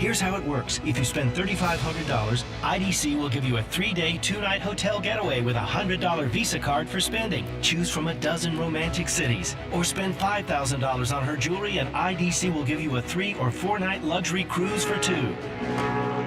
Here's how it works. If you spend $3,500, IDC will give you a 3-day, 2-night hotel getaway with a $100 Visa card for spending. Choose from a dozen romantic cities. Or spend $5,000 on her jewelry and IDC will give you a 3 or 4-night luxury cruise for 2.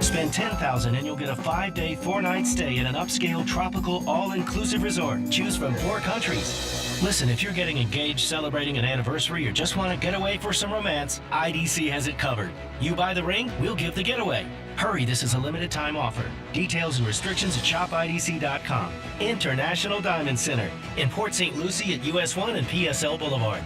Spend $10,000 and you'll get a 5-day, 4-night stay in an upscale, tropical, all-inclusive resort. Choose from 4 countries. Listen, if you're getting engaged, celebrating an anniversary, or just want to get away for some romance, IDC has it covered. You buy the ring, we'll give the getaway. Hurry, this is a limited time offer. Details and restrictions at shopidc.com. International Diamond Center in Port St. Lucie at US 1 and PSL Boulevard.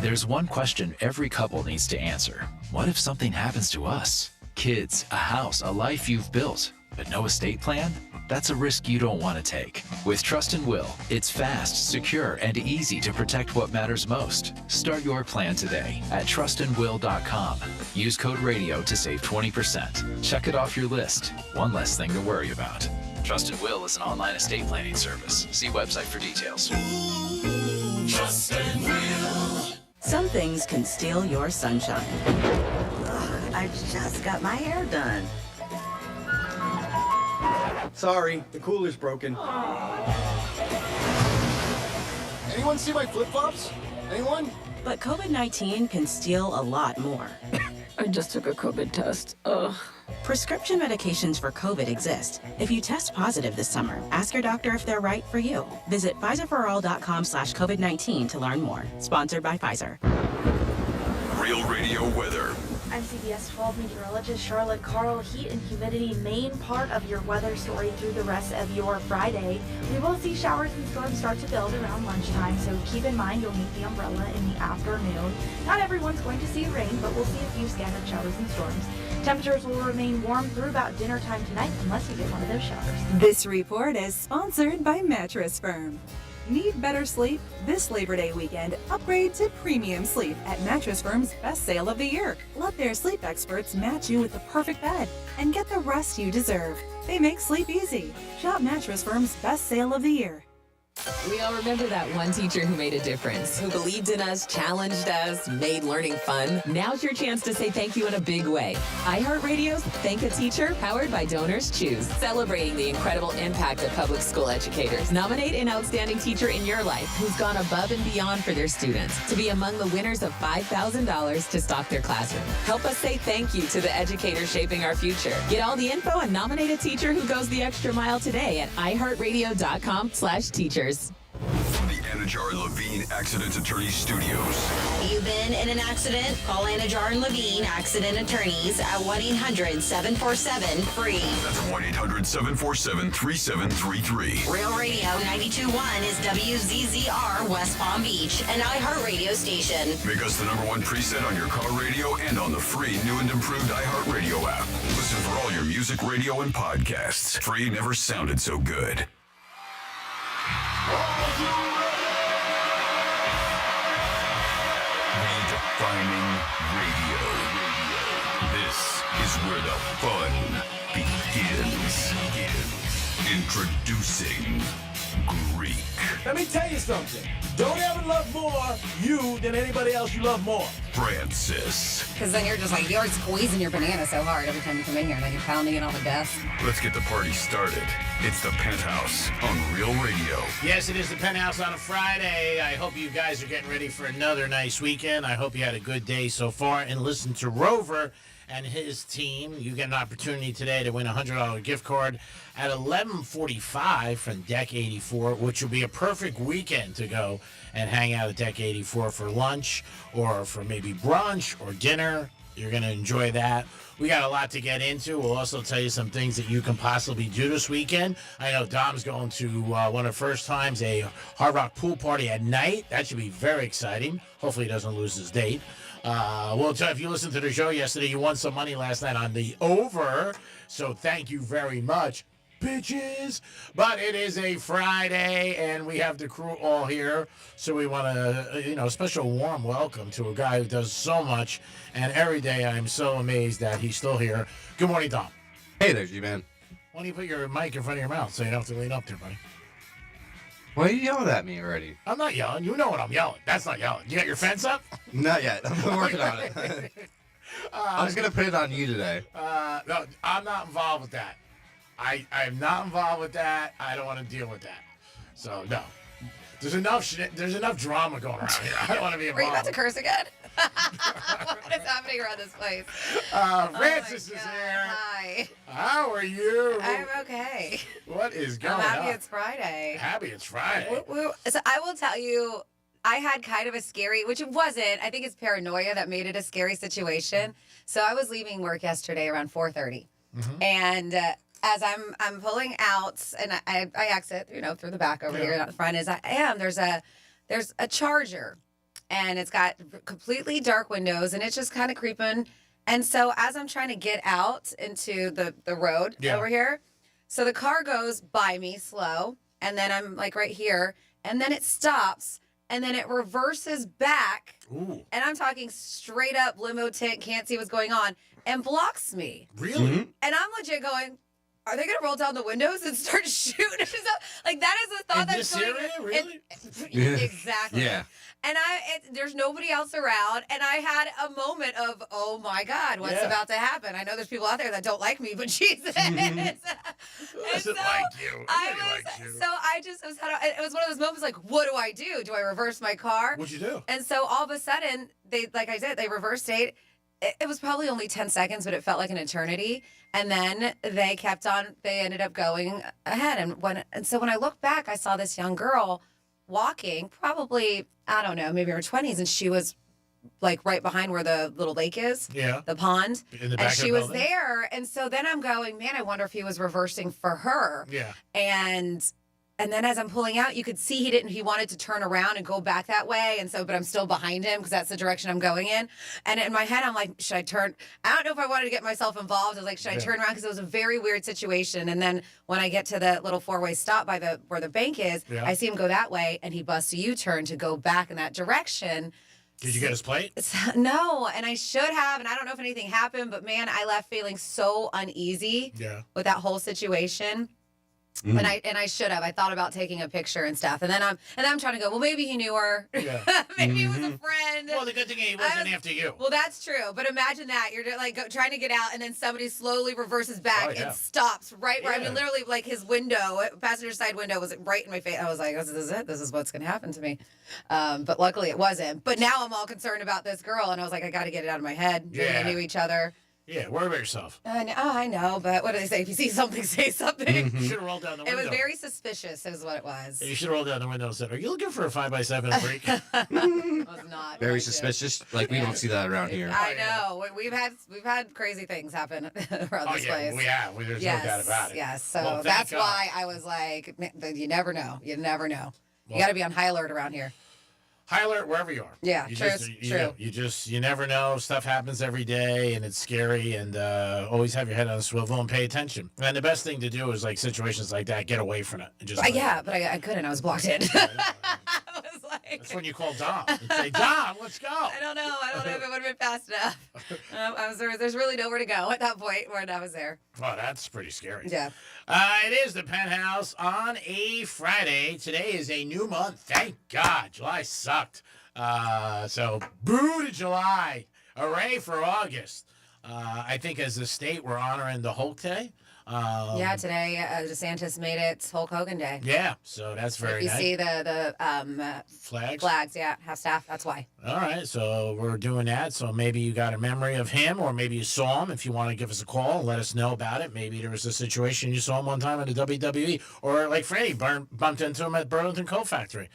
There's one question every couple needs to answer. What if something happens to us? Kids, a house, a life you've built, but no estate plan? That's a risk you don't want to take. With Trust and Will, it's fast, secure, and easy to protect what matters most. Start your plan today at trustandwill.com. Use code RADIO to save 20%. Check it off your list. One less thing to worry about. Trust and Will is an online estate planning service. See website for details. Trust and Will. Some things can steal your sunshine. Ugh, I just got my hair done. Sorry, the cooler's broken. Anyone see my flip-flops? Anyone? But COVID-19 can steal a lot more. I just took a COVID test. Ugh. Prescription medications for COVID exist. If you test positive this summer, ask your doctor if they're right for you. Visit PfizerForAll.com/COVID-19 to learn more. Sponsored by Pfizer. Real Radio weather. I'm CBS 12 meteorologist Charlotte Carl. Heat and humidity, main part of your weather story through the rest of your Friday. We will see showers and storms start to build around lunchtime, so keep in mind you'll need the umbrella in the afternoon. Not everyone's going to see rain, but we'll see a few scattered showers and storms. Temperatures will remain warm through about dinner time tonight unless you get one of those showers. This report is sponsored by Mattress Firm. Need better sleep? This Labor Day weekend, upgrade to premium sleep at Mattress Firm's best sale of the year. Let their sleep experts match you with the perfect bed and get the rest you deserve. They make sleep easy. Shop Mattress Firm's best sale of the year. We all remember that one teacher who made a difference, who believed in us, challenged us, made learning fun. Now's your chance to say thank you in a big way. iHeartRadio's Thank a Teacher, powered by Donors Choose, celebrating the incredible impact of public school educators. Nominate an outstanding teacher in your life who's gone above and beyond for their students to be among the winners of $5,000 to stock their classroom. Help us say thank you to the educators shaping our future. Get all the info and nominate a teacher who goes the extra mile today at iHeartRadio.com/teachers. From the Anajar Levine Accident Attorneys Studios. You've been in an accident? Call Anajar and Levine Accident Attorneys at 1-800-747-FREE. That's 1-800-747-3733. Real Radio 92.1 is WZZR West Palm Beach, an iHeartRadio station. Make us the #1 preset on your car radio and on the free new and improved iHeartRadio app. Listen for all your music, radio, and podcasts. Free never sounded so good. Redefining radio. This is where the fun begins. Introducing Greek. Let me tell you something. Don't ever love more you than anybody else you love more. Francis. Because then you're squeezing your banana so hard every time you come in here, and then you're pounding it on the desk. Let's get the party started. It's the Penthouse on Real Radio. Yes, it is the Penthouse on a Friday. I hope you guys are getting ready for another nice weekend. I hope you had a good day so far. And listen to Rover and his team. You get an opportunity today to win a $100 gift card at 11:45 from Deck 84, which will be a perfect weekend to go and hang out at Deck 84 for lunch or for maybe brunch or dinner. You're going to enjoy that. We got a lot to get into. We'll also tell you some things that you can possibly do this weekend. I know Dom's going to one of the first times a Hard Rock pool party at night. That should be very exciting. Hopefully he doesn't lose his date. We'll tell if you listened to the show yesterday, you won some money last night on the over. So thank you very much, bitches. But it is a Friday, and we have the crew all here. So we want to, a special warm welcome to a guy who does so much. And every day I'm so amazed that he's still here. Good morning, Dom. Hey there, G-Man. Why don't you put your mic in front of your mouth so you don't have to lean up there, buddy? Why are you yelling at me already? I'm not yelling. You know what I'm yelling. That's not yelling. You got your fence up? Not yet. I'm working on it. I was gonna put it on you today. No, I'm not involved with that. I am not involved with that. I don't want to deal with that. So no, there's enough drama going around here. I don't want to be involved. Are you about to curse again? What is happening around this place? Francis is here. Hi. How are you? I'm okay. What is going on? I'm happy it's Friday. Happy it's Friday. So I will tell you, I had kind of a scary, which it wasn't. I think it's paranoia that made it a scary situation. So I was leaving work yesterday around 4:30, and as I'm pulling out, and I exit, through the back over here, not the front. As I am, there's a charger. And it's got completely dark windows, and it's just kind of creeping. And so as I'm trying to get out into the road over here, so the car goes by me slow, and then I'm like right here, and then it stops, and then it reverses back. Ooh. And I'm talking straight up limo tent, can't see what's going on, and blocks me. Really? Mm-hmm. And I'm legit going, are they going to roll down the windows and start shooting? Like, that is the thought that's going Really? Exactly. Yeah. And there's nobody else around, and I had a moment of, oh my God, what's about to happen? I know there's people out there that don't like me, but Jesus. Who doesn't like you? It was one of those moments like, what do I do? Do I reverse my car? What'd you do? And so all of a sudden, they reversed it. It was probably only 10 seconds, but it felt like an eternity. And then they kept on, they ended up going ahead. And so when I looked back, I saw this young girl walking, probably, I don't know, maybe in her 20s, and she was like right behind where the little lake is, the pond. In the back and she of the was building? there. And so then I'm going, man, I wonder if he was reversing for her. Yeah. And then as I'm pulling out, you could see he wanted to turn around and go back that way. And so, but I'm still behind him because that's the direction I'm going in. And in my head, I'm like, should I turn? I don't know if I wanted to get myself involved. I was like, should I turn around? Because it was a very weird situation. And then when I get to the little 4-way stop by where the bank is, I see him go that way, and he busts a U-turn to go back in that direction. Did you get his plate? No, and I should have, and I don't know if anything happened, but man, I left feeling so uneasy with that whole situation. And I should have. I thought about taking a picture and stuff, and then I'm trying to go. Well, maybe he knew her. Yeah. Maybe he was a friend. Well, the good thing is he wasn't after you. Well, that's true. But imagine that you're like trying to get out, and then somebody slowly reverses back and stops right where I mean, literally, like his window, passenger side window, was right in my face. I was like, "This is it. This is what's going to happen to me." But luckily, it wasn't. But now I'm all concerned about this girl, and I was like, I got to get it out of my head. Yeah. They knew each other. Yeah, worry about yourself. I know, but what do they say? If you see something, say something. You should have rolled down the window. It was very suspicious, is what it was. You should have rolled down the window and said, "Are you looking for a 5x7 freak?" Was not very suspicious. Like we don't see that around here. I know. We've had crazy things happen around this place. We have. There's no doubt about it. Yes. So well, that's why I was like, you never know. You never know. You got to be on high alert around here. High alert wherever you are. Yeah, true. You never know. Stuff happens every day, and it's scary. And always have your head on a swivel and pay attention. And the best thing to do is like situations like that, get away from it. And just but I couldn't. I was blocked in. I was like, that's when you call Dom and say, "Dom, let's go." I don't know if it would have been fast enough. There's really nowhere to go at that point when I was there. Oh, that's pretty scary. Yeah. It is the Penthouse on a Friday. Today is a new month. Thank God. July sucked. So boo to July. Hooray for August. I think as a state, we're honoring the Hulk Day. Today DeSantis made it Hulk Hogan Day. Yeah, so that's very nice. You see the flags, half staff. That's why. All right, so we're doing that. So maybe you got a memory of him, or maybe you saw him. If you want to give us a call and let us know about it. Maybe there was a situation you saw him one time in the WWE, or like Freddie bumped into him at Burlington Coat Factory.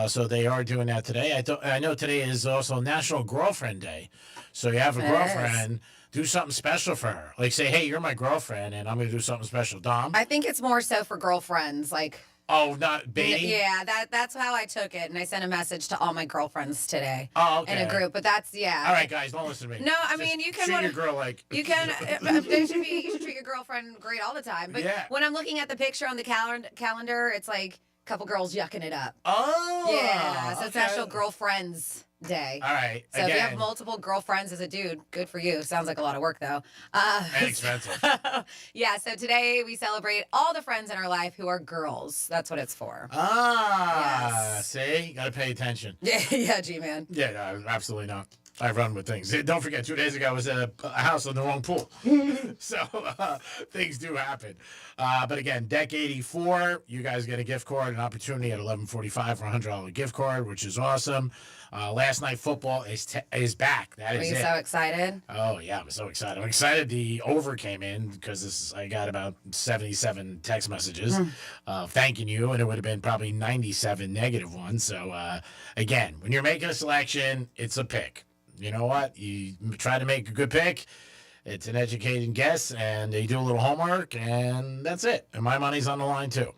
So they are doing that today. I know today is also National Girlfriend Day. So you have a girlfriend. Do something special for her. Like say, hey, you're my girlfriend, and I'm going to do something special. Dom? I think it's more so for girlfriends. Like, oh, not baby? Yeah, that's how I took it. And I sent a message to all my girlfriends today. Oh, okay. In a group. But that's, All right, guys, don't listen to me. No, I mean, you can... treat your girl like... You can... you should treat your girlfriend great all the time. But when I'm looking at the picture on the calendar, it's like a couple girls yucking it up. Oh! Yeah, so it's National Girlfriends Day. All right. So if you have multiple girlfriends as a dude, good for you. Sounds like a lot of work, though. And expensive. Yeah, so today we celebrate all the friends in our life who are girls. That's what it's for. Ah, yes. See? You got to pay attention. Yeah, G-Man. Yeah, no, absolutely not. I run with things. Don't forget, 2 days ago I was at a house on the wrong pool. So things do happen. But again, Deck 84, you guys get a gift card, an opportunity at 11:45 for a $100 gift card, which is awesome. Last night football is back. That is Are you it. so excited? Oh yeah, I'm so excited. I'm excited the over came in because I got about 77 text messages thanking you, and it would have been probably 97 negative ones. So again, when you're making a selection, it's a pick. You know what? You try to make a good pick. It's an educated guess, and you do a little homework, and that's it. And my money's on the line too.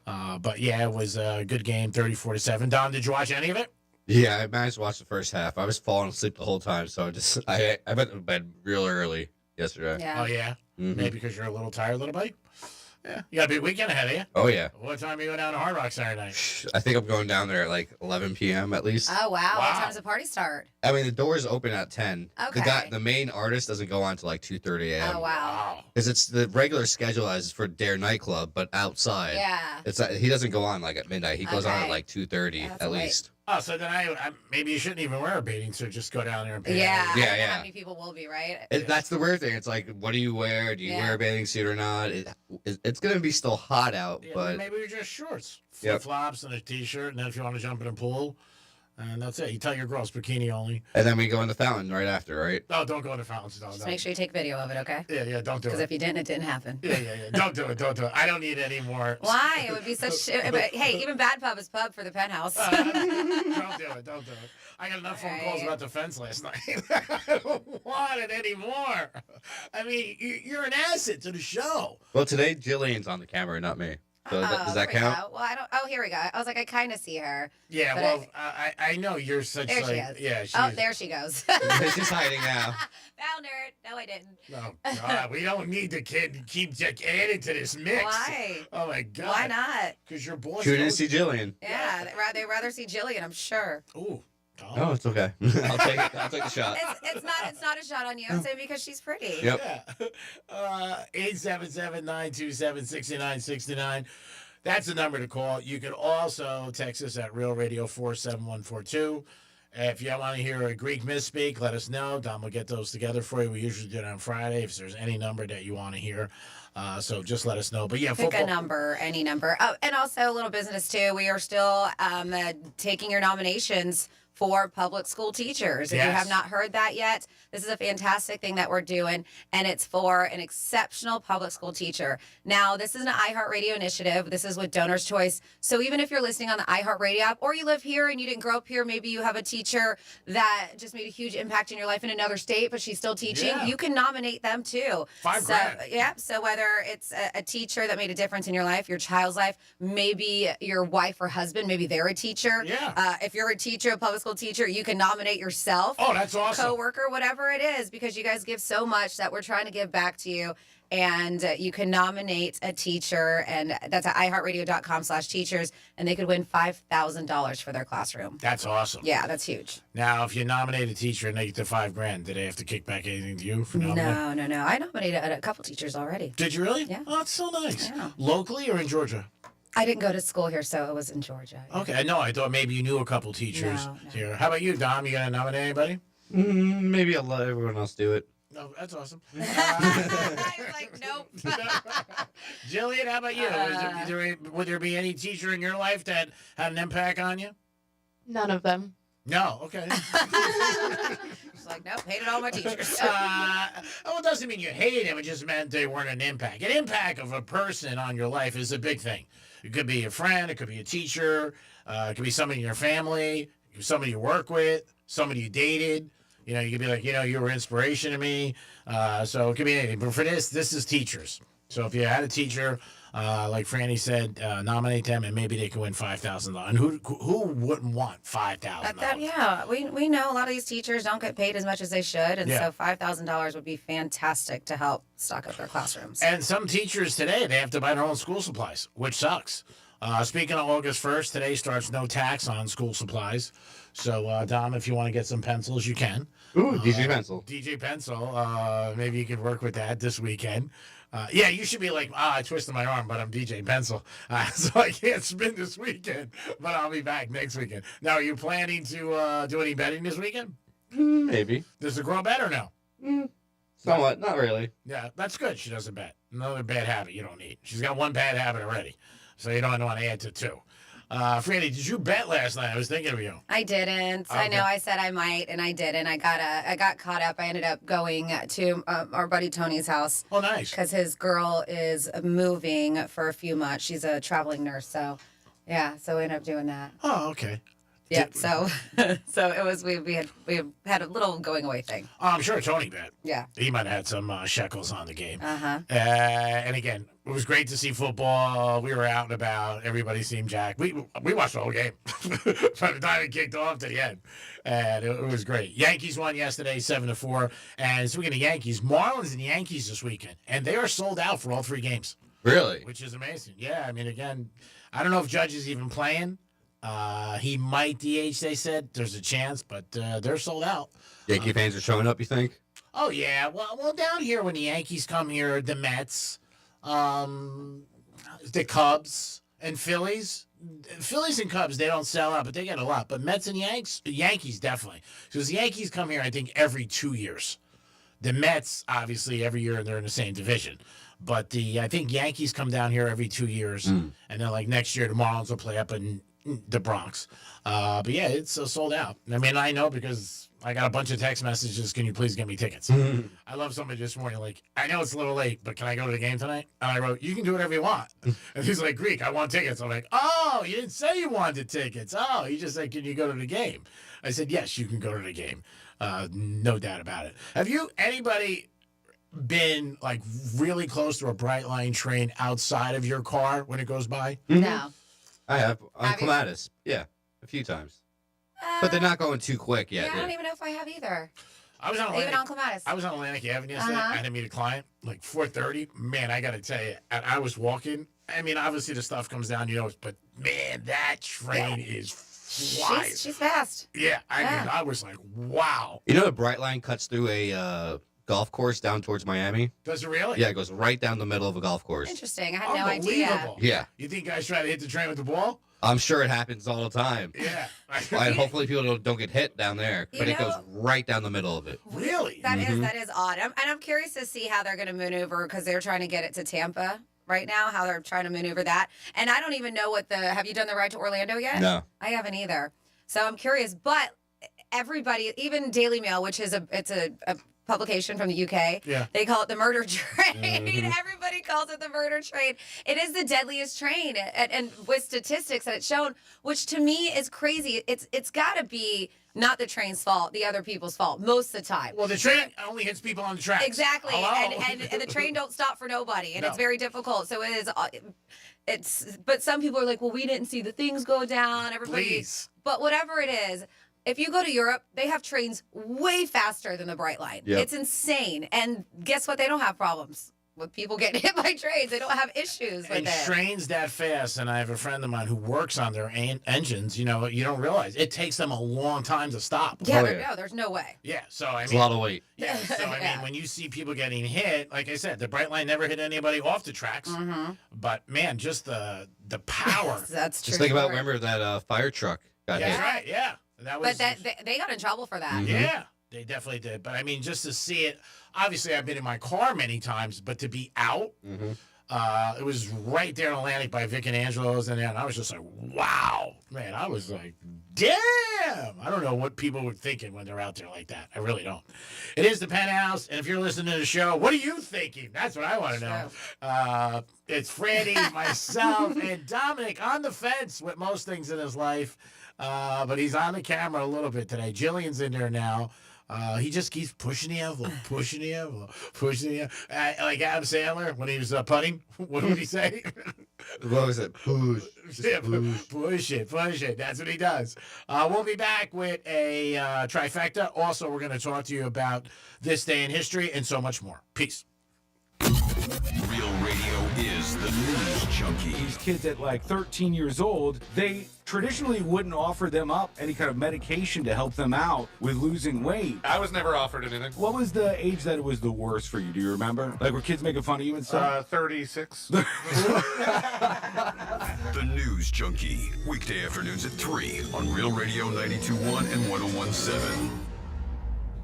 But yeah, it was a good game, 34-7. Don, did you watch any of it? Yeah, I managed to watch the first half. I was falling asleep the whole time, so I went to bed real early yesterday. Yeah. Oh yeah, Mhm. maybe because you're a little tired, little buddy. Yeah, you got a big weekend ahead of you. Oh yeah. What time are you going down to Hard Rock Saturday night? I think I'm going down there at like 11 p.m. at least. Oh, wow. What time does the party start? I mean, the doors open at 10. Okay. The main artist doesn't go on till like 2:30 a.m. Oh, wow. Because it's the regular schedule as for Dare nightclub, but outside. Yeah. It's he doesn't go on like at midnight. He goes on at like 2:30 at least. Oh, so then I maybe you shouldn't even wear a bathing suit. Just go down there and pay. Yeah. I don't know Yeah. how many people will be, right? That's the weird thing. It's like, what do you wear? Do you wear a bathing suit or not? It's going to be still hot out, Yeah, but maybe you're just shorts, Yep. flip flops, and a t-shirt, and then if you want to jump in a pool, and that's it. You tell your girls bikini only. and then we go in the fountain right after, right? Oh, don't go in the fountains. No, Just no. make sure you take video of it, okay? Yeah, don't do Because it. if you didn't, it didn't happen. Yeah. Don't do it. Don't do it. I don't need any more. Why? It would be such. Hey, even bad pub is pub for the Penthouse. Don't do it. Don't do it. I got enough phone calls about the fence last night. I don't want it anymore. I mean, you're an asset to the show. Well, today Jillian's on the camera, not me. So does that there we count? go. Well, I don't. Oh, here we go. I was like, I kind of see her. Yeah, but well, I know you're such there like, she is. yeah. Oh, there she goes. She's hiding now. Found her. No, I didn't. No, God, we don't need the kid to keep adding to this mix. Why? Oh my God. Why not? Because your boss. Tune in to knows- see Jillian. Yeah, they'd rather see Jillian, I'm sure. Ooh. Oh, it's okay. I'll take the shot. It's not a shot on you. I'm saying because she's pretty. Yep. Yeah. 877-927-6969. That's the number to call. You can also text us at Real Radio 47142. If you want to hear a Greek misspeak, let us know. Dom will get those together for you. We usually do it on Friday if there's any number that you want to hear. So just let us know. But yeah, Pick football. a number, any number. Oh, and also a little business too. We are still taking your nominations for public school teachers. If you Yes. have not heard that yet, this is a fantastic thing that we're doing, and it's for an exceptional public school teacher. Now, this is an iHeartRadio initiative. This is with Donor's Choice. So even if you're listening on the iHeartRadio app, or you live here and you didn't grow up here, maybe you have a teacher that just made a huge impact in your life in another state, but she's still teaching, Yeah. you can nominate them too. $5,000. Yeah, so whether it's a teacher that made a difference in your life, your child's life, maybe your wife or husband, maybe they're a teacher. Yeah. If you're a teacher, a public school teacher, you can nominate yourself. Oh, that's awesome. Coworker, whatever it is, because you guys give so much that we're trying to give back to you. And you can nominate a teacher, and that's at iHeartRadio.com/teachers, and they could win $5,000 for their classroom. That's awesome. Yeah, that's huge. Now, if you nominate a teacher and they get the $5,000, do they have to kick back anything to you for nominating? No. I nominated a couple teachers already. Did you really? Yeah. Oh, that's so nice. Yeah. Locally or in Georgia? I didn't go to school here, so it was in Georgia. Okay, no, I thought maybe you knew a couple teachers No. here. How about you, Dom? You gonna nominate anybody? Maybe I'll let everyone else do it. No, that's awesome. I was like, nope. Jillian, how about you? Would there be any teacher in your life that had an impact on you? None of them. No, okay. She's like, nope, hated all my teachers. It doesn't mean you hate them. It just meant they weren't an impact. An impact of a person on your life is a big thing. It could be a friend. It could be a teacher. It could be somebody in your family, somebody you work with, somebody you dated. You know, you could be like, you were inspiration to me. So it could be anything. But for this is teachers. So if you had a teacher, like Franny said, nominate them and maybe they could win $5,000. And who wouldn't want $5,000? Yeah, we know a lot of these teachers don't get paid as much as they should, and Yeah. so $5,000 would be fantastic to help stock up their classrooms. And some teachers today, they have to buy their own school supplies, which sucks. Speaking of August 1st, today starts no tax on school supplies. So, Dom, if you want to get some pencils, you can. Ooh, DJ Pencil. DJ Pencil. Maybe you could work with that this weekend. Yeah, you should be like, I twisted my arm, but I'm DJ Pencil. So I can't spin this weekend, but I'll be back next weekend. Now, are you planning to do any betting this weekend? Maybe. Does the girl bet or no? Somewhat. Not really. Yeah, that's good. She doesn't bet. Another bad habit you don't need. She's got one bad habit already, so you don't want to add to two. Franny, did you bet last night? I was thinking of you. I didn't. Okay. I know I said I might, and I didn't. I got caught up. I ended up going to our buddy Tony's house. Oh, nice. Because his girl is moving for a few months. She's a traveling nurse, so yeah. So we ended up doing that. Oh, okay. Yeah. So it was we had a little going away thing. Oh, I'm sure Tony bet. Yeah. He might have had some shekels on the game. Uh-huh. And again, it was great to see football. We were out and about. Everybody seemed jacked. We watched the whole game from the time it kicked off to the end, and it was great. Yankees won yesterday, 7-4. And speaking of Yankees, Marlins and Yankees this weekend, and they are sold out for all 3 games. Really? Which is amazing. Yeah, I mean, again, I don't know if Judge is even playing. He might DH, they said. There's a chance, but they're sold out. Yankee fans are showing up, you think? Oh, yeah. Well, down here when the Yankees come here, the Mets, the Cubs, and Phillies. Phillies and Cubs, they don't sell out, but they get a lot. But Mets and Yankees definitely. Because the Yankees come here, I think, every 2 years. The Mets, obviously, every year they're in the same division. But I think Yankees come down here every 2 years. And then, like, next year, the Marlins will play up in the Bronx. But yeah, it's sold out. I mean, I know because I got a bunch of text messages. Can you please get me tickets? I love somebody this morning like, I know it's a little late, but can I go to the game tonight? And I wrote, you can do whatever you want. And he's like, Greek, I want tickets. I'm like, oh, you didn't say you wanted tickets. Oh, you just said, can you go to the game? I said, yes, you can go to the game. No doubt about it. Have anybody been like really close to a Bright Line train outside of your car when it goes by? No. I have. On Have you? Clematis. Yeah, a few times. But they're not going too quick yet. Yeah, I don't even know if I have either. I was on Even Atlantic, on Clematis. I was on Atlantic Avenue yesterday. I had to meet a client like 4:30. Man, I got to tell you, and I was walking. I mean, obviously the stuff comes down, but man, that train is flying. She's fast. Yeah, I mean, I was like, wow. You know the Bright Line cuts through a golf course down towards Miami? Does it really? Yeah, it goes right down the middle of a golf course. Interesting. I had no idea. Unbelievable. Yeah. You think guys try to hit the train with the ball? I'm sure it happens all the time. Yeah. And hopefully people don't get hit down there. But it goes right down the middle of it. Really? That is odd. And I'm curious to see how they're going to maneuver because they're trying to get it to Tampa right now, how they're trying to maneuver that. And I don't even know have you done the ride to Orlando yet? No. I haven't either. So I'm curious. But everybody, even Daily Mail, which is a publication from the UK. Yeah. They call it the murder train. Everybody calls it the murder train. It is the deadliest train, and with statistics that it's shown, which to me is crazy. It's got to be not the train's fault, the other people's fault most of the time. Well, the train only hits people on the tracks. Exactly, Hello? and the train don't stop for nobody, and No. it's very difficult. So but some people are like, well, we didn't see the things go down. Everybody, Please. But whatever it is. If you go to Europe, they have trains way faster than the Bright Line. Yep. It's insane. And guess what? They don't have problems with people getting hit by trains. They don't have issues with And it. trains that fast, and I have a friend of mine who works on their engines. You don't realize it takes them a long time to stop. Yeah, there's no way. Yeah, so I mean, It's a lot of weight. Yeah, so I mean, when you see people getting hit, like I said, the Bright Line never hit anybody off the tracks. But man, just the power. That's true. Just think about, remember that fire truck got That's hit. right. Yeah, that was. But they got in trouble for that. Yeah, they definitely did. But I mean, just to see it. Obviously, I've been in my car many times, but to be out, it was right there in Atlantic by Vic and Angelo's, and I was just like, wow, man. I was like, damn. I don't know what people were thinking when they're out there like that. I really don't. It is the Penthouse, and if you're listening to the show, what are you thinking? That's what I want to know. It's Franny, myself, and Dominic on the fence with most things in his life, but he's on the camera a little bit today. Jillian's in there now. He just keeps pushing the envelope, pushing the envelope, pushing the envelope. Like Adam Sandler when he was putting. What would he say? What was it? Push. Yeah, push it. That's what he does. We'll be back with a trifecta. Also, we're going to talk to you about this day in history and so much more. Peace. Real radio is the news junkie. These kids at like 13 years old, they traditionally wouldn't offer them up any kind of medication to help them out with losing weight. I was never offered anything. What was the age that it was the worst for you? Do you remember? Like, were kids making fun of you and stuff? 36. The News Junkie. Weekday afternoons at 3 on Real Radio 92.1 and 101.7.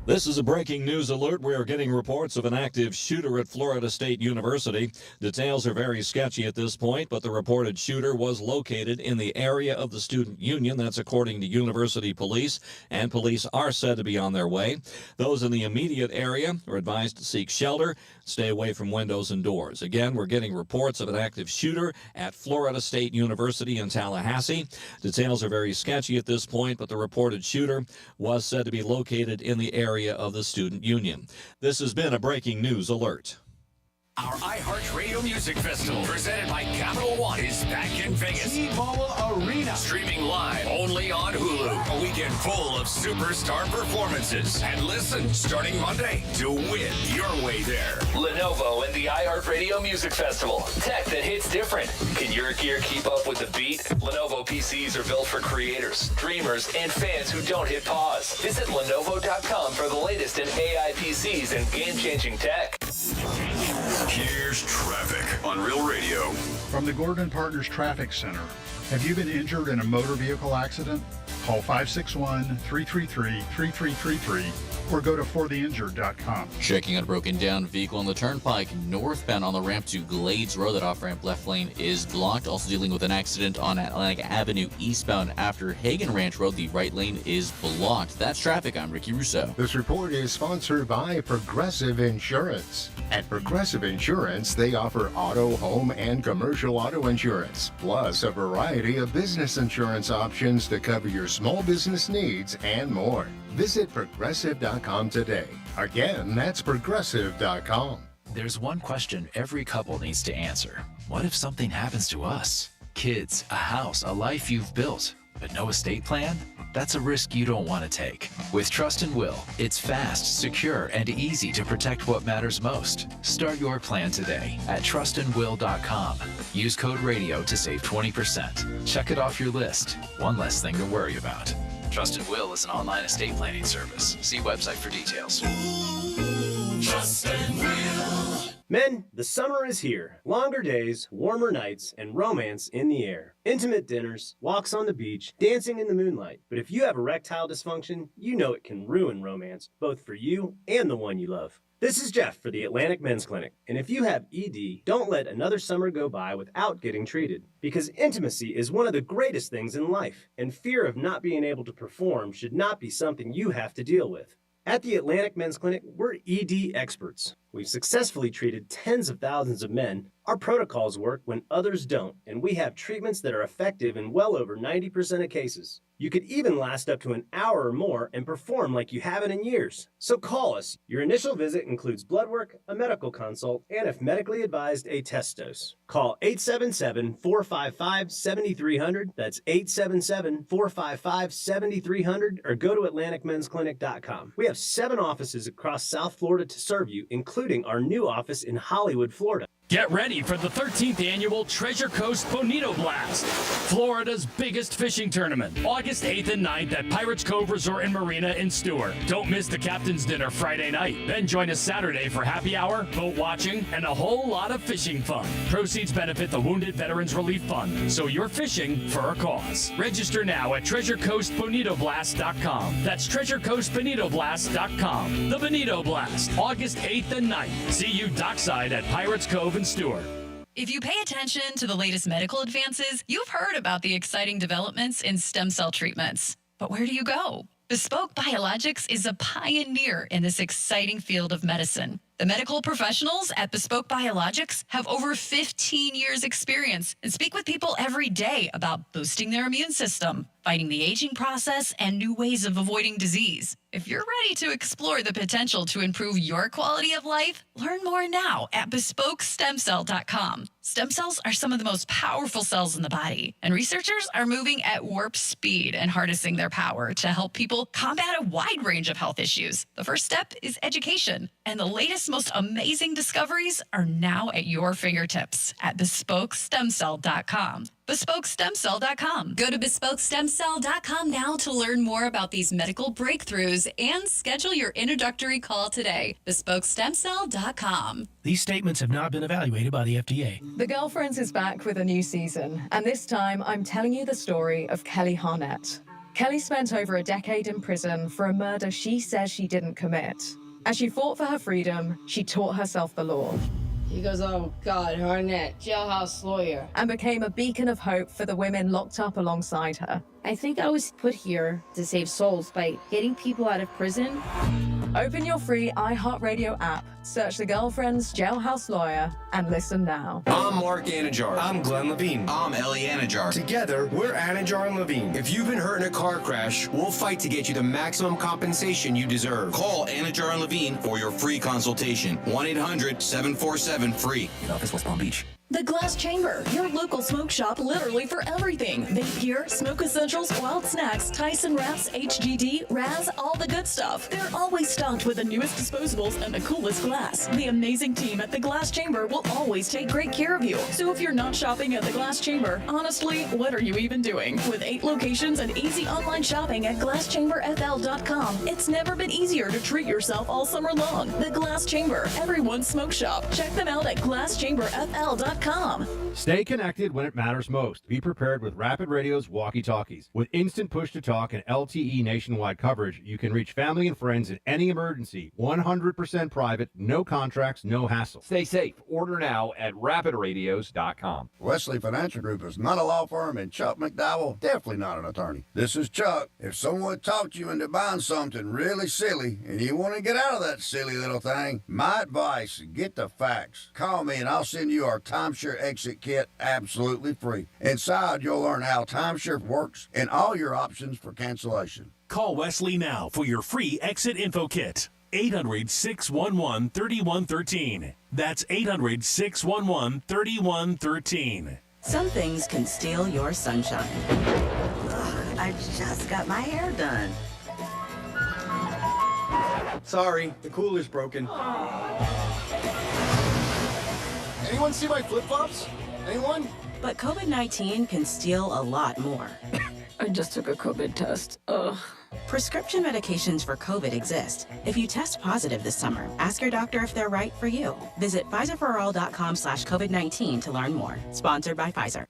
This is a breaking news alert. We are getting reports of an active shooter at Florida State University. Details are very sketchy at this point, but the reported shooter was located in the area of the student union. That's according to university police, and police are said to be on their way. Those in the immediate area are advised to seek shelter, stay away from windows and doors. Again, we're getting reports of an active shooter at Florida State University in Tallahassee. Details are very sketchy at this point, but the reported shooter was said to be located in the area of the student union. This has been a breaking news alert. Our iHeartRadio Music Festival, presented by Capital One, is back in Vegas. T-Mobile Arena. Streaming live only on Hulu. A weekend full of superstar performances. And listen, starting Monday, to win your way there. Lenovo and the iHeartRadio Music Festival. Tech that hits different. Can your gear keep up with the beat? Lenovo PCs are built for creators, dreamers, and fans who don't hit pause. Visit Lenovo.com for the latest in AI PCs and game-changing tech. Here's traffic on Real Radio. From the Gordon Partners Traffic Center. Have you been injured in a motor vehicle accident? Call 561-333-3333 or go to fortheinjured.com. Checking out a broken down vehicle on the turnpike northbound on the ramp to Glades Road. That off-ramp left lane is blocked. Also dealing with an accident on Atlantic Avenue eastbound after Hagen Ranch Road. The right lane is blocked. That's traffic. I'm Ricky Russo. This report is sponsored by Progressive Insurance. At Progressive Insurance, they offer auto, home, and commercial auto insurance, plus a variety of business insurance options to cover your small business needs and more. Visit Progressive.com today. Again, that's Progressive.com. There's one question every couple needs to answer. What if something happens to us? Kids, a house, a life you've built, but no estate plan? That's a risk you don't want to take. With Trust and Will, it's fast, secure, and easy to protect what matters most. Start your plan today at trustandwill.com. Use code RADIO to save 20%. Check it off your list. One less thing to worry about. Trust and Will is an online estate planning service. See website for details. Trust and Will. Men, the summer is here. Longer days, warmer nights, and romance in the air. Intimate dinners, walks on the beach, dancing in the moonlight. But if you have erectile dysfunction, you know it can ruin romance, both for you and the one you love. This is Jeff for the Atlantic Men's Clinic, and if you have ED, don't let another summer go by without getting treated. Because intimacy is one of the greatest things in life, and fear of not being able to perform should not be something you have to deal with. At the Atlantic Men's Clinic, we're ED experts. We've successfully treated tens of thousands of men. Our protocols work when others don't, and we have treatments that are effective in well over 90% of cases. You could even last up to an hour or more and perform like you haven't in years. So call us. Your initial visit includes blood work, a medical consult, and if medically advised, a test dose. Call 877-455-7300. That's 877-455-7300 or go to AtlanticMen'sClinic.com. We have 7 offices across South Florida to serve you, including our new office in Hollywood, Florida. Get ready for the 13th annual Treasure Coast Bonito Blast, Florida's biggest fishing tournament, August 8th and 9th at Pirates Cove Resort and Marina in Stewart. Don't miss the captain's dinner Friday night. Then join us Saturday for happy hour, boat watching, and a whole lot of fishing fun. Proceeds benefit the Wounded Veterans Relief Fund, so you're fishing for a cause. Register now at TreasureCoastBonitoBlast.com. That's TreasureCoastBonitoBlast.com. The Bonito Blast, August 8th and 9th. See you dockside at Pirates Cove and Stewart. If you pay attention to the latest medical advances, you've heard about the exciting developments in stem cell treatments. But where do you go? Bespoke Biologics is a pioneer in this exciting field of medicine. The medical professionals at Bespoke Biologics have over 15 years experience and speak with people every day about boosting their immune system, fighting the aging process, and new ways of avoiding disease. If you're ready to explore the potential to improve your quality of life, learn more now at BespokeStemCell.com. Stem cells are some of the most powerful cells in the body, and researchers are moving at warp speed and harnessing their power to help people combat a wide range of health issues. The first step is education, and the latest, most amazing discoveries are now at your fingertips at BespokeStemCell.com. BespokeStemCell.com. Go to BespokeStemCell.com now to learn more about these medical breakthroughs and schedule your introductory call today. BespokeStemCell.com. These statements have not been evaluated by the FDA. The Girlfriends is back with a new season, and this time I'm telling you the story of Kelly Harnett. Kelly spent over a decade in prison for a murder she says she didn't commit. As she fought for her freedom, she taught herself the law. He goes, oh God, Harnett, jailhouse lawyer. And became a beacon of hope for the women locked up alongside her. I think I was put here to save souls by getting people out of prison. Open your free iHeartRadio app, search The Girlfriend's Jailhouse Lawyer, and listen now. I'm Mark Anajar. I'm Glenn Levine. I'm Ellie Anajar. Together, we're Anajar and Levine. If you've been hurt in a car crash, we'll fight to get you the maximum compensation you deserve. Call Anajar and Levine for your free consultation. 1-800-747-FREE. Office, West Palm Beach. The Glass Chamber, your local smoke shop literally for everything. Vape gear, smoke essentials, wild snacks, Tyson wraps, HGD, Raz, all the good stuff. They're always stocked with the newest disposables and the coolest glass. The amazing team at the Glass Chamber will always take great care of you. So if you're not shopping at the Glass Chamber, honestly, what are you even doing? With 8 locations and easy online shopping at glasschamberfl.com, it's never been easier to treat yourself all summer long. The Glass Chamber, everyone's smoke shop. Check them out at glasschamberfl.com. Stay connected when it matters most. Be prepared with Rapid Radio's walkie-talkies. With instant push-to-talk and LTE nationwide coverage, you can reach family and friends in any emergency. 100% private, no contracts, no hassle. Stay safe. Order now at rapidradios.com. Wesley Financial Group is not a law firm, and Chuck McDowell, definitely not an attorney. This is Chuck. If someone talked you into buying something really silly and you want to get out of that silly little thing, my advice, get the facts. Call me and I'll send you our timeshare exit kit absolutely free. Inside, you'll learn how timeshare works and all your options for cancellation. Call Wesley now for your free exit info kit. 800-611-3113. That's 800-611-3113. Some things can steal your sunshine. Ugh, I just got my hair done. Sorry, the cooler's broken. Anyone see my flip-flops? Anyone? But COVID-19 can steal a lot more. I just took a COVID test. Ugh. Prescription medications for COVID exist. If you test positive this summer, ask your doctor if they're right for you. Visit PfizerForAll.com/COVID-19 to learn more. Sponsored by Pfizer.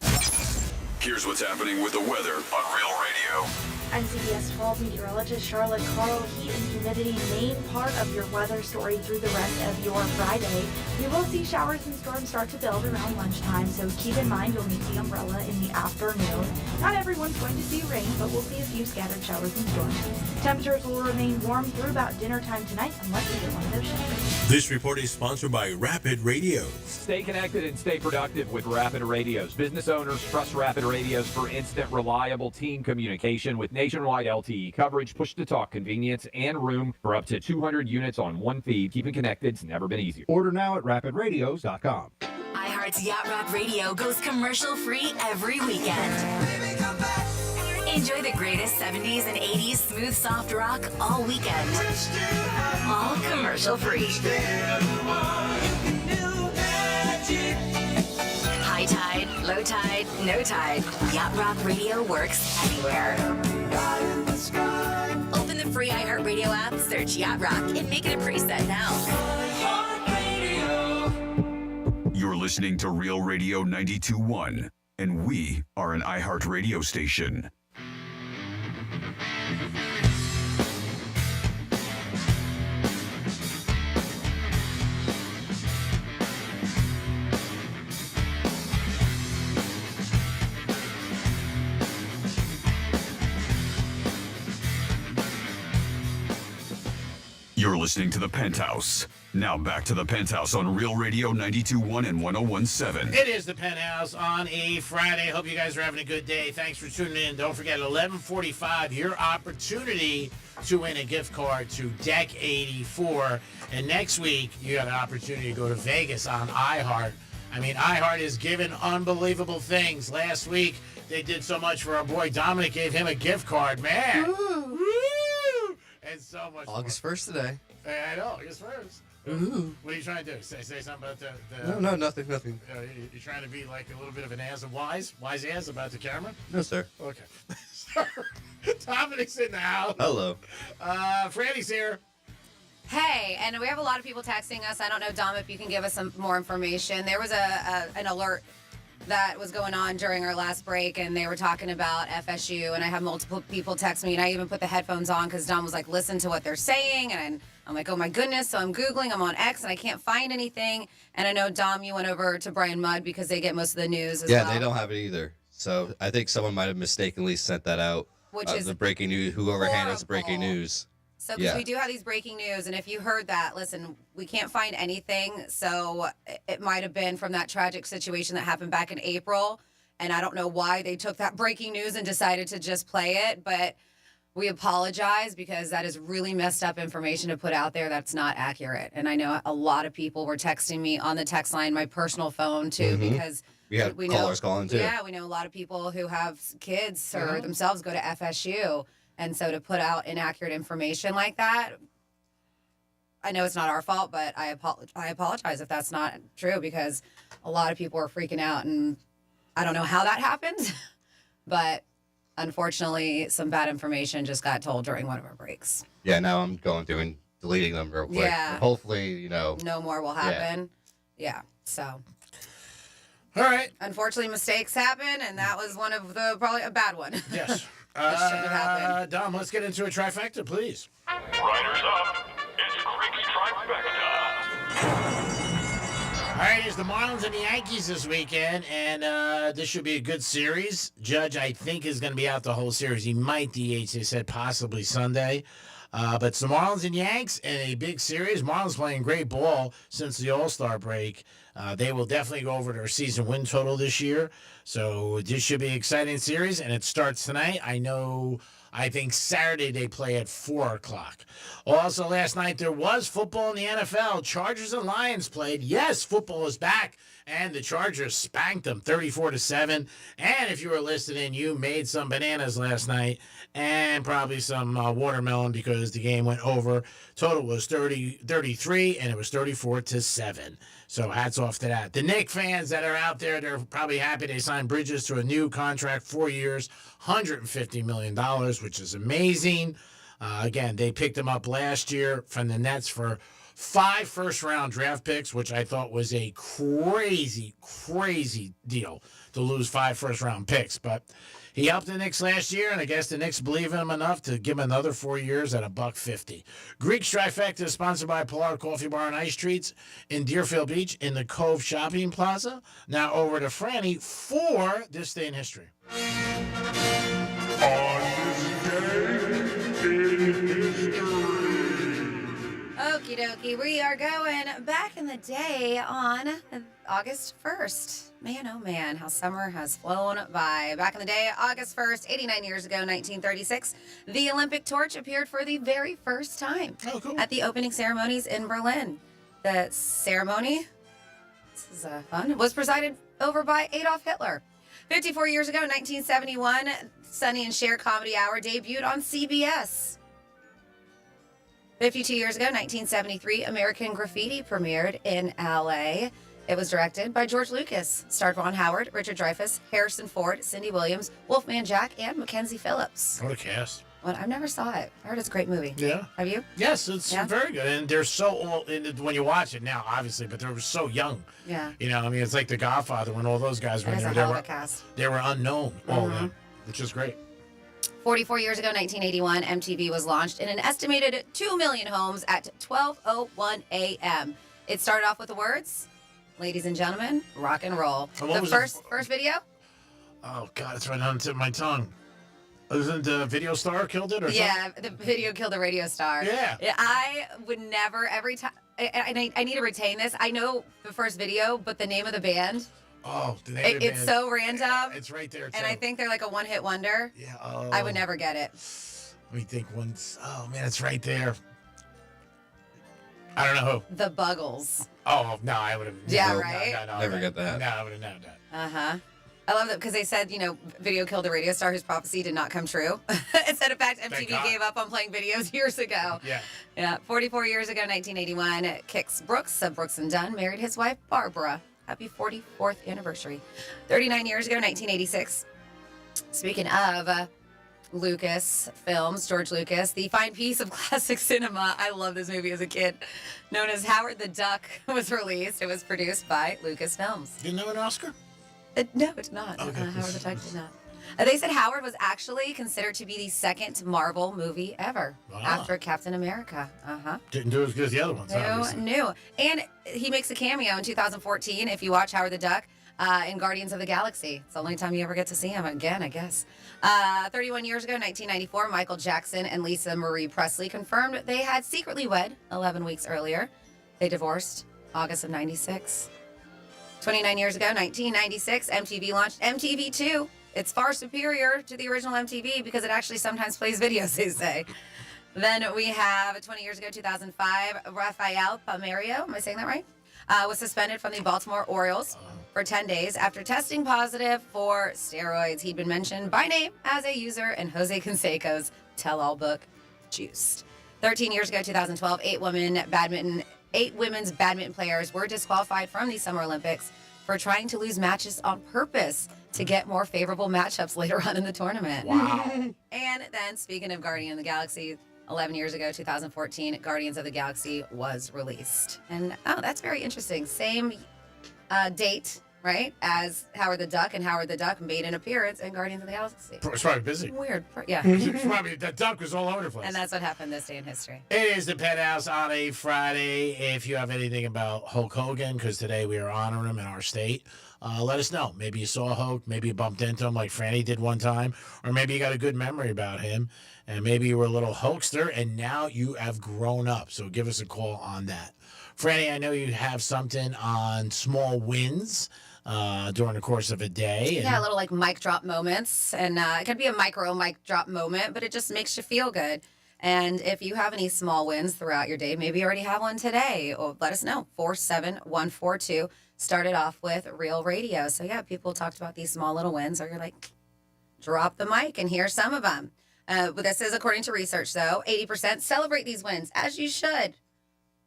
Here's what's happening with the weather on Real Radio. I'm CBS 12 meteorologist Charlotte Carl. Heat and humidity, main part of your weather story through the rest of your Friday. We will see showers and storms start to build around lunchtime, so keep in mind you'll need the umbrella in the afternoon. Not everyone's going to see rain, but we'll see a few scattered showers and storms. Temperatures will remain warm through about dinner time tonight unless we get one of those showers. This report is sponsored by Rapid Radios. Stay connected and stay productive with Rapid Radios. Business owners trust Rapid Radios for instant, reliable team communication with nationwide LTE coverage, push-to-talk convenience, and room for up to 200 units on one feed. Keeping connected's never been easier. Order now at rapidradios.com. iHeart's Yacht Rock Radio goes commercial-free every weekend. Enjoy the greatest 70s and 80s smooth soft rock all weekend. All commercial-free. High tide, low tide, no tide. Yacht Rock Radio works anywhere. Open the free iHeartRadio app, search Yacht Rock, and make it a preset now. You're listening to Real Radio 92.1, and we are an iHeartRadio station. You're listening to The Penthouse. Now back to The Penthouse on Real Radio 92.1 and 101.7. It is The Penthouse on a Friday. Hope you guys are having a good day. Thanks for tuning in. Don't forget, 11:45, your opportunity to win a gift card to Deck 84. And next week, you have an opportunity to go to Vegas on iHeart. I mean, iHeart is giving unbelievable things. Last week, they did so much for our boy Dominic, gave him a gift card. Man. Woo! And so much August more. 1st today. I know, August 1st. Ooh. What are you trying to do? Say something about the No, nothing. you're trying to be like a little bit of an ass of wise ass about the camera? No, sir. Okay. Dominic's in the house. Hello. Franny's here. Hey, and we have a lot of people texting us. I don't know, Dom, if you can give us some more information. There was an alert that was going on during our last break, and they were talking about FSU, and I had multiple people text me, and I even put the headphones on because Dom was like, listen to what they're saying, and I'm like, oh my goodness, so I'm Googling, I'm on X, and I can't find anything, and I know, Dom, you went over to Brian Mudd because they get most of the news as well. Yeah, they don't have it either. So I think someone might have mistakenly sent that out. Which is the breaking news, whoever handles the breaking news. So, because we do have these breaking news, and if you heard that, listen, we can't find anything, so it might have been from that tragic situation that happened back in April, and I don't know why they took that breaking news and decided to just play it, but we apologize because that is really messed up information to put out there that's not accurate. And I know a lot of people were texting me on the text line, my personal phone, too, because we had callers calling, too. Yeah, we know a lot of people who have kids or themselves go to FSU. And so to put out inaccurate information like that, I know it's not our fault, but I apologize if that's not true because a lot of people are freaking out, and I don't know how that happened, but unfortunately, some bad information just got told during one of our breaks. Yeah, now I'm going through and deleting them real quick. Yeah. Hopefully, no more will happen. Yeah, so. All right. Unfortunately, mistakes happen, and that was one of probably a bad one. Yes. This shouldn't have happened. Dom, let's get into a trifecta, please. Riders up. It's Creek's Trifecta. All right, it's the Marlins and the Yankees this weekend, and this should be a good series. Judge, I think, is going to be out the whole series. He might DH, they said, possibly Sunday. But it's the Marlins and Yanks in a big series. Marlins playing great ball since the All-Star break. They will definitely go over their season win total this year. So this should be an exciting series, and it starts tonight. I think Saturday they play at 4 o'clock. Also, last night there was football in the NFL. Chargers and Lions played. Yes, football is back, and the Chargers spanked them 34-7. And if you were listening, you made some bananas last night and probably some watermelon because the game went over. Total was 33, and it was 34-7. So hats off to that. The Knicks fans that are out there, they're probably happy they signed Bridges to a new contract, 4 years, $150 million, which is amazing. Again, they picked him up last year from the Nets for 5 first-round draft picks, which I thought was a crazy, crazy deal to lose 5 first-round picks. But he helped the Knicks last year, and I guess the Knicks believe in him enough to give him another 4 years at $150. Greek's Trifecta is sponsored by Pollard Coffee Bar and Ice Treats in Deerfield Beach in the Cove Shopping Plaza. Now over to Franny for This Day in History. Okie dokie, we are going back in the day on August 1st. Man, oh man, how summer has flown by. Back in the day, August 1st, 89 years ago, 1936, the Olympic torch appeared for the very first time at the opening ceremonies in Berlin. The ceremony, this is fun, was presided over by Adolf Hitler. 54 years ago, 1971, Sonny and Cher Comedy Hour debuted on CBS. 52 years ago, 1973, American Graffiti premiered in L.A. It was directed by George Lucas, starred Ron Howard, Richard Dreyfuss, Harrison Ford, Cindy Williams, Wolfman Jack, and Mackenzie Phillips. What a cast. Well, I never saw it. I heard it's a great movie. Yeah. Have you? Yes, it's very good. And they're so old when you watch it now, obviously, but they were so young. Yeah. You know, I mean, it's like The Godfather when all those guys were It is there. a hell of a cast. They were unknown, all of them, which is great. 44 years ago, 1981, MTV was launched in an estimated 2 million homes at 12:01 a.m. It started off with the words, ladies and gentlemen, rock and roll. The first video? Oh, God, it's right on the tip of my tongue. Isn't the video star killed it or something? Yeah, the video killed the radio star. Yeah. I would never, every time, I need to retain this. I know the first video, but the name of the band. Oh, the name of the It's band. so random. It's right there, too. And I think they're like a one-hit wonder. Yeah. I would never get it. Let me think once. Oh, man, it's right there. I don't know who. The Buggles. Oh, no, I would have. Yeah, right? No, Never get that. No, I would have known that. Uh-huh. I love that because they said, video killed the radio star whose prophecy did not come true. It said, in fact, MTV gave up on playing videos years ago. Yeah. Yeah. 44 years ago, 1981, Kix Brooks of Brooks and Dunn married his wife, Barbara. Happy 44th anniversary. 39 years ago, 1986. Speaking of Lucas films, George Lucas, the fine piece of classic cinema, I love this movie as a kid, known as Howard the Duck, was released. It was produced by Lucasfilms. Didn't know an Oscar? No, it did not. Okay. Howard the Duck did not. They said Howard was actually considered to be the second Marvel movie ever after Captain America. Didn't do as good as the other ones, obviously. No. And he makes a cameo in 2014 if you watch Howard the Duck in Guardians of the Galaxy. It's the only time you ever get to see him again, I guess. 31 years ago, 1994, Michael Jackson and Lisa Marie Presley confirmed they had secretly wed 11 weeks earlier. They divorced August of 96. 29 years ago, 1996, MTV launched MTV2. It's far superior to the original MTV because it actually sometimes plays videos, they say. Then we have 20 years ago, 2005, Rafael Palmeiro, am I saying that right? Was suspended from the Baltimore Orioles for 10 days after testing positive for steroids. He'd been mentioned by name as a user in Jose Canseco's tell-all book, Juiced. 13 years ago, 2012, eight women's badminton players were disqualified from the Summer Olympics for trying to lose matches on purpose to get more favorable matchups later on in the tournament. Wow. And then, speaking of Guardian of the Galaxy, 11 years ago, 2014, Guardians of the Galaxy was released. And, that's very interesting. Same date, right, as Howard the Duck, and Howard the Duck made an appearance in Guardians of the Galaxy. It's probably busy. Weird. Yeah. Probably, the duck was all over the place. And that's what happened this day in history. It is the Penthouse on a Friday. If you have anything about Hulk Hogan, because today we are honoring him in our state, let us know. Maybe you saw Hulk, maybe you bumped into him like Franny did one time, or maybe you got a good memory about him, and maybe you were a little Hulkster, and now you have grown up. So give us a call on that. Franny, I know you have something on small wins during the course of a day. Yeah, a little like mic drop moments. And it could be a micro mic drop moment, but it just makes you feel good. And if you have any small wins throughout your day, maybe you already have one today, or let us know. 47142. Started off with Real Radio. So yeah, people talked about these small little wins, or you're like, drop the mic and hear some of them. But this is according to research, though. 80% celebrate these wins, as you should.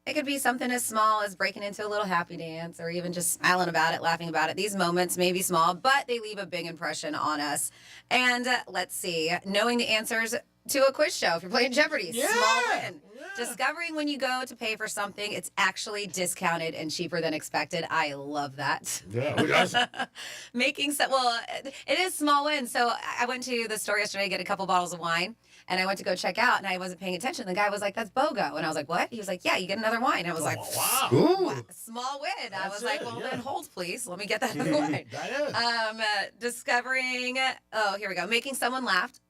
It could be something as small as breaking into a little happy dance, or even just smiling about it, laughing about it. These moments may be small, but they leave a big impression on us. And let's see, knowing the answers to a quiz show if you're playing Jeopardy. Yeah. Small win. Discovering when you go to pay for something, it's actually discounted and cheaper than expected. I love that. Yeah, who doesn't? It is small win. So I went to the store yesterday to get a couple bottles of wine, and I went to go check out, and I wasn't paying attention. The guy was like, "That's BOGO," and I was like, "What?" He was like, "Yeah, you get another wine." I was like, wow. Wow, small win. I That's was like, it, "Well, yeah. then hold, please. Let me get that other wine." Discovering. Oh, here we go. Making someone laugh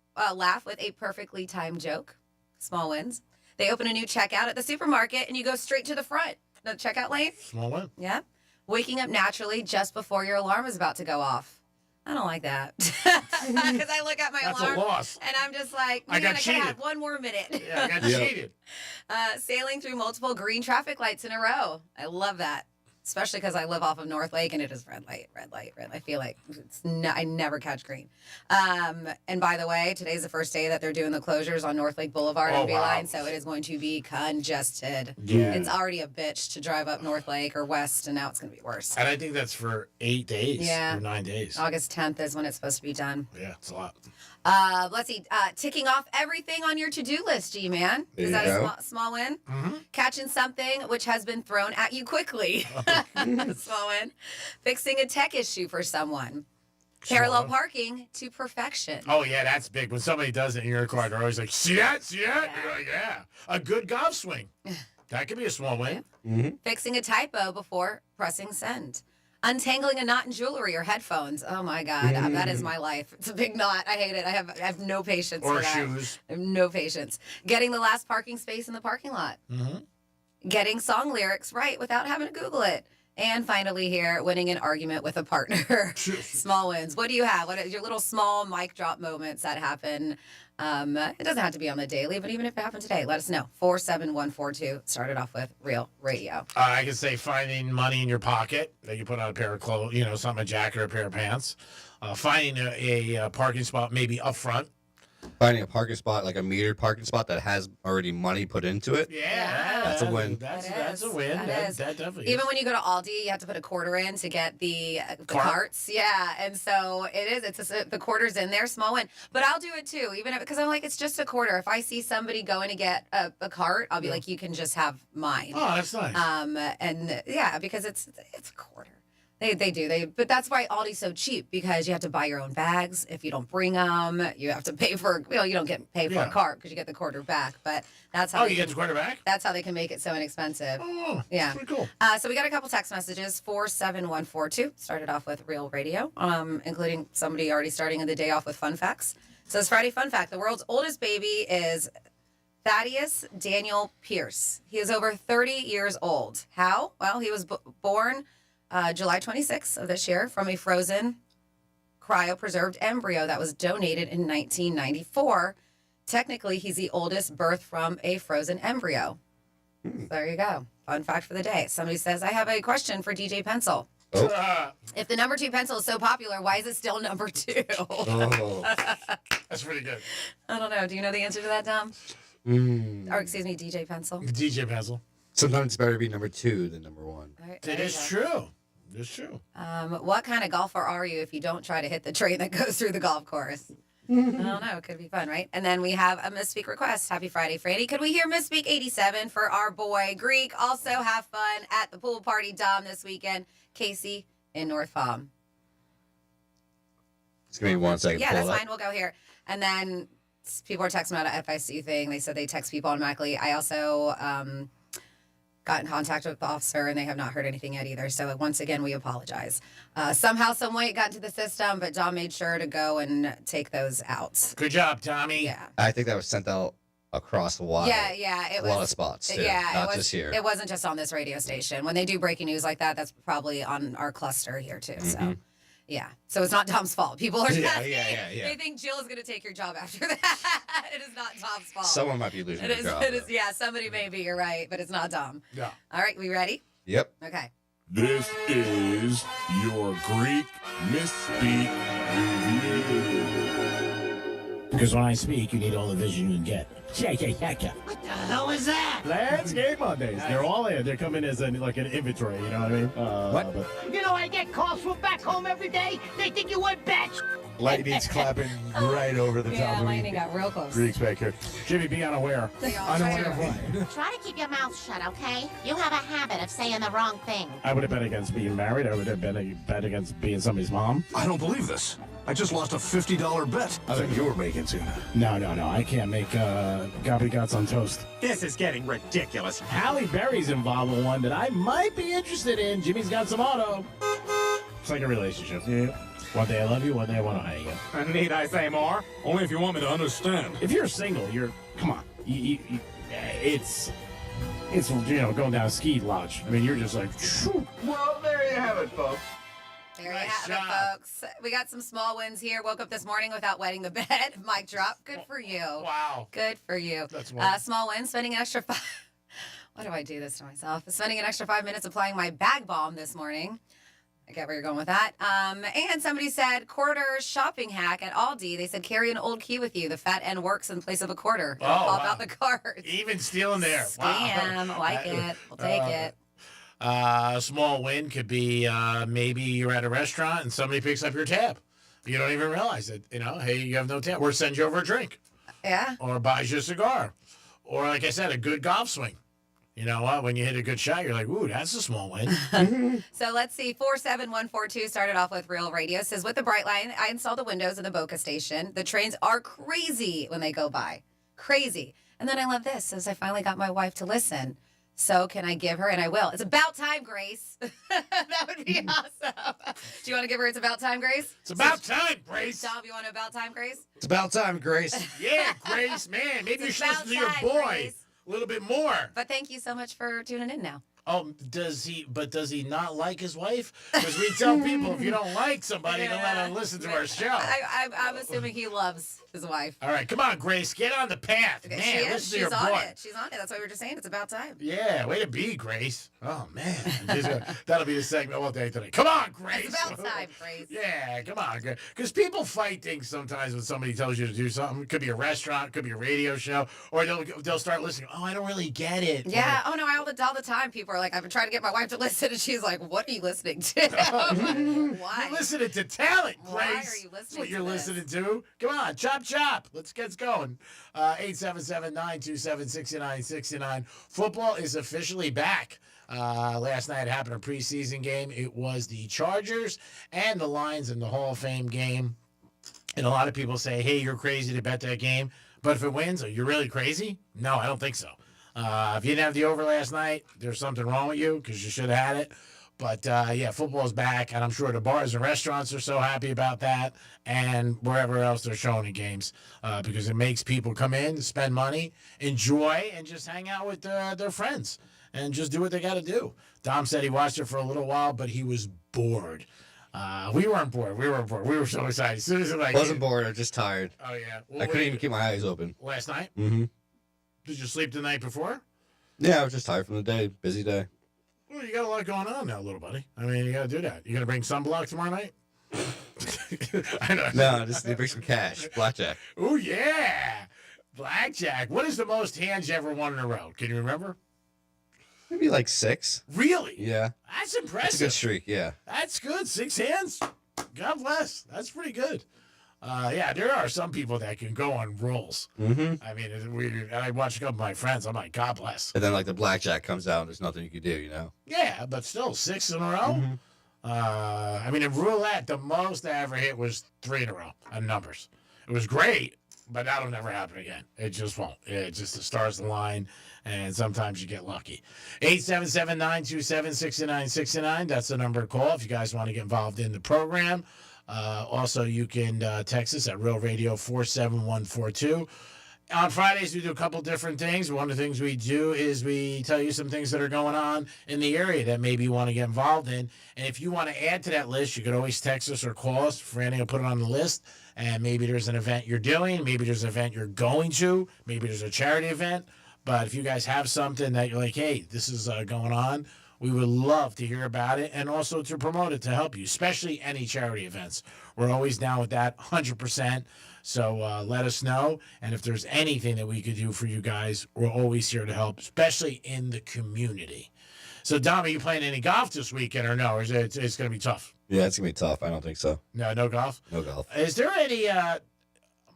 with a perfectly timed joke. Small wins. They open a new checkout at the supermarket, and you go straight to the front, the checkout lane. Small win. Yeah. Waking up naturally just before your alarm is about to go off. I don't like that. Because I look at my That's alarm, a loss. and I'm just like, I man, got I could cheated. have one more minute. Yeah, I got cheated. Sailing through multiple green traffic lights in a row. I love that. Especially because I live off of North Lake, and it is red light, red light, red light. I feel like I never catch green. And by the way, today's the first day that they're doing the closures on North Lake Boulevard and Beeline, so it is going to be congested. Yeah. It's already a bitch to drive up North Lake or west, and now it's going to be worse. And I think that's for 8 days Yeah. or 9 days. August 10th is when it's supposed to be done. Yeah, it's a lot. Let's see. Ticking off everything on your to-do list, G-Man. There Is you that go. a small win? Mm-hmm. Catching something which has been thrown at you quickly. Small win. Fixing a tech issue for someone. Parallel parking to perfection. Oh, yeah, that's big. When somebody does it in your car, they're always like, see that? See that? You're like, yeah. A good golf swing. That could be a small win. Mm-hmm. Fixing a typo before pressing send. Untangling a knot in jewelry or headphones. Oh my God, that is my life. It's a big knot. I hate it. I have no patience Or for that. shoes. I have no patience. Getting the last parking space in the parking lot. Mm-hmm. Getting song lyrics right without having to Google it. And finally here, winning an argument with a partner. Small wins. What do you have? What are your little small mic drop moments that happen? It doesn't have to be on the daily, but even if it happened today, let us know. 47142. Started off with Real Radio. I could say finding money in your pocket that you put on a pair of clothes, something, a jacket or a pair of pants. Finding a parking spot maybe up front. Finding a parking spot, like a metered parking spot that has already money put into it. Yeah. That's a win. That's a win. That definitely Even is. when you go to Aldi, you have to put a quarter in to get the Cart? carts. Yeah, and so it is. The quarter's in there, small win. But I'll do it too, even because I'm like, it's just a quarter. If I see somebody going to get a cart, I'll be like, you can just have mine. Oh, that's nice. And yeah, because it's a quarter. They do. But that's why Aldi's so cheap, because you have to buy your own bags. If you don't bring them, you have to pay for. You don't get paid for a cart because you get the quarter back. But that's how. You get the quarter back. That's how they can make it so inexpensive. Oh, yeah, pretty cool. So we got a couple text messages. 47142 started off with Real Radio, including somebody already starting the day off with fun facts. So this Friday fun fact: the world's oldest baby is Thaddeus Daniel Pierce. He is over 30 years old. How? Well, he was born July 26th of this year from a frozen cryopreserved embryo that was donated in 1994. Technically, he's the oldest birth from a frozen embryo. So there you go. Fun fact for the day. Somebody says, I have a question for DJ Pencil. Oh. If the number 2 pencil is so popular, why is it still number 2? That's pretty good. I don't know. Do you know the answer to that, Dom? Or excuse me, DJ Pencil. DJ Pencil. Sometimes it's better to be number 2 than number 1. It is true. It's true. What kind of golfer are you if you don't try to hit the train that goes through the golf course? I don't know. It could be fun, right? And then we have a Misspeak request. Happy Friday, Franny. Could we hear Misspeak 87 for our boy Greek? Also have fun at the pool party, Dom, this weekend. Casey in North Palm. It's going to be 1 second. Yeah, that's fine. We'll go here. And then people are texting about an FIC thing. They said they text people automatically. I also got in contact with the officer, and they have not heard anything yet either. So once again, we apologize. Somehow, some way it got into the system, but Dom made sure to go and take those out. Good job, Tommy. Yeah. I think that was sent out across a lot. It was a lot of spots. Too, yeah, not it was just here. It wasn't just on this radio station. When they do breaking news like that, that's probably on our cluster here too. So. Yeah, so it's not Tom's fault. People are Yeah. They think Jill is going to take your job after that. It is not Tom's fault. Someone might be losing their job. It is. Yeah, somebody may be. You're right, but it's not Tom. Yeah. All right, we ready? Yep. Okay. This is your Greek Misspeak Review. Because when I speak, you need all the vision you can get. What the hell is that? Landscape Mondays. They're all in. They're coming as like an inventory, you know what I mean? What? You know, I get calls from back home every day. They think you went batch. Lightning's clapping right over the top of me. Lightning got real close. Greek's back here. Jimmy, be unaware. Unaware of what? Try to keep your mouth shut, okay? You have a habit of saying the wrong thing. I would have bet against being married. I would have bet against being somebody's mom. I don't believe this. I just lost a $50 bet. I think you were making soon. No. I can't make gobbledygouts on toast. This is getting ridiculous. Halle Berry's involved with one that I might be interested in. Jimmy's got some auto. It's like a relationship. Yeah. One day I love you, one day I want to hang you. Need I say more? Only if you want me to understand. If you're single, come on. It's going down a ski lodge. I mean, you're just like, shoo. Well, there you have it, folks. There you have it, folks. We got some small wins here. Woke up this morning without wetting the bed. Mic drop. Good for you. Wow. Good for you. That's one. Small win, spending an extra 5. Why do I do this to myself? Spending an extra 5 minutes applying my bag balm this morning. I get where you're going with that. And somebody said, quarter shopping hack at Aldi. They said, carry an old key with you. The fat end works in place of a quarter. Pop out the card. Even stealing there. Scam. Wow. Like it. We'll take it. A small win could be maybe you're at a restaurant and somebody picks up your tab. You don't even realize it. Hey, you have no tab. Or send you over a drink. Yeah. Or buys you a cigar. Or, like I said, a good golf swing. You know what? When you hit a good shot, you're like, ooh, that's a small win. So let's see. 47142 started off with Real Radio. Says, with the Brightline, I installed the windows in the Boca station. The trains are crazy when they go by. Crazy. And then I love this. Says, I finally got my wife to listen. So can I give her? And I will. It's about time, Grace. That would be awesome. Do you want to give her It's About Time, Grace? It's about time, Grace. Tom, you want About Time, Grace? It's about time, Grace. Yeah, Grace, man. Maybe you should listen to your time, boy Grace. a little bit more. But thank you so much for tuning in now. Oh, does he not like his wife? Because we tell people if you don't like somebody, don't let them listen to our show. I'm assuming he loves his wife. All right, come on, Grace, get on the path. Okay, Man, listen to your She's on boy. it. She's on it. That's why we were just saying it's about time. Yeah, way to be, Grace. Oh, man. That'll be the segment all day today. Come on, Grace. It's about time, Grace. Yeah, come on. Because people fight things sometimes when somebody tells you to do something. It could be a restaurant, it could be a radio show, or they'll start listening. Oh, I don't really get it. Yeah. Oh, no, all the time people are like, I've been trying to get my wife to listen, and she's like, what are you listening to? Why? You're listening to talent, Grace. Why are you listening That's what to you're this? listening to. Come on, chop. Let's get going. 877-927-6969. Football is officially back. Last night happened a preseason game. It was the Chargers and the Lions in the Hall of Fame game. And a lot of people say, hey, you're crazy to bet that game. But if it wins, are you really crazy? No, I don't think so. If you didn't have the over last night, there's something wrong with you because you should have had it. But, yeah, football's back, and I'm sure the bars and restaurants are so happy about that and wherever else they're showing the games because it makes people come in, spend money, enjoy, and just hang out with their friends and just do what they got to do. Dom said he watched it for a little while, but he was bored. We weren't bored. We were so excited. As soon as it Wasn't bored. I was just tired. Oh, yeah. I couldn't even keep my eyes open. Last night? Mm-hmm. Did you sleep the night before? Yeah, I was just tired from the day. Busy day. Well, you got a lot going on now, little buddy. I mean, you got to do that. You going to bring sunblock tomorrow night? I know. No, just need to bring some cash. Blackjack. Oh, yeah. Blackjack. What is the most hands you ever won in a row? Can you remember? Maybe like 6. Really? Yeah. That's impressive. That's a good streak, yeah. That's good. 6 hands. God bless. That's pretty good. Yeah, there are some people that can go on rolls. Mm-hmm. I mean, it's weird. I watch a couple of my friends. I'm like, God bless. And then, like, the blackjack comes out and there's nothing you can do, you know? Yeah, but still, 6 in a row? Mm-hmm. I mean, in roulette, the most I ever hit was 3 in a row on numbers. It was great, but that'll never happen again. It just won't. It just the stars align, and sometimes you get lucky. 877-927-6969. That's the number to call if you guys want to get involved in the program. Also, you can text us at Real Radio 47142. On Fridays, we do a couple different things. One of the things we do is we tell you some things that are going on in the area that maybe you want to get involved in. And if you want to add to that list, you can always text us or call us. Franny will put it on the list. And maybe there's an event you're doing. Maybe there's an event you're going to. Maybe there's a charity event. But if you guys have something that you're like, hey, this is going on, we would love to hear about it and also to promote it to help you, especially any charity events. We're always down with that 100%. So let us know. And if there's anything that we could do for you guys, we're always here to help, especially in the community. So, Dom, are you playing any golf this weekend or no? Or is it's going to be tough? Yeah, it's going to be tough. I don't think so. No golf? No golf. Is there any...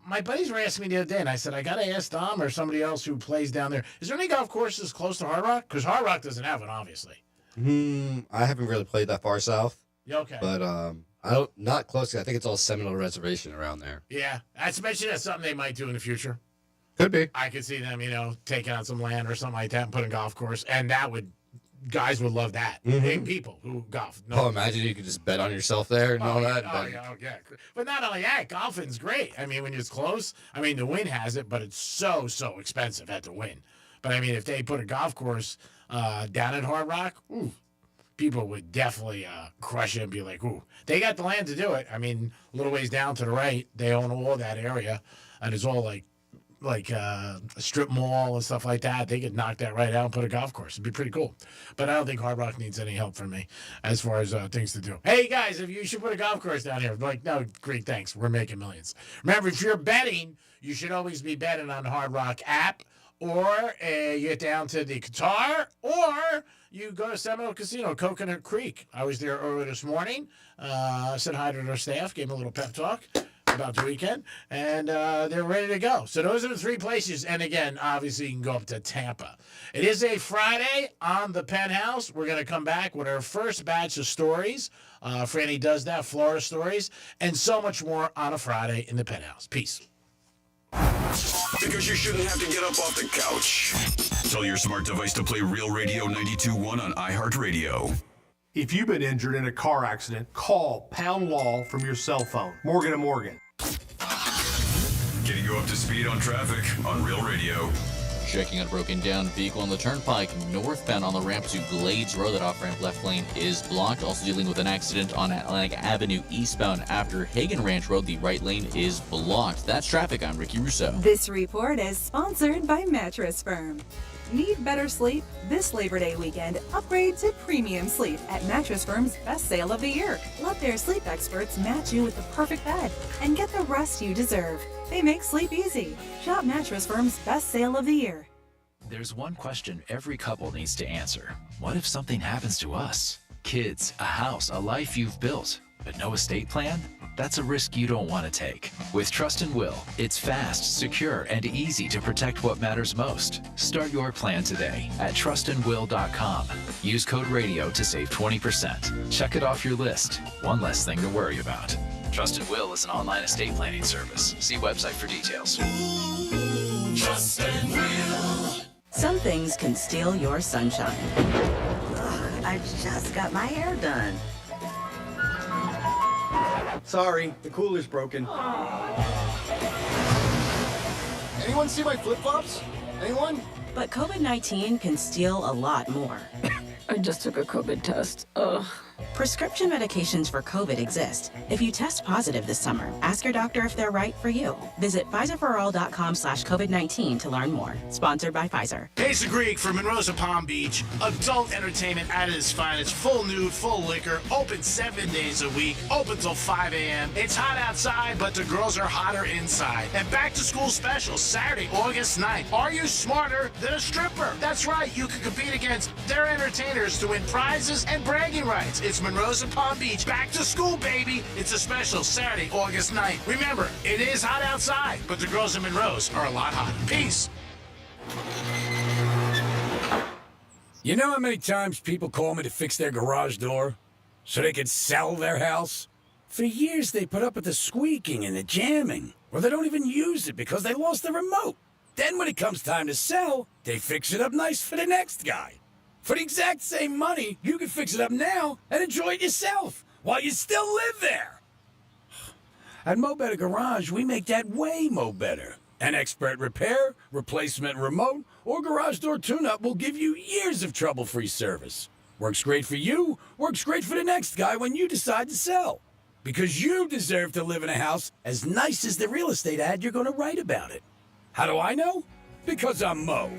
my buddies were asking me the other day, and I said, I got to ask Dom or somebody else who plays down there. Is there any golf courses close to Hard Rock? Because Hard Rock doesn't have one, obviously. I haven't really played that far south. Yeah, okay. But not close. I think it's all Seminole Reservation around there. Yeah, I mentioned that's something they might do in the future. Could be. I could see them, taking on some land or something like that and putting a golf course, and guys would love that. Big people who golf. No. Oh, imagine you could just bet on yourself there and all that. Yeah. But not only that, golfing's great. I mean, when it's close, the wind has it, but it's so expensive at the win. But I mean, if they put a golf course down at Hard Rock, people would definitely crush it and be like, ooh. They got the land to do it. I mean, a little ways down to the right, they own all that area, and it's all like a strip mall and stuff like that. They could knock that right out and put a golf course. It'd be pretty cool. But I don't think Hard Rock needs any help from me as far as things to do. Hey, guys, if you should put a golf course down here. Like, no, great, thanks. We're making millions. Remember, if you're betting, you should always be betting on the Hard Rock app, or you get down to the Qatar, or you go to Seminole Casino, Coconut Creek. I was there early this morning. Said hi to their staff, gave them a little pep talk about the weekend, and they're ready to go. So those are the 3 places. And again, obviously, you can go up to Tampa. It is a Friday on the Penthouse. We're going to come back with our first batch of stories. Franny does that, Florida stories, and so much more on a Friday in the Penthouse. Peace. Because you shouldn't have to get up off the couch. Tell your smart device to play Real Radio 92.1 on iHeartRadio. If you've been injured in a car accident, call Pound Law from your cell phone. Morgan & Morgan. Getting you up to speed on traffic on Real Radio. Checking out a broken down vehicle on the turnpike northbound on the ramp to Glades Road. That off-ramp left lane is blocked. Also dealing with an accident on Atlantic Avenue eastbound after Hagen Ranch Road. The right lane is blocked. That's traffic. I'm Ricky Russo. This report is sponsored by Mattress Firm. Need better sleep? This Labor Day weekend, upgrade to premium sleep at Mattress Firm's best sale of the year. Let their sleep experts match you with the perfect bed and get the rest you deserve. They make sleep easy. Shop Mattress Firm's best sale of the year. There's one question every couple needs to answer. What if something happens to us? Kids, a house, a life you've built, but no estate plan? That's a risk you don't want to take. With Trust and Will, it's fast, secure, and easy to protect what matters most. Start your plan today at trustandwill.com. Use code RADIO to save 20%. Check it off your list. One less thing to worry about. Trust and Will is an online estate planning service. See website for details. Trust and Will. Some things can steal your sunshine. I just got my hair done. Sorry, the cooler's broken. Anyone see my flip-flops? Anyone? But COVID-19 can steal a lot more. I just took a COVID test. Ugh. Prescription medications for COVID exist. If you test positive this summer, ask your doctor if they're right for you. Visit PfizerForAll.com/COVID-19 to learn more. Sponsored by Pfizer. Pace of Greek for Monroe's Palm Beach. Adult entertainment at its finest. Full nude, full liquor. Open 7 days a week. Open till 5 a.m. It's hot outside, but the girls are hotter inside. And back to school special Saturday, August 9th. Are you smarter than a stripper? That's right. You can compete against their entertainers to win prizes and bragging rights. It's Monroe's and Palm Beach. Back to school, baby. It's a special Saturday, August 9th. Remember, it is hot outside, but the girls in Monroe's are a lot hotter. Peace. You know how many times people call me to fix their garage door so they can sell their house? For years, they put up with the squeaking and the jamming, or they don't even use it because they lost the remote. Then when it comes time to sell, they fix it up nice for the next guy. For the exact same money, you can fix it up now and enjoy it yourself while you still live there. At Mo Better Garage, we make that way mo better. An expert repair, replacement remote, or garage door tune-up will give you years of trouble-free service. Works great for you, works great for the next guy when you decide to sell. Because you deserve to live in a house as nice as the real estate ad you're going to write about it. How do I know? Because I'm Mo.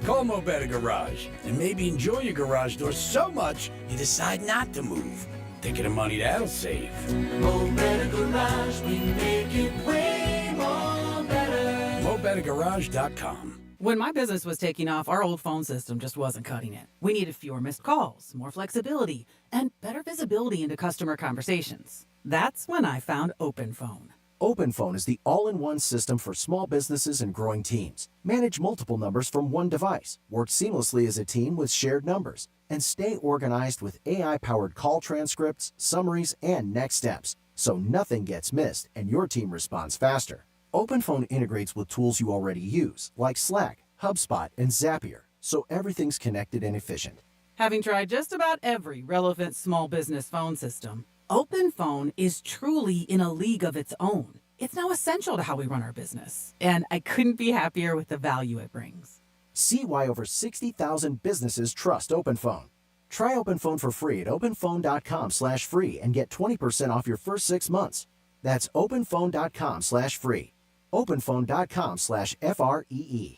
Call Mo Better Garage and maybe enjoy your garage door so much you decide not to move. Think of the money that'll save. Mo Better Garage, we make it way more better. MoBetterGarage.com. When my business was taking off, our old phone system just wasn't cutting it. We needed fewer missed calls, more flexibility, and better visibility into customer conversations. That's when I found OpenPhone. OpenPhone is the all-in-one system for small businesses and growing teams. Manage multiple numbers from one device, work seamlessly as a team with shared numbers, and stay organized with AI-powered call transcripts, summaries, and next steps, so nothing gets missed and your team responds faster. OpenPhone integrates with tools you already use, like Slack, HubSpot, and Zapier, so everything's connected and efficient. Having tried just about every relevant small business phone system, OpenPhone is truly in a league of its own. It's now essential to how we run our business, and I couldn't be happier with the value it brings. See why over 60,000 businesses trust OpenPhone. Try OpenPhone for free at openphone.com/free and get 20% off your first 6 months. That's openphone.com/free. openphone.com/FREE.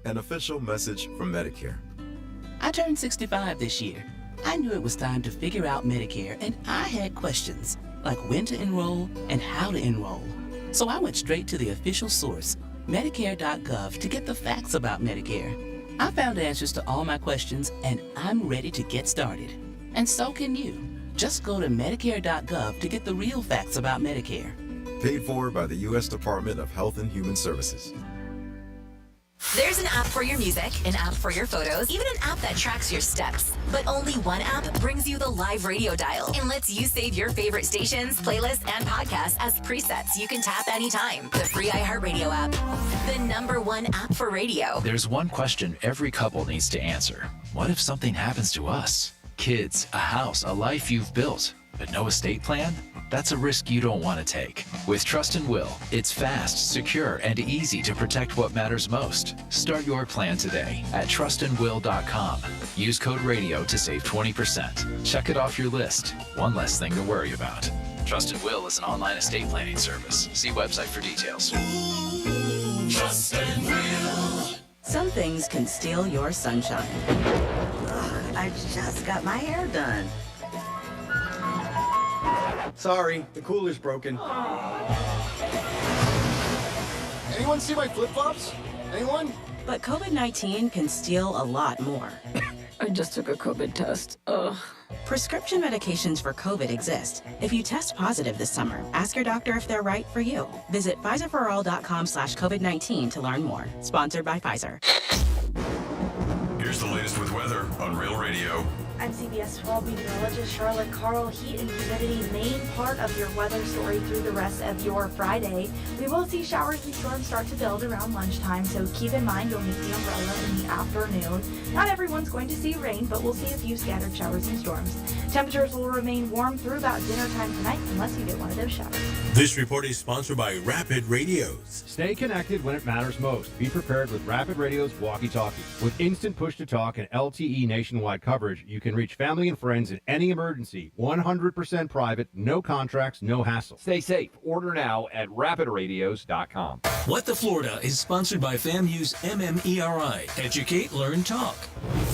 An official message from Medicare. I turned 65 this year. I knew it was time to figure out Medicare, and I had questions, like when to enroll and how to enroll. So I went straight to the official source, Medicare.gov, to get the facts about Medicare. I found answers to all my questions, and I'm ready to get started. And so can you. Just go to Medicare.gov to get the real facts about Medicare. Paid for by the U.S. Department of Health and Human Services. There's an app for your music, an app for your photos, even an app that tracks your steps. But only one app brings you the live radio dial and lets you save your favorite stations, playlists, and podcasts as presets you can tap anytime. The free iHeartRadio app. The #1 app for radio. There's one question every couple needs to answer. What if something happens to us? Kids, a house, a life you've built, but no estate plan? That's a risk you don't want to take. With Trust and Will, it's fast, secure, and easy to protect what matters most. Start your plan today at trustandwill.com. Use code RADIO to save 20%. Check it off your list. One less thing to worry about. Trust and Will is an online estate planning service. See website for details. Trust and Will. Some things can steal your sunshine. I just got my hair done. Sorry, the cooler's broken. Anyone see my flip-flops? Anyone? But COVID-19 can steal a lot more. I just took a COVID test. Ugh. Prescription medications for COVID exist. If you test positive this summer, ask your doctor if they're right for you. Visit PfizerForAll.com/COVID-19 to learn more. Sponsored by Pfizer. Here's the latest with weather on Real Radio. I'm CBS 12 meteorologist Charlotte Carl. Heat and humidity, main part of your weather story through the rest of your Friday. We will see showers and storms start to build around lunchtime, so keep in mind you'll need the umbrella in the afternoon. Not everyone's going to see rain, but we'll see a few scattered showers and storms. Temperatures will remain warm through about dinner time tonight, unless you get one of those showers. This report is sponsored by Rapid Radios. Stay connected when it matters most. Be prepared with Rapid Radio's walkie-talkie. With instant push-to-talk and LTE nationwide coverage, you can reach family and friends in any emergency. 100% private, no contracts, no hassle. Stay safe. Order now at rapidradios.com. What the Florida is sponsored by FAMU's MMERI. Educate, Learn, Talk.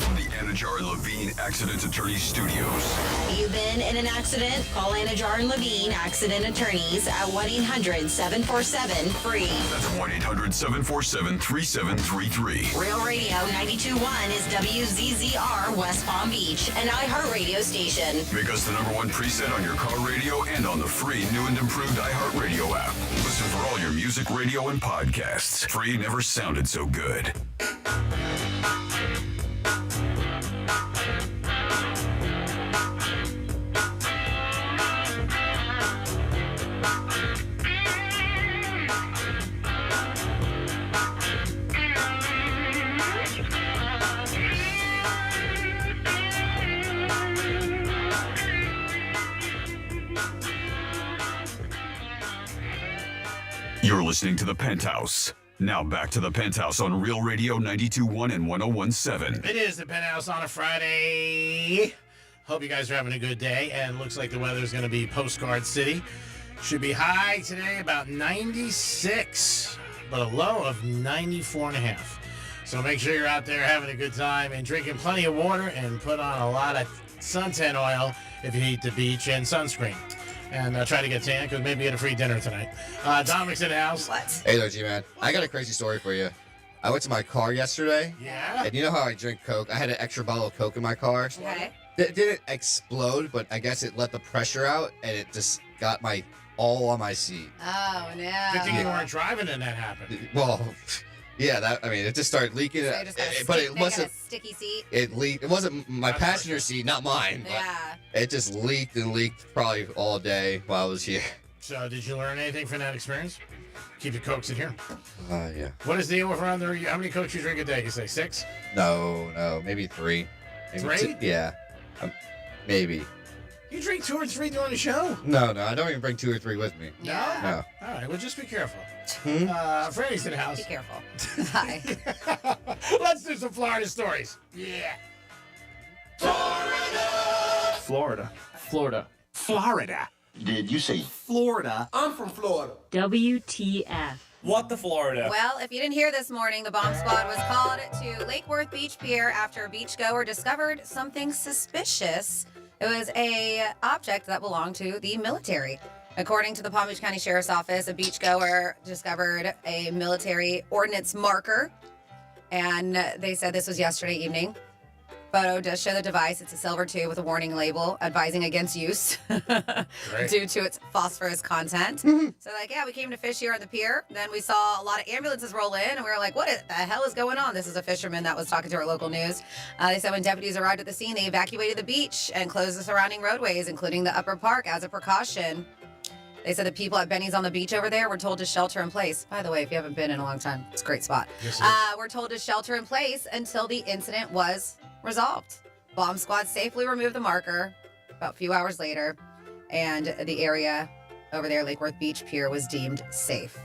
From the Anajar and Levine Accident Attorney Studios. You've been in an accident? Call Anajar and Levine Accident Attorneys at 1-800-747-FREE. That's 1-800-747-3733. Real Radio 92.1 is WZZR West Palm Beach, an iHeartRadio station. Make us the #1 preset on your car radio and on the free new and improved iHeartRadio app. Listen for all your music, radio, and podcasts. Free never sounded so good. You're listening to The Penthouse. Now back to The Penthouse on Real Radio 92.1 and 101.7. It is The Penthouse on a Friday. Hope you guys are having a good day. And looks like the weather is going to be Postcard City. Should be high today, about 96, but a low of 94.5. So make sure you're out there having a good time and drinking plenty of water and put on a lot of suntan oil if you eat the beach and sunscreen. And try to get tan, because maybe get a free dinner tonight. Dominic's in the house. What? Hey there, G-Man. I got a crazy story for you. I went to my car yesterday. Yeah? And you know how I drink Coke? I had an extra bottle of Coke in my car. Okay. It didn't explode, but I guess it let the pressure out, and it just got all on my seat. Oh, no. Good thing you weren't driving and that happened. Well, yeah, it just started leaking. So you just got But it wasn't. a sticky seat. It leaked. It wasn't my passenger seat, not mine. But Yeah. it just leaked and leaked probably all day while I was here. So did you learn anything from that experience? Keep your Cokes in here. Yeah. What is the deal with around there? How many Cokes you drink a day? You say 6? No, maybe 3. Maybe 3? Yeah, maybe. You drink 2 or 3 during the show? No, I don't even bring 2 or 3 with me. No? No. All right, well, just be careful. Hmm? Freddie's in the house. Be careful. Hi. Let's do some Florida stories. Yeah. Florida. Florida. Did you say Florida? I'm from Florida. WTF. What the Florida? Well, if you didn't hear this morning, the bomb squad was called to Lake Worth Beach Pier after a beachgoer discovered something suspicious. It was a object that belonged to the military. According to the Palm Beach County Sheriff's Office, a beachgoer discovered a military ordnance marker, and they said this was yesterday evening. Photo does show the device. It's a silver tube with a warning label advising against use due to its phosphorus content. So we came to fish here on the pier. Then we saw a lot of ambulances roll in, and we were like, what the hell is going on? This is a fisherman that was talking to our local news. They said when deputies arrived at the scene, they evacuated the beach and closed the surrounding roadways, including the upper park, as a precaution. They said the people at Benny's on the beach over there were told to shelter in place. By the way, if you haven't been in a long time, it's a great spot. Yes, we're told to shelter in place until the incident was resolved. Bomb squad safely removed the marker about a few hours later, and the area over there, Lake Worth Beach Pier, was deemed safe.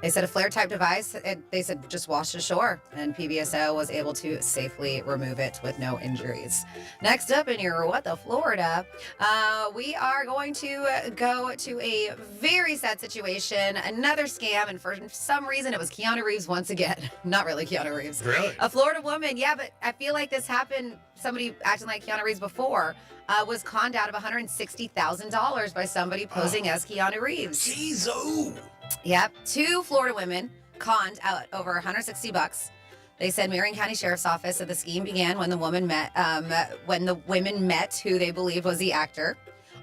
They said a flare-type device, they said just washed ashore, and PBSO was able to safely remove it with no injuries. Next up in your What the Florida, we are going to go to a very sad situation, another scam, and for some reason it was Keanu Reeves once again. Not really Keanu Reeves. Really? A Florida woman, yeah, but I feel like this happened, somebody acting like Keanu Reeves before, was conned out of $160,000 by somebody posing as Keanu Reeves. Jeez, oh. Yep. 2 Florida women conned out over $160. They said Marion County Sheriff's Office said the scheme began when the women met who they believed was the actor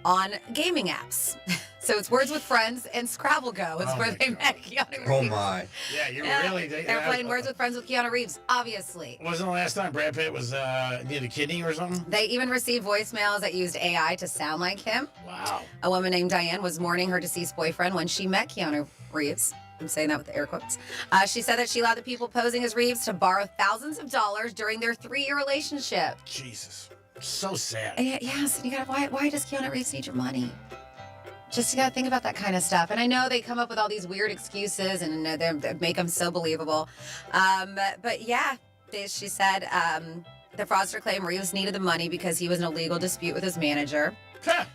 on gaming apps. So it's Words with Friends and Scrabble Go is where they met Keanu Reeves. Oh my. Yeah, you really. They're playing Words with Friends with Keanu Reeves, obviously. Wasn't the last time Brad Pitt was near a kidney or something? They even received voicemails that used AI to sound like him. Wow. A woman named Diane was mourning her deceased boyfriend when she met Keanu Reeves. I'm saying that with the air quotes. She said that she allowed the people posing as Reeves to borrow thousands of dollars during their 3-year relationship. Jesus. So sad. Yes, and you gotta, why does Keanu Reeves need your money? Just you gotta think about that kind of stuff. And I know they come up with all these weird excuses and they make them so believable. But yeah, she said the fraudster claimed Reeves needed the money because he was in a legal dispute with his manager.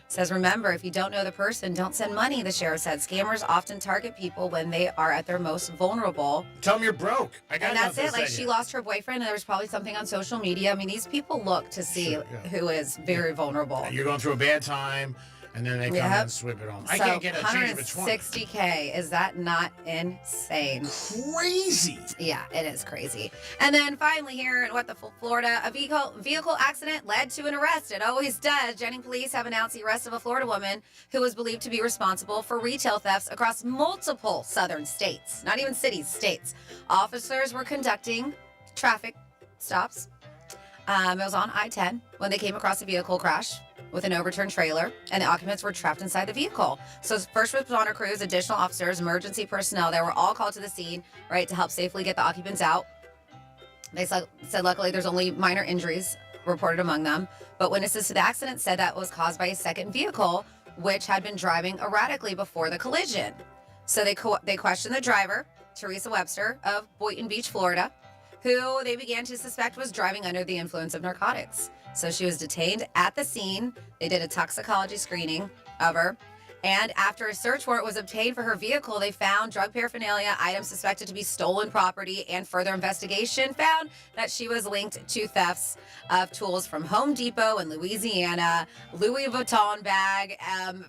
Says, remember, if you don't know the person, don't send money, the sheriff said. Scammers often target people when they are at their most vulnerable. Tell them you're broke. And that's it. Like, she lost her boyfriend, and there was probably something on social media. I mean, these people look to see who is very vulnerable. You're going through a bad time, and then they come in and sweep it home. I can't get a change of a 20. $160K. Is that not insane? Crazy. Yeah, it is crazy. And then finally here in Florida, a vehicle accident led to an arrest. It always does. Jennings police have announced the arrest of a Florida woman who was believed to be responsible for retail thefts across multiple southern states. Not even cities, states. Officers were conducting traffic stops. It was on I-10 when they came across a vehicle crash with an overturned trailer, and the occupants were trapped inside the vehicle. So first responder crews, additional officers, emergency personnel, they were all called to the scene, right, to help safely get the occupants out. They said luckily there's only minor injuries reported among them, but witnesses to the accident said that was caused by a second vehicle, which had been driving erratically before the collision. So they questioned the driver, Teresa Webster of Boynton Beach, Florida, who they began to suspect was driving under the influence of narcotics. So she was detained at the scene. They did a toxicology screening of her. And after a search warrant was obtained for her vehicle, they found drug paraphernalia, items suspected to be stolen property, and further investigation found that she was linked to thefts of tools from Home Depot in Louisiana, Louis Vuitton bag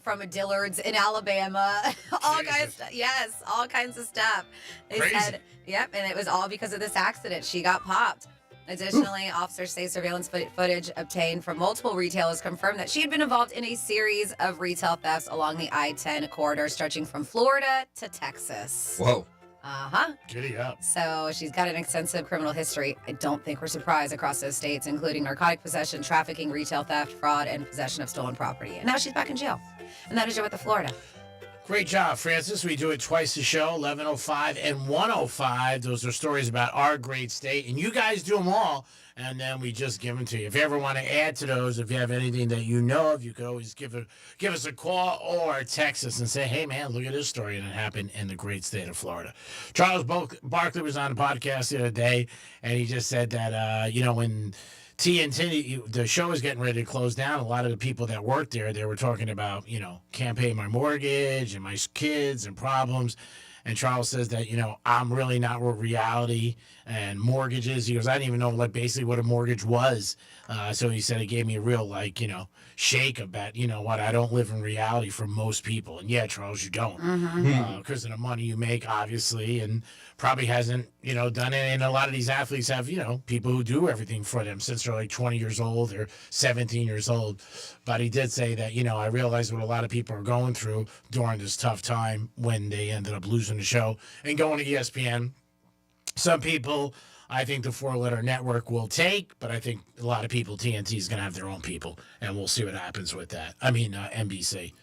from a Dillard's in Alabama, all kinds of stuff. Yes, all kinds of stuff. They said, yep, and it was all because of this accident. She got popped. Additionally, officers say surveillance footage obtained from multiple retailers confirmed that she had been involved in a series of retail thefts along the I-10 corridor stretching from Florida to Texas. Whoa. Uh-huh. Giddy up. So she's got an extensive criminal history. I don't think we're surprised across those states, including narcotic possession, trafficking, retail theft, fraud, and possession of stolen property. And now she's back in jail. And that is your With the Florida. Great job, Francis. We do it twice a show, 11:05 and 1:05. Those are stories about our great state, and you guys do them all, and then we just give them to you. If you ever want to add to those, if you have anything that you know of, you could always give us a call or text us and say, hey, man, look at this story, and it happened in the great state of Florida. Charles Barkley was on the podcast the other day, and he just said that, when TNT, the show is getting ready to close down. A lot of the people that worked there, they were talking about, can't pay my mortgage and my kids and problems. And Charles says that, I'm really not with reality and mortgages. He goes, I didn't even know, basically what a mortgage was. So he said it gave me a real, shake about, I don't live in reality for most people. And yeah, Charles, you don't. Because of the money you make, obviously, and probably hasn't, done it. And a lot of these athletes have, people who do everything for them since they're 20 years old or 17 years old. But he did say that, I realized what a lot of people are going through during this tough time when they ended up losing the show and going to ESPN. Some people, I think the 4-letter network will take, but I think a lot of people, TNT is going to have their own people, and we'll see what happens with that. I mean, NBC.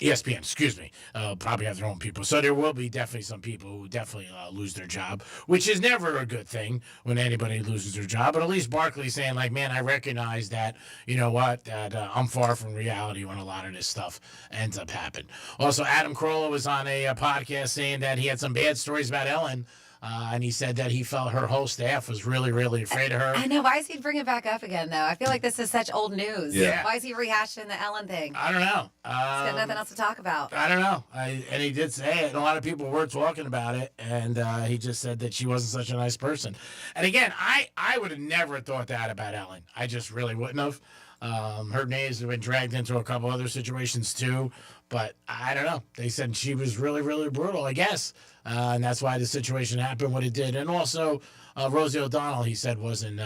ESPN, excuse me, probably have their own people. So there will be definitely some people who definitely lose their job, which is never a good thing when anybody loses their job. But at least Barkley's saying, man, I recognize that, that I'm far from reality when a lot of this stuff ends up happening. Also, Adam Carolla was on a podcast saying that he had some bad stories about Ellen. And he said that he felt her whole staff was really, really afraid of her. I know. Why is he bringing it back up again, though? I feel like this is such old news. Yeah. Why is he rehashing the Ellen thing? I don't know. He's got nothing else to talk about. I don't know. And he did say it, and a lot of people were talking about it, and he just said that she wasn't such a nice person. And again, I would have never thought that about Ellen. I just really wouldn't have. Her names have been dragged into a couple other situations too, but I don't know. They said she was really, really brutal, I guess, and that's why the situation happened what it did. And also, Rosie O'Donnell, he said, wasn't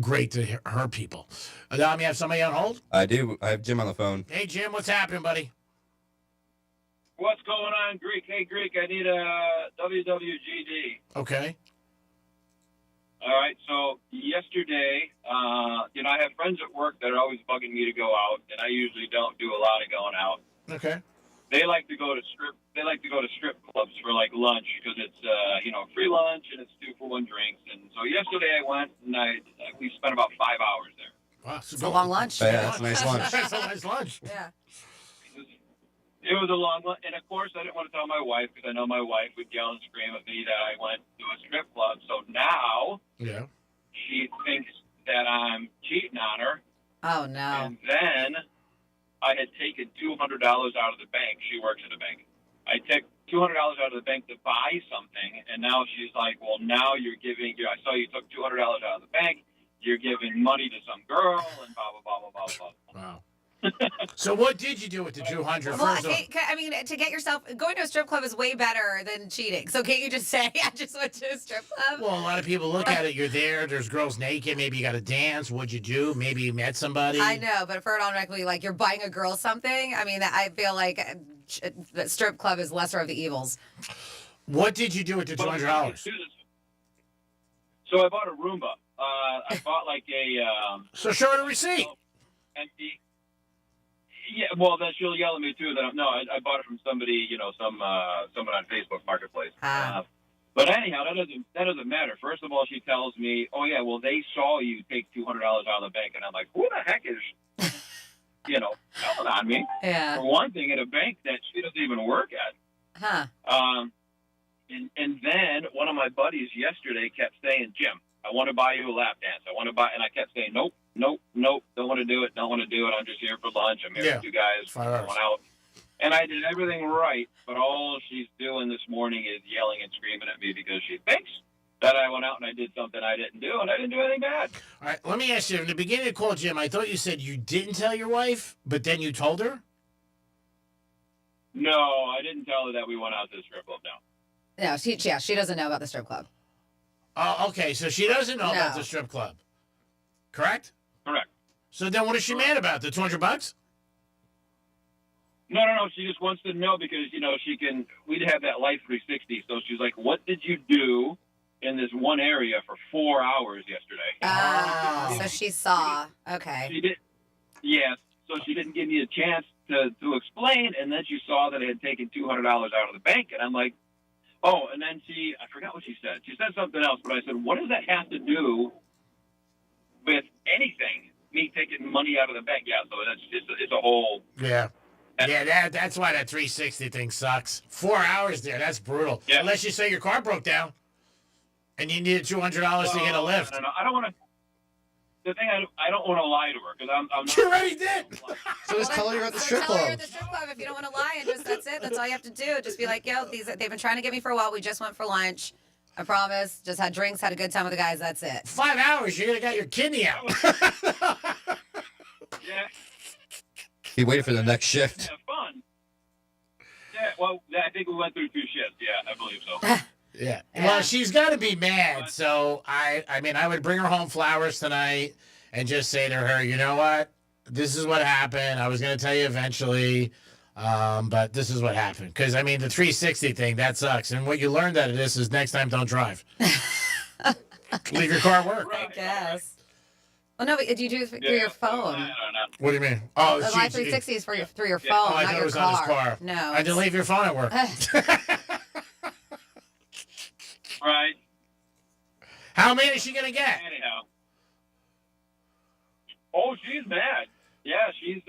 great to her people. Dom, you have somebody on hold? I do. I have Jim on the phone. Hey, Jim, what's happening, buddy? What's going on, Greek? Hey, Greek, I need a WWGD. Okay. All right, so yesterday, I have friends at work that are always bugging me to go out, and I usually don't do a lot of going out. Okay. They like to go to strip clubs for like lunch because it's free lunch and it's 2-for-1 drinks. And so yesterday I went and we spent about 5 hours there. Wow, It's a long lunch. Yeah, that's a nice lunch. That's a nice lunch. Yeah. It was a long one, and of course I didn't want to tell my wife because I know my wife would yell and scream at me that I went to a strip club. So now she thinks that I'm cheating on her. Oh, no. And then I had taken $200 out of the bank. She works at a bank. I took $200 out of the bank to buy something, and now she's like, well, now you're giving, I saw you took $200 out of the bank, you're giving money to some girl, and blah, blah, blah, blah, blah, blah. Wow. So what did you do with the 200? Well, First off? I mean, to get yourself going to a strip club is way better than cheating. So can't you just say, I just went to a strip club? Well, a lot of people look at it. You're there. There's girls naked. Maybe you got to dance. What'd you do? Maybe you met somebody. I know, but for it automatically, like you're buying a girl something. I mean, I feel like the strip club is lesser of the evils. What did you do with the $200? So I bought a Roomba. I bought like a. So show her the receipt. Empty. Yeah, well, then she'll yell at me too. That I bought it from somebody, someone on Facebook Marketplace. But anyhow, that doesn't matter. First of all, she tells me, "Oh yeah, well they saw you take $200 out of the bank," and I'm like, "Who the heck is, telling on me?" Yeah. For one thing, at a bank that she doesn't even work at. Huh. And then one of my buddies yesterday kept saying, "Jim, I want to buy you a lap dance. I want to buy," and I kept saying, "Nope, nope, nope, don't want to do it, don't want to do it. I'm just here for lunch. I'm here with you guys. 5 hours. Going out." And I did everything right, but all she's doing this morning is yelling and screaming at me because she thinks that I went out and I did something I didn't do, and I didn't do anything bad. All right, let me ask you. In the beginning of the call, Jim, I thought you said you didn't tell your wife, but then you told her? No, I didn't tell her that we went out to the strip club, no. No, she doesn't know about the strip club. Oh, okay, so she doesn't know about the strip club. Correct? Correct. So then what is she mad about? The $200? No. She just wants to know because, we'd have that Life 360. So she's like, what did you do in this one area for 4 hours yesterday? So she saw. Okay. She did. Yes. So she didn't give me a chance to explain. And then she saw that I had taken $200 out of the bank. And I'm like, oh, and then I forgot what she said. She said something else, but I said, what does that have to do with anything? Me taking money out of the bank? Yeah, so it's a whole... Yeah. Yeah, that's why that 360 thing sucks. 4 hours there, that's brutal. Yeah. Unless you say your car broke down and you needed $200 to get a lift. No. I don't want to... The thing, I don't want to lie to her because I'm not... You already did! So just tell her you're at the strip Tell her club. you're at the strip club if you don't want to lie, and that's it. That's all you have to do. Just be like, yo, they've been trying to get me for a while. We just went for lunch. I promise. Just had drinks, had a good time with the guys. That's it. 5 hours, you're going to got your kidney out. Yeah. He waited for the next shift. Yeah, fun. Yeah, well, I think we went through 2 shifts. Yeah, I believe so. Yeah. Well, she's got to be mad. So, I would bring her home flowers tonight and just say to her, you know what? This is what happened. I was going to tell you eventually, but this is what happened. Because, the 360 thing, that sucks. And what you learned out of this is next time, don't drive. Leave your car at work. I guess. Well, no, but you do it through your phone. What do you mean? Oh, the Live 360 is through your phone, Oh, I not thought your it was car. on his car. No. I didn't leave your phone at work. Right. How mad is she going to get? Anyhow. Oh, she's mad. Yeah, she's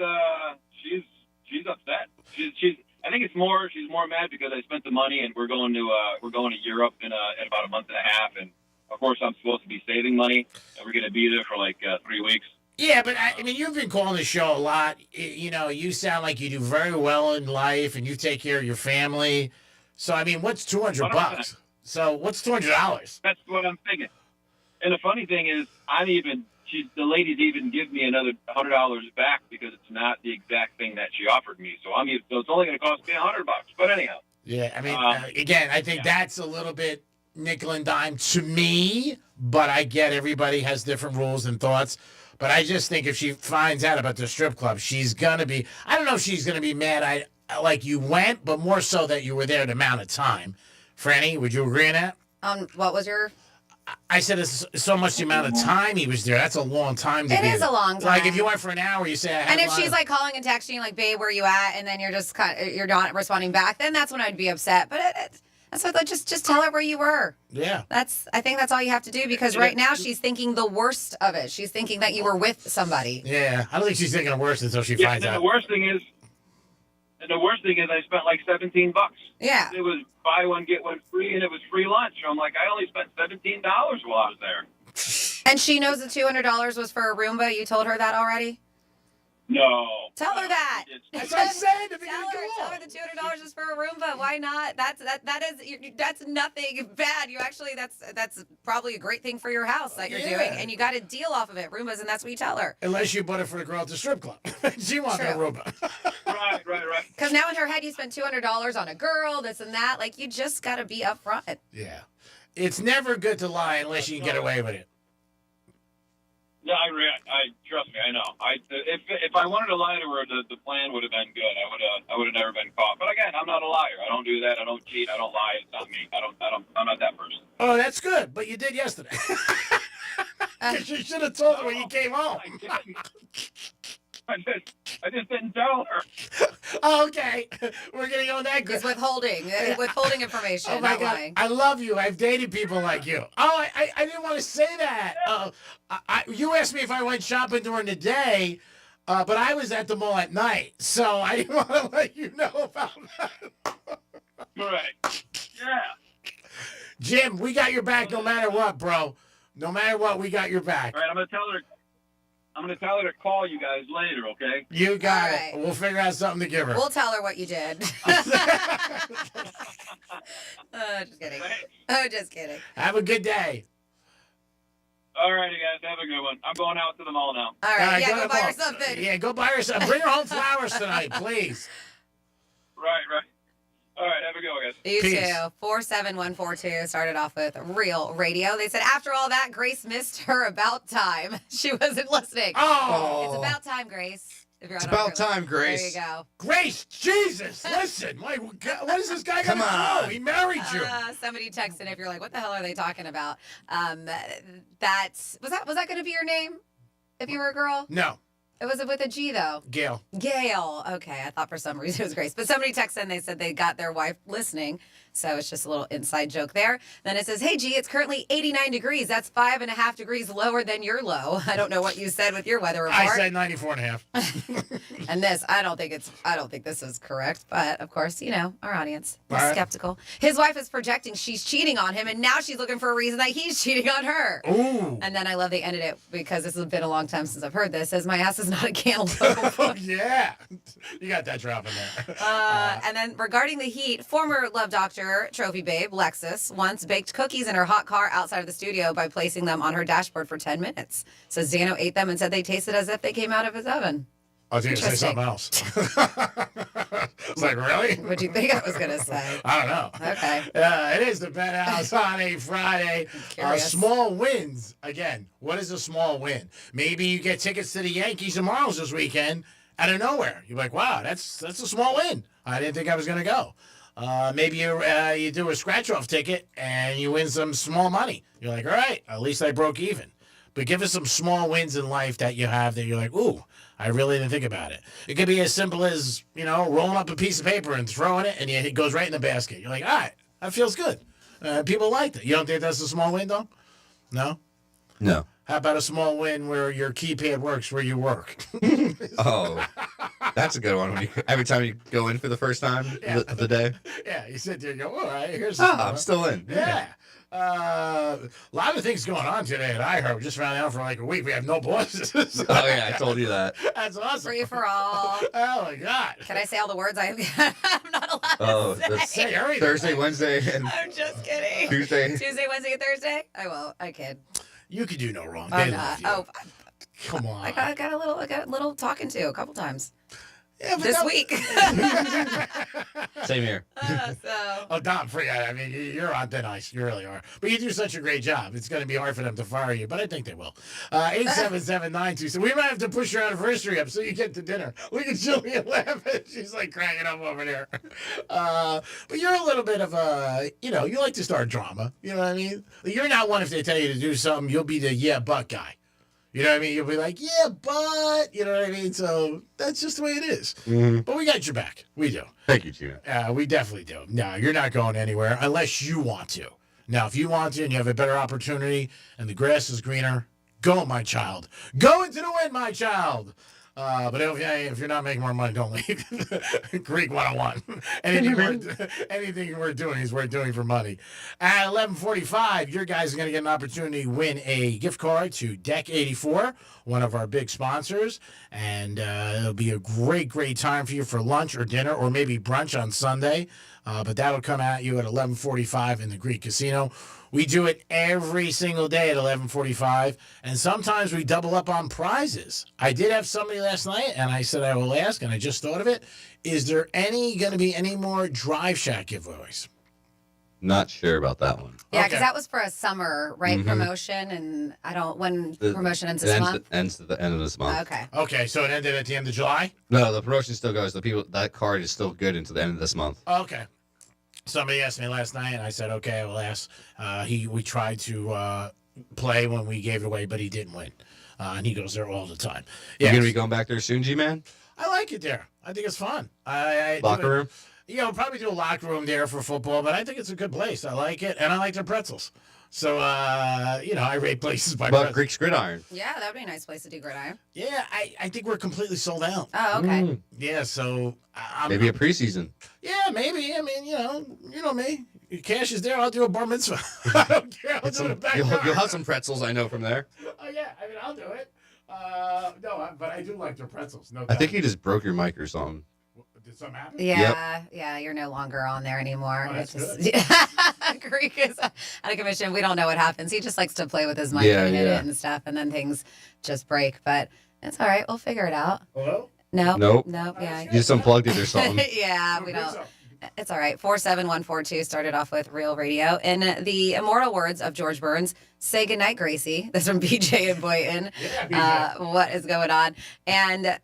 upset. She's. I think she's more mad because I spent the money and we're going to Europe in about a month and a half, and of course I'm supposed to be saving money, and we're going to be there for like 3 weeks. Yeah, but you've been calling the show a lot. You sound like you do very well in life, and you take care of your family. So what's $200? So what's $200? That's what I'm thinking. And the funny thing is, I'm even the ladies even give me another $100 back because it's not the exact thing that she offered me. So so it's only going to cost me $100. But anyhow. Yeah, I mean, again, I think that's a little bit nickel and dime to me, but I get everybody has different rules and thoughts. But I just think if she finds out about the strip club, she's going to be, I don't know if she's going to be mad like you went, but more so that you were there the amount of time. Franny, would you agree on that? What was your... I said it's so much the amount of time he was there. That's a long time to be. It is a long time. Like if you went for an hour, you say. And if she's like calling and texting, like, "Babe, where you at?" and then you're just you're not responding back, then that's when I'd be upset. But that's what just tell her where you were. Yeah. I think that's all you have to do because right now she's thinking the worst of it. She's thinking that you were with somebody. Yeah, I don't think she's thinking the worst until she finds out. The worst thing is, I spent like $17. Yeah. It was buy one get one free, and it was free lunch. I'm like, I only spent $17 while I was there. And she knows the $200 was for a Roomba. You told her that already? No. Tell her that. That's what I'm saying. Tell her the $200 is for a Roomba. Why not? That's nothing bad. You actually that's probably a great thing for your house that you're doing, and you got a deal off of it, Roombas, and that's what you tell her. Unless you bought it for the girl at the strip club, she wants a Roomba. Right. Because now in her head, you spent $200 on a girl, this and that. Like you just got to be upfront. Yeah, it's never good to lie unless you can get away with it. No, I trust me. I know. If I wanted to lie to her, the plan would have been good. I would have never been caught. But again, I'm not a liar. I don't do that. I don't cheat. I don't lie. It's not me. I'm not that person. Oh, that's good. But you did yesterday. You should have told her when you came home. I just didn't tell her. Oh, okay. We're going to go that good. It's withholding information. Oh, my not God. lying. I love you. I've dated people like you. Oh, I didn't want to say that. You asked me if I went shopping during the day, but I was at the mall at night, so I didn't want to let you know about that. Right. Yeah. Jim, we got your back no matter what, bro. No matter what, we got your back. All right, I'm going to tell her to call you guys later, okay? You got All it. right. We'll figure out something to give her. We'll tell her what you did. Just kidding. Oh, just kidding. Have a good day. All righty, guys. Have a good one. I'm going out to the mall now. All right. Go Yeah, to go the buy mall. her something. Yeah, go buy her something. Bring her home flowers tonight, please. Right. All right, have a good one, guys. You Peace. too. 47142 started off with Real Radio. They said after all that, Grace missed her about time. She wasn't listening. Oh. It's about time, Grace. If you're It's on our about time, Grace. There you go. Grace, Jesus, listen. What is this guy going to do? He married you. Somebody texted if you're like, what the hell are they talking about? Was that going to be your name if you were a girl? No. It was with a G, though. Gail. Okay, I thought for some reason it was Grace. But somebody texted and they said they got their wife listening. So it's just a little inside joke there. Then it says, hey, G, it's currently 89 degrees. That's 5.5 degrees lower than your low. I don't know what you said with your weather report. I said 94.5. And this, I don't think this is correct. But of course, our audience is Right. skeptical. His wife is projecting she's cheating on him. And now she's looking for a reason that he's cheating on her. Ooh. And then I love they ended it because this has been a long time since I've heard this. Says, my ass is not a cantaloupe. Yeah. You got that drop in there. And then regarding the heat, former Love Doctor trophy babe, Lexus, once baked cookies in her hot car outside of the studio by placing them on her dashboard for 10 minutes. Says Dano ate them and said they tasted as if they came out of his oven. I was going to say something else. It's like, really? What do you think I was going to say? I don't know. Okay. It is the Penthouse on a Friday. Small wins. Again, what is a small win? Maybe you get tickets to the Yankees and Marlins this weekend out of nowhere. You're like, wow, that's a small win. I didn't think I was going to go. Maybe you do a scratch-off ticket and you win some small money. You're like, all right, at least I broke even. But give us some small wins in life that you have that you're like, ooh, I really didn't think about it. It could be as simple as, rolling up a piece of paper and throwing it, and it goes right in the basket. You're like, all right, that feels good. People like that. You don't think that's a small win, though? No? No. How about a small win where your keypad works where you work? Oh, that's a good one. Every time you go in for the first time of the day. Yeah, you sit there and go, all right, here's I'm still in. Yeah. A lot of things going on today at iHeart. We just found out for like a week we have no bosses. Oh, yeah, I told you that. That's awesome. Free for all. Oh, my God. Can I say all the words I'm not allowed Oh, to say? Say everything. Thursday, Wednesday, and I'm just kidding. Tuesday, Wednesday, and Thursday? I won't. I kid. You could do no wrong. I'm They not. love you. Come on. I got a little talking to a couple times. Yeah, this week. Same here. Oh, Don, I mean, you're on thin ice. You really are. But you do such a great job. It's going to be hard for them to fire you, but I think they will. 877-92. So we might have to push your anniversary up so you get to dinner. Look at Julian laughing. She's like cracking up over there. But you're a little bit of a, you like to start drama. You know what I mean? You're not one if they tell you to do something, you'll be the yeah, but guy. You know what I mean? You'll be like, yeah, but, you know what I mean? So that's just the way it is. Mm-hmm. But we got your back. We do. Thank you, Gina. We definitely do. No, you're not going anywhere unless you want to. Now, if you want to and you have a better opportunity and the grass is greener, go, my child. Go into the wind, my child. But if you're not making more money, don't leave. Greek 101. Anything we're doing is worth doing for money. At 11:45, your guys are going to get an opportunity to win a gift card to Deck 84, one of our big sponsors. And it'll be a great, great time for you for lunch or dinner or maybe brunch on Sunday. But that'll come at you at 11:45 in the Greek Casino. We do it every single day at 11:45, and sometimes we double up on prizes. I did have somebody last night, and I said I will ask, and I just thought of it. Is there going to be any more Drive Shack giveaways? Not sure about that one. Yeah, because that was for a summer, right, promotion, and when promotion ends this month? Ends at the end of this month. Okay. Okay, so it ended at the end of July? No, the promotion still goes. That card is still good until the end of this month. Okay. Somebody asked me last night, and I said, okay, I will ask. We tried to play when we gave it away, but he didn't win. And he goes there all the time. You going to be going back there soon, G-Man? I like it there. I think it's fun. Locker room? Probably do a locker room there for football, but I think it's a good place. I like it, and I like their pretzels. So, I rate places by pretzels. Greek's Gridiron? Yeah, that would be a nice place to do gridiron. Yeah, I think we're completely sold out. Oh, okay. Yeah, so... maybe a preseason. Yeah, maybe. I mean, you know me. Cash is there. I'll do a bar mitzvah. I don't care. I'll do it back. You'll have some pretzels, I know, from there. Oh, yeah. I mean, I'll do it. But I do like their pretzels. No doubt. I think you just broke your mic or something. Did something happen? Yeah, you're no longer on there anymore. Oh, that's good. Greek is out of commission. We don't know what happens. He just likes to play with his mic and hit it and stuff, and then things just break. But it's all right. We'll figure it out. Hello? Nope. Yeah. You just unplugged it or something. Yeah, we don't. It's all right. 47142 started off with Real Radio. In the immortal words of George Burns, say goodnight, Gracie. That's from BJ and Boynton. Yeah, BJ. What is going on? And,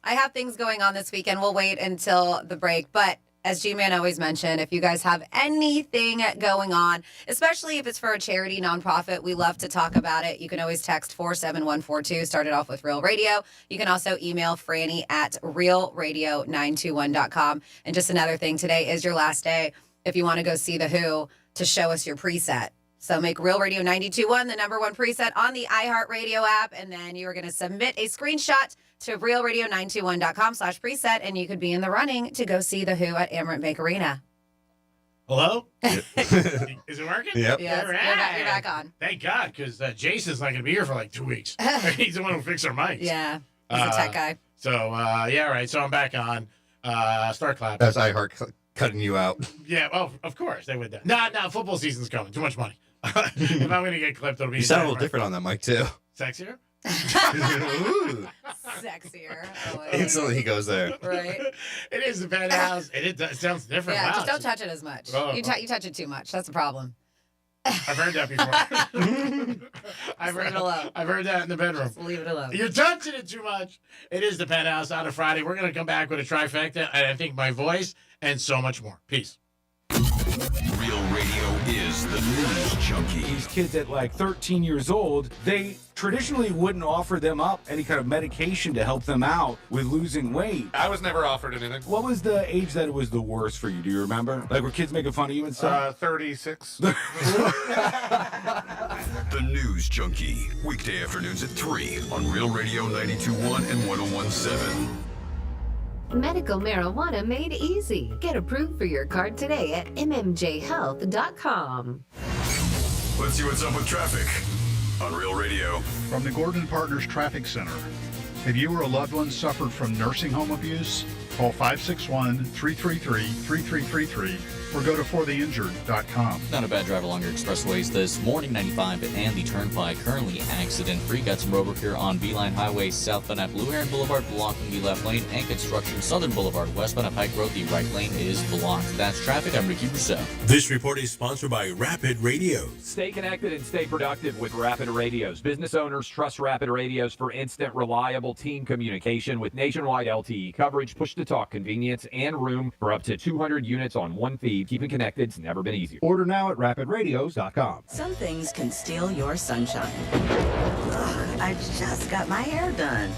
I have things going on this weekend. We'll wait until the break. But as G-Man always mentioned, if you guys have anything going on, especially if it's for a charity nonprofit, we love to talk about it. You can always text 47142, started off with Real Radio. You can also email Franny at realradio921.com. And just another thing, today is your last day if you want to go see The Who to show us your preset. So make Real Radio 92.1 the number one preset on the iHeartRadio app, and then you are going to submit a screenshot to realradio921.com/preset, and you could be in the running to go see The Who at Amarant Bank Arena. Hello? Is it working? Yep. Yes, All you're back on. Thank God, because Jason's not going to be here for like 2 weeks. He's the one who fixed our mics. Yeah, he's a tech guy. So, yeah, right. So I'm back on. Start clapping. That's iHeart cutting you out. Yeah, well, of course they would. No, football season's coming. Too much money. If I'm going to get clipped, it'll be... You sound a little different on that mic, too. Sexier? Ooh. Sexier. Instantly he goes there. Right. It is the penthouse. It sounds different. Yeah, Wow. just don't touch it as much. You touch it too much. That's the problem. I've heard that before. I've leave it alone. I've heard that in the bedroom. Just leave it alone. You're touching it too much. It is the penthouse on a Friday. We're going to come back with a trifecta, and I think my voice, and so much more. Peace. Real Radio is the news junkie. These kids at like 13 years old, they traditionally wouldn't offer them up any kind of medication to help them out with losing weight. I was never offered anything. What was the age that it was the worst for you? Do you remember? Like, were kids making fun of you and stuff? 36. The News Junkie. Weekday afternoons at 3 on Real Radio 92.1 and 101.7. Medical marijuana made easy. Get approved for your card today at mmjhealth.com. Let's see what's up with traffic on Real Radio. From the Gordon Partners Traffic Center. If you or a loved one suffered from nursing home abuse, Call 561-333-3333 or go to fortheinjured.com. Not a bad drive along your expressways this morning. 95 and the Turnpike currently accident-free. Got some road work here on Beeline Highway southbound at Blue Heron Boulevard, blocking the left lane, and construction Southern Boulevard westbound at Pike Road. The right lane is blocked. That's traffic. I'm Ricky Rousseau. This report is sponsored by Rapid Radios. Stay connected and stay productive with Rapid Radios. Business owners trust Rapid Radios for instant, reliable team communication with nationwide LTE coverage, push-to-talk convenience, and room for up to 200 units on one feed. Keeping connected's never been easier. Order now at rapidradios.com. Some things can steal your sunshine. Ugh, I just got my hair done.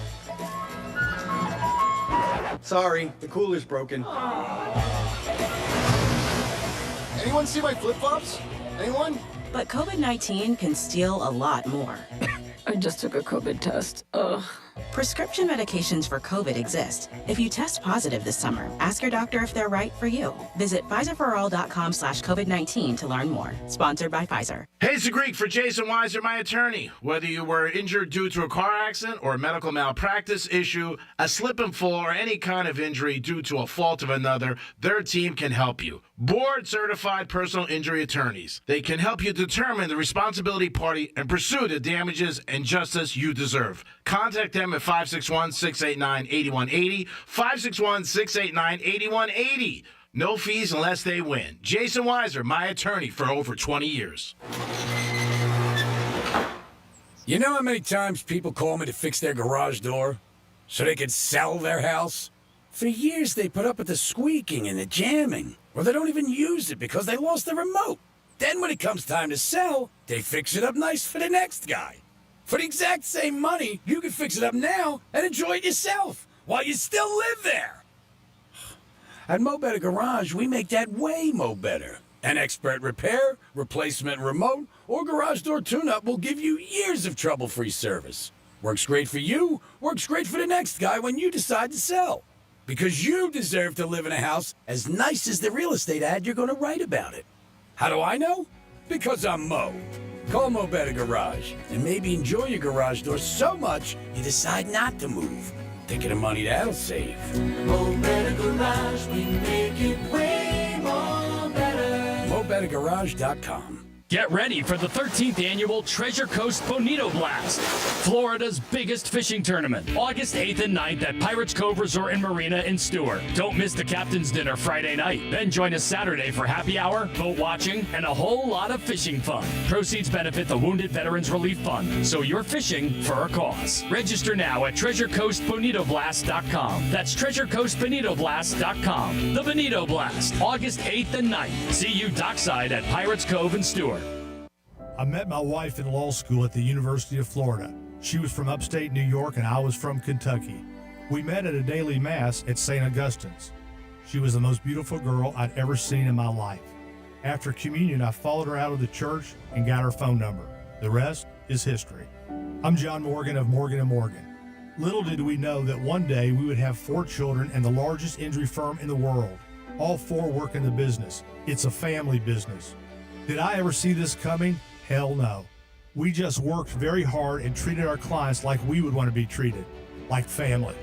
Sorry, the cooler's broken. Anyone see my flip-flops? Anyone? But COVID-19 can steal a lot more. I just took a COVID test. Ugh. Prescription medications for COVID exist. If you test positive this summer, ask your doctor if they're right for you. Visit PfizerForAll.com/COVID-19 to learn more. Sponsored by Pfizer. Hey, it's the Greek for Jason Weiser, my attorney. Whether you were injured due to a car accident or a medical malpractice issue, a slip and fall, or any kind of injury due to a fault of another, their team can help you. Board-certified personal injury attorneys. They can help you determine the responsibility party and pursue the damages and justice you deserve. Contact them at 561-689-8180, 561-689-8180. No fees unless they win. Jason Weiser, my attorney for over 20 years. You know how many times people call me to fix their garage door so they can sell their house? For years, they put up with the squeaking and the jamming, or they don't even use it because they lost the remote. Then when it comes time to sell, they fix it up nice for the next guy. For the exact same money, you can fix it up now and enjoy it yourself while you still live there. At Mo Better Garage, we make that way mo better. An expert repair, replacement remote, or garage door tune-up will give you years of trouble-free service. Works great for you, works great for the next guy when you decide to sell. Because you deserve to live in a house as nice as the real estate ad you're going to write about it. How do I know? Because I'm Mo. Call Mo Better Garage and maybe enjoy your garage door so much you decide not to move. Think of the money that'll save. Mo Better Garage, we make it way more better. MoBetterGarage.com. Get ready for the 13th annual Treasure Coast Bonito Blast, Florida's biggest fishing tournament, August 8th and 9th at Pirates Cove Resort and Marina in Stewart. Don't miss the captain's dinner Friday night. Then join us Saturday for happy hour, boat watching, and a whole lot of fishing fun. Proceeds benefit the Wounded Veterans Relief Fund, so you're fishing for a cause. Register now at TreasureCoastBonitoBlast.com. That's TreasureCoastBonitoBlast.com. The Bonito Blast, August 8th and 9th. See you dockside at Pirates Cove in Stewart. I met my wife in law school at the University of Florida. She was from upstate New York and I was from Kentucky. We met at a daily mass at St. Augustine's. She was the most beautiful girl I'd ever seen in my life. After communion, I followed her out of the church and got her phone number. The rest is history. I'm John Morgan of Morgan & Morgan. Little did we know that one day we would have 4 children and the largest injury firm in the world. All 4 work in the business. It's a family business. Did I ever see this coming? Hell no. We just worked very hard and treated our clients like we would want to be treated, like family.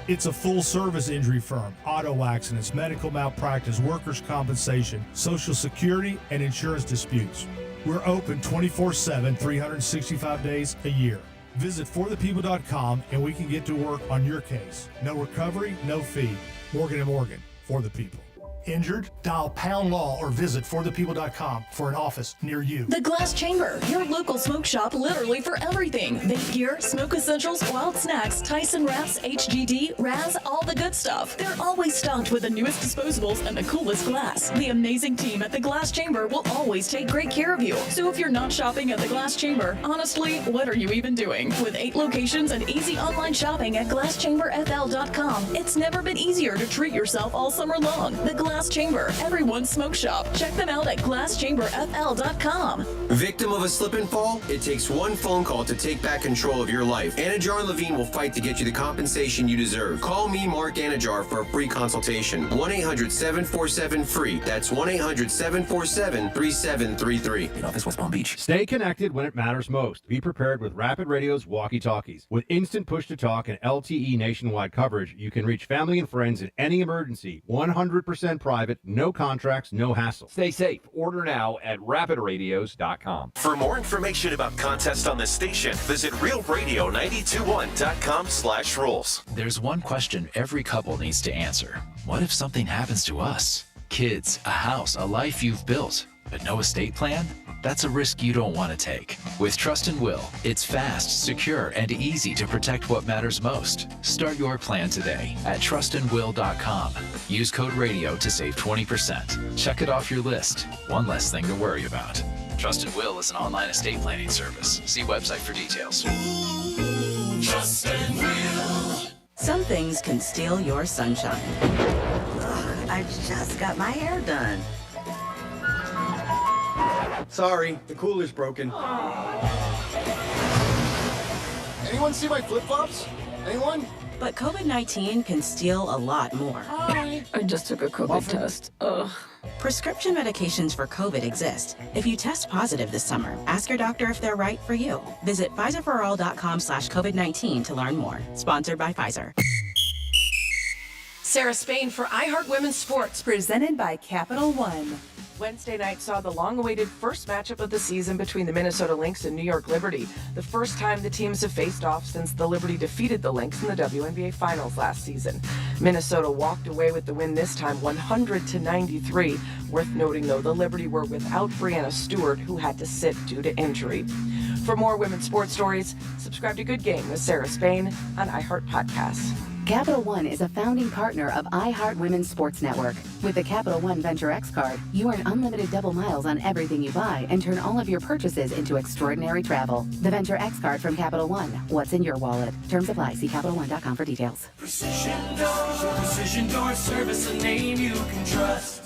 It's a full-service injury firm, auto accidents, medical malpractice, workers' compensation, Social Security, and insurance disputes. We're open 24/7, 365 days a year. Visit forthepeople.com and we can get to work on your case. No recovery, no fee. Morgan & Morgan, for the people. Injured? Dial pound law or visit forthepeople.com for an office near you. The Glass Chamber, your local smoke shop literally for everything. Vape gear, smoke essentials, wild snacks, Tyson wraps, HGD, Raz, all the good stuff. They're always stocked with the newest disposables and the coolest glass. The amazing team at the Glass Chamber will always take great care of you. So if you're not shopping at the Glass Chamber, honestly, what are you even doing? With 8 locations and easy online shopping at glasschamberfl.com, it's never been easier to treat yourself all summer long. The Glass Glass Chamber, everyone's smoke shop. Check them out at glasschamberfl.com. Victim of a slip and fall? It takes one phone call to take back control of your life. Anajar and Levine will fight to get you the compensation you deserve. Call me, Mark Anajar, for a free consultation. 1-800-747-FREE. That's 1-800-747-3733. In office, West Palm Beach. Stay connected when it matters most. Be prepared with Rapid Radio's walkie-talkies. With instant push-to-talk and LTE nationwide coverage, you can reach family and friends in any emergency. 100% private, no contracts, no hassle. Stay safe. Order now at rapidradios.com. For more information about contests on this station, visit realradio921.com/rules. There's one question every couple needs to answer. What if something happens to us? Kids, a house, a life you've built, but no estate plan? That's a risk you don't want to take. With Trust and Will, it's fast, secure, and easy to protect what matters most. Start your plan today at trustandwill.com. Use code RADIO to save 20%. Check it off your list. One less thing to worry about. Trust and Will is an online estate planning service. See website for details. Trust and Will. Some things can steal your sunshine. Ugh, I just got my hair done. Sorry, the cooler's broken. Anyone see my flip-flops? Anyone? But COVID-19 can steal a lot more. I just took a COVID test. Ugh. Prescription medications for COVID exist. If you test positive this summer, ask your doctor if they're right for you. Visit PfizerForAll.com/COVID-19 to learn more. Sponsored by Pfizer. Sarah Spain for iHeart Women's Sports, presented by Capital One. Wednesday night saw the long-awaited first matchup of the season between the Minnesota Lynx and New York Liberty, the first time the teams have faced off since the Liberty defeated the Lynx in the WNBA Finals last season. Minnesota walked away with the win this time, 100-93. Worth noting, though, the Liberty were without Brianna Stewart, who had to sit due to injury. For more women's sports stories, subscribe to Good Game with Sarah Spain on iHeart Podcasts. Capital One is a founding partner of iHeart Women's Sports Network. With the Capital One Venture X card, you earn unlimited double miles on everything you buy and turn all of your purchases into extraordinary travel. The Venture X card from Capital One. What's in your wallet? Terms apply. See CapitalOne.com for details. Precision Door Service, a name you can trust.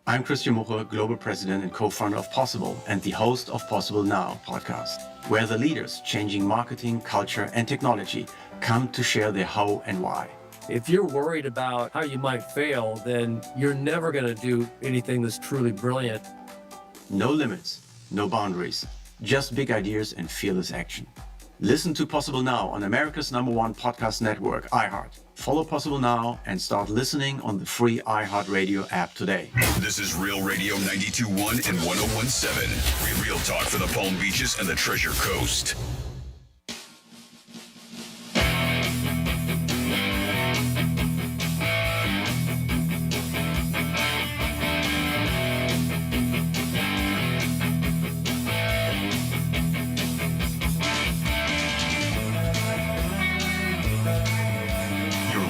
I'm Christian Muche, Global President and co-founder of Possible and the host of Possible Now podcast, where the leaders changing marketing, culture, and technology come to share their how and why. If you're worried about how you might fail, then you're never going to do anything that's truly brilliant. No limits, no boundaries, just big ideas and fearless action. Listen to Possible Now on America's #1 podcast network, iHeart. Follow Possible Now and start listening on the free iHeart Radio app today. This is Real Radio 92.1 and 101.7. Real talk for the Palm Beaches and the Treasure Coast.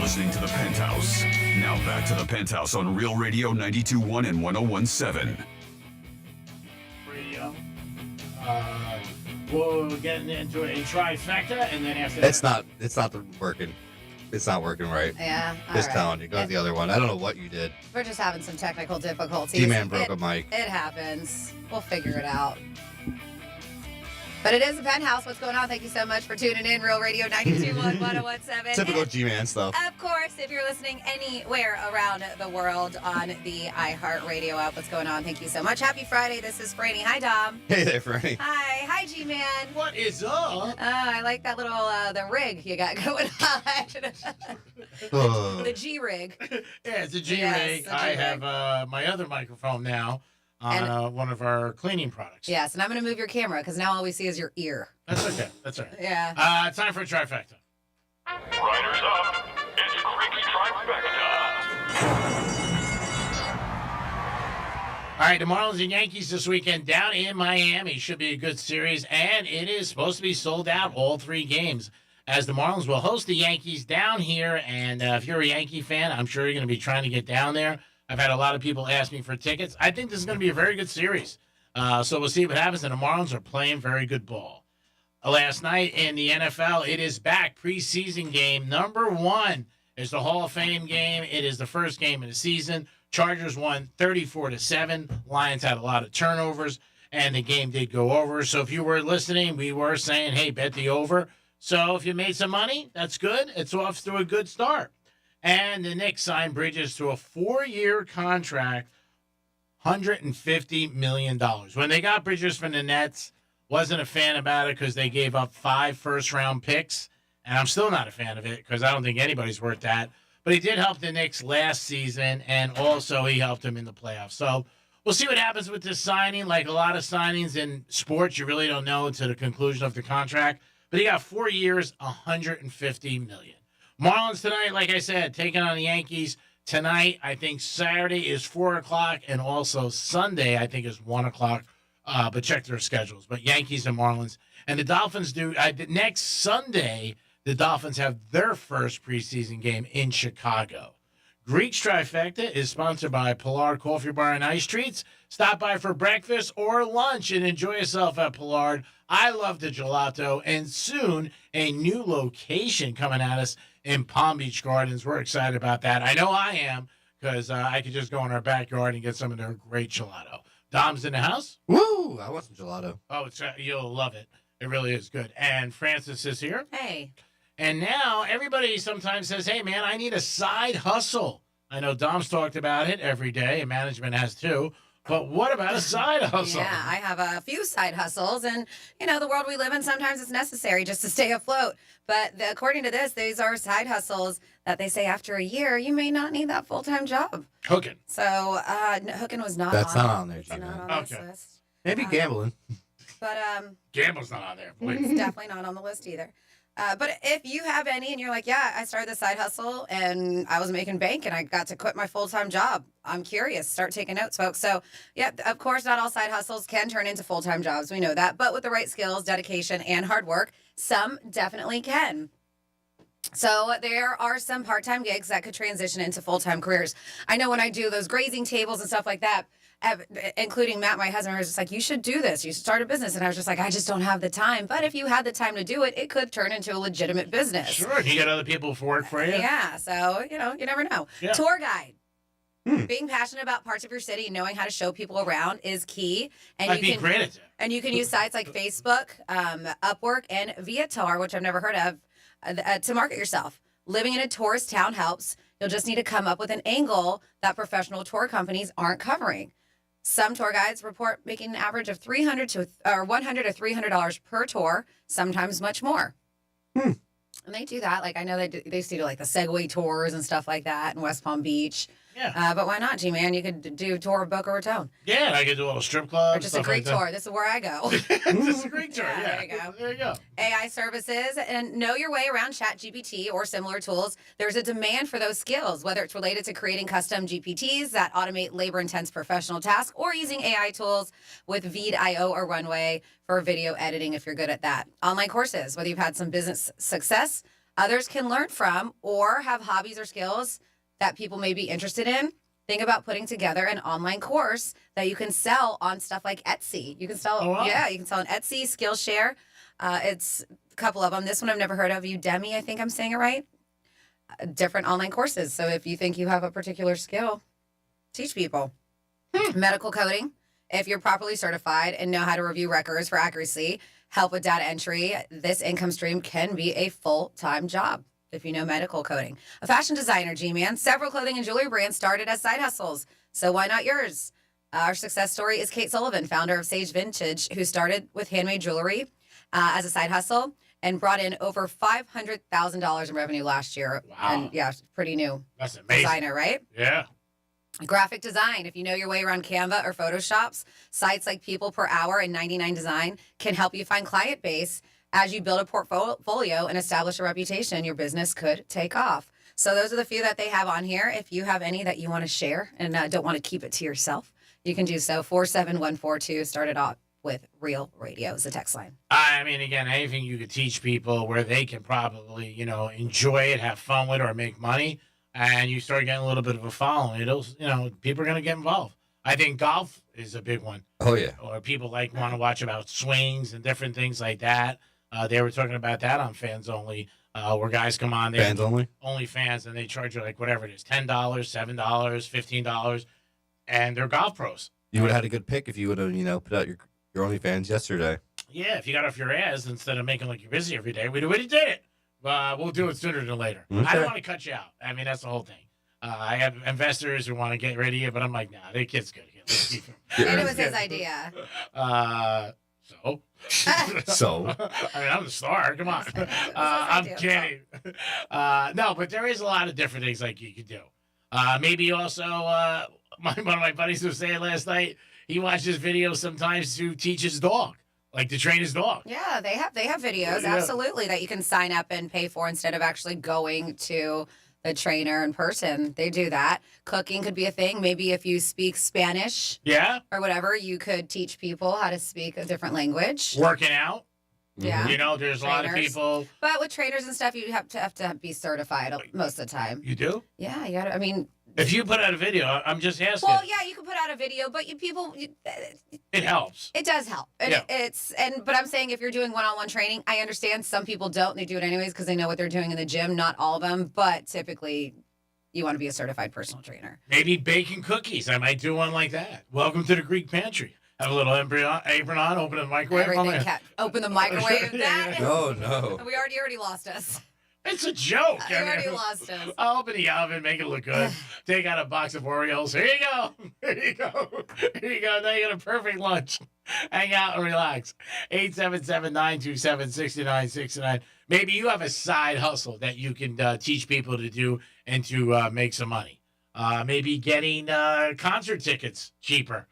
Listening to the Penthouse. Now back to the Penthouse on Real Radio 92.1 and 101.7. Radio. We'll get into a trifecta, and then after that... It's not working. It's not working right. Yeah, Just all right. telling you. Go to the other one. I don't know what you did. We're just having some technical difficulties. G-Man broke a mic. It happens. We'll figure it out. But it is the Penthouse. What's going on? Thank you so much for tuning in. Real Radio 92.1, 101.7. Typical G-Man stuff. Of course, if you're listening anywhere around the world on the iHeart Radio app, what's going on? Thank you so much. Happy Friday. This is Franny. Hi, Dom. Hey there, Franny. Hi. Hi, G-Man. What is up? I like that little, the rig you got going on. The G-rig. Yeah, it's a G-rig. Yes, a I G-rig. have my other microphone now on one of our cleaning products. Yes, and I'm going to move your camera because now all we see is your ear. That's okay. That's all right. Yeah. Time for a trifecta. Riders up. It's Creek's Trifecta. All right, the Marlins and Yankees this weekend down in Miami. Should be a good series, and it is supposed to be sold out all three games, as the Marlins will host the Yankees down here. And if you're a Yankee fan, I'm sure you're going to be trying to get down there. I've had a lot of people ask me for tickets. I think this is going to be a very good series. So we'll see what happens. And the Marlins are playing very good ball. Last night in the NFL, it is back. Preseason game number 1. It's the Hall of Fame game. It is the first game of the season. Chargers won 34-7. Lions had a lot of turnovers, and the game did go over. So if you were listening, we were saying, hey, bet the over. So if you made some money, that's good. It's off to a good start. And the Knicks signed Bridges to a 4-year contract, $150 million. When they got Bridges from the Nets, wasn't a fan about it because they gave up 5 first-round picks, and I'm still not a fan of it because I don't think anybody's worth that. But he did help the Knicks last season, and also he helped them in the playoffs. So we'll see what happens with this signing. Like a lot of signings in sports, you really don't know until the conclusion of the contract. But he got 4 years, $150 million. Marlins tonight, like I said, taking on the Yankees. Tonight, I think Saturday is 4 o'clock, and also Sunday, I think, is 1 o'clock. But check their schedules. But Yankees and Marlins. And the Dolphins do next Sunday, the Dolphins have their first preseason game in Chicago. Greek's Trifecta is sponsored by Pollard Coffee Bar and Ice Treats. Stop by for breakfast or lunch and enjoy yourself at Pollard. I love the gelato. And soon, a new location coming at us in Palm Beach Gardens. We're excited about that. I know I am, because I could just go in our backyard and get some of their great gelato. Dom's in the house. Woo! I want some gelato. Oh, you'll love it. It really is good. And Francis is here. Hey. And now everybody sometimes says, hey, man, I need a side hustle. I know Dom's talked about it every day, and management has too. But what about a side hustle? Yeah, I have a few side hustles. And, the world we live in, sometimes it's necessary just to stay afloat. But according to this, these are side hustles that they say after a year, you may not need that full-time job. Hooking. So hooking was not That's on not on there, It's Gina. not on this list. Maybe gambling. But Gambling's not on there. it's definitely not on the list either. But if you have any and you're like, yeah, I started the side hustle and I was making bank and I got to quit my full-time job. I'm curious. Start taking notes, folks. So, yeah, of course, not all side hustles can turn into full-time jobs. We know that. But with the right skills, dedication, and hard work, some definitely can. So there are some part-time gigs that could transition into full-time careers. I know when I do those grazing tables and stuff like that, including Matt, my husband, was just like, you should do this. You should start a business. And I was just like, I just don't have the time. But if you had the time to do it, it could turn into a legitimate business. Sure. You get other people to work for you. Yeah. So, you never know. Yeah. Tour guide. Being passionate about parts of your city and knowing how to show people around is key. And I'd be great at that. And you can use sites like Facebook, Upwork, and Viator, which I've never heard of, to market yourself. Living in a tourist town helps. You'll just need to come up with an angle that professional tour companies aren't covering. Some tour guides report making an average of $100 to $300 per tour, sometimes much more. And they do that. Like I know they used to do like the Segway tours and stuff like that in West Palm Beach. Yeah. But why not, G-Man? You could do a tour of Boca Raton. Yeah, I could do a little strip club. Or just a Greek tour. This is where I go. This is a Greek tour. Yeah, there you go. There you go. AI services and know your way around ChatGPT or similar tools. There's a demand for those skills, whether it's related to creating custom GPTs that automate labor-intense professional tasks or using AI tools with Veed.io or Runway for video editing if you're good at that. Online courses, whether you've had some business success, others can learn from, or have hobbies or skills that people may be interested in. Think about putting together an online course that you can sell on stuff like Etsy. You can sell, you can sell on Etsy, Skillshare. It's a couple of them. This one I've never heard of. Udemy, I think I'm saying it right. Different online courses. So if you think you have a particular skill, teach people. Medical coding. If you're properly certified and know how to review records for accuracy, help with data entry, this income stream can be a full-time job. If you know medical coding. A fashion designer, G-Man. Several clothing and jewelry brands started as side hustles, so why not yours? Our success story is Kate Sullivan, founder of Sage Vintage, who started with handmade jewelry as a side hustle and brought in over $500,000 in revenue last year. Wow. And yeah, pretty new. That's amazing. Designer, right? Yeah. Graphic design. If you know your way around Canva or Photoshops, sites like People Per Hour and 99 Design can help you find client base. As you build a portfolio and establish a reputation, your business could take off. So those are the few that they have on here. If you have any that you want to share and don't want to keep it to yourself, you can do so. 47142 started off with Real Radio is the text line. I mean, again, anything you could teach people where they can probably, enjoy it, have fun with it, or make money, and you start getting a little bit of a following, it'll, people are going to get involved. I think golf is a big one. Oh, yeah. Or people want to watch about swings and different things like that. They were talking about that on Fans Only, where guys come on there. Fans Only? Only fans, and they charge you like whatever it is, $10, $7, $15, and they're golf pros. You would have had a good pick if you would have, put out your OnlyFans yesterday. Yeah, if you got off your ass instead of making like you're busy every day, we did it. We'll do it sooner than later. Okay. I don't want to cut you out. I mean, that's the whole thing. I have investors who want to get rid of you, but I'm like, nah, the kid's good. Let's keep him. And it was his idea. So? So? I mean, I'm the star. Come on. I'm kidding. No, but there is a lot of different things like you could do. Maybe also, one of my buddies was saying last night, he watches videos sometimes to teach his dog, like to train his dog. Yeah, they have videos, absolutely, that you can sign up and pay for instead of actually going to the trainer in person. They do that. Cooking could be a thing. Maybe if you speak Spanish, or whatever, you could teach people how to speak a different language. Working out. Yeah. There's a lot of people. But with trainers and stuff, you have to be certified most of the time. You do? Yeah, you gotta. I mean, if you put out a video, I'm just asking. well, yeah, you can put out a video, but It helps. It does help. And but I'm saying if you're doing one-on-one training, I understand some people don't. They do it anyways because they know what they're doing in the gym. Not all of them, but typically you want to be a certified personal trainer. Maybe baking cookies. I might do one like that. Welcome to the Greek pantry. Have a little apron on, open the microwave. Open the microwave. No. We already lost us. It's a joke. You already lost us. I'll open the oven, make it look good. Take out a box of Oreos. Here you go. Here you go. Here you go. Now you got a perfect lunch. Hang out and relax. 877-927-6969. Maybe you have a side hustle that you can teach people to do and to make some money. Maybe getting concert tickets cheaper.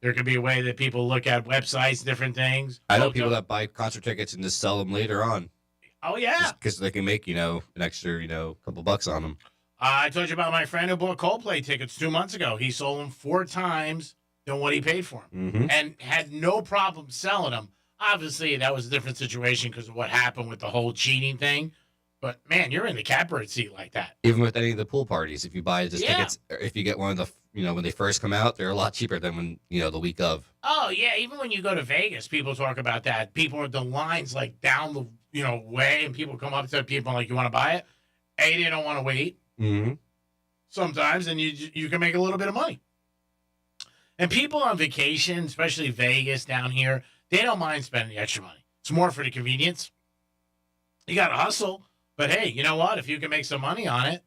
There could be a way that people look at websites, different things. I know people that buy concert tickets and just sell them later on. Oh, yeah. Because they can make, an extra, couple bucks on them. I told you about my friend who bought Coldplay tickets 2 months ago. He sold them 4 times than what he paid for them and had no problem selling them. Obviously, that was a different situation because of what happened with the whole cheating thing. But, man, you're in the catbird seat like that. Even with any of the pool parties, if you buy just tickets, or if you get one of the, when they first come out, they're a lot cheaper than when, the week of. Oh, yeah. Even when you go to Vegas, people talk about that. People, the lines like down the, way, and people come up to people like, you want to buy it? A, they don't want to wait. Sometimes, and you can make a little bit of money. And people on vacation, especially Vegas down here, they don't mind spending the extra money. It's more for the convenience. You got to hustle. But, hey, you know what? If you can make some money on it,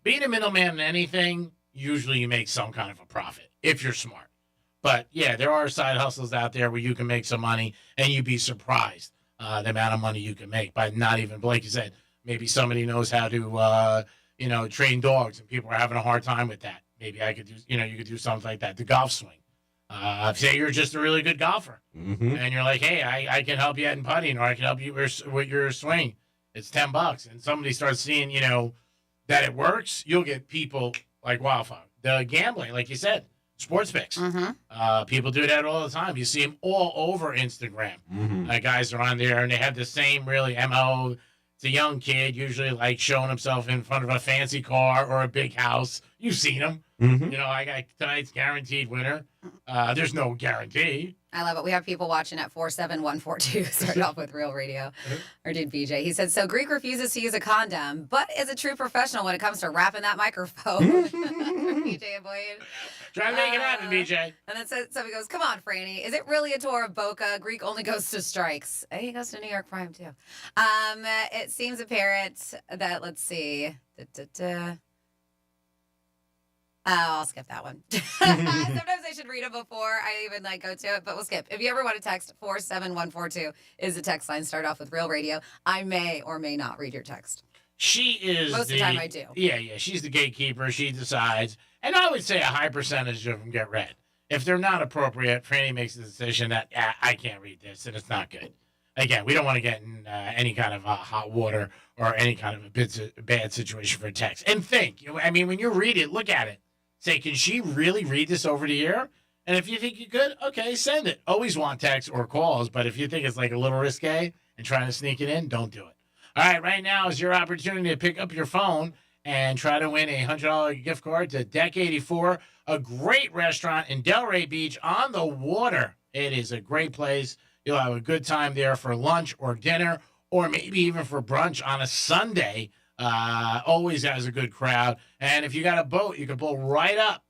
being a middleman in anything, usually you make some kind of a profit if you're smart. But, yeah, there are side hustles out there where you can make some money, and you'd be surprised the amount of money you can make by not even, like you said, maybe somebody knows how to, train dogs, and people are having a hard time with that. Maybe I could do, you could do something like that. The golf swing. Say you're just a really good golfer, and you're like, hey, I can help you out in putting, or I can help you with your swing. It's $10, and somebody starts seeing, that it works. You'll get people like wildfire. The gambling, like you said, sports picks. People do that all the time. You see them all over Instagram. Guys are on there, and they have the same really MO. It's a young kid, usually like showing himself in front of a fancy car or a big house. You've seen them. I got tonight's guaranteed winner. There's no guarantee. I love it. We have people watching at 47142. Started off with Real Radio. Or did BJ. He said, so Greek refuses to use a condom, but is a true professional when it comes to wrapping that microphone. BJ and Boyd. Try to make it happen, BJ. And then somebody goes, come on, Franny. Is it really a tour of Boca? Greek only goes to strikes. He goes to New York Prime, too. It seems apparent that, let's see. I'll skip that one. Sometimes I should read it before I even go to it, but we'll skip. If you ever want to text, 47142 is the text line. Start off with Real Radio. I may or may not read your text. She is most of the time I do. Yeah. She's the gatekeeper. She decides. And I would say a high percentage of them get read. If they're not appropriate, Franny makes the decision that I can't read this and it's not good. Again, we don't want to get in any kind of hot water or any kind of a bad situation for a text. And think, when you read it, look at it. Say, can she really read this over the air? And if you think you could, okay, send it. Always want texts or calls, but if you think it's like a little risque and trying to sneak it in, don't do it. All right, right now is your opportunity to pick up your phone and try to win a $100 gift card to Deck 84, a great restaurant in Delray Beach on the water. It is a great place. You'll have a good time there for lunch or dinner, or maybe even for brunch on a Sunday. Always has a good crowd. And if you got a boat, you can pull right up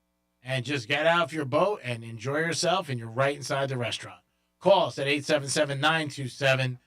and just get out of your boat and enjoy yourself, and you're right inside the restaurant. Call us at 877-927-6969,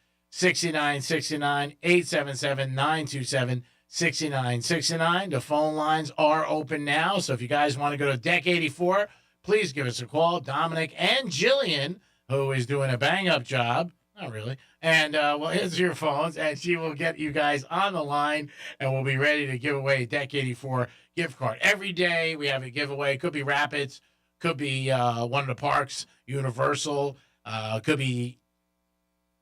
877-927-6969. The phone lines are open now, so if you guys want to go to Deck 84, please give us a call. Dominic and Jillian, who is doing a bang-up job, not really, and we'll answer your phones, and she will get you guys on the line, and we'll be ready to give away a Deck 84 gift card. Every day we have a giveaway. Could be Rapids, could be one of the parks, Universal, could be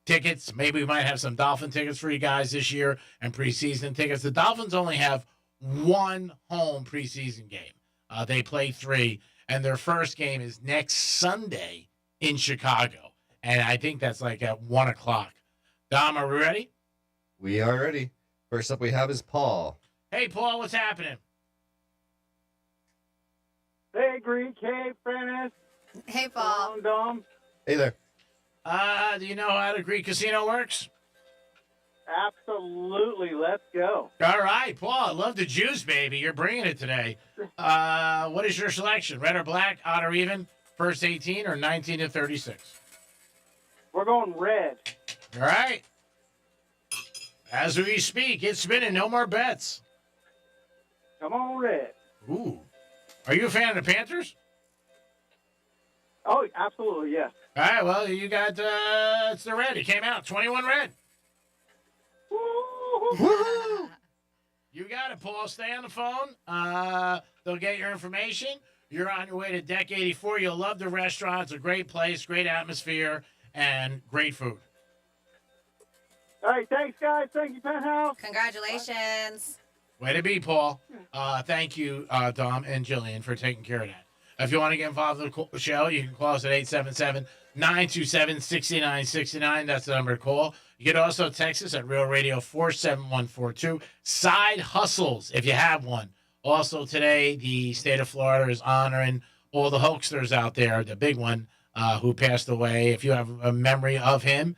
tickets. Maybe we might have some Dolphin tickets for you guys this year and preseason tickets. The Dolphins only have one home preseason game. They play 3, and their first game is next Sunday in Chicago. And I think that's like at 1 o'clock. Dom, are we ready? We are ready. First up we have is Paul. Hey, Paul, what's happening? Hey, Greek. Hey, Prentice. Hey, Paul. Dom. Hey there. Do you know how the Greek Casino works? Absolutely. Let's go. All right, Paul. I love the juice, baby. You're bringing it today. What is your selection? Red or black, odd or even, first 18 or 19 to 36? We're going red. All right. As we speak, it's spinning. No more bets. Come on, red. Ooh. Are you a fan of the Panthers? Oh, absolutely, yes. All right, well, you got, it's the red. It came out, 21 red. Woo-hoo. You got it, Paul. Stay on the phone. They'll get your information. You're on your way to Deck 84. You'll love the restaurant. It's a great place, great atmosphere, and great food. All right, thanks, guys. Thank you, Penthouse. Congratulations. Way to be, Paul. Thank you, Dom and Jillian, for taking care of that. If you want to get involved with the show, you can call us at 877-927-6969. That's the number to call. You can also text us at Real Radio 47142. Side hustles, if you have one. Also today, the state of Florida is honoring all the hoaxsters out there, the big one who passed away. If you have a memory of him,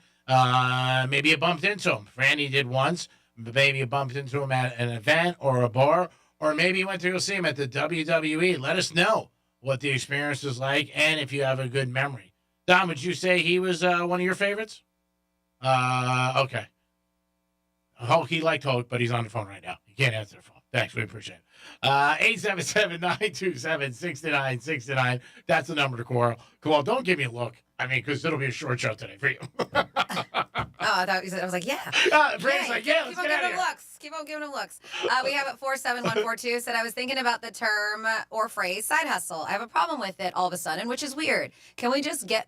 maybe you bumped into him. Randy did once. Maybe you bumped into him at an event or a bar, or maybe you went to go see him at the WWE. Let us know what the experience was like and if you have a good memory. Dom, would you say he was one of your favorites? Okay. Hulk, he liked Hulk, but he's on the phone right now. You can't answer the phone. Thanks, we appreciate it. 877-927-6969. That's the number to call. Come on, don't give me a look. I mean, because it'll be a short show today for you. I thought you said, I was like, yeah. Frank's like, yeah, Keep let's on get out giving of him here. looks. Keep on giving him looks. We have at 47142 said, I was thinking about the term or phrase side hustle. I have a problem with it all of a sudden, which is weird. Can we just get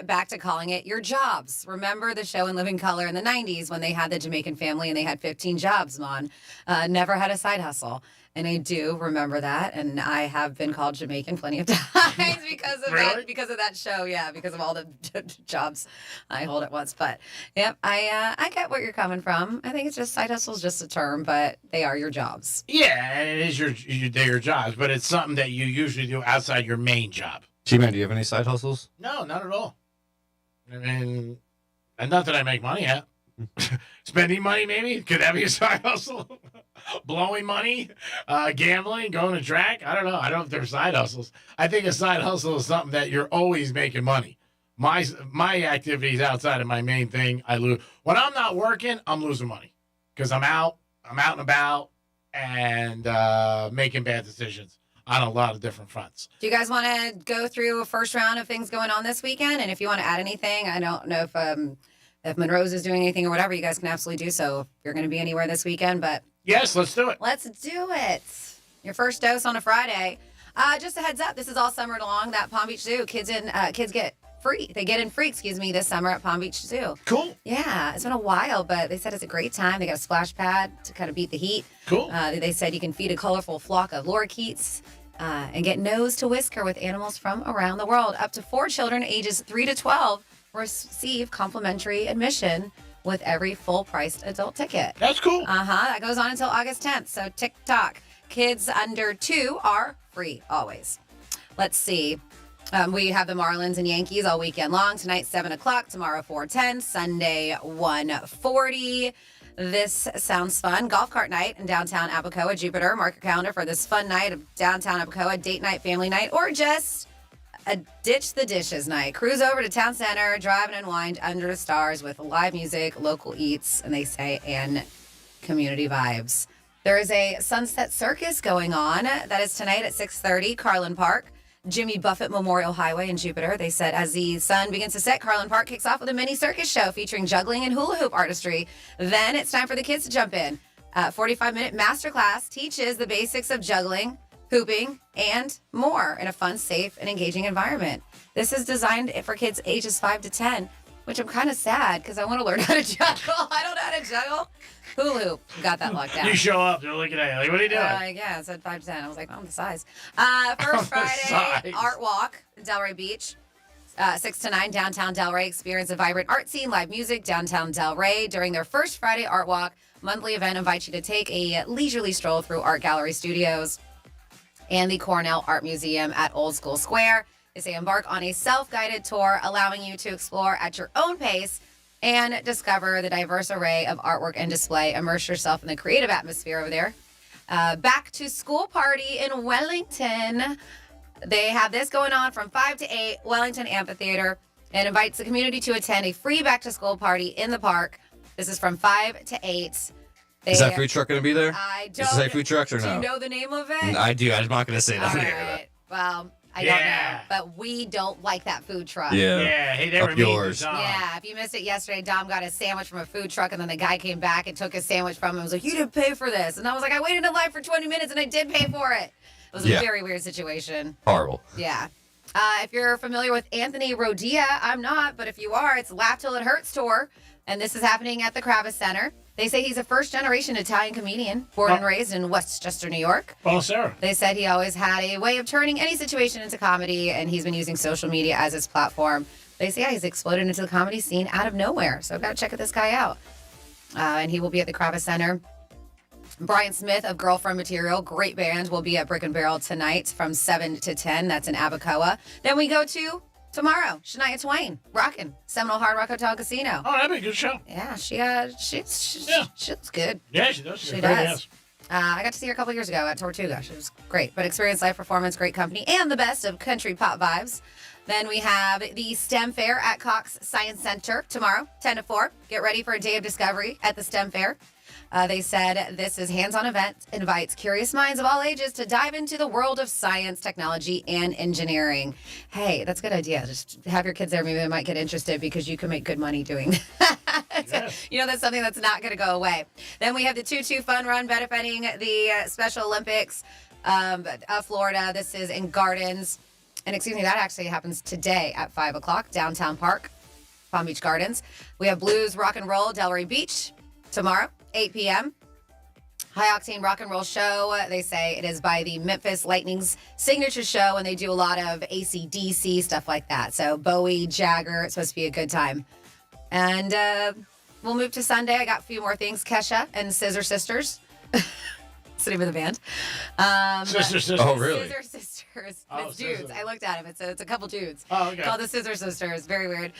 back to calling it your jobs? Remember the show in Living Color in the 90s when they had the Jamaican family and they had 15 jobs, Mon? Never had a side hustle. And I do remember that, and I have been called Jamaican plenty of times because of Really? because of that show. Yeah, because of all the jobs I hold at once. But yep, I get where you're coming from. I think it's just side hustle is just a term, but they are your jobs. Yeah, and it is they're your jobs, but it's something that you usually do outside your main job. G-Man, do you have any side hustles? No, not at all. I mean, and not that I make money at. Spending money, maybe? Could that be a side hustle? Blowing money? Gambling? Going to track? I don't know. I don't know if they're side hustles. I think a side hustle is something that you're always making money. My activities outside of my main thing, I lose. When I'm not working, I'm losing money because I'm out and about, and making bad decisions on a lot of different fronts. Do you guys want to go through a first round of things going on this weekend? And if you want to add anything, I don't know if Monroe's is doing anything or whatever, you guys can absolutely do so if you're going to be anywhere this weekend. But yes, let's do it. Let's do it. Your first dose on a Friday. Just a heads up, this is all summer long. That Palm Beach Zoo, kids get free. They get in free, this summer at Palm Beach Zoo. Cool. Yeah, it's been a while, but they said it's a great time. They got a splash pad to kind of beat the heat. Cool. They said you can feed a colorful flock of lorikeets and get nose to whisker with animals from around the world. Up to 4 children ages 3 to 12 receive complimentary admission with every full-priced adult ticket. That's cool. That goes on until August 10th. So TikTok. Kids under 2 are free always. Let's see. We have the Marlins and Yankees all weekend long. Tonight, 7 o'clock. Tomorrow, 4:10. Sunday, 1:40. This sounds fun. Golf cart night in downtown Abacoa, Jupiter. Mark your calendar for this fun night of downtown Abacoa, date night, family night, or just a ditch the dishes night. Cruise over to town center, drive and unwind under the stars with live music, local eats, and they say, and community vibes. There is a Sunset Circus going on. That is tonight at 6:30, Carlin Park. Jimmy Buffett Memorial Highway in Jupiter. They said as the sun begins to set, Carlin Park kicks off with a mini circus show featuring juggling and hula hoop artistry. Then it's time for the kids to jump in. 45-minute masterclass teaches the basics of juggling, hooping, and more in a fun, safe, and engaging environment. This is designed for kids ages 5 to 10, which I'm kind of sad because I want to learn how to juggle. I don't know how to juggle. Hula hoop. Got that locked down. You show up, they're looking at you like, what are you doing? Yeah, it said 5 to 10. I was like, I'm the size. First Friday, Art Walk, Delray Beach. 6 to 9, downtown Delray. Experience a vibrant art scene, live music, downtown Delray. During their first Friday Art Walk, monthly event invites you to take a leisurely stroll through Art Gallery Studios and the Cornell Art Museum at Old School Square. They say embark on a self-guided tour, allowing you to explore at your own pace and discover the diverse array of artwork and display. Immerse yourself in the creative atmosphere over there. Back to school party in Wellington. They have this going on from 5 to 8, Wellington Amphitheater, and invites the community to attend a free back to school party in the park. This is from 5 to 8. Is that food truck going to be there? I don't. Does it say food trucks or no? Do you know the name of it? I do. I'm not going to say that. All right. Well, I don't know, but we don't like that food truck. Yeah. Hey, they were yours. Yeah, if you missed it yesterday, Dom got a sandwich from a food truck, and then the guy came back and took his sandwich from him and was like, you didn't pay for this. And I was like, I waited in line for 20 minutes, and I did pay for it. It was a very weird situation. Horrible. Yeah. If you're familiar with Anthony Rodia, I'm not, but if you are, it's Laugh Till It Hurts tour, and this is happening at the Kravis Center. They say he's a first-generation Italian comedian, born and raised in Westchester, New York. Oh, Sarah. They said he always had a way of turning any situation into comedy, and he's been using social media as his platform. They say, he's exploded into the comedy scene out of nowhere, so I've got to check this guy out. And he will be at the Kravis Center. Brian Smith of Girlfriend Material, great band, will be at Brick and Barrel tonight from 7 to 10. That's in Abacoa. Then we go to tomorrow, Shania Twain, rocking Seminole Hard Rock Hotel Casino. Oh, that'd be a good show. Yeah, she looks good. Yeah, she does. She does. I got to see her a couple years ago at Tortuga. She was great. But experience live performance, great company, and the best of country pop vibes. Then we have the STEM Fair at Cox Science Center tomorrow, 10 to 4. Get ready for a day of discovery at the STEM Fair. They said this is hands-on event, invites curious minds of all ages to dive into the world of science, technology, and engineering. Hey, that's a good idea. Just have your kids there. Maybe they might get interested because you can make good money doing that. Yes. You know, that's something that's not going to go away. Then we have the 2-2 Fun Run benefiting the Special Olympics of Florida. This is in Gardens. And excuse me, that actually happens today at 5 o'clock, downtown Park, Palm Beach Gardens. We have Blues Rock and Roll, Delray Beach tomorrow. 8 p.m. High Octane Rock and Roll Show. They say it is by the Memphis Lightning's signature show, and they do a lot of AC/DC, stuff like that. So Bowie, Jagger, it's supposed to be a good time. And we'll move to Sunday. I got a few more things. Kesha and Scissor Sisters. That's the name of the band. Scissor Sisters. Oh, really? Scissor Sisters. Oh, It's dudes. Scissor. I looked at him. It's a couple dudes. Oh, okay. Called the Scissor Sisters. Very weird.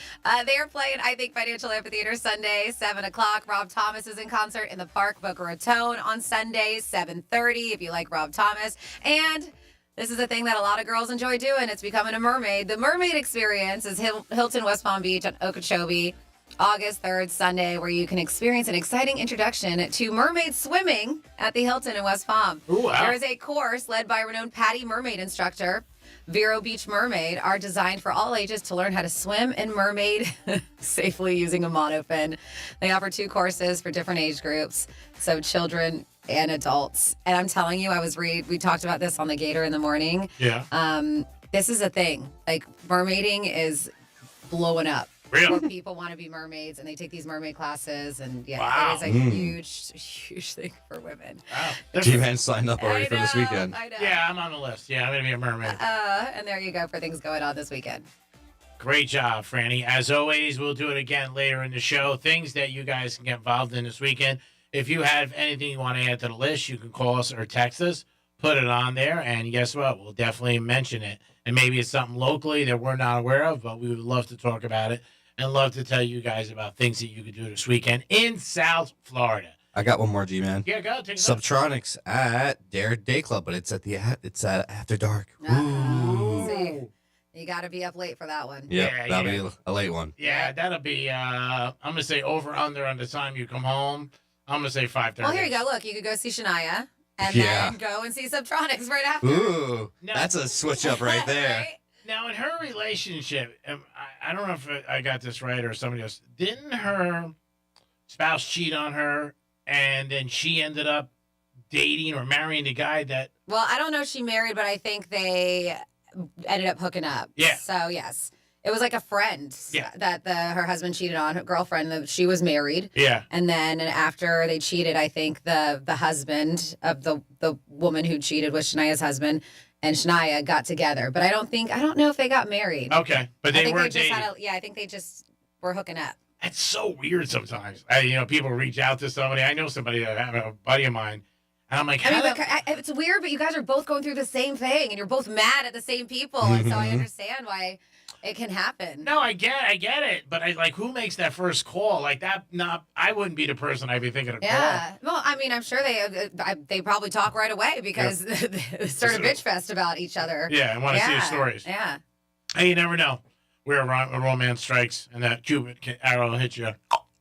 They are playing, I think, Financial Amphitheater Sunday, 7 o'clock. Rob Thomas is in concert in the park, Boca Raton on Sunday, 7:30, if you like Rob Thomas. And this is a thing that a lot of girls enjoy doing. It's becoming a mermaid. The Mermaid Experience is Hilton West Palm Beach on Okeechobee, August 3rd, Sunday, where you can experience an exciting introduction to mermaid swimming at the Hilton in West Palm. Ooh, wow. There is a course led by renowned Patty Mermaid instructor. Vero Beach Mermaid are designed for all ages to learn how to swim and mermaid safely using a monofin. They offer 2 courses for different age groups, so children and adults. And I'm telling you, we talked about this on the Gator in the morning. Yeah. This is a thing. Like, mermaiding is blowing up. Really? More people want to be mermaids, and they take these mermaid classes, and Wow. it is a huge thing for women. Wow. G-Man signed up already for this weekend. I know. Yeah, I'm on the list. Yeah, I'm going to be a mermaid. And there you go for things going on this weekend. Great job, Franny. As always, we'll do it again later in the show. Things that you guys can get involved in this weekend. If you have anything you want to add to the list, you can call us or text us. put it on there, and guess what? We'll definitely mention it. And maybe it's something locally that we're not aware of, but we would love to talk about it and love to tell you guys about things that you could do this weekend in South Florida. I got one more, G-Man. Yeah, go. Take it up. Subtronics at Dare Day Club, but it's at after dark. Ooh. See, you got to be up late for that one. Yeah, that'll be a late one. Yeah, that'll be, I'm going to say over under on the time you come home. I'm going to say 5:30. Well, here you go. Look, you could go see Shania and Yeah. then go and see Subtronics right after. Ooh, that's a switch up right there. Right? Now, in her relationship, I don't know if I got this right or somebody else. Didn't her spouse cheat on her, and then she ended up dating or marrying the guy that... Well, I don't know if she married, but I think they ended up hooking up. Yeah. So, yes. It was like a friend that her husband cheated on, her girlfriend. She was married. Yeah. And then after they cheated, I think the husband of the woman who cheated with Shania's husband and Shania got together. But I don't know if they got married. Okay, but they were dating. I think they just were hooking up. That's so weird sometimes. People reach out to somebody. I know somebody, a buddy of mine, and I'm like, It's weird, but you guys are both going through the same thing, and you're both mad at the same people, and so I understand why it can happen. No, I get it, but who makes that first call like that? I wouldn't be the person I'd be thinking of calling. Yeah. Well, I mean, I'm sure they probably talk right away because they start a bitch fest about each other. Yeah, I want to see the stories. Yeah. Hey, you never know where a romance strikes, and that Cupid arrow will hit you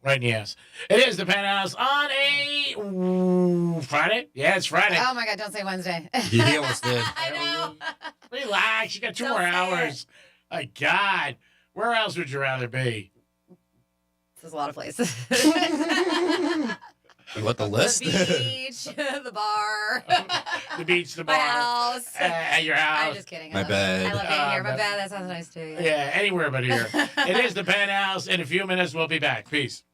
right in the ass. It is the Penthouse on a Friday. Yeah, it's Friday. Oh my God! Don't say Wednesday. He almost did. I know. Relax. You got 2 more hours. My God. Where else would you rather be? There's a lot of places. You want the list? The beach, the bar. The beach, the bar. My house. At your house. I'm just kidding. My bed. I love being here. My bed. That sounds nice too. Yeah, anywhere but here. It is the Penthouse. In a few minutes, we'll be back. Peace.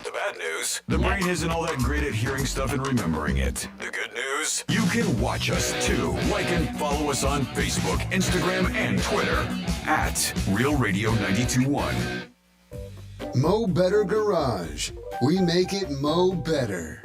The bad news, the brain isn't all that great at hearing stuff and remembering it. The good news, you can watch us too. Like and follow us on Facebook, Instagram, and Twitter at Real Radio 92.1. Mo Better Garage. We make it Mo Better.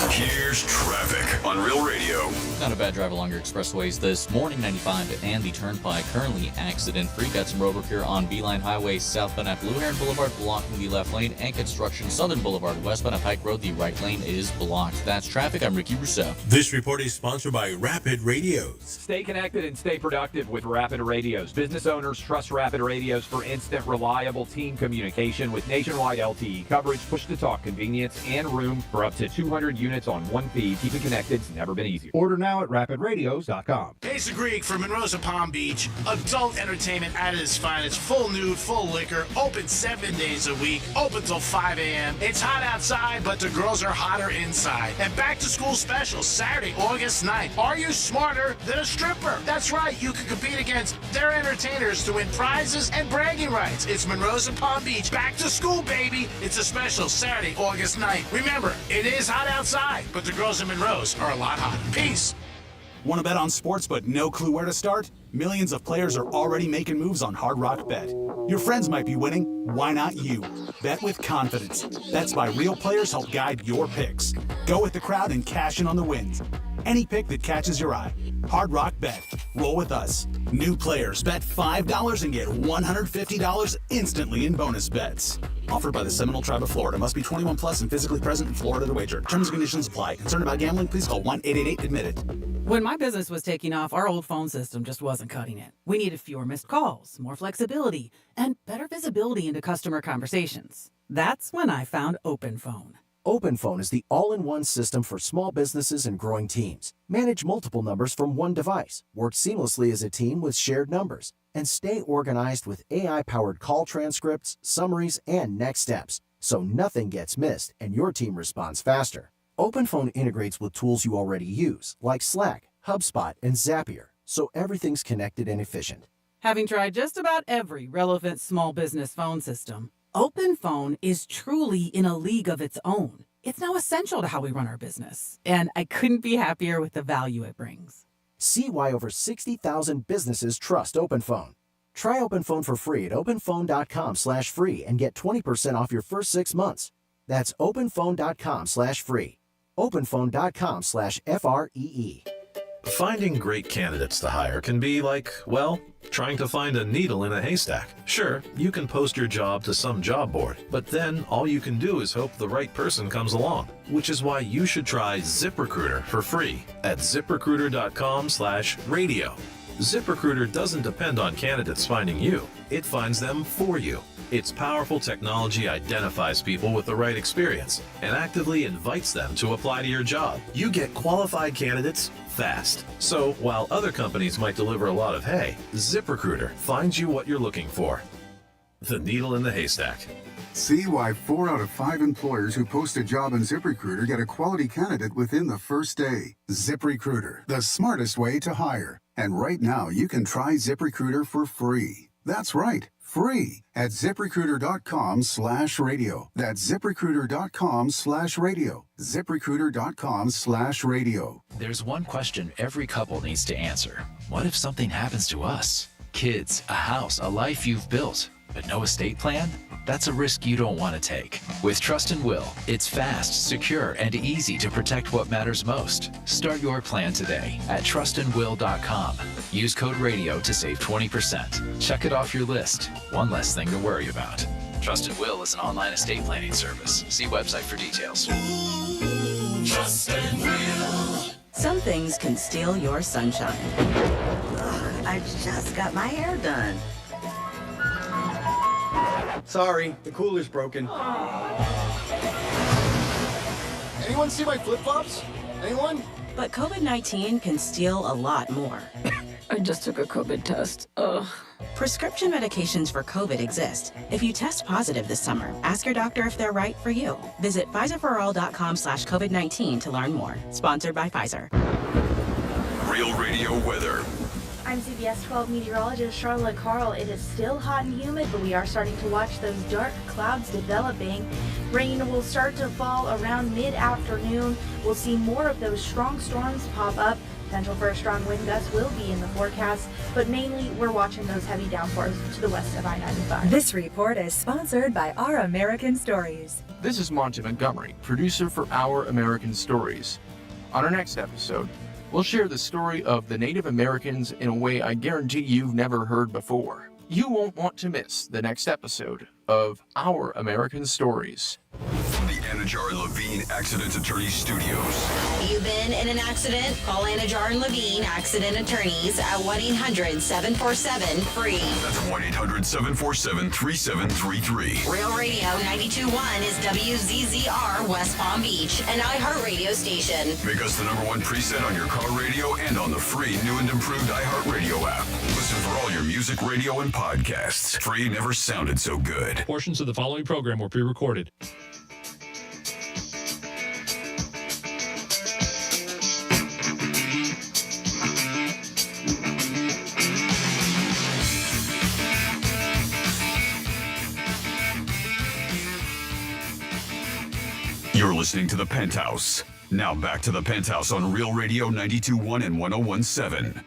Here's traffic on Real Radio. Not a bad drive along your expressways this morning. 95 and the Turnpike currently accident-free. Got some road repair on Beeline Highway southbound at Blue Heron Boulevard, blocking the left lane, and construction Southern Boulevard westbound at Pike Road. The right lane is blocked. That's traffic. I'm Ricky Rousseau. This report is sponsored by Rapid Radios. Stay connected and stay productive with Rapid Radios. Business owners trust Rapid Radios for instant, reliable team communication with nationwide LTE coverage, push-to-talk convenience, and room for up to 200 units on one feed. Keeping connected's never been easier. Order now at rapidradios.com. Case of Greek from Monrosa Palm Beach. Adult entertainment at its finest. Full nude, full liquor. Open 7 days a week. Open till 5 a.m. It's hot outside, but the girls are hotter inside. And back to school special Saturday, August 9th. Are you smarter than a stripper? That's right. You can compete against their entertainers to win prizes and bragging rights. It's Monrosa Palm Beach. Back to school, baby. It's a special Saturday, August 9th. Remember, it is hot outside, but the girls in Monroe are a lot hotter. Peace. Want to bet on sports but no clue where to start? Millions of players are already making moves on Hard Rock Bet. Your friends might be winning. Why not you? Bet with confidence. Bets by real players help guide your picks. Go with the crowd and cash in on the wins. Any pick that catches your eye. Hard Rock Bet. Roll with us. New players bet $5 and get $150 instantly in bonus bets. Offered by the Seminole Tribe of Florida. Must be 21 plus and physically present in Florida to wager. Terms and conditions apply. Concerned about gambling? Please call 1-888-ADMIT-IT. When my business was taking off, our old phone system just wasn't cutting it. We needed fewer missed calls, more flexibility, and better visibility into customer conversations. That's when I found OpenPhone. OpenPhone is the all-in-one system for small businesses and growing teams. Manage multiple numbers from one device, work seamlessly as a team with shared numbers, and stay organized with AI-powered call transcripts, summaries, and next steps, so nothing gets missed and your team responds faster. OpenPhone integrates with tools you already use, like Slack, HubSpot, and Zapier, so everything's connected and efficient. Having tried just about every relevant small business phone system, OpenPhone is truly in a league of its own. It's now essential to how we run our business, and I couldn't be happier with the value it brings. See why over 60,000 businesses trust OpenPhone. Try OpenPhone for free at openphone.com/free and get 20% off your first 6 months. That's openphone.com/free. openphone.com/FREE. Finding great candidates to hire can be like, well, trying to find a needle in a haystack. Sure, you can post your job to some job board, but then all you can do is hope the right person comes along, which is why you should try ZipRecruiter for free at ziprecruiter.com/radio. ZipRecruiter doesn't depend on candidates finding you. It finds them for you. Its powerful technology identifies people with the right experience and actively invites them to apply to your job. You get qualified candidates fast. So while other companies might deliver a lot of hay, ZipRecruiter finds you what you're looking for. The needle in the haystack. See why 4 out of 5 employers who post a job on ZipRecruiter get a quality candidate within the first day. ZipRecruiter, the smartest way to hire. And right now, you can try ZipRecruiter for free. That's right, free at ZipRecruiter.com/radio. That's ZipRecruiter.com/radio. ZipRecruiter.com/radio. There's one question every couple needs to answer. What if something happens to us? Kids, a house, a life you've built, but no estate plan? That's a risk you don't want to take. With Trust and Will, it's fast, secure, and easy to protect what matters most. Start your plan today at trustandwill.com. Use code RADIO to save 20%. Check it off your list. One less thing to worry about. Trust and Will is an online estate planning service. See website for details. Trust and Will. Some things can steal your sunshine. I just got my hair done. Sorry, the cooler's broken. Anyone see my flip-flops? Anyone? But COVID-19 can steal a lot more. I just took a COVID test. Ugh. Prescription medications for COVID exist. If you test positive this summer, ask your doctor if they're right for you. Visit PfizerForAll.com/COVID-19 to learn more. Sponsored by Pfizer. Real Radio weather. I'm CBS 12 meteorologist Charlotte Carl. It is still hot and humid, but we are starting to watch those dark clouds developing. Rain will start to fall around mid-afternoon. We'll see more of those strong storms pop up. Potential for a strong wind gust will be in the forecast, but mainly we're watching those heavy downpours to the west of I-95. This report is sponsored by Our American Stories. This is Monty Montgomery, producer for Our American Stories. On our next episode, we'll share the story of the Native Americans in a way I guarantee you've never heard before. You won't want to miss the next episode of Our American Stories. From the Anajar and Levine Accident Attorney Studios. You've been in an accident? Call Anajar and Levine Accident Attorneys at 1-800-747-FREE. That's 1-800-747-3733. Real Radio 92.1 is WZZR West Palm Beach, an iHeartRadio station. Make us the #1 preset on your car radio and on the free new and improved iHeartRadio app. Listen for all your music, radio, and podcasts. Free never sounded so good. Portions of the following program were pre-recorded. You're listening to The Penthouse. Now back to The Penthouse on Real Radio 92.1 and 101.7.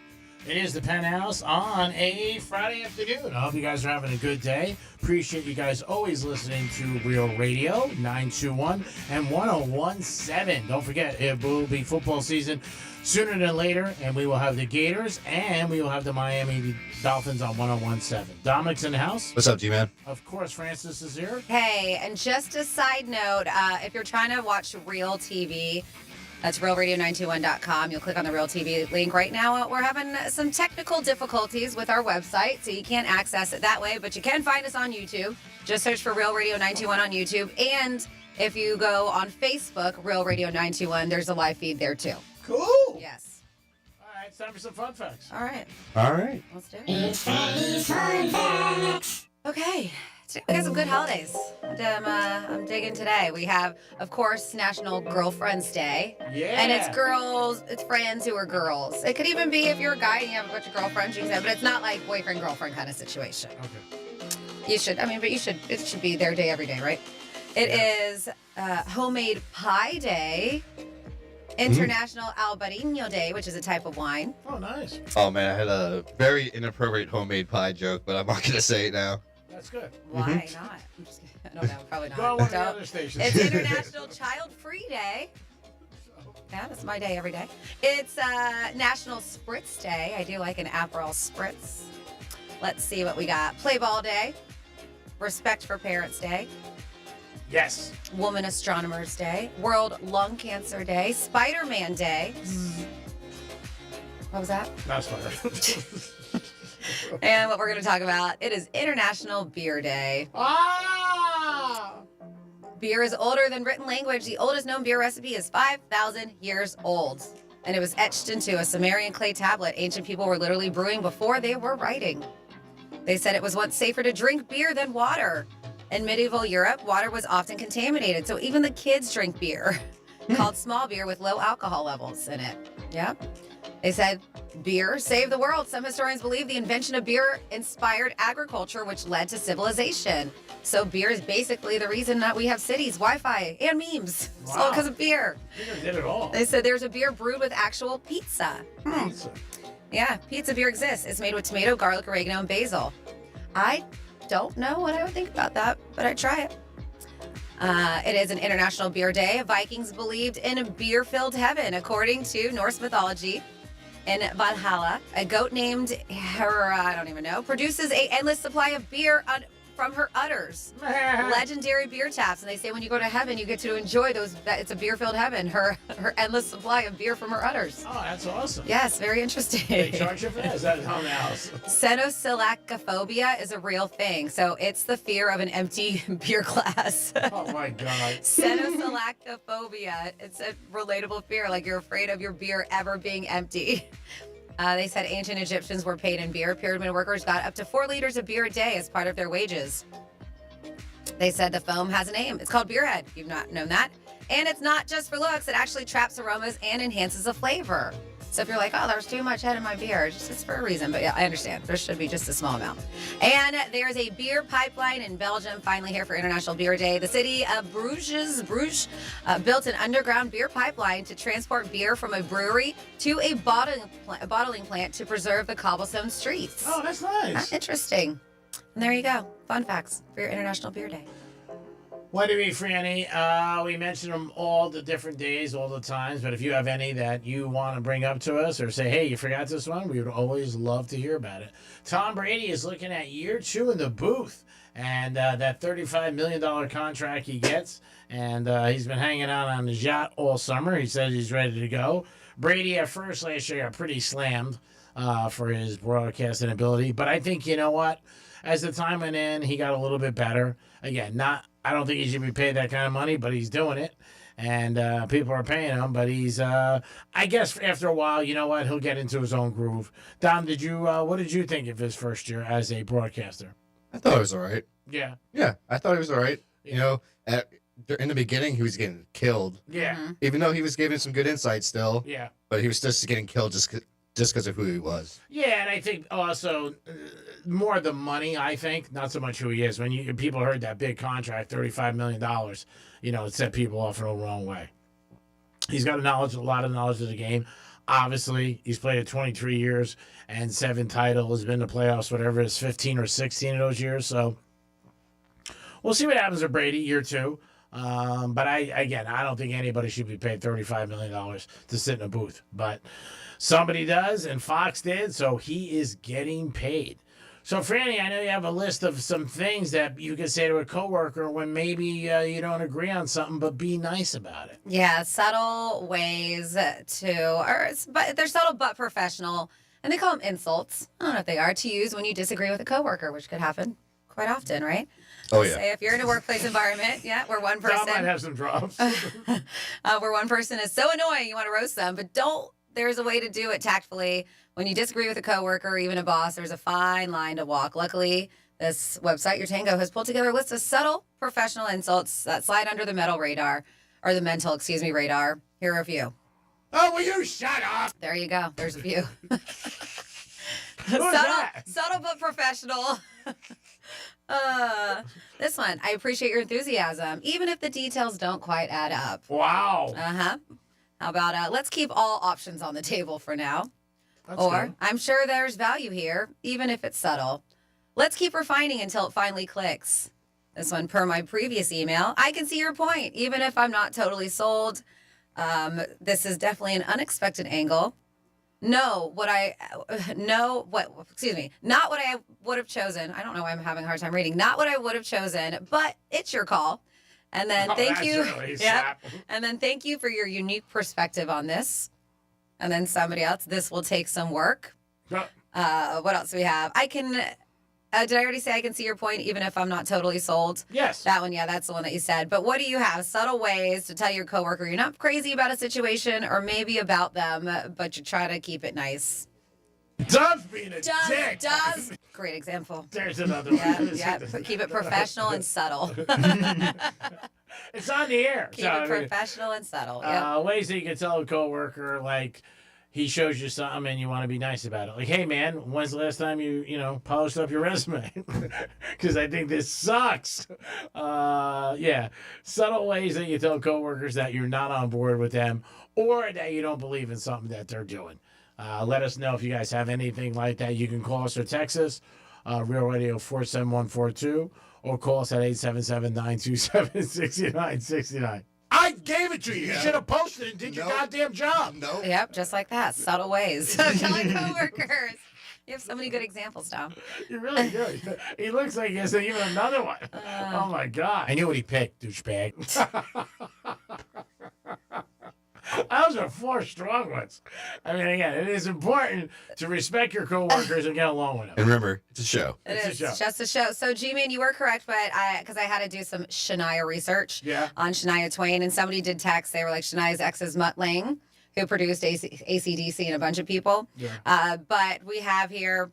It is the Penthouse on a Friday afternoon. I hope you guys are having a good day. Appreciate you guys always listening to Real Radio 921 and 101.7. Don't forget, it will be football season sooner than later, and we will have the Gators and we will have the Miami Dolphins on 101.7. Dominic's in the house. What's up, G-Man? Of course, Francis is here. Hey, and just a side note, if you're trying to watch Real TV, that's realradio921.com. You'll click on the Real TV link right now. We're having some technical difficulties with our website, so you can't access it that way, but you can find us on YouTube. Just search for Real Radio 921 on YouTube. And if you go on Facebook, Real Radio 921, there's a live feed there too. Cool. Yes. All right, it's time for some fun facts. All right. All right. Let's do it. It's Fanny's Fun Facts. Okay. Today we got some good holidays. I'm digging today. We have, of course, National Girlfriends Day. Yeah. And it's girls, it's friends who are girls. It could even be if you're a guy and you have a bunch of girlfriends, you can say, but it's not like boyfriend-girlfriend kind of situation. Okay. You should, it should be their day every day, right? It is Homemade Pie Day, International Albariño Day, which is a type of wine. Oh, nice. Oh, man, I had a very inappropriate homemade pie joke, but I'm not going to say it now. That's good. Why not? I'm just kidding. I don't know, probably not. Go on one of the other stations. It's International Child Free Day. Yeah, that's my day every day. It's National Spritz Day. I do like an Aperol Spritz. Let's see what we got. Play Ball Day. Respect for Parents Day. Yes. Woman Astronomers Day. World Lung Cancer Day. Spider-Man Day. What was that? Not Spider. And what we're going to talk about, it is International Beer Day. Ah! Beer is older than written language. The oldest known beer recipe is 5,000 years old. And it was etched into a Sumerian clay tablet. Ancient people were literally brewing before they were writing. They said it was once safer to drink beer than water. In medieval Europe, water was often contaminated, so even the kids drink beer, called small beer with low alcohol levels in it. Yep. They said beer saved the world. Some historians believe the invention of beer inspired agriculture, which led to civilization. So beer is basically the reason that we have cities, Wi-Fi, and memes. It's all because of beer. Beer did it all. They said there's a beer brewed with actual pizza. Pizza. Yeah, pizza beer exists. It's made with tomato, garlic, oregano, and basil. I don't know what I would think about that, but I'd try it. It is an International Beer Day. Vikings believed in a beer-filled heaven, according to Norse mythology. In Valhalla, a goat named Hera, I don't even know, produces an endless supply of beer from her udders. Legendary beer taps. And they say when you go to heaven, you get to enjoy those. It's a beer-filled heaven. Her endless supply of beer from her udders. Oh, that's awesome. Yes, very interesting. They charge you for that? Is that on the house? Cenocellacophobia is a real thing. So it's the fear of an empty beer glass. Oh, my God. Cenocellacophobia. It's a relatable fear, like you're afraid of your beer ever being empty. They said ancient Egyptians were paid in beer. Pyramid workers got up to 4 liters of beer a day as part of their wages. They said the foam has a name. It's called beer head. You've not known that. And it's not just for looks. It actually traps aromas and enhances the flavor. So if you're like, oh, there's too much head in my beer, it's for a reason. But yeah, I understand. There should be just a small amount. And there's a beer pipeline in Belgium, finally here for International Beer Day. The city of Bruges built an underground beer pipeline to transport beer from a brewery to a bottling plant to preserve the cobblestone streets. Oh, that's nice. Interesting. And there you go. Fun facts for your International Beer Day. What do we, Franny? We mention them all the different days, all the times, but if you have any that you want to bring up to us or say, hey, you forgot this one, we would always love to hear about it. Tom Brady is looking at year 2 in the booth, and that $35 million contract he gets, and he's been hanging out on his yacht all summer. He says he's ready to go. Brady at first last year got pretty slammed for his broadcasting ability, but I think, you know what? As the time went in, he got a little bit better. Again, I don't think he should be paid that kind of money, but he's doing it. And people are paying him. But he's, I guess after a while, you know what? He'll get into his own groove. Dom, what did you think of his first year as a broadcaster? I thought it was all right. Yeah. Yeah, I thought it was all right. Yeah. You know, in the beginning, he was getting killed. Yeah. Even though he was giving some good insight still. Yeah. But he was just getting killed just because of who he was. Yeah, and I think also more the money, I think, not so much who he is. When people heard that big contract, $35 million, you know, it set people off in the wrong way. He's got a lot of knowledge of the game. Obviously, he's played it 23 years and 7 titles, been to playoffs, whatever it is, 15 or 16 of those years. So we'll see what happens with Brady year 2. But I don't think anybody should be paid $35 million to sit in a booth. But somebody does, and Fox did, so he is getting paid. So, Franny, I know you have a list of some things that you can say to a coworker when maybe you don't agree on something, but be nice about it. Yeah, subtle ways but they're subtle but professional, and they call them insults. I don't know if they are to use when you disagree with a coworker, which could happen quite often, right? Oh, yeah. Say if you're in a workplace environment, where one person might have some drops. where one person is so annoying you want to roast them, but there's a way to do it tactfully. When you disagree with a coworker or even a boss, there's a fine line to walk. Luckily, this website, Your Tango, has pulled together a list of subtle professional insults that slide under the mental radar. Here are a few. Oh, will you shut up? There you go. There's a few. Subtle but professional. This one. I appreciate your enthusiasm, even if the details don't quite add up. Wow. How about let's keep all options on the table for now. That's or good. I'm sure there's value here, even if it's subtle. Let's keep refining until it finally clicks. This one, per my previous email, I can see your point, even if I'm not totally sold. This is definitely an unexpected angle. Not what I would have chosen. I don't know why I'm having a hard time reading. Not what I would have chosen, but it's your call. And then thank you. And then thank you for your unique perspective on this. And then somebody else, this will take some work. What else do we have? I can, did I already say I can see your point even if I'm not totally sold? Yes. That one, yeah, that's the one that you said. But what do you have? Subtle ways to tell your coworker you're not crazy about a situation or maybe about them, but you try to keep it nice. Does being a dick. Does. Great example. There's another one. Yeah. Keep it professional and subtle. It's on the air. Keep it professional and subtle. Yep. Ways that you can tell a coworker, like, he shows you something and you want to be nice about it. Like, hey, man, when's the last time you polished up your resume? Because I think this sucks. Yeah. Subtle ways that you tell coworkers that you're not on board with them or that you don't believe in something that they're doing. Let us know if you guys have anything like that. You can call us or text us, Real Radio 47142, or call us at 877-927-6969. I gave it to you. You should have posted it and did your goddamn job. No. Yep, just like that. Subtle ways of telling coworkers. You have so many good examples, Tom. You really do. He looks like he has even another one. Oh, my God. I knew what he picked, douchebag. Those are 4 strong ones. I mean, again, it is important to respect your coworkers and get along with them. And remember, it's a show. It's just a show. So, G-Man, you were correct, but because I had to do some Shania research on Shania Twain, and somebody did text. They were like, Shania's ex is Mutt Lange, who produced AC/DC and a bunch of people. Yeah. But we have here,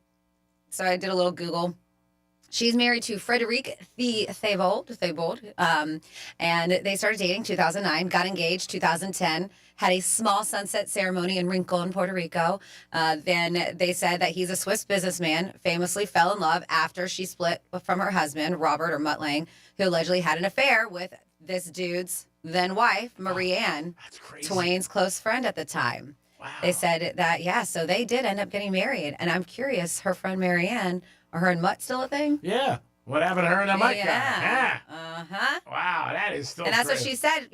so I did a little Google. She's married to Frederic Thibault, and they started dating 2009, got engaged 2010, had a small sunset ceremony in Rincon, Puerto Rico. Then they said that he's a Swiss businessman, famously fell in love after she split from her husband, Robert or Mutt Lange, who allegedly had an affair with this dude's then wife, Marie Anne, Twain's close friend at the time. Wow. They said that, so they did end up getting married. And I'm curious, her friend Mary Ann, are her and Mutt still a thing? Yeah. What happened to her and that Mutt guy? Yeah. Uh-huh. Wow, that is still And that's crazy. what she said,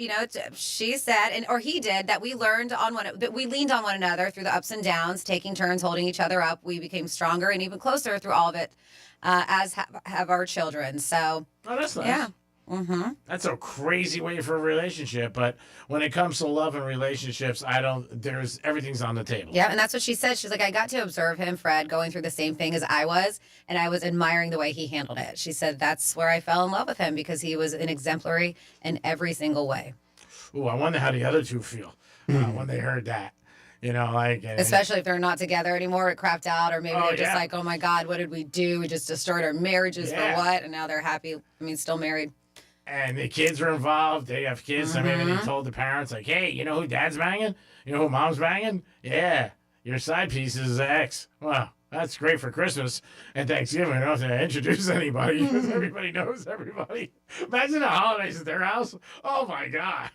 she said, or he did, that we leaned on one another through the ups and downs, taking turns holding each other up. We became stronger and even closer through all of it, as have our children. So, oh, that's nice. Yeah. Mm-hmm. That's a crazy way for a relationship, but when it comes to love and relationships, everything's on the table. Yeah, and that's what she said. She's like, I got to observe him, Fred, going through the same thing as I was, and I was admiring the way he handled it. She said that's where I fell in love with him because he was an exemplary in every single way. Ooh, I wonder how the other two feel when they heard that. Especially if they're not together anymore, it crapped out, or maybe they're just like, oh my God, what did we do? We just destroyed our marriages for what? And now they're happy. Still married. And the kids are involved. They have kids. So maybe they told the parents, like, hey, you know who dad's banging? You know who mom's banging? Yeah, your side piece is ex. Well, that's great for Christmas and Thanksgiving. I don't have to introduce anybody because everybody knows everybody. Imagine the holidays at their house. Oh, my God.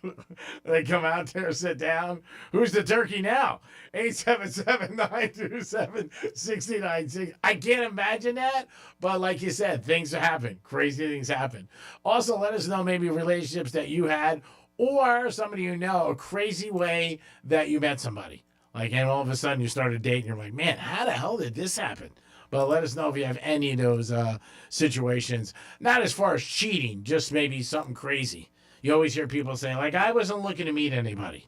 They come out there, sit down. Who's the turkey now? 877-927-6960. I can't imagine that. But like you said, things happen. Crazy things happen. Also, let us know maybe relationships that you had or somebody you know, a crazy way that you met somebody. Like, and all of a sudden you started dating, you're like, man, how the hell did this happen? But let us know if you have any of those situations. Not as far as cheating, just maybe something crazy. You always hear people say, like, I wasn't looking to meet anybody.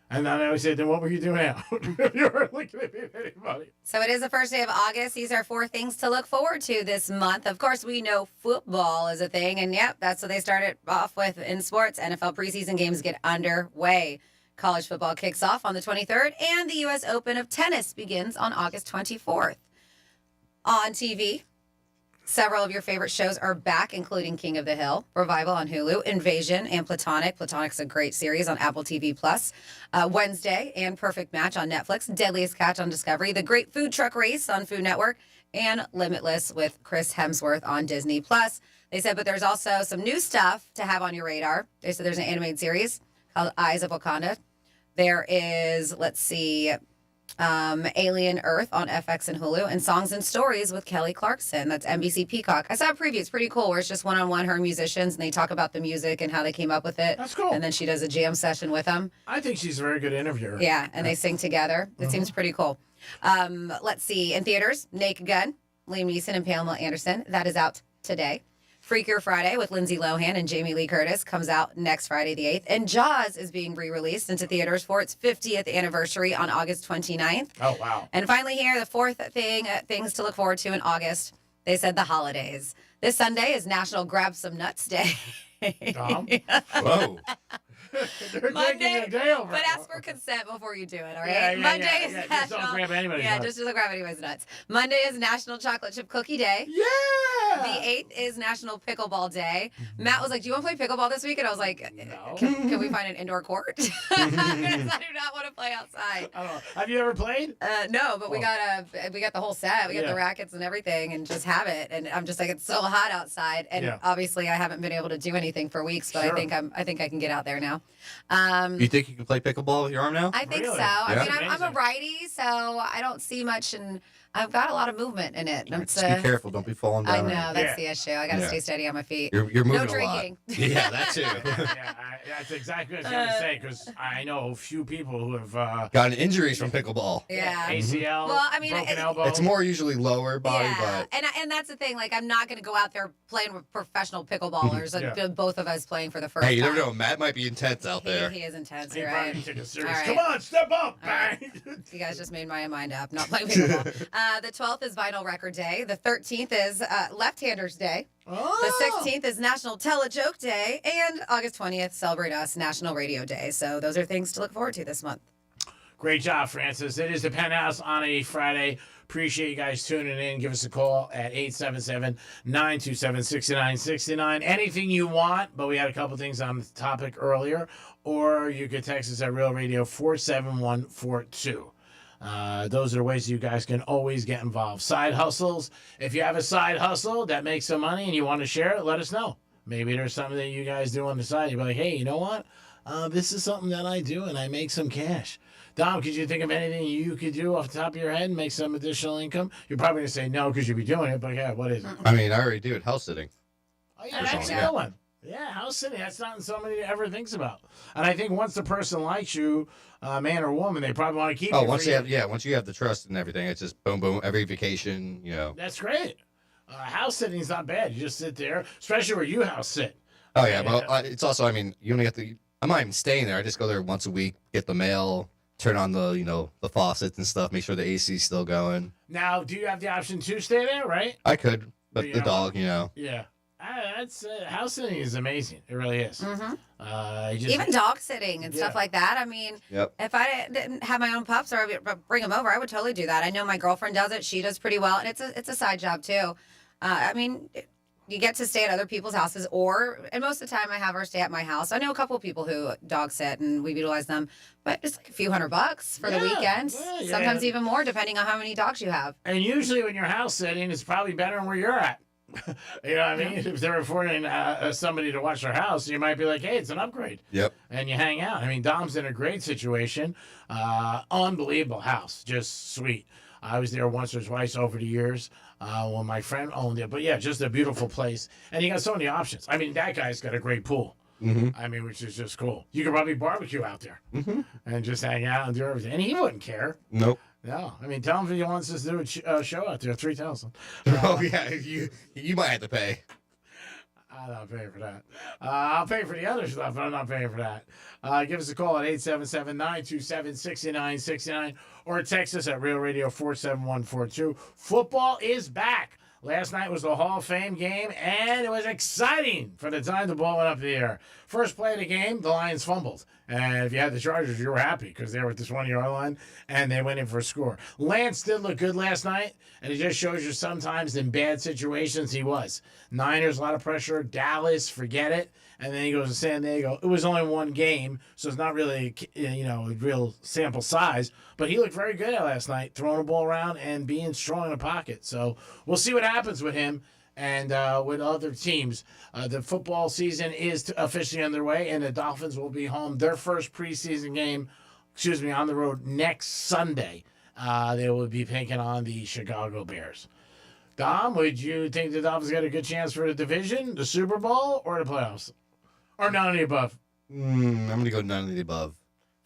And then I always say, then what were you doing out? If you weren't looking to meet anybody. So it is the first day of August. These are 4 things to look forward to this month. Of course, we know football is a thing. And, yep, that's what they started off with in sports. NFL preseason games get underway. College football kicks off on the 23rd, and the U.S. Open of tennis begins on August 24th. On TV, several of your favorite shows are back, including King of the Hill, Revival on Hulu, Invasion, and Platonic. Platonic's a great series on Apple TV+. Wednesday, and Perfect Match on Netflix, Deadliest Catch on Discovery, The Great Food Truck Race on Food Network, and Limitless with Chris Hemsworth on Disney+. They said, but there's also some new stuff to have on your radar. They said there's an animated series called Eyes of Wakanda. There is, let's see, Alien Earth on FX and Hulu, and Songs and Stories with Kelly Clarkson. That's NBC Peacock. I saw a preview. It's pretty cool where it's just one-on-one her and musicians, and they talk about the music and how they came up with it. That's cool. And then she does a jam session with them. I think she's a very good interviewer. Yeah, and they sing together. It seems pretty cool. Let's see. In theaters, Naked Gun, Liam Neeson and Pamela Anderson. That is out today. Freakier Friday with Lindsay Lohan and Jamie Lee Curtis comes out next Friday the 8th. And Jaws is being re-released into theaters for its 50th anniversary on August 29th. Oh, wow. And finally here, the fourth things to look forward to in August. They said the holidays. This Sunday is National Grab Some Nuts Day. Whoa. Monday, day over. but ask for consent before you do it, all right? Yeah, Monday is just National. don't grab anybody's nuts. Just don't grab anybody's nuts. Monday is National Chocolate Chip Cookie Day. Yeah. The 8th is National Pickleball Day. Matt was like, "Do you want to play pickleball this week?" And I was like, "Can we find an indoor court?" Because I do not want to play outside. I don't know. Have you ever played? No, but we got the whole set. We got the rackets and everything, and just have it. And I'm just like, it's so hot outside, and obviously I haven't been able to do anything for weeks, but I think I can get out there now. You think you can play pickleball with your arm now? I think so. Yeah. I mean, I'm a righty, so I don't see much, and I've got a lot of movement in it. Just be careful. Don't be falling I down. know, that's the issue. I got to stay steady on my feet. You're moving no a drinking. lot. Yeah, that too. That's exactly what I was going to say, because I know a few people who have gotten injuries from pickleball. Yeah. ACL, well, I mean, broken elbow. It's more usually lower body, yeah. but And that's the thing. Like, I'm not going to go out there playing with professional pickleballers. Both of us playing for the first hey, you time. never know. Matt might be intense out there. He is intense. He You're probably right. took it serious. All right. Come on, step up. Bang. You guys just made my mind up. Not playing pickleball. The 12th is Vinyl Record Day. The 13th is Left-Handers Day. Oh. The 16th is National Tell-A-Joke Day. And August 20th, Celebrate Us, National Radio Day. So those are things to look forward to this month. Great job, Francis. It is the Penthouse on a Friday. Appreciate you guys tuning in. Give us a call at 877-927-6969. Anything you want, but we had a couple things on the topic earlier. Or you could text us at Real Radio 47142. Those are ways you guys can always get involved. Side hustles. If you have a side hustle that makes some money and you want to share it, let us know. Maybe there's something that you guys do on the side. You'll be like, hey, you know what? This is something that I do and I make some cash. Dom, could you think of anything you could do off the top of your head and make some additional income? You're probably going to say no because you'll be doing it, but yeah, what is it? I mean, I already do it. House sitting. Oh, yeah, that's a good one. Yeah, house sitting. That's not somebody ever thinks about. And I think once the person likes you, man or woman, they probably want to keep you. Once you have the trust and everything, it's just boom, boom. Every vacation, That's great. House sitting is not bad. You just sit there, especially where you house sit. Oh yeah, well, it's also. I mean, you only have to. I'm not even staying there. I just go there once a week, get the mail, turn on the the faucets and stuff, make sure the AC's still going. Now, do you have the option to stay there? Right? I could, but the dog, Yeah. That's house sitting is amazing. It really is. Even dog sitting and stuff like that. I mean, if I didn't have my own pups or bring them over, I would totally do that. I know my girlfriend does it. She does pretty well, and it's a side job too. I mean, you get to stay at other people's houses, and most of the time I have her stay at my house. I know a couple of people who dog sit, and we utilize them, but it's like a few $100 for the weekend. Yeah. Sometimes even more, depending on how many dogs you have. And usually when you're house sitting, it's probably better than where you're at. You know what I mean? If they're affording somebody to watch their house, you might be like, hey, it's an upgrade. Yep. And you hang out. I mean, Dom's in a great situation. Unbelievable house. Just sweet. I was there once or twice over the years when my friend owned it. But yeah, just a beautiful place. And you got so many options. I mean, that guy's got a great pool. Mm-hmm. I mean, which is just cool. You could probably barbecue out there and just hang out and do everything. And he wouldn't care. Nope. No, I mean, tell him if he wants us to do a show out there, 3,000. Oh yeah, you might have to pay. I'm not paying for that. I'll pay for the other stuff, but I'm not paying for that. Give us a call at 877-927-6969 or text us at Real Radio 47142. Football is back. Last night was the Hall of Fame game, and it was exciting from the time the ball went up in the air. First play of the game, the Lions fumbled. And if you had the Chargers, you were happy because they were at this 1-yard line, and they went in for a score. Lance did look good last night, and it just shows you sometimes in bad situations he was. Niners, a lot of pressure. Dallas, forget it. And then he goes to San Diego. It was only one game, so it's not really, a real sample size. But he looked very good last night, throwing the ball around and being strong in the pocket. So we'll see what happens with him and with other teams. The football season is officially underway, and the Dolphins will be home. Their first preseason game, on the road next Sunday They will be taking on the Chicago Bears. Dom, would you think the Dolphins got a good chance for the division, the Super Bowl, or the playoffs? Or none of the above? I'm going to go none of the above.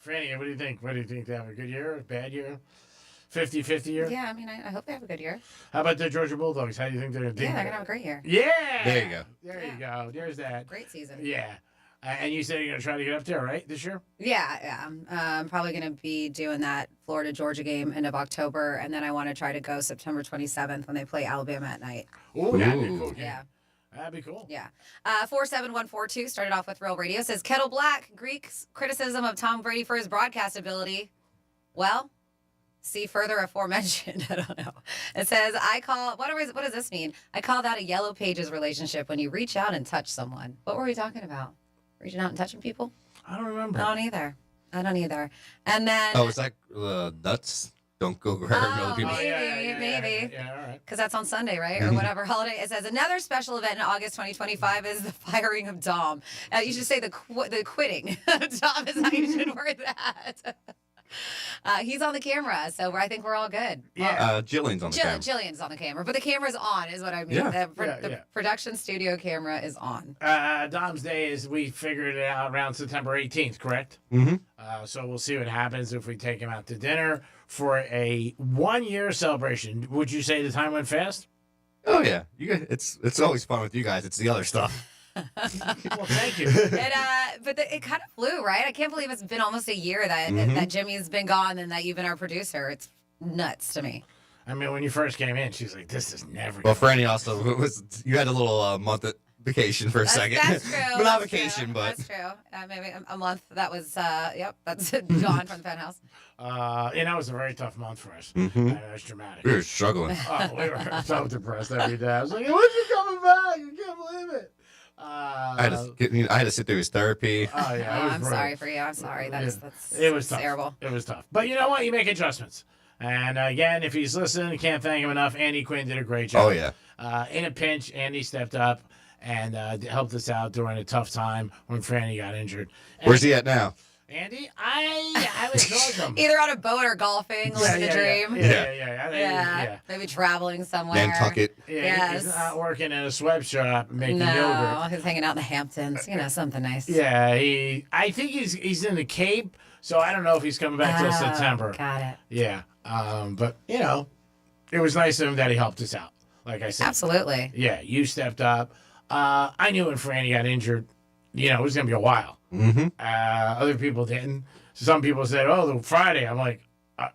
Franny, what do you think? What do you think? They have a good year, a bad year? 50-50 year? Yeah, I mean, I hope they have a good year. How about the Georgia Bulldogs? How do you think they're going to do? Yeah, they're going to have a great year. Yeah! There you go. There you go. There's that. Great season. Yeah. And you said you're going to try to get up there, right, this year? Yeah. I'm probably going to be doing that Florida-Georgia game end of October, and then I want to try to go September 27th when they play Alabama at night. Ooh, that'd be cool. Yeah. That'd be cool. Yeah. 47142 started off with Real Radio. Says, Kettle Black, Greek's criticism of Tom Brady for his broadcast ability. Well, see further aforementioned. I don't know. It says, what does this mean? I call that a Yellow Pages relationship when you reach out and touch someone. What were we talking about? Reaching out and touching people? I don't remember. I don't either. And then... Oh, it's like nuts. Don't go where other people. Maybe. Yeah, all right. Because that's on Sunday, right? Or whatever holiday. It says another special event in August 2025 is the firing of Dom. You should say the quitting. Dom is how you should word that. He's on the camera, so I think we're all good. Yeah. Jillian's on the camera. Jillian's on the camera, but the camera's on, is what I mean. Yeah. The production studio camera is on. Dom's day is we figured it out around September 18th, correct? Mm-hmm. So we'll see what happens if we take him out to dinner for a 1-year celebration. Would you say the time went fast? Oh yeah, you guys, it's always fun with you guys. It's the other stuff. Well, thank you. But it kind of flew, right? I can't believe it's been almost a year that Jimmy's been gone and that you've been our producer. It's nuts to me. I mean, when you first came in, she's like, "This is never." Well, Franny also you had a little month at vacation for a second. That's true. But not vacation, but that's true. Maybe a month. That was that's gone from the Penthouse. And that was a very tough month for us. That was dramatic. We were struggling. Oh, we were so depressed every day. I was like, "When's you coming back? I can't believe it." I had to sit through his therapy. Oh yeah, I'm sorry for you. I'm sorry. That's it was tough. terrible. It was tough. But you know what? You make adjustments. And again, if he's listening, can't thank him enough. Andy Quinn did a great job. Oh yeah. In a pinch, Andy stepped up and helped us out during a tough time when Franny got injured. And where's he at now? Andy, I haven't told him. Either on a boat or golfing, living the dream. Yeah. Maybe traveling somewhere. Nantucket. Yeah, he's not working in a sweatshop making yogurt. No, he's hanging out in the Hamptons. Something nice. Yeah, I think he's in the Cape, so I don't know if he's coming back till September. Got it. Yeah, but it was nice of him that he helped us out. Like I said, absolutely. Yeah, you stepped up. I knew when Franny got injured, it was gonna be a while. Mm-hmm. Other people didn't. Some people said, "Oh, the Friday." I'm like,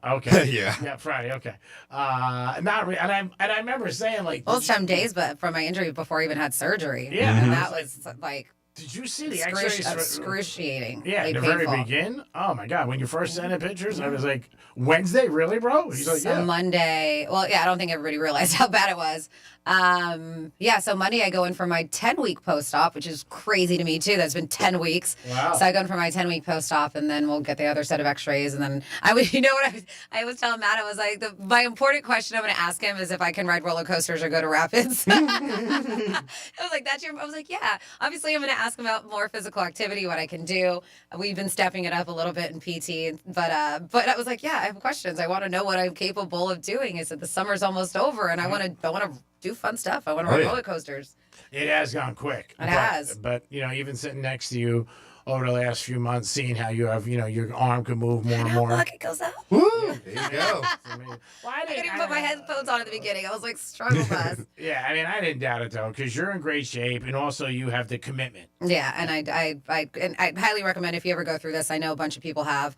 okay, yeah, Friday, okay. Not and I remember saying like, well, some days, but from my injury before I even had surgery. Yeah, and that was like. Did you see the X-rays? Excruciating. Yeah, in the very beginning. Oh my God! When you first sent in pictures, I was like, "Wednesday, really, bro?" He's like, "Yeah." Monday. Well, yeah, I don't think everybody realized how bad it was. So Monday I go in for my 10-week post-op, which is crazy to me too. That's been 10 weeks. Wow. So I go in for my 10-week post-op, and then we'll get the other set of X-rays, and then I was telling Matt, I was like, my important question I'm going to ask him is if I can ride roller coasters or go to rapids. I was like, I was like, yeah. Obviously, I'm going to ask him about more physical activity, what I can do. We've been stepping it up a little bit in PT, but I was like, yeah, I have questions. I want to know what I'm capable of doing. I said the summer's almost over, and I want to do fun stuff. I want to ride roller coasters. It has gone quick. It has. But even sitting next to you over the last few months, seeing how you have, your arm can move more and more. Look, it goes up. Woo! There you go. I didn't even put my headphones on at the beginning. I was like, struggle bus. Yeah, I didn't doubt it though, because you're in great shape, and also you have the commitment. Yeah, and I highly recommend if you ever go through this. I know a bunch of people have.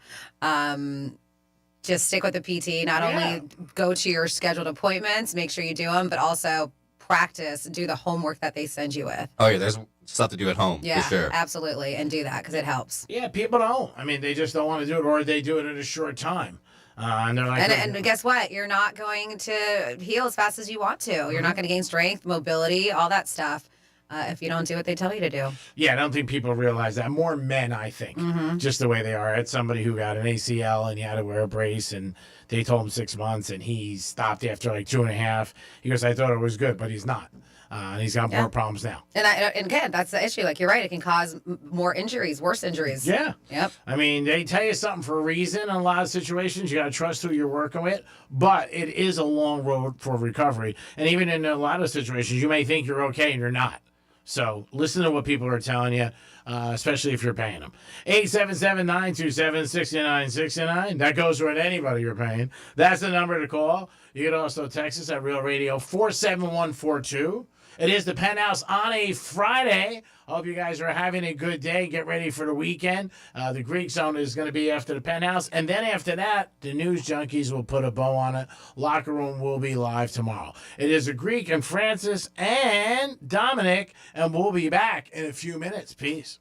Just stick with the PT. Not only go to your scheduled appointments, make sure you do them, but also practice, do the homework that they send you with. Oh yeah, there's stuff to do at home. Yeah, for sure. Absolutely, and do that because it helps. Yeah, people don't. They just don't want to do it, or they do it in a short time. And they're like, and guess what? You're not going to heal as fast as you want to. You're not going to gain strength, mobility, all that stuff. if you don't do what they tell you to do. Yeah, I don't think people realize that. More men, I think, just the way they are. I had somebody who got an ACL and he had to wear a brace, and they told him 6 months, and he stopped after like 2.5. He goes, I thought it was good, but he's not. And he's got more problems now. And again, that's the issue. Like, you're right. It can cause more injuries, worse injuries. Yeah. Yep. I mean, they tell you something for a reason in a lot of situations. You got to trust who you're working with. But it is a long road for recovery. And even in a lot of situations, you may think you're okay and you're not. So listen to what people are telling you, especially if you're paying them. 877-927-6969. That goes with anybody you're paying. That's the number to call. You can also text us at Real Radio 47142. It is the Penthouse on a Friday. Hope you guys are having a good day. Get ready for the weekend. The Greek Zone is going to be after the Penthouse. And then after that, the News Junkies will put a bow on it. Locker Room will be live tomorrow. It is a Greek and Francis and Dominic. And we'll be back in a few minutes. Peace.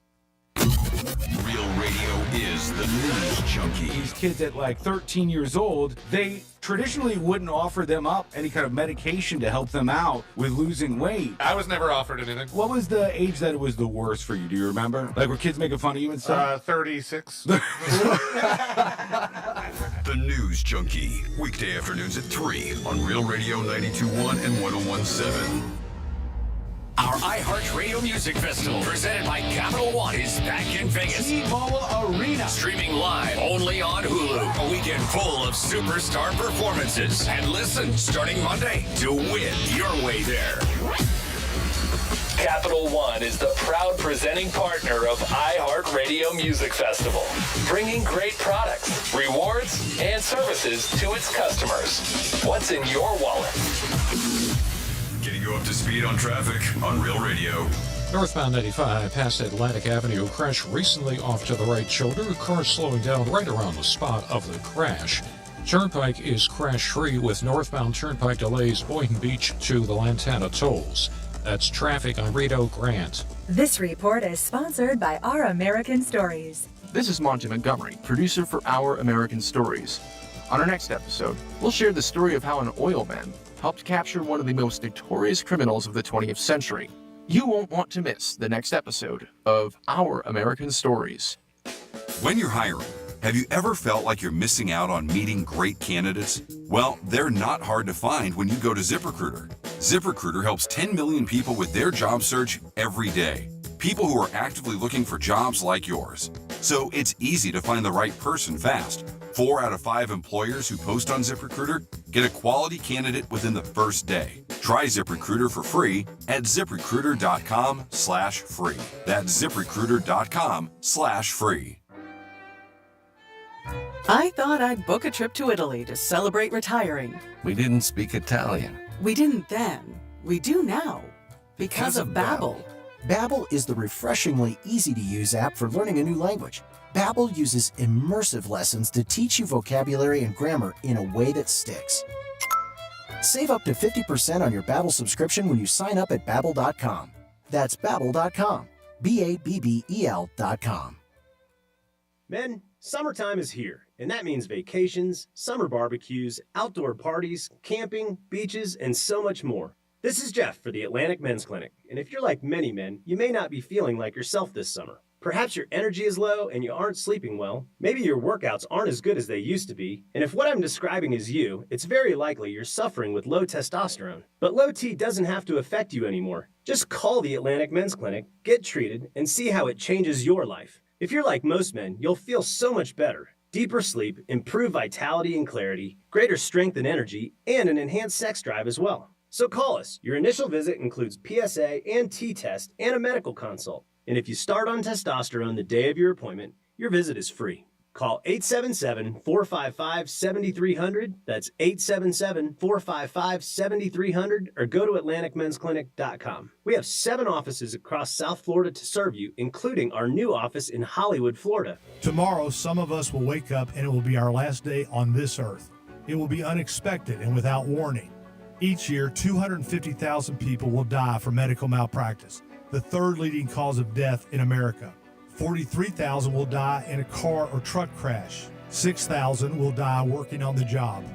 Real Radio is the News Junkie. These kids at like 13 years old, they traditionally wouldn't offer them up any kind of medication to help them out with losing weight. I was never offered anything. What was the age that it was the worst for you? Do you remember? Like, were kids making fun of you and stuff? 36. The News Junkie. Weekday afternoons at 3 on Real Radio 92.1 and 101.7. Our iHeartRadio Music Festival, presented by Capital One, is back in Vegas. T-Mobile Arena. Streaming live only on Hulu. A weekend full of superstar performances. And listen, starting Monday, to win your way there. Capital One is the proud presenting partner of iHeartRadio Music Festival, bringing great products, rewards, and services to its customers. What's in your wallet? Getting you up to speed on traffic on Real Radio. Northbound 95 past Atlantic Avenue, crash recently off to the right shoulder. Car slowing down right around the spot of the crash. Turnpike is crash-free with northbound Turnpike delays Boynton Beach to the Lantana tolls. That's traffic on Rito Grant. This report is sponsored by Our American Stories. This is Monty Montgomery, producer for Our American Stories. On our next episode, we'll share the story of how an oilman helped capture one of the most notorious criminals of the 20th century. You won't want to miss the next episode of Our American Stories. When you're hiring, have you ever felt like you're missing out on meeting great candidates? Well, they're not hard to find when you go to ZipRecruiter. ZipRecruiter helps 10 million people with their job search every day. People who are actively looking for jobs like yours. So it's easy to find the right person fast. 4 out of 5 employers who post on ZipRecruiter get a quality candidate within the first day. Try ZipRecruiter for free at ZipRecruiter.com/free. That's ZipRecruiter.com/free. I thought I'd book a trip to Italy to celebrate retiring. We didn't speak Italian. We didn't then. We do now. Because of Babbel. Babbel is the refreshingly easy-to-use app for learning a new language. Babbel uses immersive lessons to teach you vocabulary and grammar in a way that sticks. Save up to 50% on your Babbel subscription when you sign up at Babbel.com. That's Babbel.com. Babbel.com. Men, summertime is here, and that means vacations, summer barbecues, outdoor parties, camping, beaches, and so much more. This is Jeff for the Atlantic Men's Clinic, and if you're like many men, you may not be feeling like yourself this summer. Perhaps your energy is low and you aren't sleeping well. Maybe your workouts aren't as good as they used to be. And if what I'm describing is you, it's very likely you're suffering with low testosterone. But low T doesn't have to affect you anymore. Just call the Atlantic Men's Clinic, get treated, and see how it changes your life. If you're like most men, you'll feel so much better. Deeper sleep, improved vitality and clarity, greater strength and energy, and an enhanced sex drive as well. So call us. Your initial visit includes PSA and T-test and a medical consult. And if you start on testosterone the day of your appointment, your visit is free. Call 877-455-7300. That's 877-455-7300 or go to AtlanticMen'sClinic.com. We have 7 offices across South Florida to serve you, including our new office in Hollywood, Florida. Tomorrow, some of us will wake up and it will be our last day on this earth. It will be unexpected and without warning. Each year, 250,000 people will die from medical malpractice, the 3rd leading cause of death in America. 43,000 will die in a car or truck crash. 6,000 will die working on the job.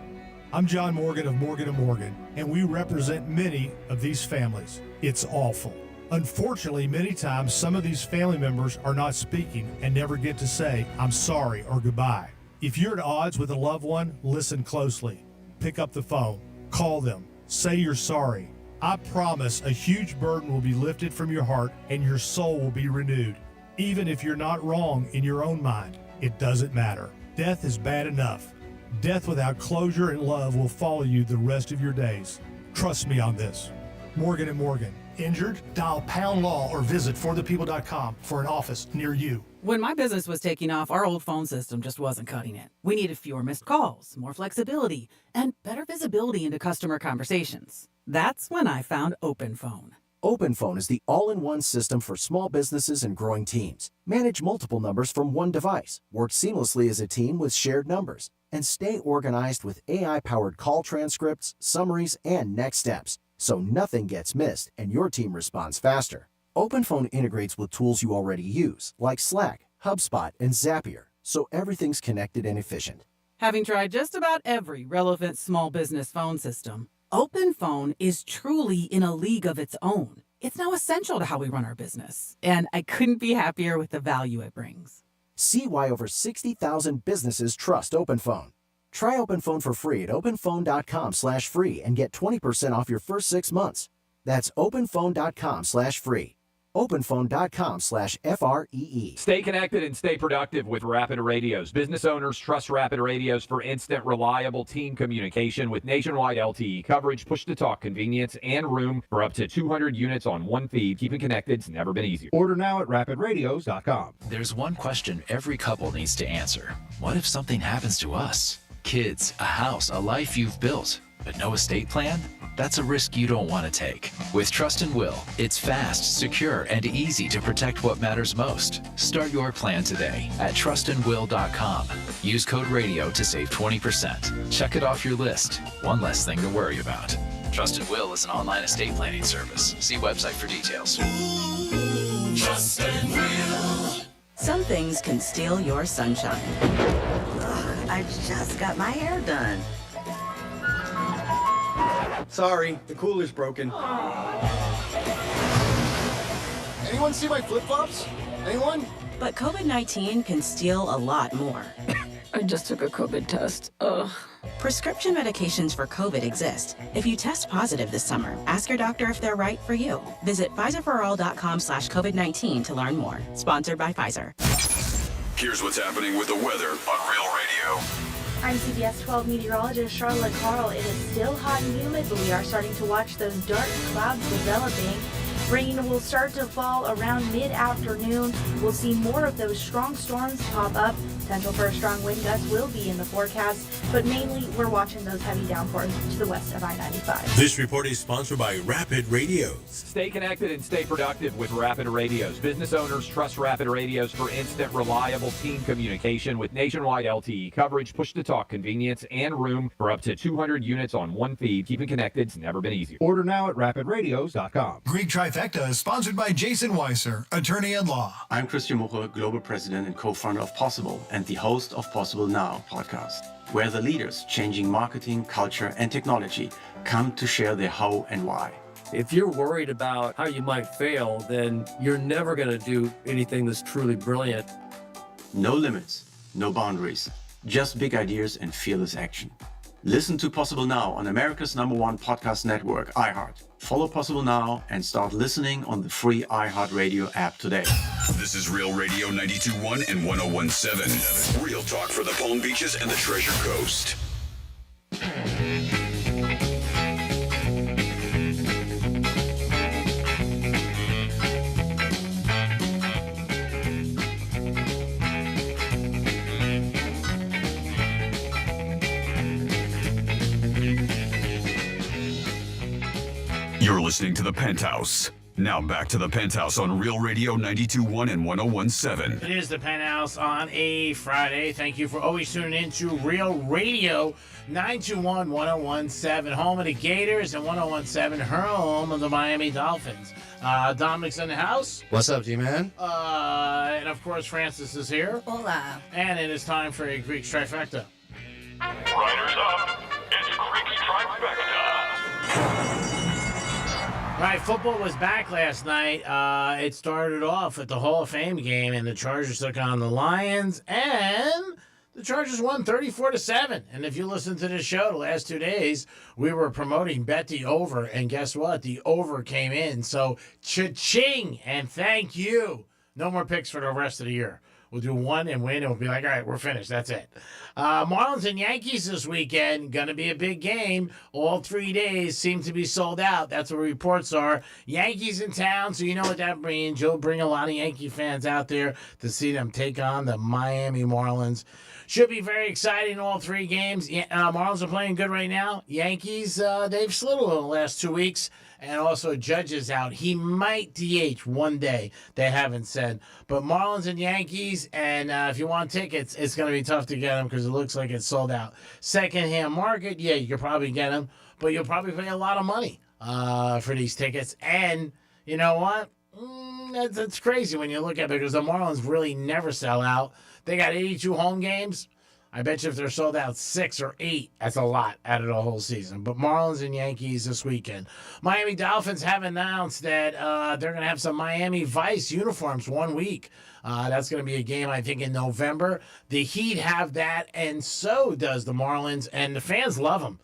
I'm John Morgan of Morgan & Morgan, and we represent many of these families. It's awful. Unfortunately, many times some of these family members are not speaking and never get to say, I'm sorry or goodbye. If you're at odds with a loved one, listen closely. Pick up the phone, call them, say you're sorry. I promise a huge burden will be lifted from your heart and your soul will be renewed. Even if you're not wrong in your own mind, it doesn't matter. Death is bad enough. Death without closure and love will follow you the rest of your days. Trust me on this. Morgan & Morgan. Injured? Dial pound law or visit forthepeople.com for an office near you. When my business was taking off, our old phone system just wasn't cutting it. We needed fewer missed calls, more flexibility, and better visibility into customer conversations. That's when I found OpenPhone. OpenPhone is the all-in-one system for small businesses and growing teams. Manage multiple numbers from one device, work seamlessly as a team with shared numbers, and stay organized with AI-powered call transcripts, summaries, and next steps, so nothing gets missed and your team responds faster. OpenPhone integrates with tools you already use, like Slack, HubSpot, and Zapier, so everything's connected and efficient. Having tried just about every relevant small business phone system, OpenPhone is truly in a league of its own. It's now essential to how we run our business, and I couldn't be happier with the value it brings. See why over 60,000 businesses trust OpenPhone. Try OpenPhone for free at openphone.com/free and get 20% off your first 6 months. That's openphone.com/free. openphone.com/FREE. Stay connected and stay productive with Rapid Radios. Business owners trust Rapid Radios for instant, reliable team communication with nationwide LTE coverage, push-to-talk convenience, and room for up to 200 units on one feed. Keeping connected's never been easier. Order now at rapidradios.com. There's one question every couple needs to answer. What if something happens to us? Kids, a house, a life you've built, but no estate plan? That's a risk you don't want to take. With Trust and Will, it's fast, secure, and easy to protect what matters most. Start your plan today at trustandwill.com. Use code RADIO to save 20%. Check it off your list. One less thing to worry about. Trust and Will is an online estate planning service. See website for details. Trust and Will. Some things can steal your sunshine. Ugh, I just got my hair done. Sorry, the cooler's broken. Anyone see my flip-flops? Anyone? But COVID-19 can steal a lot more. I just took a COVID test. Ugh. Prescription medications for COVID exist. If you test positive this summer, ask your doctor if they're right for you. Visit PfizerForAll.com/COVID-19 to learn more. Sponsored by Pfizer. Here's what's happening with the weather on Real Radio. I'm CBS 12 meteorologist Charlotte Carl. It is still hot and humid, but we are starting to watch those dark clouds developing. Rain will start to fall around mid-afternoon. We'll see more of those strong storms pop up. Potential for a strong wind gust will be in the forecast, but mainly we're watching those heavy downpours to the west of I-95. This report is sponsored by Rapid Radios. Stay connected and stay productive with Rapid Radios. Business owners trust Rapid Radios for instant, reliable team communication with nationwide LTE coverage, push-to-talk convenience, and room for up to 200 units on one feed. Keeping connected's never been easier. Order now at rapidradios.com. Greek Trifecta is sponsored by Jason Weiser, attorney at law. I'm Christian Muche, global president and co-founder of Possible and the host of Possible Now podcast, where the leaders changing marketing, culture, and technology come to share their how and why. If you're worried about how you might fail, then you're never going to do anything that's truly brilliant. No limits, no boundaries, just big ideas and fearless action. Listen to Possible Now on America's #1 podcast network, iHeart. Follow Possible Now and start listening on the free iHeartRadio app today. This is Real Radio 92.1 and 101.7. Real talk for the Palm Beaches and the Treasure Coast. You're listening to the Penthouse. Now back to the Penthouse on Real Radio 92.1 and 101.7. It is the Penthouse on a Friday. Thank you for always tuning in to Real Radio 921 101.7, home of the Gators, and 101.7, home of the Miami Dolphins. Dominic's in the house. What's up, G-Man? And of course, Francis is here. Hola. And it is time for a Greek Trifecta. Riders up. It's Greek Trifecta. right, football was back last night. It started off at the Hall of Fame game, and the Chargers took on the Lions, and the Chargers won 34-7. And if you listen to this show the last 2 days, we were promoting Bet the Over, and guess what? The over came in. So, cha-ching, and thank you. No more picks for the rest of the year. We'll do one and win, and we'll be like, all right, we're finished. That's it. Marlins and Yankees this weekend. Going to be a big game. All 3 days seem to be sold out. That's what reports are. Yankees in town, so you know what that means. You'll bring a lot of Yankee fans out there to see them take on the Miami Marlins. Should be very exciting, all 3 games. Marlins are playing good right now. Yankees, they've slid a little the last 2 weeks. And also, Judge is out. He might DH one day. They haven't said. But Marlins and Yankees, and if you want tickets, it's going to be tough to get them because it looks like it's sold out. Secondhand market, yeah, you could probably get them. But you'll probably pay a lot of money for these tickets. And you know what? That's crazy when you look at it because the Marlins really never sell out. They got 82 home games. I bet you if they're sold out 6 or 8, that's a lot out of the whole season. But Marlins and Yankees this weekend. Miami Dolphins have announced that they're going to have some Miami Vice uniforms 1 week. That's going to be a game, I think, in November. The Heat have that, and so does the Marlins, and the fans love them.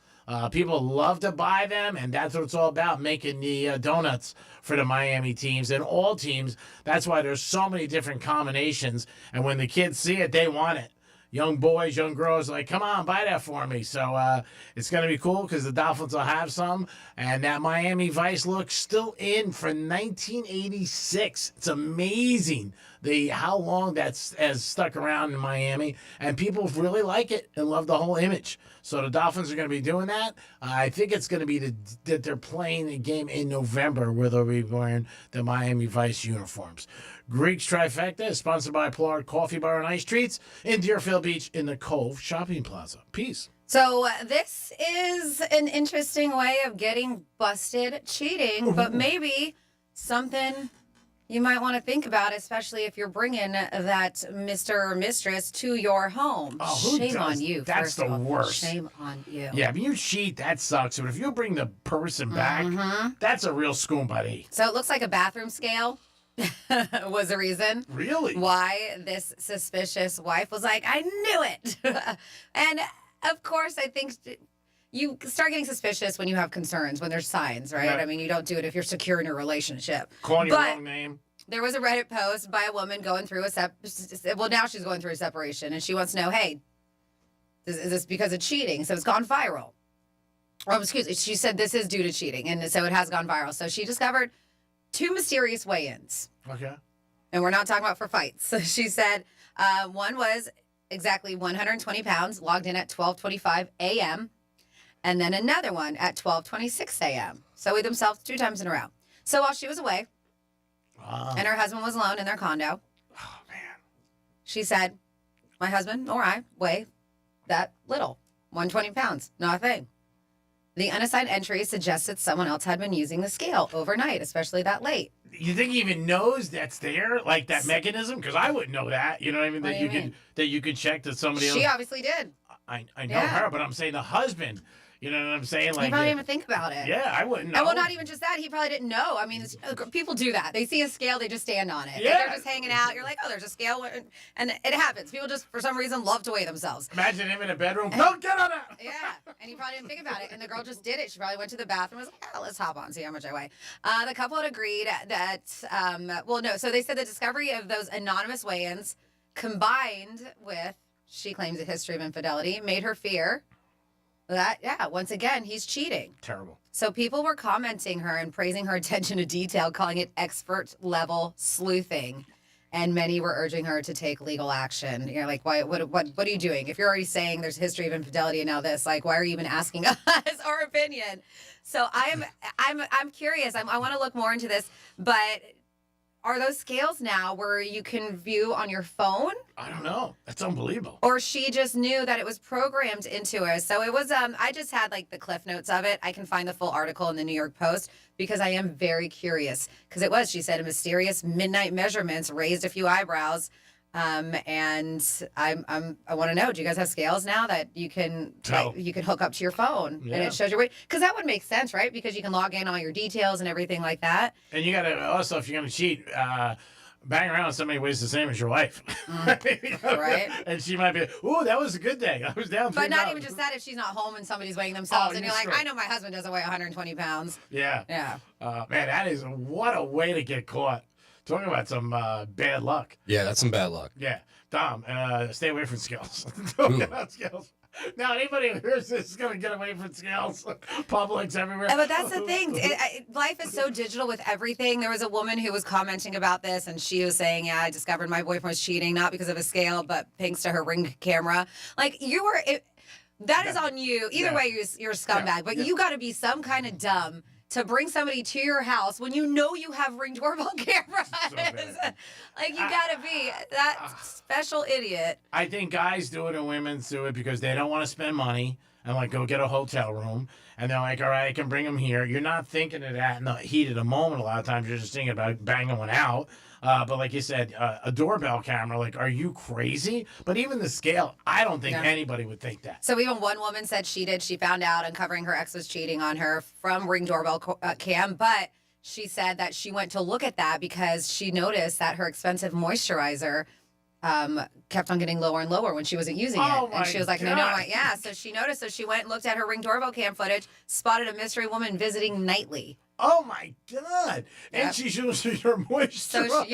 People love to buy them, and that's what it's all about, making the donuts for the Miami teams and all teams. That's why there's so many different combinations, and when the kids see it, they want it. Young boys, young girls, like, come on, buy that for me. So it's going to be cool because the Dolphins will have some. And that Miami Vice look still in for 1986. It's amazing how long that's has stuck around in Miami. And people really like it and love the whole image. So the Dolphins are going to be doing that. I think it's going to be that they're playing a game in November where they'll be wearing the Miami Vice uniforms. Greek's Trifecta is sponsored by Pollard Coffee Bar and Ice Treats in Deerfield Beach in the Cove Shopping Plaza. Peace. So this is an interesting way of getting busted cheating, but maybe something you might want to think about, especially if you're bringing that Mr. or Mistress to your home. Oh, who Shame does? on you. That's the worst. Shame on you. Yeah, if you cheat, that sucks. But if you bring the person back, that's a real schoon buddy. So it looks like a bathroom scale was the reason. Really? Why this suspicious wife was like, I knew it. And of course, I think you start getting suspicious when you have concerns, when there's signs, right? Yeah. I mean, you don't do it if you're secure in your relationship. Calling your wrong name. There was a Reddit post by a woman going through well, now she's going through a separation, and she wants to know, hey, is this because of cheating? So it's gone viral. Oh, excuse me. She said this is due to cheating, and so it has gone viral. So she discovered 2 mysterious weigh-ins. Okay. And we're not talking about for fights. So she said one was exactly 120 pounds, logged in at 12:25 a.m., and then another one at 12:26 a.m. So weighed themselves 2 times in a row. So while she was away, and her husband was alone in their condo, she said, my husband or I weigh that little, 120 pounds, not a thing. The unassigned entry suggested someone else had been using the scale overnight, especially that late. You think he even knows that's there, like that mechanism? Because I wouldn't know that. You know what I mean? What do you You could check that somebody else. She obviously did. I know Yeah. her, but I'm saying the husband. You know what I'm saying? He Like, probably didn't even think about it. Yeah, I wouldn't know. And well, not even just that. He probably didn't know. I mean, people do that. They see a scale, they just stand on it. Yeah. They're just hanging out. You're like, oh, there's a scale. And it happens. People just, for some reason, love to weigh themselves. Imagine him in a bedroom. Don't get on that. Yeah. And he probably didn't think about it. And the girl just did it. She probably went to the bathroom and was like, yeah, let's hop on, see how much I weigh. The couple had agreed that, so they said the discovery of those anonymous weigh-ins combined with, she claims, a history of infidelity, made her fear that, once again, he's cheating. Terrible. So people were commenting her and praising her attention to detail, calling it expert-level sleuthing. And many were urging her to take legal action. You're like, why? What are you doing? If you're already saying there's a history of infidelity and now this, like, why are you even asking us our opinion? So I'm curious. I want to look more into this. But are those scales now where you can view on your phone? I don't know. That's unbelievable. Or she just knew that it was programmed into her. So it was, I just had like the cliff notes of it. I can find the full article in the New York Post because I am very curious. Because it was, she said, mysterious midnight measurements raised a few eyebrows. And I want to know, do you guys have scales now that you can you can hook up to your phone and it shows your weight? Because that would make sense, right? Because you can log in all your details and everything like that. And you got to also, if you're going to cheat, bang around with somebody who weighs the same as your wife. Right. And she might be, ooh, that was a good day. I was down 3 But not pounds. even just that, if she's not home and somebody's weighing themselves and you're like, true. I know my husband doesn't weigh 120 pounds. Yeah. Yeah. Man, that is, what a way to get caught. Talking about some bad luck. Yeah, that's some bad luck. Yeah. Dom, stay away from scales. Don't get on scales. Now, anybody who hears this is going to get away from scales. Publix everywhere. But that's the thing. Life is so digital with everything. There was a woman who was commenting about this, and she was saying, yeah, I discovered my boyfriend was cheating, not because of a scale, but thanks to her Ring camera. Like, you were... that is on you. Either way, you're a scumbag. But you got to be some kind of dumb to bring somebody to your house when you know you have Ring doorbell cameras. Like, you got to be that special idiot. I think guys do it and women do it because they don't want to spend money and, like, go get a hotel room. And they're like, all right, I can bring them here. You're not thinking of that in the heat of the moment. A lot of times you're just thinking about banging one out. But like you said, a doorbell camera, like, are you crazy? But even the scale, I don't think anybody would think that. So even one woman said she found out uncovering her ex was cheating on her from Ring doorbell cam, but she said that she went to look at that because she noticed that her expensive moisturizer kept on getting lower and lower when she wasn't using it. And she was like, no, yeah. So she noticed, so she went and looked at her Ring doorbell cam footage, spotted a mystery woman visiting nightly. Oh my God! And she shows her moisture. So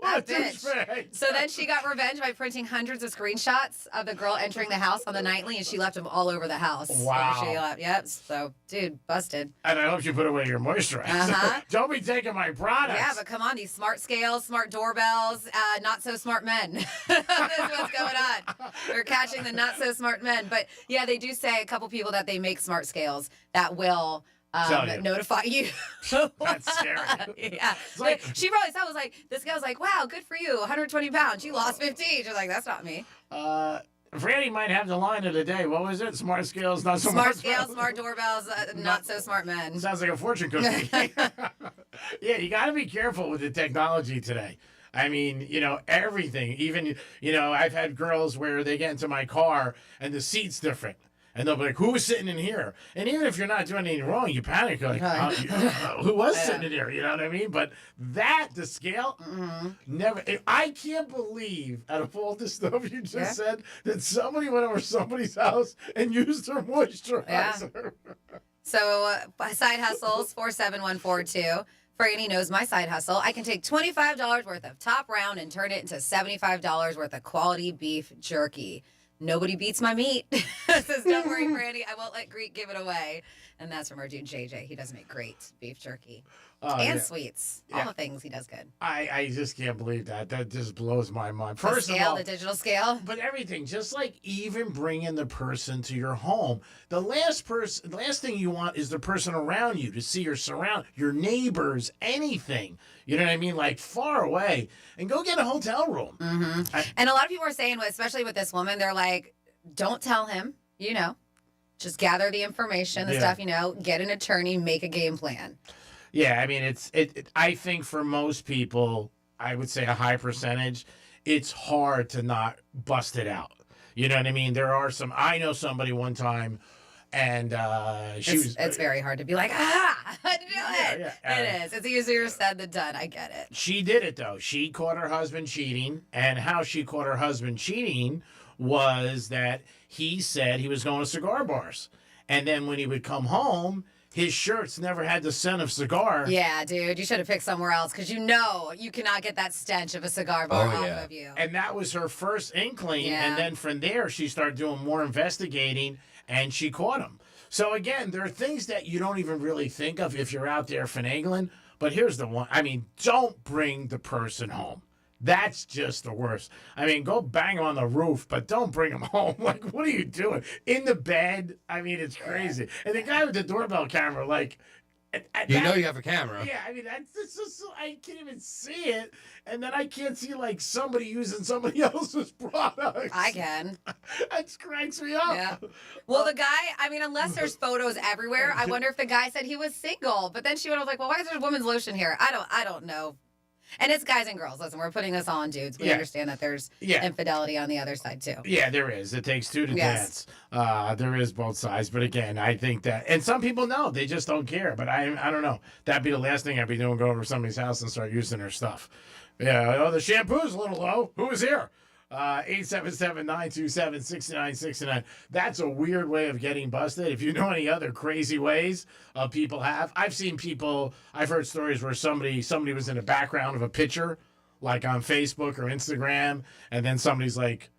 that bitch. So then she got revenge by printing hundreds of screenshots of the girl entering the house on the nightly, and she left them all over the house. Wow. Yep. So, dude, busted. And I hope you put away your moisturizer. Don't be taking my products. Yeah, but come on, these smart scales, smart doorbells, not so smart men. That's what's going on. They're catching the not so smart men. But yeah, they do say, a couple people, that they make smart scales that will notify you. That's scary. Yeah. Like, she probably saw, was like, this guy was like, wow, good for you, 120 pounds. You lost 15. She's like, that's not me. Franny might have the line of the day. What was it? Smart scales, not so smart scales, smart doorbells, not so smart men. Sounds like a fortune cookie. Yeah, you got to be careful with the technology today. I mean, everything. Even, I've had girls where they get into my car and the seat's different. And they'll be like, who was sitting in here? And even if you're not doing anything wrong, you panic. Like, who was sitting in here? You know what I mean? But the scale, never. I can't believe, out of all the stuff you just said, that somebody went over somebody's house and used their moisturizer. Yeah. So, side hustles, 47142. Franny knows my side hustle. I can take $25 worth of top round and turn it into $75 worth of quality beef jerky. Nobody beats my meat. Says, don't worry, Franny, I won't let Greek give it away. And that's from our dude, JJ. He does make great beef jerky. And sweets. All the things he does good. I just can't believe that. That just blows my mind. First of all, the digital scale. But everything, just like even bringing the person to your home. The last thing you want is the person around you to see your your neighbors, anything. You know what I mean? Like far away. And go get a hotel room. Mm-hmm. And a lot of people are saying, especially with this woman, they're like, don't tell him, just gather the information, the stuff, get an attorney, make a game plan. Yeah, I mean, I think for most people, I would say a high percentage, it's hard to not bust it out. You know what I mean? I know somebody one time, and it's very hard to be like, do it. Yeah. It is. It's easier said than done. I get it. She did it, though. She caught her husband cheating, and how she caught her husband cheating was that he said he was going to cigar bars. And then when he would come home, his shirts never had the scent of cigar. Yeah, dude, you should have picked somewhere else because you cannot get that stench of a cigar bar off of you. And that was her first inkling. Yeah. And then from there, she started doing more investigating, and she caught him. So again, there are things that you don't even really think of if you're out there finagling. But here's the one. I mean, don't bring the person home. That's just the worst. I mean, go bang on the roof, but don't bring them home. Like, what are you doing? In the bed? I mean, it's crazy. And the guy with the doorbell camera, like... you have a camera. Yeah, I mean, that's just I can't even see it. And then I can't see, like, somebody using somebody else's products. I can. That cracks me up. Yeah. Well, the guy, I mean, unless there's photos everywhere, I wonder if the guy said he was single. But then she was like, well, why is there women's lotion here? I don't know. And it's guys and girls. Listen, we're putting this all on dudes. We Yeah. understand that there's Yeah. infidelity on the other side, too. Yeah, there is. It takes two to Yes. dance. There is both sides. But again, I think that, and some people know, they just don't care. But I don't know. That'd be the last thing I'd be doing, go over to somebody's house and start using their stuff. Yeah, oh, the shampoo's a little low. Who is here? 877-927-6969. That's a weird way of getting busted. If you know any other crazy ways people have, I've heard stories where somebody was in the background of a picture, like on Facebook or Instagram, and then somebody's like,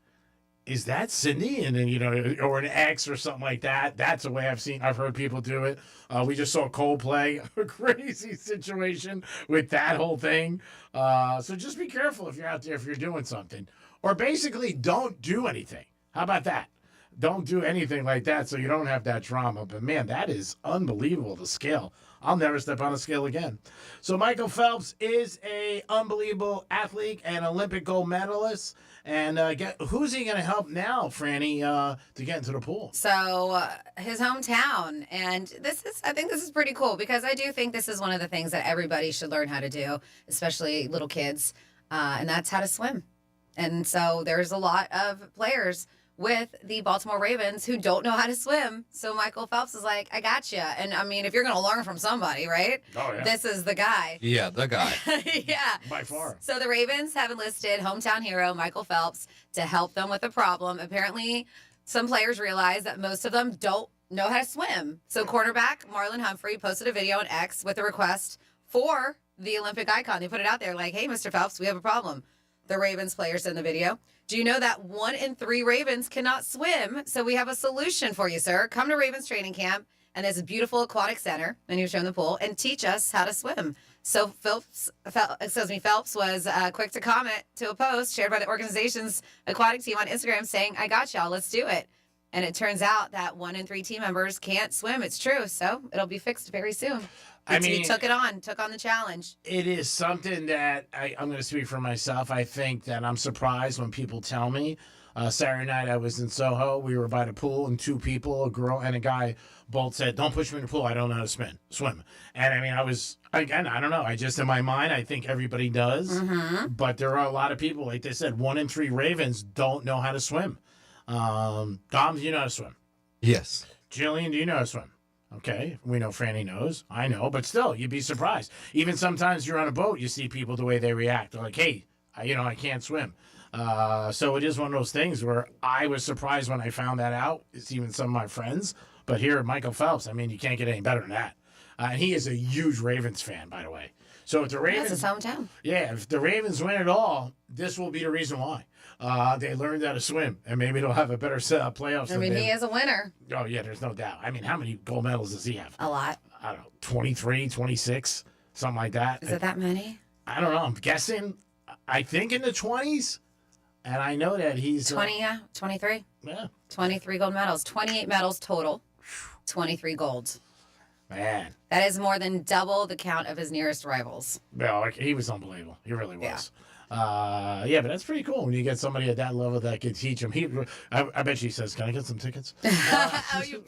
is that Cindy? And then, or an ex or something like that. That's a way I've heard people do it. We just saw Coldplay, a crazy situation with that whole thing. So just be careful if you're out there, if you're doing something. Or basically don't do anything. How about that? Don't do anything like that so you don't have that trauma. But man, that is unbelievable, the scale. I'll never step on a scale again. So Michael Phelps is a unbelievable athlete and Olympic gold medalist. And who's he going to help now, Franny, to get into the pool? So his hometown. And I think this is pretty cool because I do think this is one of the things that everybody should learn how to do, especially little kids. And that's how to swim. And so there's a lot of players with the Baltimore Ravens who don't know how to swim. So Michael Phelps is like, I got you. And I mean, if you're going to learn from somebody, right? Oh, yeah. This is the guy. Yeah, the guy. Yeah. By far. So the Ravens have enlisted hometown hero Michael Phelps to help them with a problem. Apparently, some players realize that most of them don't know how to swim. So cornerback Marlon Humphrey posted a video on X with a request for the Olympic icon. They put it out there like, hey, Mr. Phelps, we have a problem. The Ravens players in the video. Do you know that 1 in 3 Ravens cannot swim? So we have a solution for you, sir. Come to Ravens training camp and there's a beautiful aquatic center, and you're shown the pool, and teach us how to swim. So Phelps was quick to comment to a post shared by the organization's aquatic team on Instagram saying, I got y'all, let's do it. And it turns out that 1 in 3 team members can't swim. It's true. So it'll be fixed very soon. He took on the challenge. It is something that I'm going to speak for myself. I think that I'm surprised when people tell me. Saturday night, I was in Soho. We were by the pool, and 2 people, a girl and a guy, both said, don't push me in the pool. I don't know how to swim. And I mean, I don't know. I just, in my mind, I think everybody does. Mm-hmm. But there are a lot of people, like they said, 1 in 3 Ravens don't know how to swim. Dom, do you know how to swim? Yes. Jillian, do you know how to swim? Okay, we know Franny knows. I know, but still, you'd be surprised. Even sometimes you're on a boat, you see people the way they react. They're like, hey, I can't swim. So it is one of those things where I was surprised when I found that out. It's even some of my friends. But here, Michael Phelps, I mean, you can't get any better than that. And he is a huge Ravens fan, by the way. So if the Ravens, That's his hometown. Yeah, if the Ravens win it all, this will be the reason why. They learned how to swim, and maybe they'll have a better playoffs. I mean, he is a winner. Oh, yeah, there's no doubt. I mean, how many gold medals does he have? A lot. I don't know, 23, 26, something like that. Is it that many? I don't know. I'm guessing, I think in the 20s. And I know that he's 23? Yeah. 23 gold medals. 28 medals total. 23 golds. Man. That is more than double the count of his nearest rivals. No, he was unbelievable. He really was. Yeah, but that's pretty cool when you get somebody at that level that can teach him. I bet she says, "Can I get some tickets?" You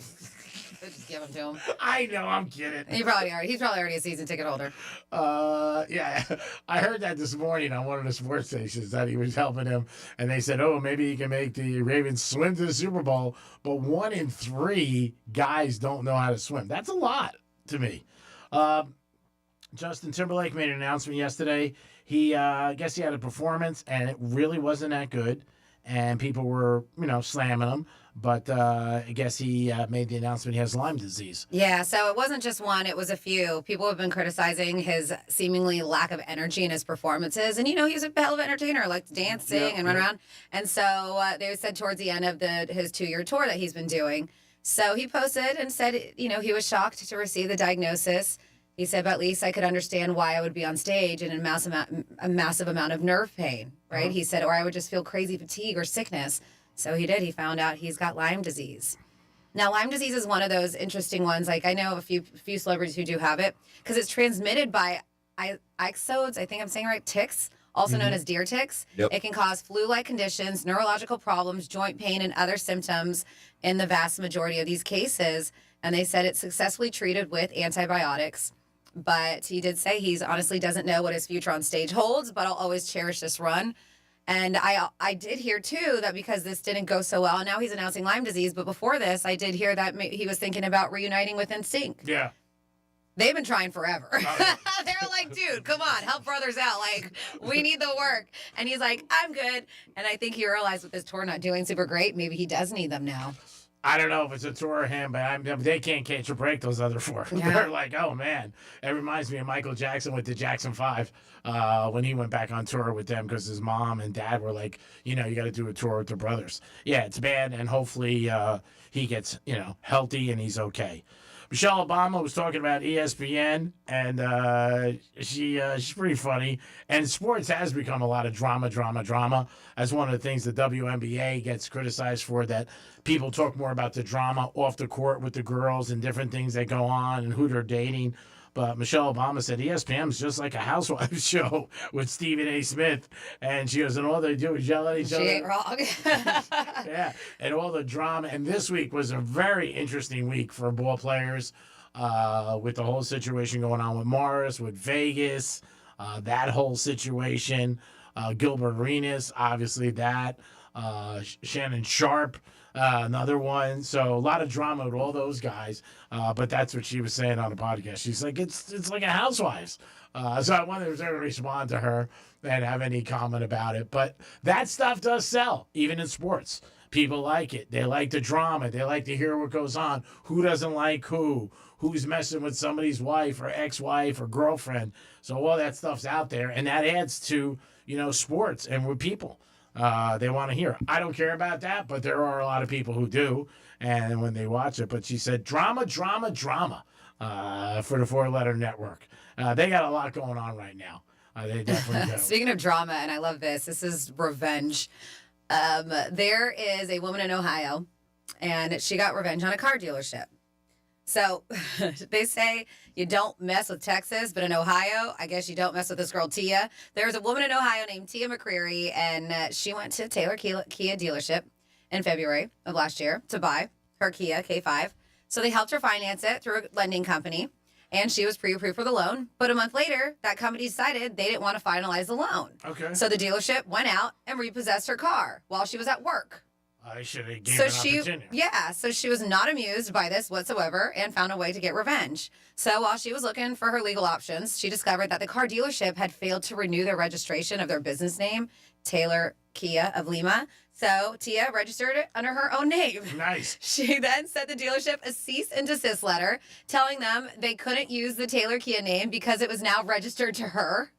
just give them to him. I know, I'm kidding. He's probably already a season ticket holder. Yeah, I heard that this morning on one of the sports stations that he was helping him, and they said, "Oh, maybe he can make the Ravens swim to the Super Bowl." But 1 in 3 guys don't know how to swim. That's a lot to me. Justin Timberlake made an announcement yesterday. I guess he had a performance, and it really wasn't that good. And people were, slamming him. But I guess he made the announcement he has Lyme disease. Yeah, so it wasn't just one, it was a few. People have been criticizing his seemingly lack of energy in his performances. And, he's a hell of an entertainer, likes to dance, sing, and run around. And so they said towards the end of his 2-year tour that he's been doing. So he posted and said, he was shocked to receive the diagnosis. He said, but at least I could understand why I would be on stage in a massive amount of nerve pain, right? Uh-huh. He said, or I would just feel crazy fatigue or sickness. So he did. He found out he's got Lyme disease. Now, Lyme disease is one of those interesting ones. Like, I know a few celebrities who do have it because it's transmitted by ixodes, I think I'm saying right, ticks, also known as deer ticks. Yep. It can cause flu-like conditions, neurological problems, joint pain, and other symptoms in the vast majority of these cases. And they said it's successfully treated with antibiotics. But he did say he's honestly doesn't know what his future on stage holds, but I'll always cherish this run. And I did hear, too, that because this didn't go so well, and now he's announcing Lyme disease, but before this, I did hear that he was thinking about reuniting with NSYNC. Yeah. They've been trying forever. They're like, dude, come on, help brothers out. Like, we need the work. And he's like, I'm good. And I think he realized with this tour not doing super great, maybe he does need them now. I don't know if it's a tour or him, but they can't catch a break, those other four. Yeah. They're like, oh, man. It reminds me of Michael Jackson with the Jackson 5 when he went back on tour with them because his mom and dad were like, you got to do a tour with the brothers. Yeah, it's bad, and hopefully he gets, healthy and he's okay. Michelle Obama was talking about ESPN, and she's pretty funny. And sports has become a lot of drama. That's one of the things the WNBA gets criticized for, that people talk more about the drama off the court with the girls and different things that go on and who they're dating. But Michelle Obama said ESPN is just like a housewives show with Stephen A. Smith. And she goes, and all they do is yell at each other. She ain't wrong. Yeah, and all the drama. And this week was a very interesting week for ball players with the whole situation going on with Morris, with Vegas, that whole situation. Gilbert Arenas, obviously that. Shannon Sharp, another one. So a lot of drama with all those guys. But that's what she was saying on the podcast. She's like, it's like a housewives. So I wonder if they're going to respond to her and have any comment about it. But that stuff does sell, even in sports. People like it. They like the drama. They like to hear what goes on. Who doesn't like who? Who's messing with somebody's wife or ex-wife or girlfriend? So all that stuff's out there. And that adds to, sports and with people. They want to hear. I don't care about that, but there are a lot of people who do, and when they watch it. But she said, drama for the 4-letter network. They got a lot going on right now. They definitely do. Speaking of drama, and I love this, this is revenge. There is a woman in Ohio, and she got revenge on a car dealership. So they say you don't mess with Texas, but in Ohio, I guess you don't mess with this girl, Tia. There's a woman in Ohio named Tia McCreary, and she went to Taylor Kia dealership in February of last year to buy her Kia K5. So they helped her finance it through a lending company, and she was pre-approved for the loan. But a month later, that company decided they didn't want to finalize the loan. Okay. So the dealership went out and repossessed her car while she was at work. I should have given an opportunity. So she was not amused by this whatsoever and found a way to get revenge. So while she was looking for her legal options, she discovered that the car dealership had failed to renew their registration of their business name, Taylor Kia of Lima. So Tia registered it under her own name. Nice. She then sent the dealership a cease and desist letter telling them they couldn't use the Taylor Kia name because it was now registered to her.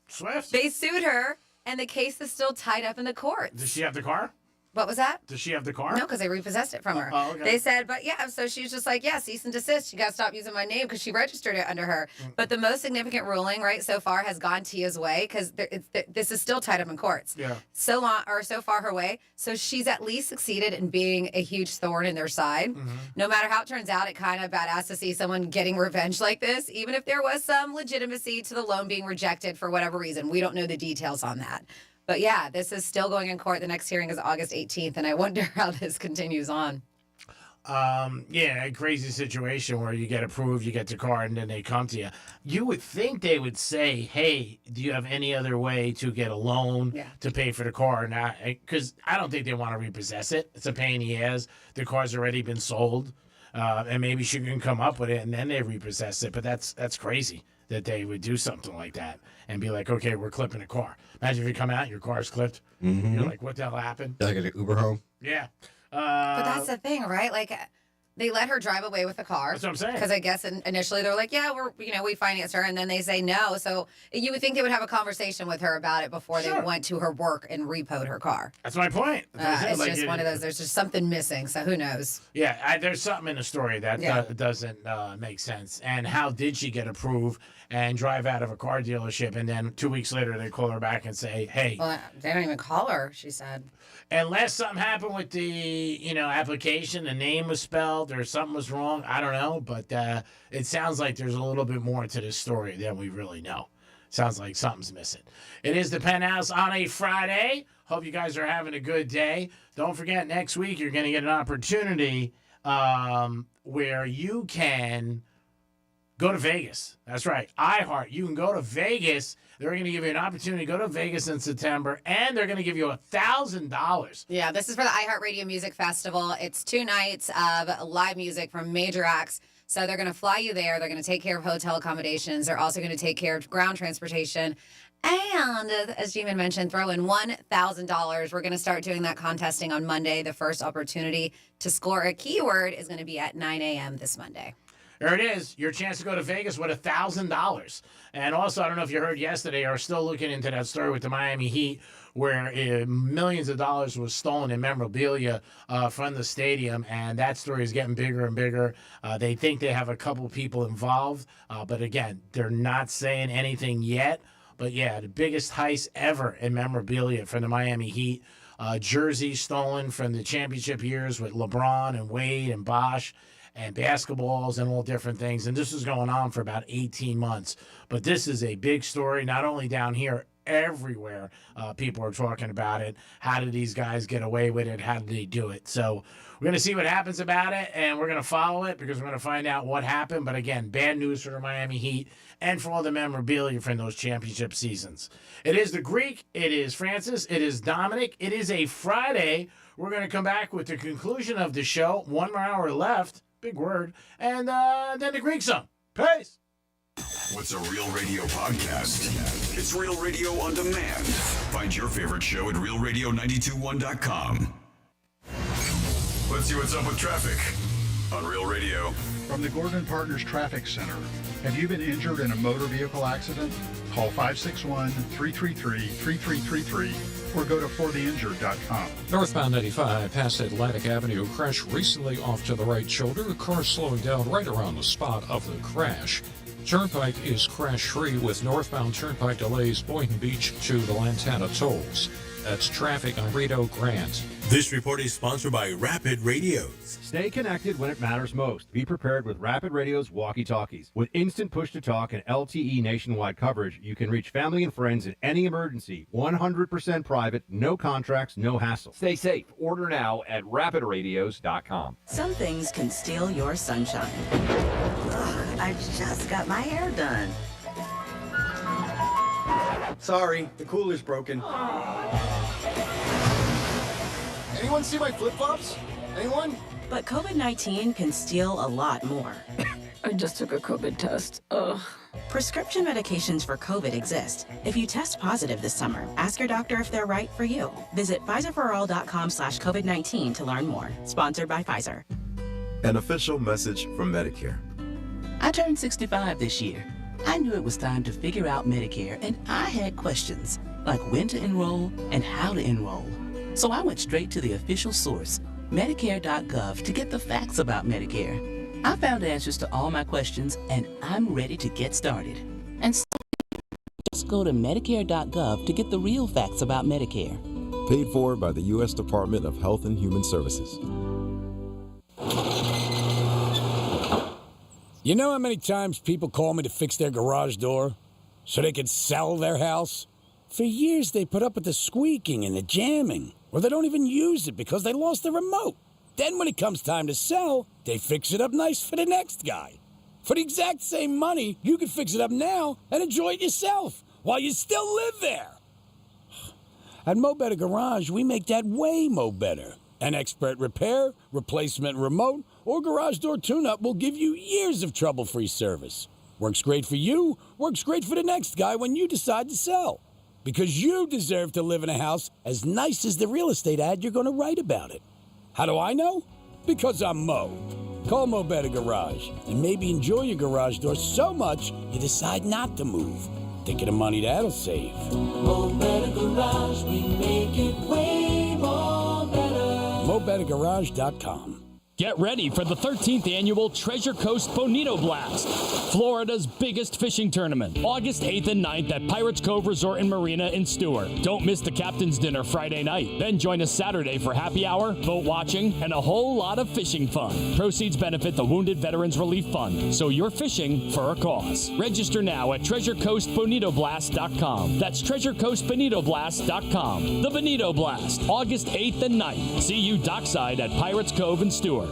Swift. They sued her, and the case is still tied up in the courts. Does she have the car? What was that? Does she have the car? No, because they repossessed it from her. Oh, okay. They said, but yeah, so she was just like, yeah, cease and desist. You got to stop using my name because she registered it under her. But the most significant ruling, right, so far has gone Tia's way because this is still tied up in courts. Yeah. So far her way. So she's at least succeeded in being a huge thorn in their side. Mm-hmm. No matter how it turns out, it kind of badass to see someone getting revenge like this, even if there was some legitimacy to the loan being rejected for whatever reason. We don't know the details on that. But yeah, this is still going in court. The next hearing is August 18th, and I wonder how this continues on. Yeah, a crazy situation where you get approved, you get the car, and then they come to you. You would think they would say, hey, do you have any other way to get a loan to pay for the car? Because I don't think they want to repossess it. It's a pain in the ass. The car's already been sold, and maybe she can come up with it, and then they repossess it. But that's crazy that they would do something like that and be like, okay, we're clipping a car. Imagine if you come out, your car's clipped. Mm-hmm. You're like, what the hell happened? Like an Uber home? Yeah. But that's the thing, right? Like, they let her drive away with the car. That's what I'm saying. Because I guess initially they're like, yeah, we financed her, and then they say no. So you would think they would have a conversation with her about it before they went to her work and repoed her car. That's my point. It's like, just one of those. There's just something missing. So who knows? Yeah, there's something in the story that doesn't make sense. And how did she get approved and drive out of a car dealership, and then 2 weeks later they call her back and say, hey. Well, they don't even call her, she said. Unless something happened with the application, the name was spelled or something was wrong. I don't know, but it sounds like there's a little bit more to this story than we really know. Sounds like something's missing. It is the Penthouse on a Friday. Hope you guys are having a good day. Don't forget, next week you're going to get an opportunity where you can Go to Vegas. That's right. iHeart. You can go to Vegas. They're going to give you an opportunity to go to Vegas in September, and they're going to give you $1,000. Yeah, this is for the iHeartRadio Music Festival. It's 2 nights of live music from major acts. So they're going to fly you there. They're going to take care of hotel accommodations. They're also going to take care of ground transportation. And as G-Man mentioned, throw in $1,000. We're going to start doing that contesting on Monday. The first opportunity to score a keyword is going to be at 9 a.m. this Monday. There it is. Your chance to go to Vegas with $1,000. And also, I don't know if you heard yesterday, are still looking into that story with the Miami Heat, where millions of dollars was stolen in memorabilia from the stadium, and that story is getting bigger and bigger. They think they have a couple people involved, but again, they're not saying anything yet. But yeah, the biggest heist ever in memorabilia from the Miami Heat. Jerseys stolen from the championship years with LeBron and Wade and Bosh, and basketballs and all different things. And this is going on for about 18 months. But this is a big story, not only down here, everywhere. People are talking about it. How did these guys get away with it? How did they do it? So we're going to see what happens about it, and we're going to follow it because we're going to find out what happened. But again, bad news for the Miami Heat and for all the memorabilia from those championship seasons. It is the Greek. It is Francis. It is Dominic. It is a Friday. We're going to come back with the conclusion of the show. 1 more hour left. Big word. And then the Greek song. Peace. What's a Real Radio podcast? It's Real Radio on demand. Find your favorite show at realradio921.com. Let's see what's up with traffic on Real Radio. From the Gordon Partners Traffic Center. Have you been injured in a motor vehicle accident? Call 561-333-3333 or go to fortheinjured.com. Northbound 95 past Atlantic Avenue, crash recently off to the right shoulder. A car slowing down right around the spot of the crash. Turnpike is crash-free with northbound Turnpike delays Boynton Beach to the Lantana tolls. That's traffic on Rito Grant. This report is sponsored by Rapid Radios. Stay connected when it matters most. Be prepared with Rapid Radio's walkie-talkies. With instant push-to-talk and LTE nationwide coverage, you can reach family and friends in any emergency. 100% private, no contracts, no hassle. Stay safe. Order now at rapidradios.com. Some things can steal your sunshine. Ugh, I just got my hair done. Sorry, the cooler's broken. Anyone see my flip-flops? Anyone? But COVID-19 can steal a lot more. I just took a COVID test. Ugh. Prescription medications for COVID exist. If you test positive this summer, ask your doctor if they're right for you. Visit PfizerForAll.com/COVID-19 to learn more. Sponsored by Pfizer. An official message from Medicare. I turned 65 this year. I knew it was time to figure out Medicare, and I had questions, like when to enroll and how to enroll. So I went straight to the official source, Medicare.gov, to get the facts about Medicare. I found answers to all my questions, and I'm ready to get started. And so just go to Medicare.gov to get the real facts about Medicare. Paid for by the U.S. Department of Health and Human Services. You know how many times people call me to fix their garage door so they can sell their house? For years, they put up with the squeaking and the jamming, or they don't even use it because they lost the remote. Then when it comes time to sell, they fix it up nice for the next guy. For the exact same money, you can fix it up now and enjoy it yourself while you still live there. At Mo Better Garage, we make that way mo better. An expert repair, replacement remote, or garage door tune-up will give you years of trouble-free service. Works great for you, works great for the next guy when you decide to sell. Because you deserve to live in a house as nice as the real estate ad you're going to write about it. How do I know? Because I'm Mo. Call Mo Better Garage and maybe enjoy your garage door so much you decide not to move. Think of the money that'll save. Mo Better Garage, we make it way more better. MoBetterGarage.com. Get ready for the 13th annual Treasure Coast Bonito Blast, Florida's biggest fishing tournament, August 8th and 9th at Pirates Cove Resort and Marina in Stewart. Don't miss the captain's dinner Friday night. Then join us Saturday for happy hour, boat watching, and a whole lot of fishing fun. Proceeds benefit the Wounded Veterans Relief Fund, so you're fishing for a cause. Register now at TreasureCoastBonitoBlast.com. That's TreasureCoastBonitoBlast.com. The Bonito Blast, August 8th and 9th. See you dockside at Pirates Cove in Stewart.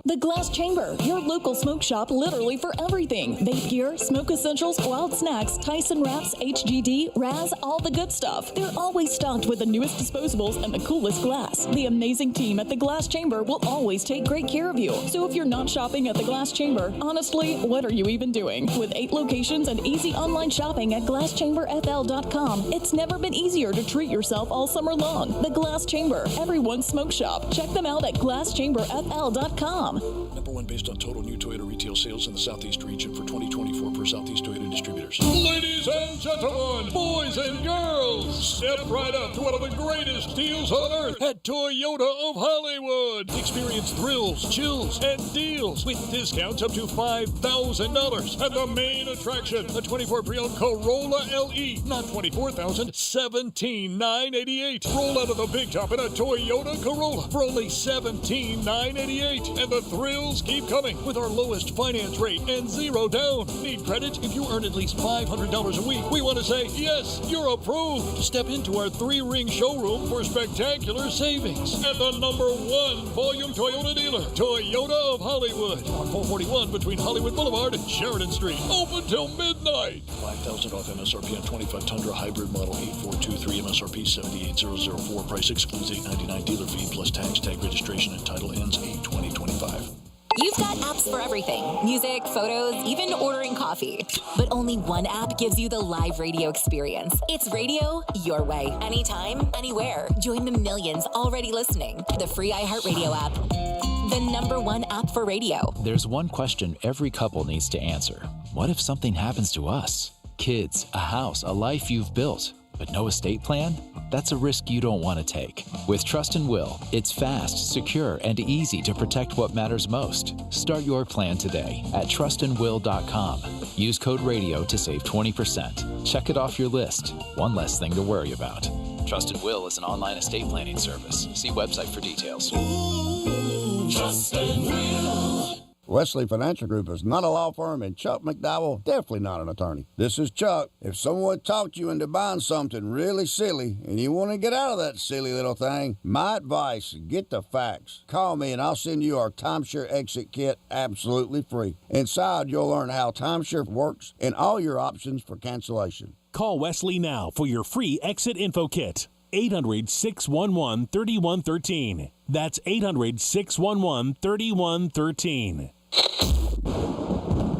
The Glass Chamber, your local smoke shop literally for everything. Vape gear, smoke essentials, wild snacks, Tyson wraps, HGD, Raz, all the good stuff. They're always stocked with the newest disposables and the coolest glass. The amazing team at the Glass Chamber will always take great care of you. So if you're not shopping at the Glass Chamber, honestly, what are you even doing? With 8 locations and easy online shopping at glasschamberfl.com, it's never been easier to treat yourself all summer long. The Glass Chamber, everyone's smoke shop. Check them out at glasschamberfl.com. Number 1 based on total new Toyota retail sales in the Southeast region for 2024 per Southeast Toyota distributors. Ladies and gentlemen, boys and girls, step right up to one of the greatest deals on earth at Toyota of Hollywood. Experience thrills, chills, and deals with discounts up to $5,000. And the main attraction, the 24 pre-owned Corolla LE, not $24,000, $17,988. Roll out of the big top in a Toyota Corolla for only $17,988. And the thrills keep coming with our lowest finance rate and 0 down. Need credit? If you earn at least $500 a week, we want to say, yes, you're approved. Step into our 3-ring showroom for spectacular savings. At the #1 volume Toyota dealer, Toyota of Hollywood, on 441 between Hollywood Boulevard and Sheridan Street. Open till midnight. $5,000 off MSRP on 25 Tundra Hybrid Model 8423, MSRP 78004. Price excludes $899 dealer fee plus tax, tag registration, and title ends 8/20/25. You've got apps for everything. Music, photos, even ordering coffee. But only one app gives you the live radio experience. It's radio your way. Anytime, anywhere. Join the millions already listening. The free iHeartRadio app. The #1 app for radio. There's one question every couple needs to answer. What if something happens to us? Kids, a house, a life you've built. But no estate plan? That's a risk you don't want to take. With Trust and Will, it's fast, secure, and easy to protect what matters most. Start your plan today at trustandwill.com. Use code RADIO to save 20%. Check it off your list. One less thing to worry about. Trust and Will is an online estate planning service. See website for details. Trust and Will. Wesley Financial Group is not a law firm, and Chuck McDowell definitely not an attorney. This is Chuck. If someone talked you into buying something really silly and you want to get out of that silly little thing, my advice, get the facts. Call me and I'll send you our timeshare exit kit absolutely free. Inside, you'll learn how timeshare works and all your options for cancellation. Call Wesley now for your free exit info kit. 800-611-3113. That's 800-611-3113.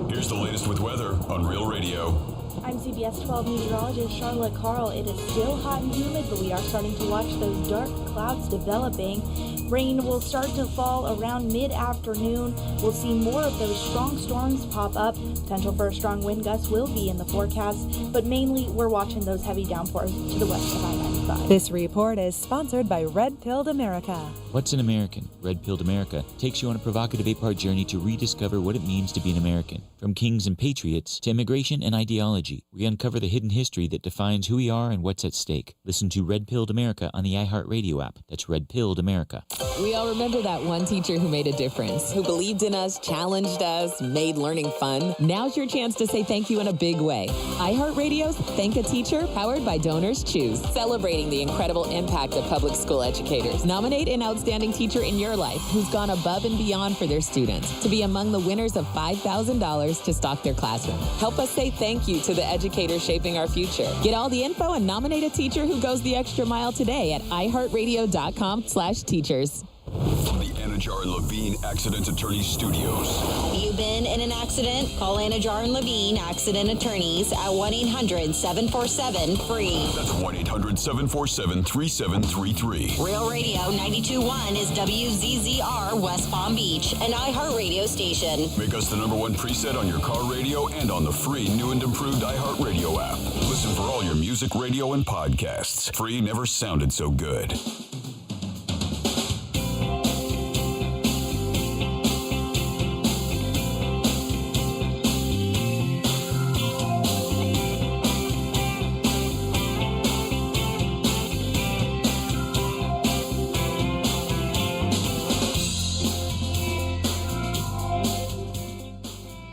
Here's the latest with weather on Real Radio. I'm CBS 12 meteorologist Charlotte Carl. It is still hot and humid, but we are starting to watch those dark clouds developing. Rain will start to fall around mid-afternoon. We'll see more of those strong storms pop up. Potential for a strong wind gust will be in the forecast, but mainly we're watching those heavy downpours to the west of I-95. This report is sponsored by Red Pilled America. What's an American? Red Pilled America takes you on a provocative 8-part journey to rediscover what it means to be an American. From kings and patriots to immigration and ideology, we uncover the hidden history that defines who we are and what's at stake. Listen to Red Pilled America on the iHeartRadio app. That's Red Pilled America. We all remember that one teacher who made a difference, who believed in us, challenged us, made learning fun. Now's your chance to say thank you in a big way. iHeartRadio's Thank a Teacher, powered by Donors Choose, celebrating the incredible impact of public school educators. Nominate an outstanding teacher in your life who's gone above and beyond for their students to be among the winners of $5,000 to stock their classroom. Help us say thank you to the educators shaping our future. Get all the info and nominate a teacher who goes the extra mile today at iHeartRadio.com/teachers. From the Anajar and Levine Accident Attorneys Studios. Have you been in an accident? Call Anajar and Levine Accident Attorneys at 1-800-747-FREE. That's 1-800-747-3733. Real Radio 92.1 is WZZR West Palm Beach, an iHeartRadio station. Make us the #1 preset on your car radio and on the free new and improved iHeartRadio app. Listen for all your music, radio, and podcasts. Free never sounded so good.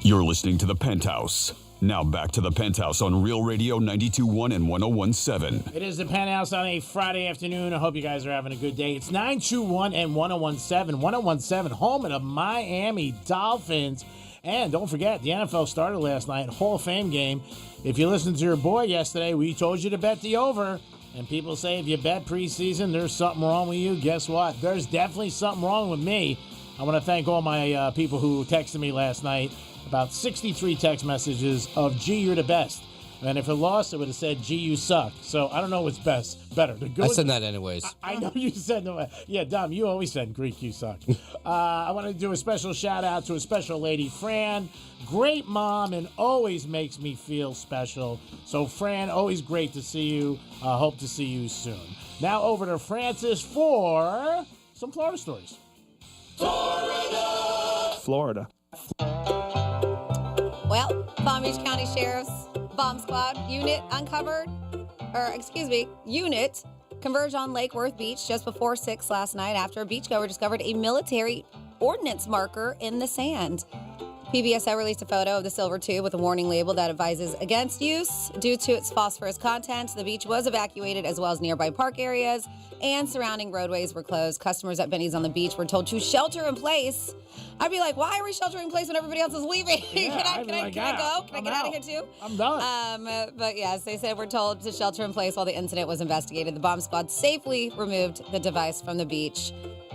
You're listening to The Penthouse Now back to the Penthouse on Real Radio 92.1 and 101.7. It is the Penthouse on a Friday afternoon. I hope you guys are having a good day. It's 921 and 101.7. 101.7, home of the Miami Dolphins. And don't forget, the NFL started last night, Hall of Fame game. If you listened to your boy yesterday, we told you to bet the over. And people say if you bet preseason, there's something wrong with you. Guess what? There's definitely something wrong with me. I want to thank all my people who texted me last night. About 63 text messages of, gee, you're the best. And if it lost, it would have said, gee, you suck. So I don't know what's better. I said that anyways. I know you said no. Yeah, Dom, you always said Greek, you suck. I want to do a special shout out to a special lady, Fran. Great mom and always makes me feel special. So Fran, always great to see you. Hope to see you soon. Now over to Francis for some Florida stories. Florida. Well, Palm Beach County Sheriff's Bomb Squad unit unit converged on Lake Worth Beach just before 6 last night after a beachgoer discovered a military ordnance marker in the sand. PBSO released a photo of the silver tube with a warning label that advises against use due to its phosphorus content. The beach was evacuated as well as nearby park areas and surrounding roadways were closed. Customers at Benny's on the beach were told to shelter in place. I'd be like, why are we sheltering in place when everybody else is leaving? Yeah, can I go? Can I get out of here too? I'm done. But yes, they said we're told to shelter in place while the incident was investigated. The bomb squad safely removed the device from the beach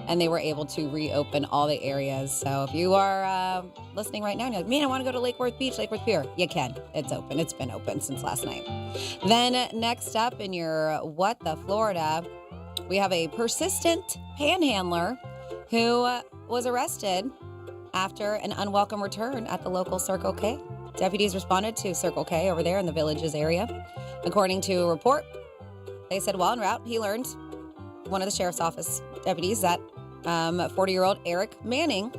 and they were able to reopen all the areas. So if you are listening right now and you're like, man, I want to go to Lake Worth Beach, Lake Worth Pier, you can. It's open. It's been open since last night. Then next up in your What the Florida, we have a persistent panhandler who was arrested after an unwelcome return at the local Circle K. Deputies responded to Circle K over there in the Villages area. According to a report, they said while en route, he learned, one of the sheriff's office deputies, that 40-year-old Eric Manning,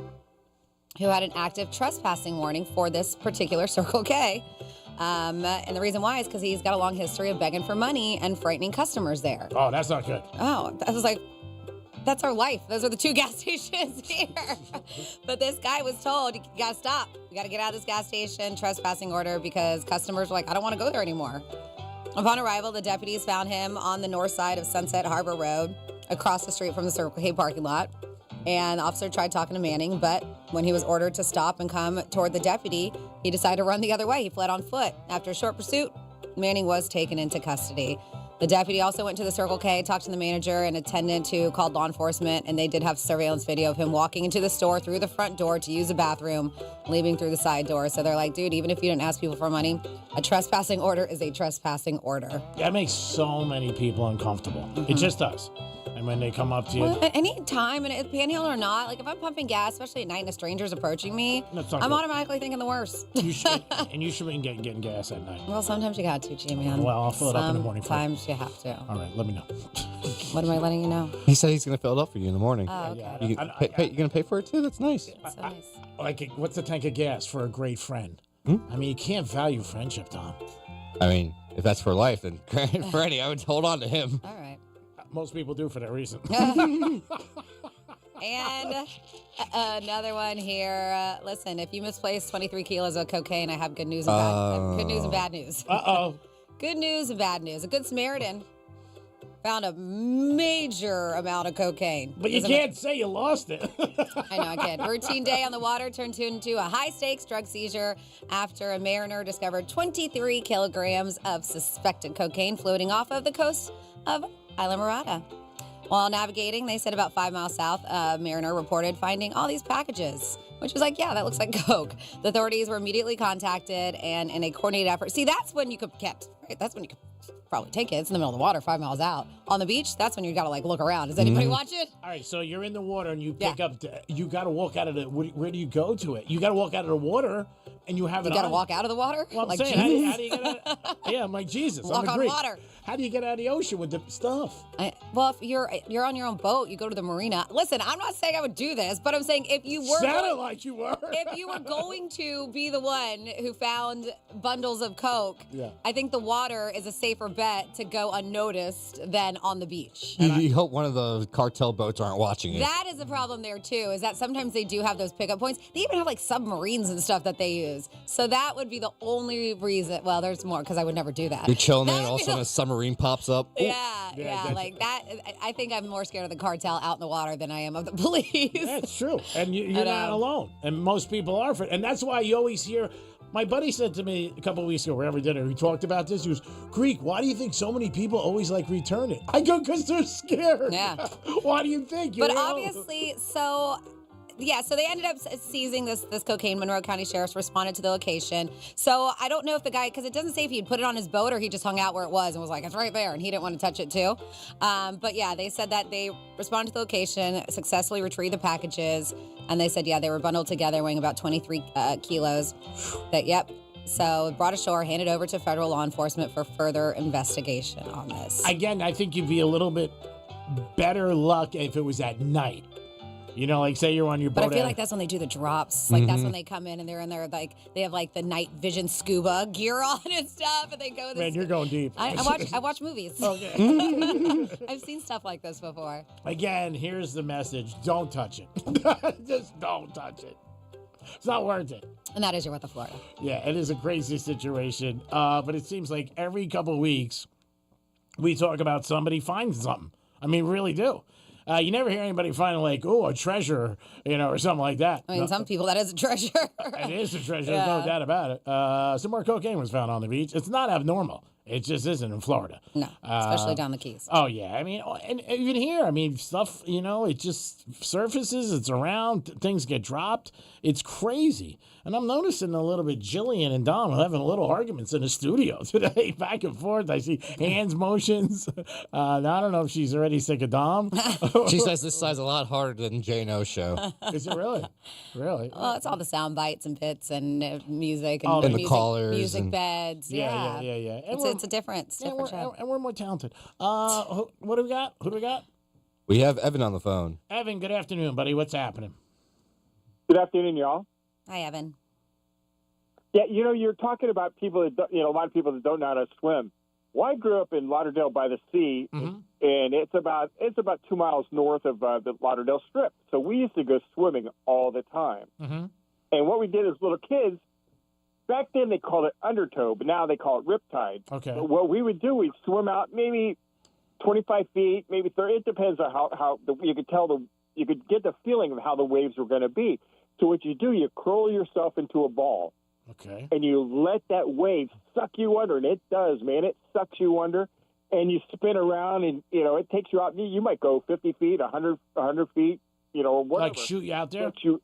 who had an active trespassing warning for this particular Circle K. And the reason why is because he's got a long history of begging for money and frightening customers there. Oh, that's not good. Oh, I was like, that's our life. Those are the two gas stations here. But this guy was told, you got to stop. You got to get out of this gas station, trespassing order, because customers were like, I don't want to go there anymore. Upon arrival, the deputies found him on the north side of Sunset Harbor Road, across the street from the Circle K parking lot. And the officer tried talking to Manning, but when he was ordered to stop and come toward the deputy, he decided to run the other way. He fled on foot. After a short pursuit, Manning was taken into custody. The deputy also went to the Circle K, talked to the manager and attendant who called law enforcement, and they did have surveillance video of him walking into the store through the front door to use a bathroom, leaving through the side door. So they're like, dude, even if you didn't ask people for money, a trespassing order is a trespassing order. That makes so many people uncomfortable. Mm-hmm. It just does. And when they come up to you... Well, any time, and it's panhandle or not, like if I'm pumping gas, especially at night and a stranger's approaching me, I'm automatically thinking the worst. You should be getting gas at night. Well, sometimes you got to, G-Man. Well, I'll fill it up in the morning. Sometimes you have to. All right, let me know. What am I letting you know? He said he's going to fill it up for you in the morning. Oh, okay. You're going to pay for it too? That's nice. That's so nice. Like, what's a tank of gas for a great friend? I mean, you can't value friendship, Tom. I mean, if that's for life, then Freddie, I would hold on to him. All right. Most people do for that reason. And another one here. Listen, if you misplaced 23 kilos of cocaine, I have good news and bad news. Uh-oh. Good news and bad news. A good Samaritan found a major amount of cocaine. But you can't say you lost it. I know, I can't. Routine day on the water turned into a high-stakes drug seizure after a mariner discovered 23 kilograms of suspected cocaine floating off of the coast of Isla Mirada. While navigating, they said about 5 miles south, a mariner reported finding all these packages, which was like, yeah, that looks like coke. The authorities were immediately contacted, and in a coordinated effort, see, that's when you could get, right? That's when you could probably take it. It's in the middle of the water, 5 miles out. On the beach, that's when you got to like look around. Is anybody watching? All right, so you're in the water and you pick up, you got to walk out of the, where do you go to it? You got to walk out of the water and you have it on. You got to walk out of the water? Well, I'm like saying, how do you get out of, yeah, I'm like, Jesus, walk I'm a on Greek. water. How do you get out of the ocean with the stuff? Well, if you're on your own boat, you go to the marina. Listen, I'm not saying I would do this, but I'm saying if you were like you were. If you were going to be the one who found bundles of coke, I think the water is a safer bet bet to go unnoticed than on the beach. You hope one of the cartel boats aren't watching it. That is a problem there, too, is that sometimes they do have those pickup points. They even have, like, submarines and stuff that they use. So that would be the only reason. Well, there's more, because I would never do that. You're chilling there, and all of a sudden a submarine pops up. Ooh. Yeah, like that. I think I'm more scared of the cartel out in the water than I am of the police. That's true. And you're not alone. And most people are. And that's why you always hear... My buddy said to me a couple of weeks ago, we're having dinner, we talked about this. He goes, Greek, why do you think so many people always like return it? I go, because they're scared. Yeah. Why do you think? But obviously, so they ended up seizing this cocaine. Monroe County Sheriff's responded to the location. So I don't know if the guy, because it doesn't say if he'd put it on his boat or he just hung out where it was and was like, it's right there, and he didn't want to touch it too. But yeah, they said that they responded to the location, successfully retrieved the packages, and they said, they were bundled together, weighing about 23 kilos. So brought ashore, handed over to federal law enforcement for further investigation on this. Again, I think you'd be a little bit better luck if it was at night. You know, like say you're on your boat. But I feel like that's when they do the drops. Like that's when they come in and they're in there, like they have like the night vision scuba gear on and stuff, and they go. Man, you're going deep. I watch movies. Okay. I've seen stuff like this before. Again, here's the message: don't touch it. Just don't touch it. It's not worth it. And that is your What the Florida. Yeah, it is a crazy situation. But it seems like every couple of weeks we talk about somebody finds something. I mean, really do. You never hear anybody find like, a treasure, or something like that. I mean, some people, that is a treasure. It is a treasure. There's no doubt about it. Some more cocaine was found on the beach. It's not abnormal. It just isn't in Florida. No, especially down the Keys. Oh, yeah. I mean, and even here, stuff, it just surfaces. It's around. Things get dropped. It's crazy. And I'm noticing a little bit Jillian and Dom are having a little arguments in the studio today, back and forth. I see hands motions. Now, I don't know if she's already sick of Dom. She says this side's a lot harder than J-No show. Is it really? Really? Well, it's all the sound bites and bits and music and, and music, the callers. Music and... beds. Yeah. It's a different show. And we're more talented. What do we got? Who do we got? We have Evan on the phone. Evan, good afternoon, buddy. What's happening? Good afternoon, y'all. Hi, Evan. Yeah, you're talking about people that a lot of people that don't know how to swim. Well, I grew up in Lauderdale by the sea, and it's about 2 miles north of the Lauderdale Strip. So we used to go swimming all the time. Mm-hmm. And what we did as little kids, back then they called it undertow, but now they call it riptide. Okay. But what we would do, we'd swim out maybe 25 feet, maybe 30. It depends on how you could tell you could get the feeling of how the waves were going to be. So what you do, you curl yourself into a ball. Okay. And you let that wave suck you under, and it does, man. It sucks you under, and you spin around, and, it takes you out. You might go 50 feet, 100 feet, or whatever. Like shoot you out there? Shoot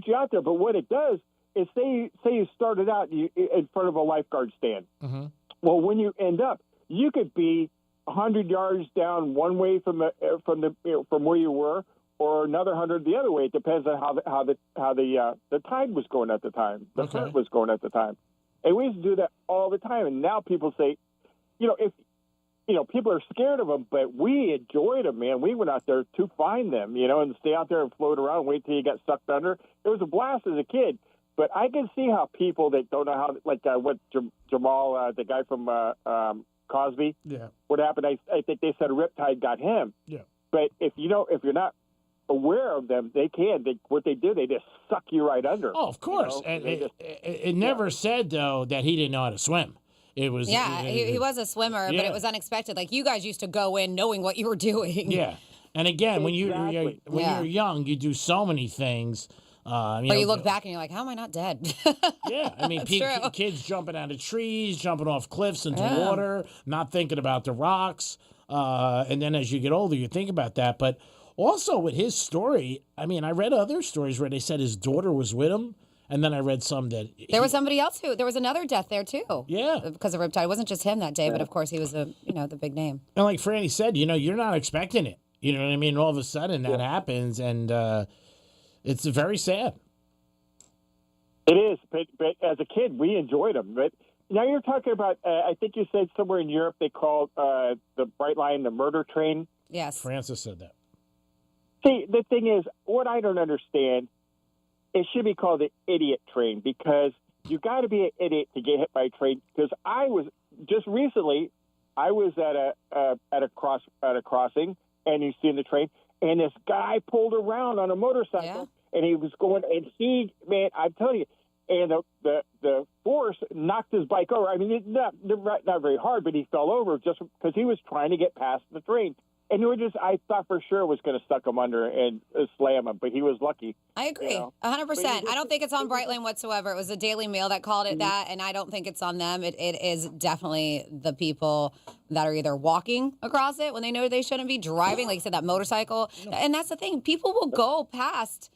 you out there. But what it does is say you started out in front of a lifeguard stand. Mm-hmm. Well, when you end up, you could be 100 yards down one way from where you were, or another 100 the other way. It depends on how the tide was going at the time, the current was going at the time, and we used to do that all the time. And now people say, if people are scared of them, but we enjoyed them, man. We went out there to find them, and stay out there and float around, wait till you got sucked under. It was a blast as a kid. But I can see how people that don't know how, like what Jamal, the guy from Cosby, what happened? I think they said a riptide got him. Yeah. But if you're not aware of them, what they do, they just suck you right under. Oh, of course. And it never said, though, that he didn't know how to swim. It was he was a swimmer, but it was unexpected. Like, you guys used to go in knowing what you were doing. Yeah. And again, when you're young, you do so many things. But you look back and you're like, how am I not dead? Yeah, I mean, kids jumping out of trees, jumping off cliffs into water, not thinking about the rocks. And then as you get older, you think about that. But also with his story, I mean, I read other stories where they said his daughter was with him. And then I read some that... There was somebody else there was another death there, too. Yeah. Because of riptide. It wasn't just him that day, but of course he was the big name. And like Franny said, you're not expecting it. You know what I mean? All of a sudden that happens, and it's very sad. It is, but as a kid, we enjoyed them. But now you're talking about, I think you said somewhere in Europe they called the Bright Line the murder train. Yes. Francis said that. See, the thing is, what I don't understand, it should be called the idiot train, because you got to be an idiot to get hit by a train. Because just recently, I was at a crossing, and you see in the train, and this guy pulled around on a motorcycle, and he was going, and man, I'm telling you, and the force knocked his bike over. I mean, not very hard, but he fell over just because he was trying to get past the train. And I thought for sure it was going to suck him under and slam him, but he was lucky. I agree, 100%. I don't think it's on Brightline whatsoever. It was the Daily Mail that called it that, and I don't think it's on them. It is definitely the people that are either walking across it when they know they shouldn't be driving, like you said, that motorcycle. And that's the thing. People will go past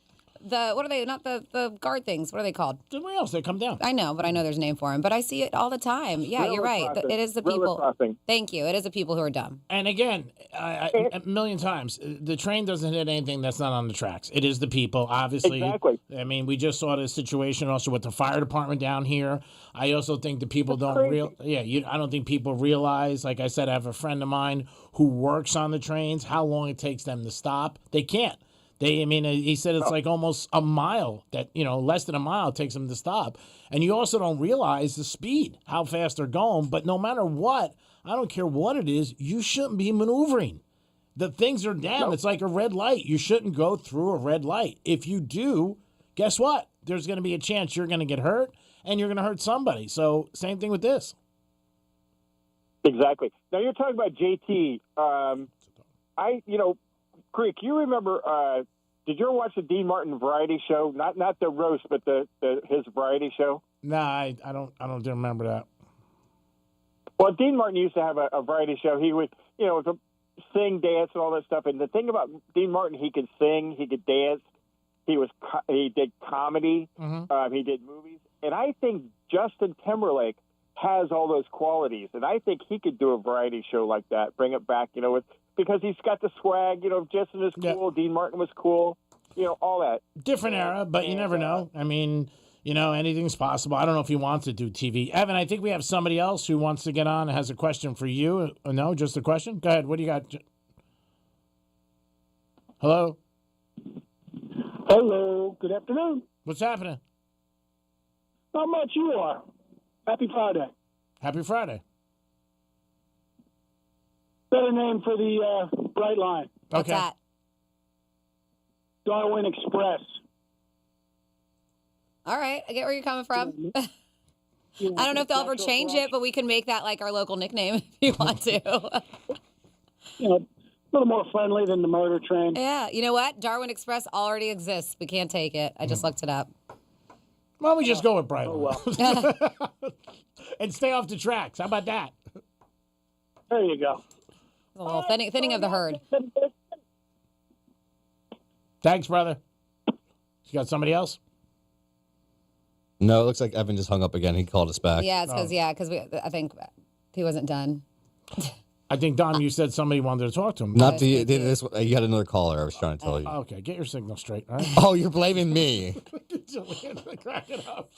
what are they, not the guard things, what are they called? The rails, they come down. I know, but I know there's a name for them. But I see it all the time. Yeah, you're right. It is the people. Crossing. Thank you. It is the people who are dumb. And again, a million times, the train doesn't hit anything that's not on the tracks. It is the people, obviously. Exactly. I mean, we just saw this situation also with the fire department down here. I also think the people I don't think people realize, like I said, I have a friend of mine who works on the trains, how long it takes them to stop. They can't. He said it's like almost a mile less than a mile it takes them to stop. And you also don't realize the speed, how fast they're going. But no matter what, I don't care what it is, you shouldn't be maneuvering. The things are down. Nope. It's like a red light. You shouldn't go through a red light. If you do, guess what? There's going to be a chance you're going to get hurt and you're going to hurt somebody. So same thing with this. Exactly. Now you're talking about JT. Creek, you remember, did you ever watch the Dean Martin variety show? Not the roast, but his variety show? No, I don't remember that. Well, Dean Martin used to have a variety show. He would, sing, dance, and all that stuff. And the thing about Dean Martin, he could sing, he could dance, he did comedy, he did movies. And I think Justin Timberlake has all those qualities. And I think he could do a variety show like that, bring it back, because he's got the swag, Justin is cool, Dean Martin was cool, all that. Different era, but you never know. I mean, anything's possible. I don't know if he wants to do TV. Evan, I think we have somebody else who wants to get on and has a question for you. No, just a question? Go ahead. What do you got? Hello? Hello. Good afternoon. What's happening? Not much. You are. Happy Friday. Happy Friday. Better name for the Bright Line. What's that? Darwin Express. All right. I get where you're coming from. I don't know if they'll ever change it, but we can make that like our local nickname if you want to. A little more friendly than the murder train. Yeah. You know what? Darwin Express already exists. We can't take it. I just looked it up. Why don't we just go with Bright Line? Well. And stay off the tracks. How about that? There you go. A little thinning of the herd. Thanks, brother. You got somebody else? No, it looks like Evan just hung up again. He called us back. Yeah, it's because I think he wasn't done. I think, Don, you said somebody wanted to talk to him. Not you had another caller I was trying to tell you. Okay, get your signal straight, all right? Oh, you're blaming me. Crack it up.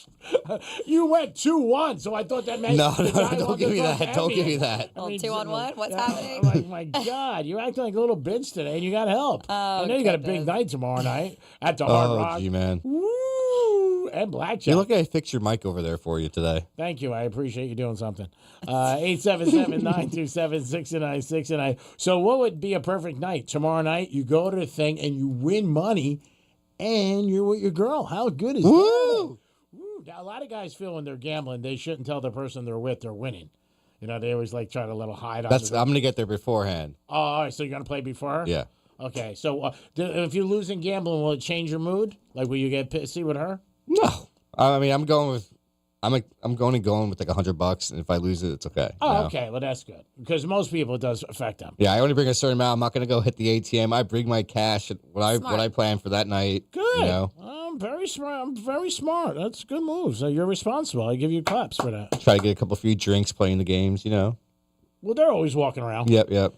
You went 2-1, so I thought that meant... No, don't give me that. Don't give me that. 2-on-1? What's happening? I'm like, my God, you're acting like a little bitch today, and you got help. I know you got a big night tomorrow night at the Hard Rock. Oh, gee, man. Woo! And Blackjack. You look like I fixed your mic over there for you today. Thank you. I appreciate you doing something. 877-927-6969. So what would be a perfect night? Tomorrow night, you go to the thing, and you win money, and you're with your girl. How good is that? Woo! Now, a lot of guys feel when they're gambling, they shouldn't tell the person they're with they're winning. They always try to little hide. I'm going to get there beforehand. Oh, all right. So you're going to play before her? Yeah. Okay. So if you lose in gambling, will it change your mood? Like, will you get pissy with her? No. I mean, I'm going with like $100, and if I lose it, it's okay. Oh, okay. Well, that's good because most people it does affect them. Yeah, I only bring a certain amount. I'm not going to go hit the ATM. I bring my cash what I plan for that night. Good. I'm very smart. I'm very smart. That's good moves. You're responsible. I give you claps for that. Try to get a couple free drinks playing the games. Well, they're always walking around. Yep.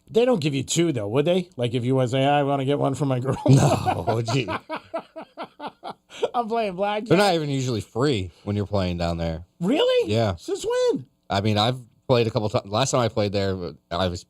They don't give you two though, would they? Like if you want to say, I want to get one for my girl. No, gee. I'm playing blackjack. They're not even usually free when you're playing down there. Really? Yeah. Since when? I mean, I've played a couple times. Last time I played there, it was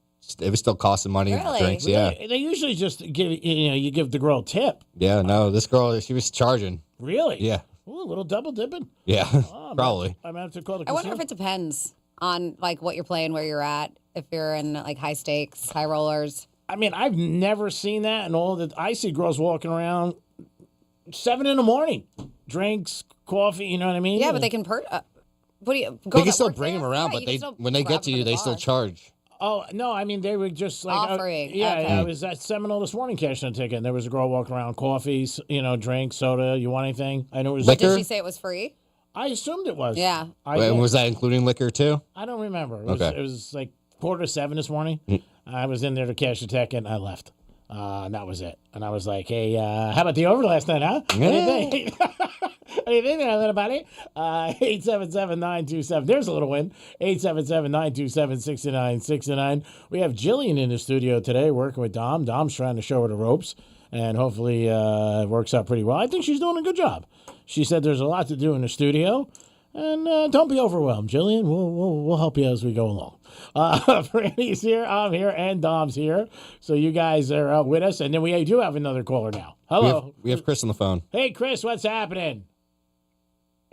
still costing money. Really? Drinks. Yeah. They usually just give you give the girl a tip. Yeah. No, this girl, she was charging. Really? Yeah. Ooh, a little double dipping. Yeah, Oh, probably. I'm gonna have to call the I wonder casino. if it depends on like what you're playing, where you're at. If you're in like high stakes, high rollers. I mean, I've never seen that, and all that. I see girls walking around 7 a.m, drinks, coffee. You know what I mean? Yeah, but they can what do you? They can still bring them around, but when they get to you, they still still. charge. Oh no! I mean, they were just like Offering, yeah, okay. I was at Seminole this morning cashing a ticket. And there was a girl walking around, coffees, drinks, soda. You want anything? I know it was Liquor? Did she say it was free? I assumed it was. Yeah. And was that including liquor too? I don't remember. Okay. It was like 6:45 this morning. I was in there to cash a ticket, and I left. And that was it. And I was like, hey, how about the over last night, huh? What do you think? What do you think there, little buddy? 877-927. There's a little win. 877-927-6969. We have Jillian in the studio today working with Dom. Dom's trying to show her the ropes, and hopefully it works out pretty well. I think she's doing a good job. She said there's a lot to do in the studio. And don't be overwhelmed, Jillian. We'll help you as we go along. Brandy's here, I'm here, and Dom's here. So you guys are with us. And then we do have another caller now. Hello. We have Chris on the phone. Hey, Chris, what's happening?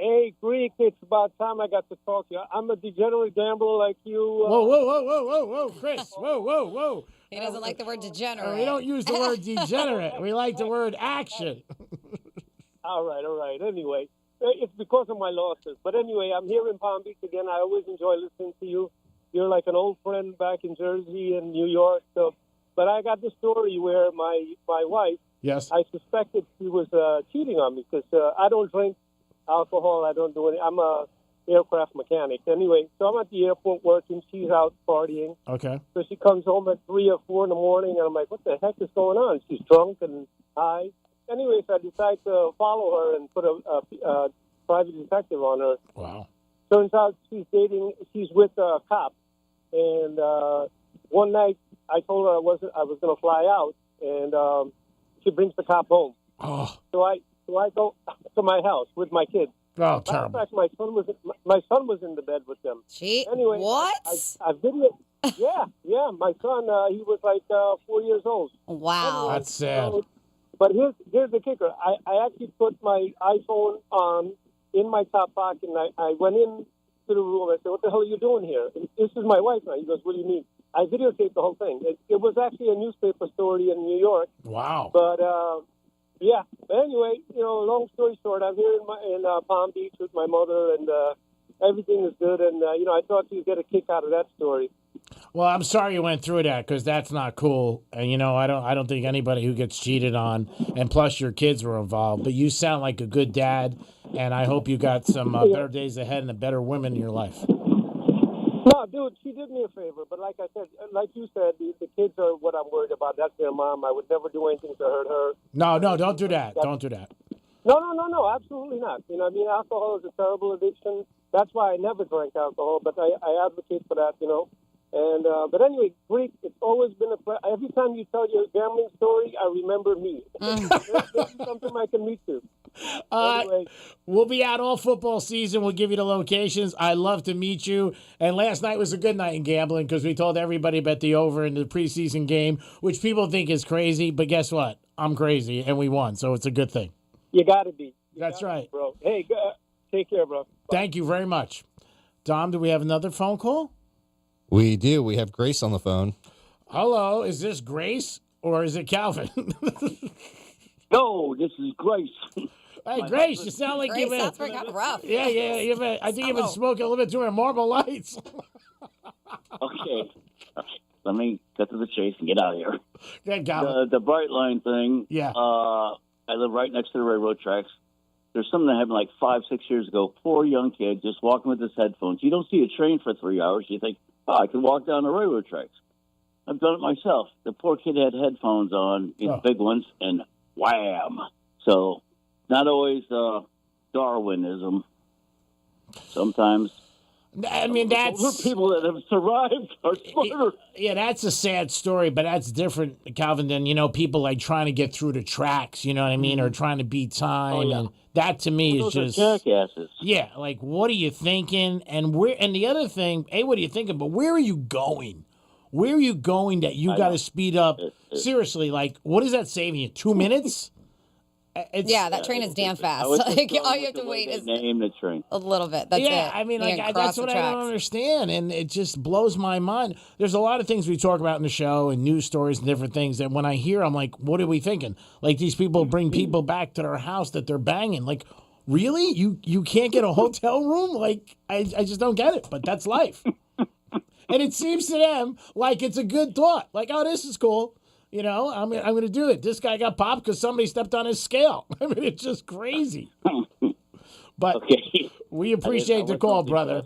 Hey, Greek, it's about time I got to talk to you. I'm a degenerate gambler like you. Whoa, Chris. Whoa. He doesn't like the word degenerate. We don't use the word degenerate. We like the word action. All right. Anyway, it's because of my losses. But anyway, I'm here in Palm Beach again. I always enjoy listening to you. You're like an old friend back in Jersey and New York. So, but I got the story where my wife, yes, I suspected she was cheating on me because I don't drink alcohol. I don't do any. I'm a aircraft mechanic. Anyway, so I'm at the airport working. She's out partying. Okay. So she comes home at 3 or 4 in the morning, and I'm like, what the heck is going on? She's drunk and high. Anyways, I decide to follow her and put a private detective on her. Wow. Turns out she's with a cop. And one night I told her I was going to fly out, and she brings the cop home. Oh. So I go to my house with my kids. Oh, Matter of terrible. fact, my son was in the bed with them. Anyway, what? I video. Yeah. My son, he was like 4 years old. Wow. That's sad. But here's the kicker. I actually put my iPhone on in my top pocket, and I went in to the room. I said, what the hell are you doing here? And this is my wife now. He goes, what do you mean? I videotaped the whole thing. It was actually a newspaper story in New York. Wow. But, yeah. But anyway, long story short, I'm here in Palm Beach with my mother, and everything is good. And, I thought you'd get a kick out of that story. Well, I'm sorry you went through that because that's not cool. And I don't think anybody who gets cheated on, and plus your kids were involved. But you sound like a good dad, and I hope you got some better days ahead and a better woman in your life. No, dude, she did me a favor. But like I said, like you said, the kids are what I'm worried about. That's their mom. I would never do anything to hurt her. No, don't do that. Don't do that. No, absolutely not. Alcohol is a terrible addiction. That's why I never drank alcohol, but I advocate for that, And but anyway, Greek, it's always been every time you tell your gambling story, I remember me. There's something I can meet to. Anyway. We'll be out all football season. We'll give you the locations. I love to meet you. And last night was a good night in gambling because we told everybody about the over in the preseason game, which people think is crazy. But guess what? I'm crazy, and we won, so it's a good thing. You got to be. That's right, bro. Hey, take care, bro. Thank you very much. Dom, do we have another phone call? We do. We have Grace on the phone. Hello, is this Grace or is it Calvin? No, this is Grace. Hey, Grace, you sound like you've been... Sounds kind of rough. Yeah, I think you've been smoking a little bit too many Marble Lights. Okay. Let me get to the chase and get out of here. Good God. The Bright Line thing. Yeah. I live right next to the railroad tracks. There's something that happened like 5-6 years ago. 4 young kids just walking with his headphones. You don't see a train for 3 hours. You think, I could walk down the railroad tracks. I've done it myself. The poor kid had headphones on, big ones, and wham. So, not always Darwinism. Sometimes. I mean, that's... people that have survived are smarter. Yeah, that's a sad story, but that's different, Calvin, than, people like trying to get through the tracks, you know what I mean, or trying to beat time. Oh, yeah. And that, to me, is Those just... are jackasses. Yeah, like, what are you thinking? And the other thing, what are you thinking? But where are you going? Where are you going that you got to speed up? Seriously, like, what is that saving you? 2 minutes? Yeah, that train is damn fast. Like, all you have to wait is name the train. a little bit. That's it. I mean, You like, can that's cross the what I don't tracks. understand, and it just blows my mind. There's a lot of things we talk about in the show and news stories and different things that when I hear, I'm like, what are we thinking? Like, these people bring people back to their house that they're banging. Like, really? You can't get a hotel room? Like, I just don't get it, but that's life. And it seems to them like it's a good thought. Like, oh, this is cool. You know, I'm going to do it. This guy got popped because somebody stepped on his scale. I mean, it's just crazy. But we appreciate the call, brother.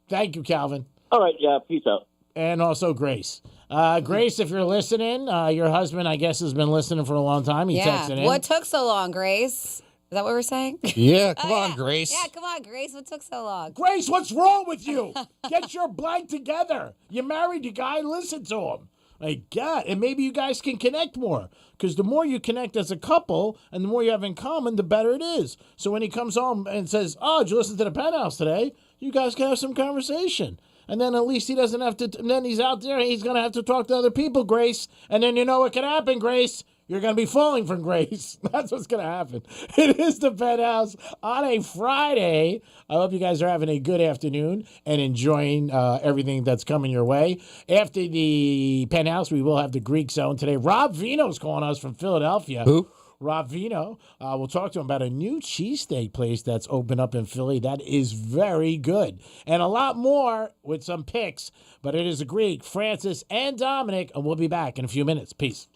Thank you, Calvin. All right, yeah, peace out. And also Grace. Grace, if you're listening, your husband, I guess, has been listening for a long time. He texted in. What took so long, Grace? Is that what we're saying? Yeah, come on, Grace. Yeah, come on, Grace. What took so long? Grace, what's wrong with you? Get your blank together. You married the guy, listen to him. My God, and maybe you guys can connect more, because the more you connect as a couple and the more you have in common, the better it is. So when he comes home and says, oh, did you listen to the Penthouse today? You guys can have some conversation. And then at least he doesn't have to, and then he's out there, he's going to have to talk to other people, Grace. And then you know what can happen, Grace? You're going to be falling from grace. That's what's going to happen. It is the Penthouse on a Friday. I hope you guys are having a good afternoon and enjoying everything that's coming your way. After the Penthouse, we will have the Greek Zone today. Rob Vino's calling us from Philadelphia. Who? Rob Vino. We'll talk to him about a new cheesesteak place that's opened up in Philly that is very good. And a lot more with some picks. But it is a Greek, Francis, and Dominic. And we'll be back in a few minutes. Peace.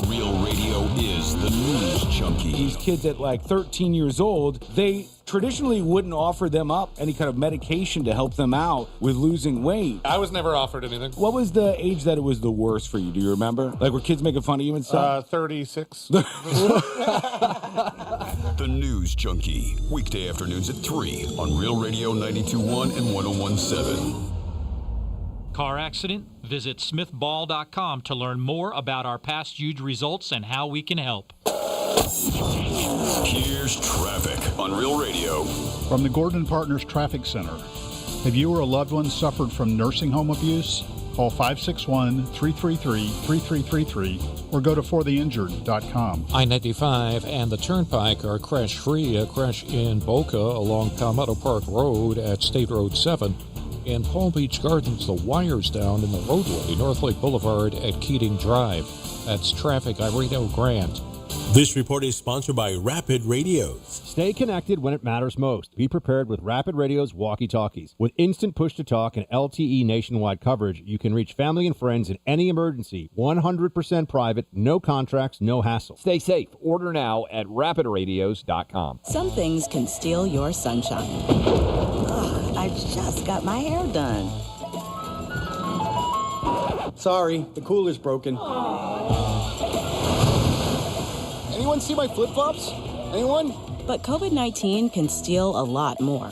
Real Radio is the news junkie. These kids at like 13 years old, they traditionally wouldn't offer them up any kind of medication to help them out with losing weight. I was never offered anything. What was the age that it was the worst for you? Do you remember? Like, were kids making fun of you and stuff? 36. The News Junkie. Weekday afternoons at 3 on Real Radio 92.1 and 101.7. Car accident? Visit smithball.com to learn more about our past huge results and how we can help. Here's traffic on Real Radio. From the Gordon Partners Traffic Center. Have you or a loved one suffered from nursing home abuse? Call 561-333-3333 or go to fortheinjured.com. I-95 and the Turnpike are crash-free. A crash in Boca along Palmetto Park Road at State Road 7. In Palm Beach Gardens, the wire's down in the roadway, North Lake Boulevard at Keating Drive. That's traffic. I'm Reno Grant. This report is sponsored by Rapid Radios. Stay connected when it matters most. Be prepared with Rapid Radio's walkie-talkies. With instant push-to-talk and LTE nationwide coverage, you can reach family and friends in any emergency. 100% private, no contracts, no hassle. Stay safe. Order now at rapidradios.com. Some things can steal your sunshine. Ugh, I just got my hair done. Sorry, the cooler's broken. Anyone see my flip-flops? Anyone? But COVID-19 can steal a lot more.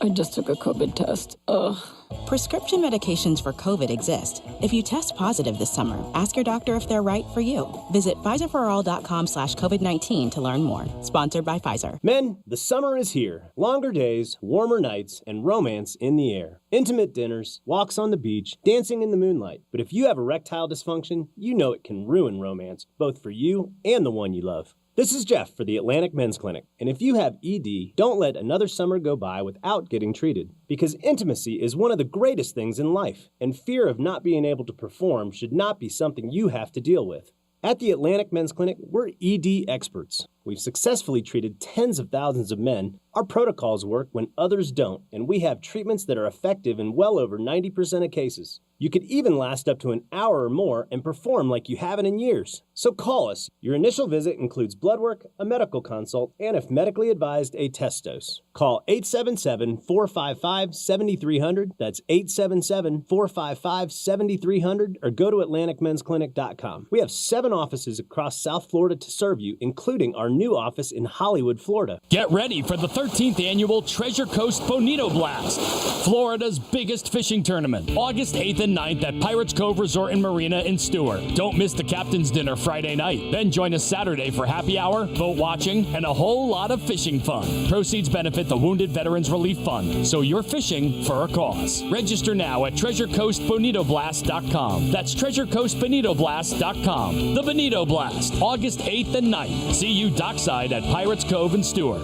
I just took a COVID test. Ugh. Prescription medications for COVID exist. If you test positive this summer, ask your doctor if they're right for you. Visit PfizerForAll.com/COVID-19 to learn more. Sponsored by Pfizer. Men, the summer is here. Longer days, warmer nights, and romance in the air. Intimate dinners, walks on the beach, dancing in the moonlight. But if you have erectile dysfunction, you know it can ruin romance, both for you and the one you love. This is Jeff for the Atlantic Men's Clinic, and if you have ED, don't let another summer go by without getting treated, because intimacy is one of the greatest things in life, and fear of not being able to perform should not be something you have to deal with. At the Atlantic Men's Clinic, we're ED experts. We've successfully treated tens of thousands of men. Our protocols work when others don't, and we have treatments that are effective in well over 90% of cases. You could even last up to an hour or more and perform like you haven't in years. So call us. Your initial visit includes blood work, a medical consult, and if medically advised, a test dose. Call 877-455-7300. That's 877-455-7300, or go to AtlanticMen'sClinic.com. We have 7 offices across South Florida to serve you, including our new office in Hollywood, Florida. Get ready for the 13th annual Treasure Coast Bonito Blast, Florida's biggest fishing tournament, August 8th and 9th at Pirates Cove Resort and Marina in Stewart. Don't miss the captain's dinner Friday night. Then join us Saturday for happy hour, boat watching, and a whole lot of fishing fun. Proceeds benefit the Wounded Veterans Relief Fund, so you're fishing for a cause. Register now at TreasureCoastBonitoBlast.com. That's TreasureCoastBonitoBlast.com. The Bonito Blast, August 8th and 9th. See you dockside at Pirates Cove and Stewart.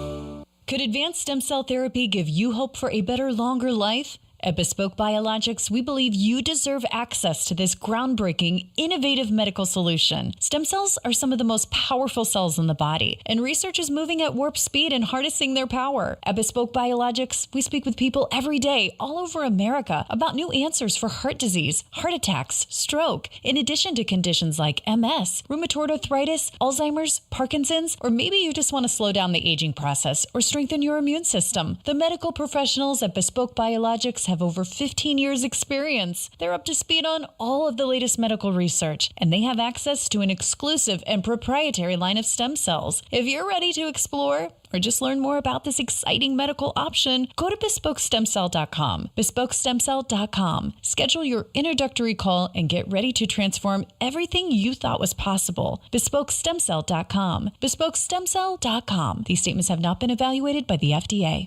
Could advanced stem cell therapy give you hope for a better, longer life? At Bespoke Biologics, we believe you deserve access to this groundbreaking, innovative medical solution. Stem cells are some of the most powerful cells in the body, and research is moving at warp speed and harnessing their power. At Bespoke Biologics, we speak with people every day all over America about new answers for heart disease, heart attacks, stroke, in addition to conditions like MS, rheumatoid arthritis, Alzheimer's, Parkinson's, or maybe you just want to slow down the aging process or strengthen your immune system. The medical professionals at Bespoke Biologics have over 15 years experience. They're up to speed on all of the latest medical research, and they have access to an exclusive and proprietary line of stem cells. If you're ready to explore or just learn more about this exciting medical option, go to BespokeStemCell.com. BespokeStemCell.com. Schedule your introductory call and get ready to transform everything you thought was possible. BespokeStemCell.com. BespokeStemCell.com. These statements have not been evaluated by the FDA.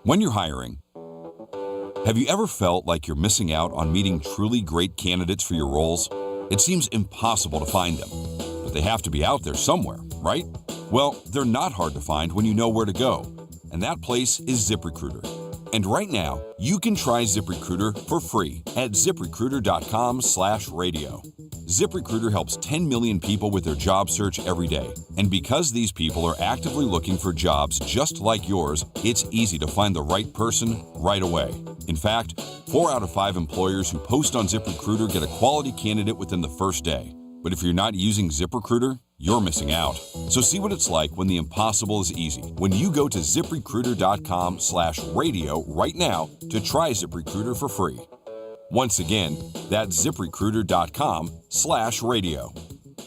When you're hiring, have you ever felt like you're missing out on meeting truly great candidates for your roles? It seems impossible to find them, but they have to be out there somewhere, right? Well, they're not hard to find when you know where to go, and that place is ZipRecruiter. And right now, you can try ZipRecruiter for free at ZipRecruiter.com/radio. ZipRecruiter helps 10 million people with their job search every day. And because these people are actively looking for jobs just like yours, it's easy to find the right person right away. In fact, 4 out of 5 employers who post on ZipRecruiter get a quality candidate within the first day. But if you're not using ZipRecruiter, you're missing out. So see what it's like when the impossible is easy. When you go to ZipRecruiter.com/radio right now to try ZipRecruiter for free. Once again, that's ZipRecruiter.com/radio.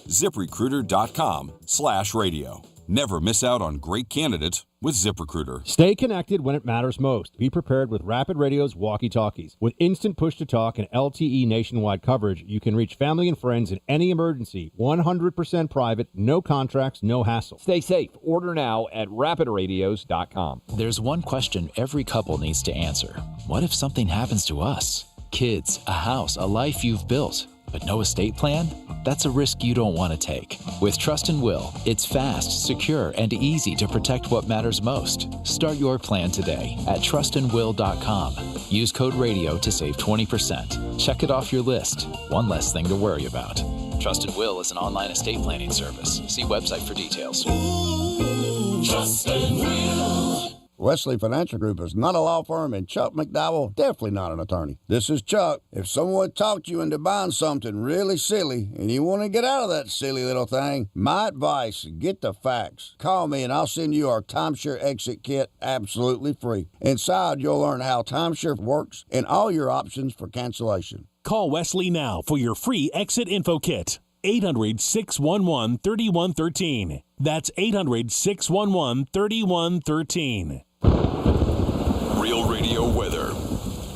ZipRecruiter.com/radio. Never miss out on great candidates with ZipRecruiter. Stay connected when it matters most. Be prepared with Rapid Radio's walkie-talkies. With instant push-to-talk and LTE nationwide coverage, you can reach family and friends in any emergency. 100% private, no contracts, no hassle. Stay safe. Order now at rapidradios.com. There's one question every couple needs to answer. What if something happens to us? Kids, a house, a life you've built, but no estate plan? That's a risk you don't want to take. With Trust and Will, it's fast, secure, and easy to protect what matters most. Start your plan today at trustandwill.com. Use code RADIO to save 20%. Check it off your list. One less thing to worry about. Trust and Will is an online estate planning service. See website for details. Trust and Will. Wesley Financial Group is not a law firm, and Chuck McDowell definitely not an attorney. This is Chuck. If someone talked you into buying something really silly and you want to get out of that silly little thing, my advice, get the facts. Call me and I'll send you our timeshare exit kit absolutely free. Inside, you'll learn how timeshare works and all your options for cancellation. Call Wesley now for your free exit info kit. 800-611-3113. That's 800-611-3113. Real Radio weather.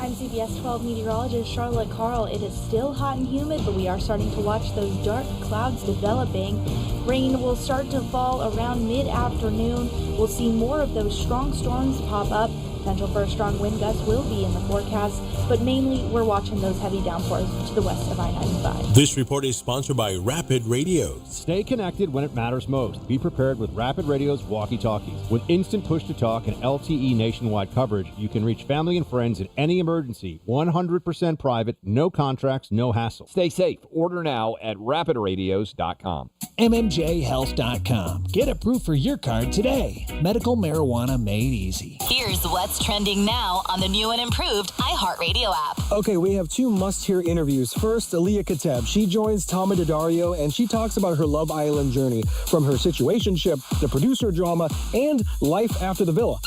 I'm CBS 12 meteorologist Charlotte Carl. It is still hot and humid, but we are starting to watch those dark clouds developing. Rain will start to fall around mid-afternoon. We'll see more of those strong storms pop up. Potential for a strong wind gust will be in the forecast, but mainly we're watching those heavy downpours to the west of I-95. This report is sponsored by Rapid Radios. Stay connected when it matters most. Be prepared with Rapid Radio's walkie-talkies. With instant push-to-talk and LTE nationwide coverage, you can reach family and friends in any emergency. 100% private, no contracts, no hassle. Stay safe. Order now at rapidradios.com. MMJHealth.com. Get approved for your card today. Medical marijuana made easy. Here's what's trending now on the new and improved iHeartRadio app. Okay, we have 2 must-hear interviews. First, Aaliyah Kateb. She joins Tama Daddario, and she talks about her Love Island journey, from her situationship, the producer drama, and life after the villa.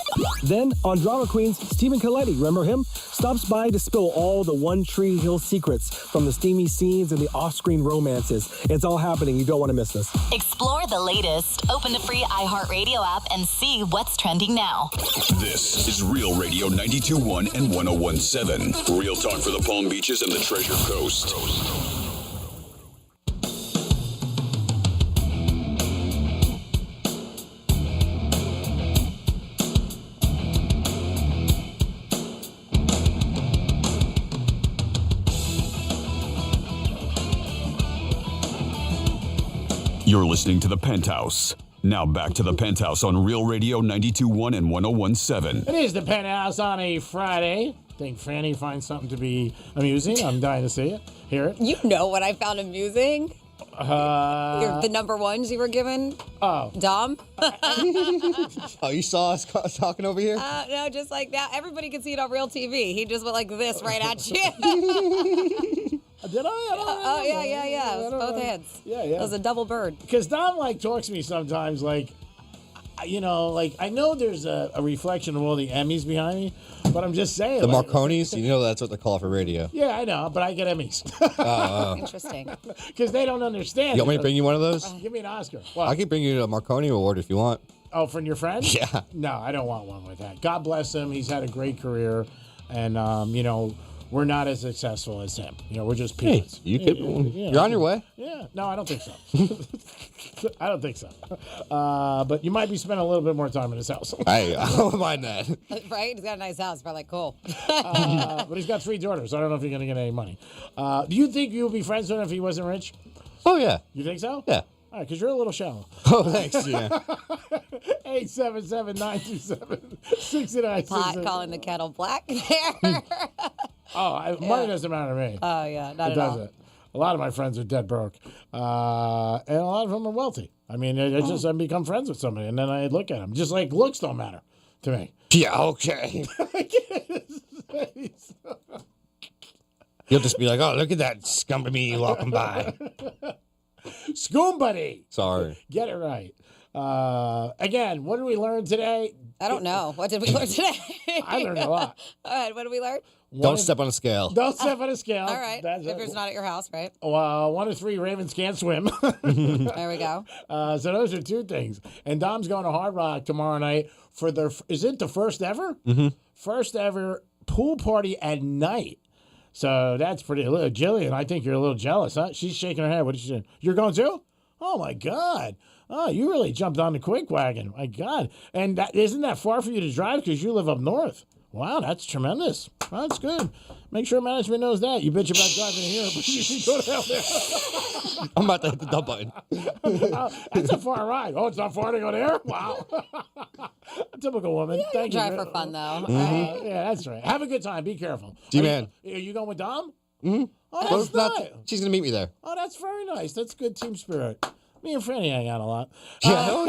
Then, on Drama Queens, Stephen Coletti, remember him? Stops by to spill all the One Tree Hill secrets, from the steamy scenes and the off-screen romances. It's all happening. You don't want to miss this. Explore the latest. Open the free iHeartRadio app and see what's trending now. This is Real Radio 92.1 and 101.7. Real talk for the Palm Beaches and the Treasure Coast. You're listening to The Penthouse Now back to the Penthouse on Real Radio 92.1 and 101.7. It is the Penthouse on a Friday. Think Franny finds something to be amusing. I'm dying to see it. Hear it. You know what I found amusing? The number ones you were given? Oh. Dom? Oh, you saw us talking over here? No, just like that. Everybody can see it on real TV. He just went like this right at you. Did I? Oh, yeah. It was both hands. Yeah. It was a double bird. Because Dom, talks to me sometimes, I know there's a reflection of all the Emmys behind me, but I'm just saying. The Marconis? You know that's what they call it for radio. Yeah, I know, but I get Emmys. Interesting. Because they don't understand. You want me to bring you one of those? Give me an Oscar. What? I can bring you a Marconi award if you want. Oh, from your friend? Yeah. No, I don't want one with that. God bless him. He's had a great career, and, we're not as successful as him. We're just peanuts. Hey, you're on your way. Yeah. No, I don't think so. I don't think so. But you might be spending a little bit more time in his house. I don't mind that. Right? He's got a nice house. Probably cool. But he's got 3 daughters. So I don't know if you're going to get any money. Do you think you would be friends with him if he wasn't rich? Oh, yeah. You think so? Yeah. All right, because you're a little shallow. Oh, thanks. Yeah. 877-927-6966. Pot calling the kettle black there. Money doesn't matter to me. Oh, yeah. Not it at all. doesn't. A lot of my friends are dead broke. And a lot of them are wealthy. I mean, I become friends with somebody, and then I look at them. Just like looks don't matter to me. Yeah, okay. You'll just be like, oh, look at that scum of me walking by. Scoom buddy. Sorry. Get it right. Again, what did we learn today? I don't know. What did we learn today? I learned a lot. All right, what did we learn? Don't step on a scale. Don't step on a scale. All right. If it's not at your house, right? 1 of 3 Ravens can't swim. There we go. So those are 2 things. And Dom's going to Hard Rock tomorrow night for is it the first ever? Mm-hmm. First ever pool party at night. So that's pretty. Jillian, I think you're a little jealous, huh? She's shaking her head. What did she say? You're going too? Oh, my God. Oh, you really jumped on the quick wagon. My God. And isn't that far for you to drive because you live up north? Wow, that's tremendous. Well, that's good. Make sure management knows that. You bitch about driving here, but you should go down there. I'm about to hit the dump button. That's a far ride. Oh, it's not far to go there? Wow. A typical woman. Yeah, Thank you. Drive for fun, though. Mm-hmm. Right? Yeah, that's right. Have a good time. Be careful. G-Man. Are you going with Dom? Mm-hmm. Oh, that's nice. She's going to meet me there. Oh, that's very nice. That's good team spirit. Me and Franny hang out a lot. Yeah,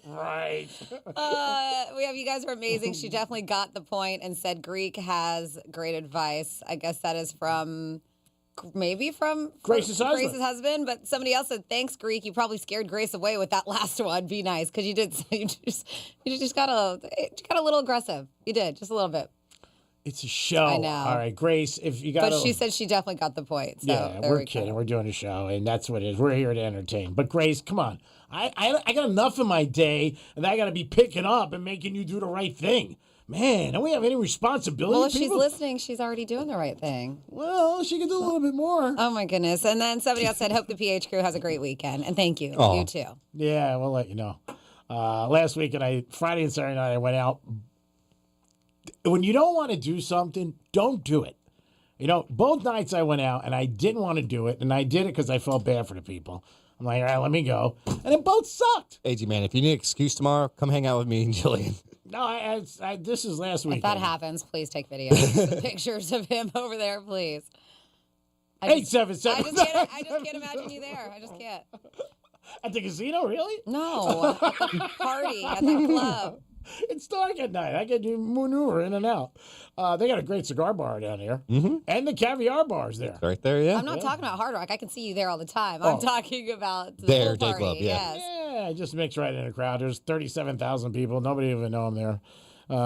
Right. You guys are amazing. She definitely got the point and said Greek has great advice. I guess that is from Grace's husband. But somebody else said, thanks, Greek. You probably scared Grace away with that last one. Be nice, because you just got a little aggressive. You did, just a little bit. It's a show. I know. All right, Grace, if you got But she said she definitely got the point. So yeah, we're kidding. We're doing a show, and that's what it is. We're here to entertain. But Grace, come on. I got enough in my day, and I got to be picking up and making you do the right thing. Man, don't we have any responsibility? Well, if she's listening, she's already doing the right thing. Well, she can do a little bit more. Oh, my goodness. And then somebody else said, hope the PH crew has a great weekend. And thank you. Oh. You too. Yeah, we'll let you know. Last week, Friday and Saturday night, I went out. When you don't want to do something, don't do it. Both nights I went out, and I didn't want to do it, and I did it because I felt bad for the people. I'm like, all right, let me go. And it both sucked. Hey, G-Man, if you need an excuse tomorrow, come hang out with me and Jillian. No, this is last week. If that happens, please take videos, pictures of him over there, please. 877. I just can't imagine you there. I just can't. At the casino, really? No. Party at the club. It's dark at night. I can maneuver in and out. They got a great cigar bar down here. Mm-hmm. And the caviar bar's there. Right there, yeah. I'm not talking about Hard Rock. I can see you there all the time. I'm talking about the there, pool day party. club, yeah. Yes. Yeah, I just mix right in the crowd. There's 37,000 people. Nobody even know I'm there.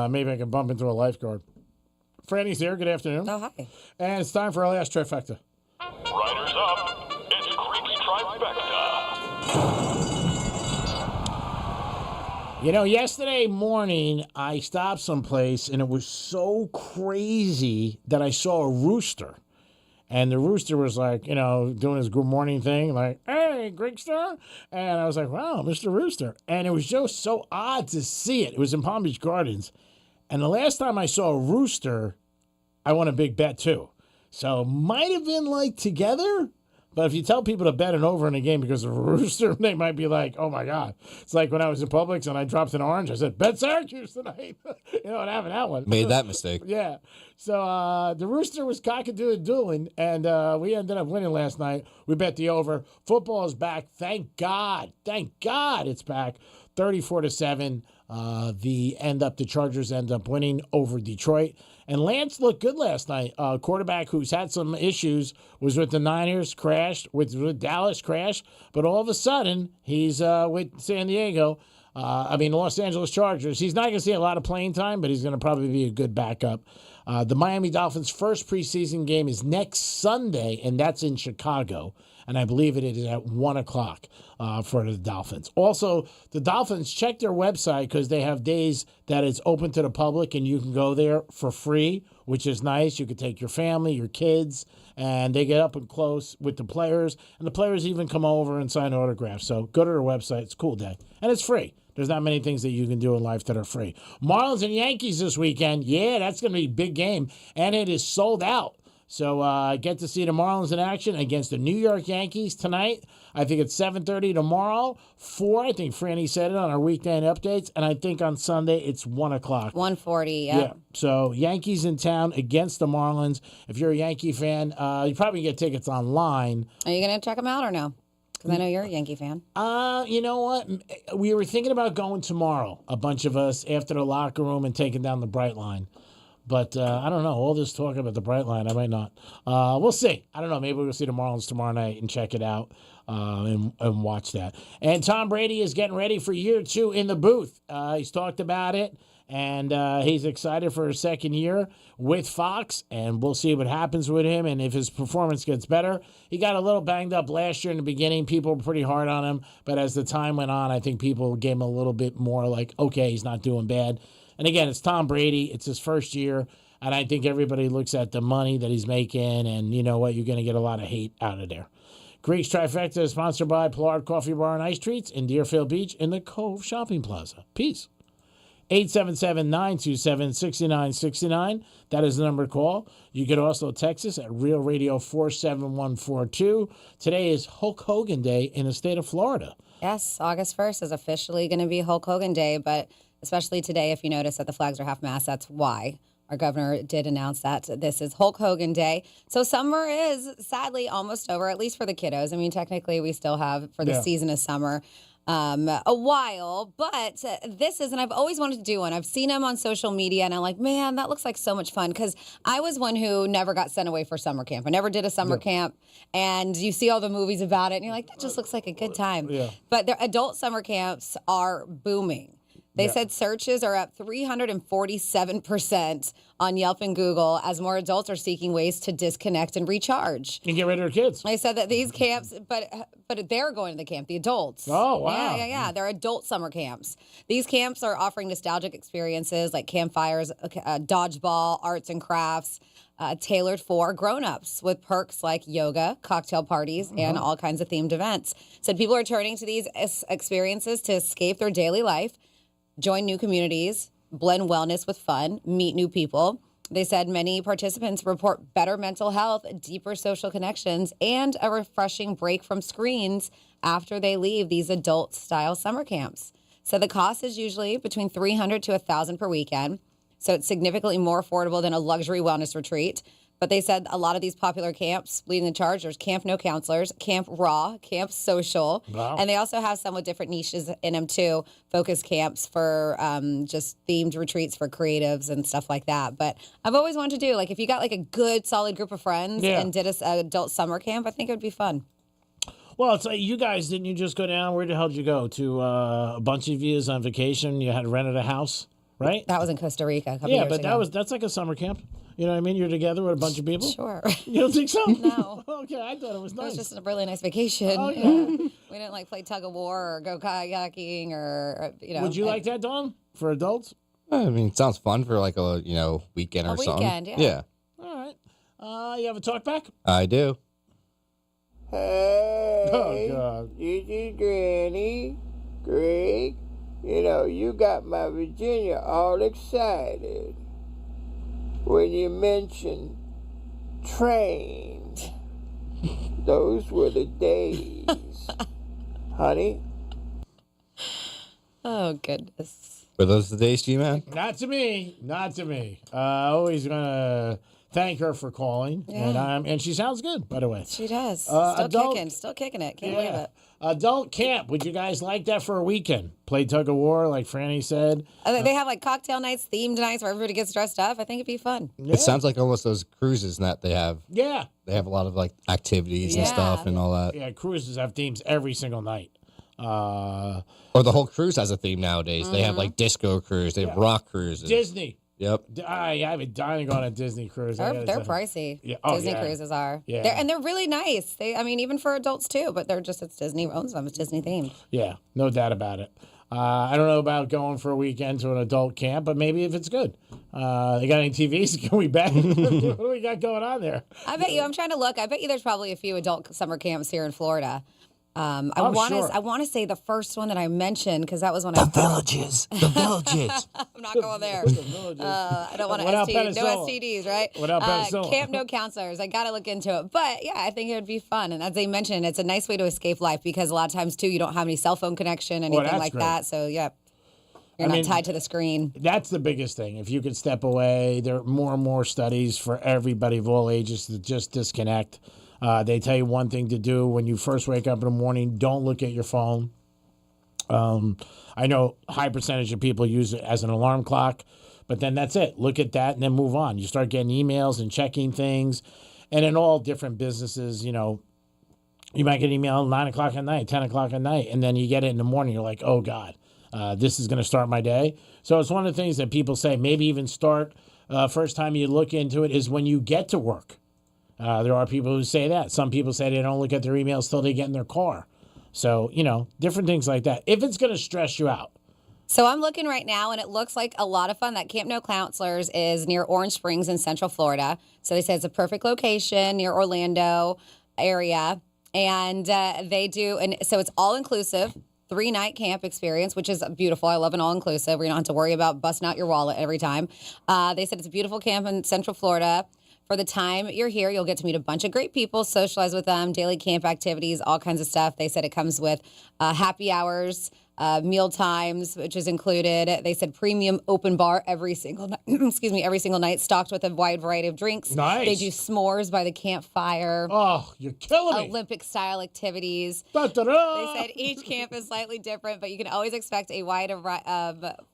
Maybe I can bump into a lifeguard. Franny's here. Good afternoon. Oh, hi. And it's time for our last trifecta. Riders up. It's Creek's Trifecta. Yesterday morning, I stopped someplace, and it was so crazy that I saw a rooster. And the rooster was like, doing his good morning thing, like, hey, Greekster. And I was like, wow, Mr. Rooster. And it was just so odd to see it. It was in Palm Beach Gardens. And the last time I saw a rooster, I won a big bet, too. So might have been, together, But if you tell people to bet an over in a game because of a rooster, they might be like, oh, my God. It's like when I was in Publix and I dropped an orange. I said, bet Syracuse tonight. You know what happened that one. Made that mistake. Yeah. So the rooster was cockadoo-dooing, and we ended up winning last night. We bet the over. Football is back. Thank God. Thank God it's back. 34-7. The Chargers end up winning over Detroit. And Lance looked good last night. Quarterback who's had some issues was with the Niners, crashed, with Dallas, crashed. But all of a sudden, he's with San Diego. The Los Angeles Chargers. He's not going to see a lot of playing time, but he's going to probably be a good backup. The Miami Dolphins' first preseason game is next Sunday, and that's in Chicago. And I believe it is at 1 o'clock for the Dolphins. Also, the Dolphins, check their website because they have days that it's open to the public and you can go there for free, which is nice. You can take your family, your kids, and they get up and close with the players. And the players even come over and sign autographs. So go to their website. It's a cool day. And it's free. There's not many things that you can do in life that are free. Marlins and Yankees this weekend. Yeah, that's going to be a big game. And it is sold out. So get to see the Marlins in action against the New York Yankees tonight. I think it's 7:30 tomorrow. 4, I think Franny said it on our weekend updates. And I think on Sunday it's 1 o'clock. 1:40, yeah. So Yankees in town against the Marlins. If you're a Yankee fan, you probably get tickets online. Are you going to check them out or no? Because I know you're a Yankee fan. You know what? We were thinking about going tomorrow, a bunch of us, after the locker room and taking down the Bright Line. But I don't know. All this talk about the Bright Line, I might not. We'll see. I don't know. Maybe we'll see the Marlins tomorrow night and check it out and watch that. And Tom Brady is getting ready for year 2 in the booth. He's talked about it, and he's excited for his second year with Fox, and we'll see what happens with him and if his performance gets better. He got a little banged up last year in the beginning. People were pretty hard on him, but as the time went on, I think people gave him a little bit more like, okay, he's not doing bad. And again, it's Tom Brady. It's his first year. And I think everybody looks at the money that he's making. And you know what? You're going to get a lot of hate out of there. Greeks Trifecta is sponsored by Pollard Coffee Bar and Ice Treats in Deerfield Beach in the Cove Shopping Plaza. Peace. 877-927-6969. That is the number to call. You can also text us at Real Radio 47142. Today is Hulk Hogan Day in the state of Florida. Yes, August 1st is officially going to be Hulk Hogan Day, but especially today, if you notice that the flags are half-mast, that's why. Our governor did announce that this is Hulk Hogan Day. So summer is sadly almost over, at least for the kiddos. I mean, technically, we still have, for the season of summer, a while. But this is, and I've always wanted to do one. I've seen them on social media, and I'm like, man, that looks like so much fun. Because I was one who never got sent away for summer camp. I never did a summer camp. And you see all the movies about it, and you're like, that just looks like a good time. But the adult summer camps are booming. They said searches are up 347% on Yelp and Google as more adults are seeking ways to disconnect and recharge. And get rid of their kids. They said that these camps, but they're going to the camp, the adults. Oh, wow. Yeah. They're adult summer camps. These camps are offering nostalgic experiences like campfires, dodgeball, arts and crafts, tailored for grown-ups with perks like yoga, cocktail parties, and all kinds of themed events. Said people are turning to these experiences to escape their daily life, join new communities, blend wellness with fun, meet new people. They said many participants report better mental health, deeper social connections, and a refreshing break from screens after they leave these adult-style summer camps. So the cost is usually between $300 to $1,000 per weekend. So it's significantly more affordable than a luxury wellness retreat. But they said a lot of these popular camps leading the charge. There's Camp No Counselors, Camp Raw, Camp Social. Wow. And they also have some with different niches in them too. Focus camps for just themed retreats for creatives and stuff like that. But I've always wanted to do, like, if you got like a good solid group of friends and did an adult summer camp, I think it would be fun. Well, it's like you guys, didn't you just go down? Where the hell did you go? To a bunch of you on vacation. You had rented a house, right? That was in Costa Rica a couple years ago. Yeah, but that's like a summer camp. You know what I mean? You're together with a bunch of people? Sure. You don't think so? No. Okay, I thought it was nice. It was just a really nice vacation. Oh, yeah. We didn't like play tug of war or go kayaking or Would you like that, Dawn, for adults? I mean, it sounds fun for like a weekend or something. A weekend, yeah. Yeah. All right. You have a talk back? I do. Hey. Oh, God. This is Granny. Greg, you got my Virginia all excited when you mentioned trains. Those were the days. Honey? Oh, goodness. Were those the days, G-Man? Not to me. Not to me. Always going to thank her for calling. Yeah. And she sounds good, by the way. She does. Still kicking it. Can't believe it. Adult camp. Would you guys like that for a weekend? Play tug of war, like Franny said. They have like cocktail nights, themed nights where everybody gets dressed up. I think it'd be fun. It sounds like almost those cruises that they have. Yeah. They have a lot of like activities and stuff and all that. Yeah, cruises have themes every single night. Or the whole cruise has a theme nowadays. They have like disco cruise. They have rock cruises. Disney. Yep. I've been dying to go on a Disney cruise. They're pricey. Yeah. Disney cruises are. Yeah. And they're really nice. Even for adults too, but it's Disney owns them. It's Disney themed. Yeah, no doubt about it. I don't know about going for a weekend to an adult camp, but maybe if it's good. They got any TVs? Can we bet? What do we got going on there? I bet you, I'm trying to look. I bet you there's probably a few adult summer camps here in Florida. I want to say the first one that I mentioned because that was when The Villages. I'm not going there. I don't want to no STDs, right? Without penicillin. Camp No Counselors. I got to look into it. But yeah, I think it would be fun. And as they mentioned, it's a nice way to escape life because a lot of times too, you don't have any cell phone connection, anything like that. So yeah, you're not tied to the screen. That's the biggest thing. If you could step away, there are more and more studies for everybody of all ages to just disconnect. They tell you one thing to do when you first wake up in the morning. Don't look at your phone. I know a high percentage of people use it as an alarm clock, but then that's it. Look at that and then move on. You start getting emails and checking things. And in all different businesses, you might get an email at 9 o'clock at night, 10 o'clock at night, and then you get it in the morning. You're like, oh, God, this is going to start my day. So it's one of the things that people say, maybe even start first time you look into it is when you get to work. There are people who say that. Some people say they don't look at their emails till they get in their car. So, different things like that. If it's going to stress you out. So I'm looking right now, and it looks like a lot of fun. That Camp No Counselors is near Orange Springs in Central Florida. So they say it's a perfect location near Orlando area. And they do, and so it's all-inclusive, 3-night camp experience, which is beautiful. I love an all-inclusive where you don't have to worry about busting out your wallet every time. They said it's a beautiful camp in Central Florida. For the time you're here, you'll get to meet a bunch of great people, socialize with them, daily camp activities, all kinds of stuff. They said it comes with happy hours, meal times, which is included. They said premium open bar every single night. Every single night, stocked with a wide variety of drinks. Nice. They do s'mores by the campfire. Oh, you're killing me. Olympic-style activities. Da-da-da. They said each camp is slightly different, but you can always expect a wide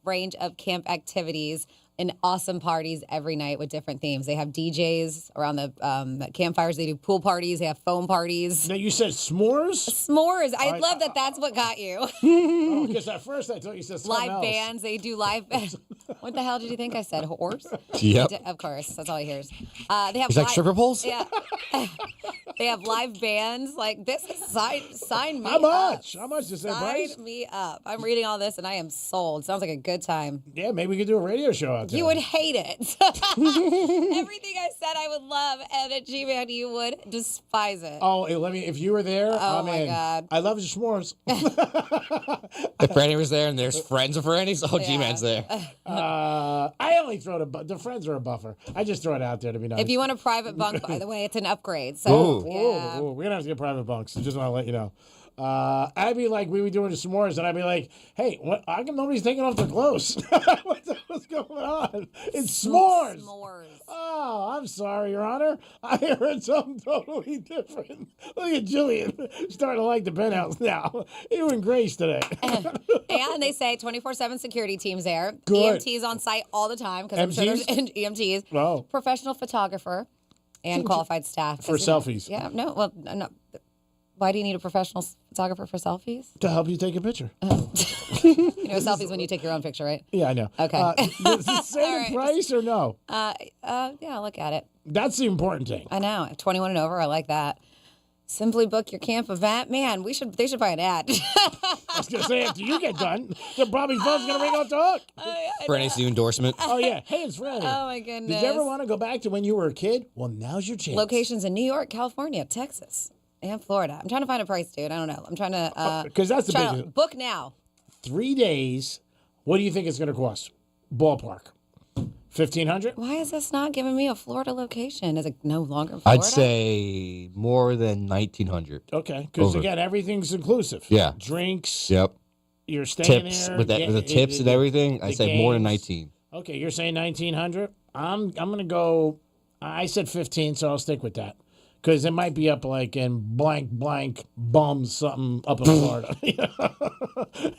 range of camp activities and awesome parties every night with different themes. They have DJs around the campfires. They do pool parties. They have foam parties. Now, you said s'mores? S'mores. I love that that's what got you. Because at first I thought you said something live else. bands. They do live bands. What the hell did you think I said? Horse? Yep. Of course. That's all he hears. They have It's like stripper poles? Yeah. They have live bands. Like, this is sign me How much? How much is that price? Sign me up. I'm reading all this and I am sold. Sounds like a good time. Yeah, maybe we could do a radio show out there. You would hate it. Everything I said I would love, and at G-Man you would despise it. Oh, if you were there, oh my God. I love your s'mores. If Franny was there and there's friends of Franny's, G-Man's there. I only throw the friends are a buffer. I just throw it out there to be nice. If you want a private bunk, by the way, it's an upgrade. So, we're going to have to get private bunks. Just want to let you know. I'd be like, we were doing the s'mores, and I'd be like, hey, how come nobody's taking off their clothes? What's going on? It's s'mores. Oh, I'm sorry, Your Honor. I heard something totally different. Look at Jillian starting to like the Penthouse now. You and Grace today. And they say 24/7 security teams there. Good. EMTs on site all the time because I'm sure there's EMTs. Oh. Professional photographer and qualified staff. For selfies. Yeah, no. Why do you need a professional photographer for selfies? To help you take a picture. Selfies when you take your own picture, right? Yeah, I know. Okay. Does it say the price or no? Yeah, look at it. That's the important thing. I know. 21 and over, I like that. Simply book your camp event. Man, they should buy an ad. I was going to say, after you get done, the Bobby phone's going to ring off the hook. Franny's new endorsement. Oh, yeah. Hey, it's Franny. Oh, my goodness. Did you ever want to go back to when you were a kid? Well, now's your chance. Locations in New York, California, Texas, and Florida. I'm trying to find a price, dude. I don't know. I'm trying to... Because that's the big... Book now. 3 days. What do you think it's going to cost? Ballpark. 1,500? Why is this not giving me a Florida location? Is it no longer Florida? I'd say more than 1,900. Okay, because Over. again, everything's inclusive. Yeah. Drinks. Yep. You're staying Tips there. with the tips and everything. I say more than 19. Okay, you're saying 1,900. I'm gonna go. I said 15, so I'll stick with that. Because it might be up like in blank bums something up in Florida.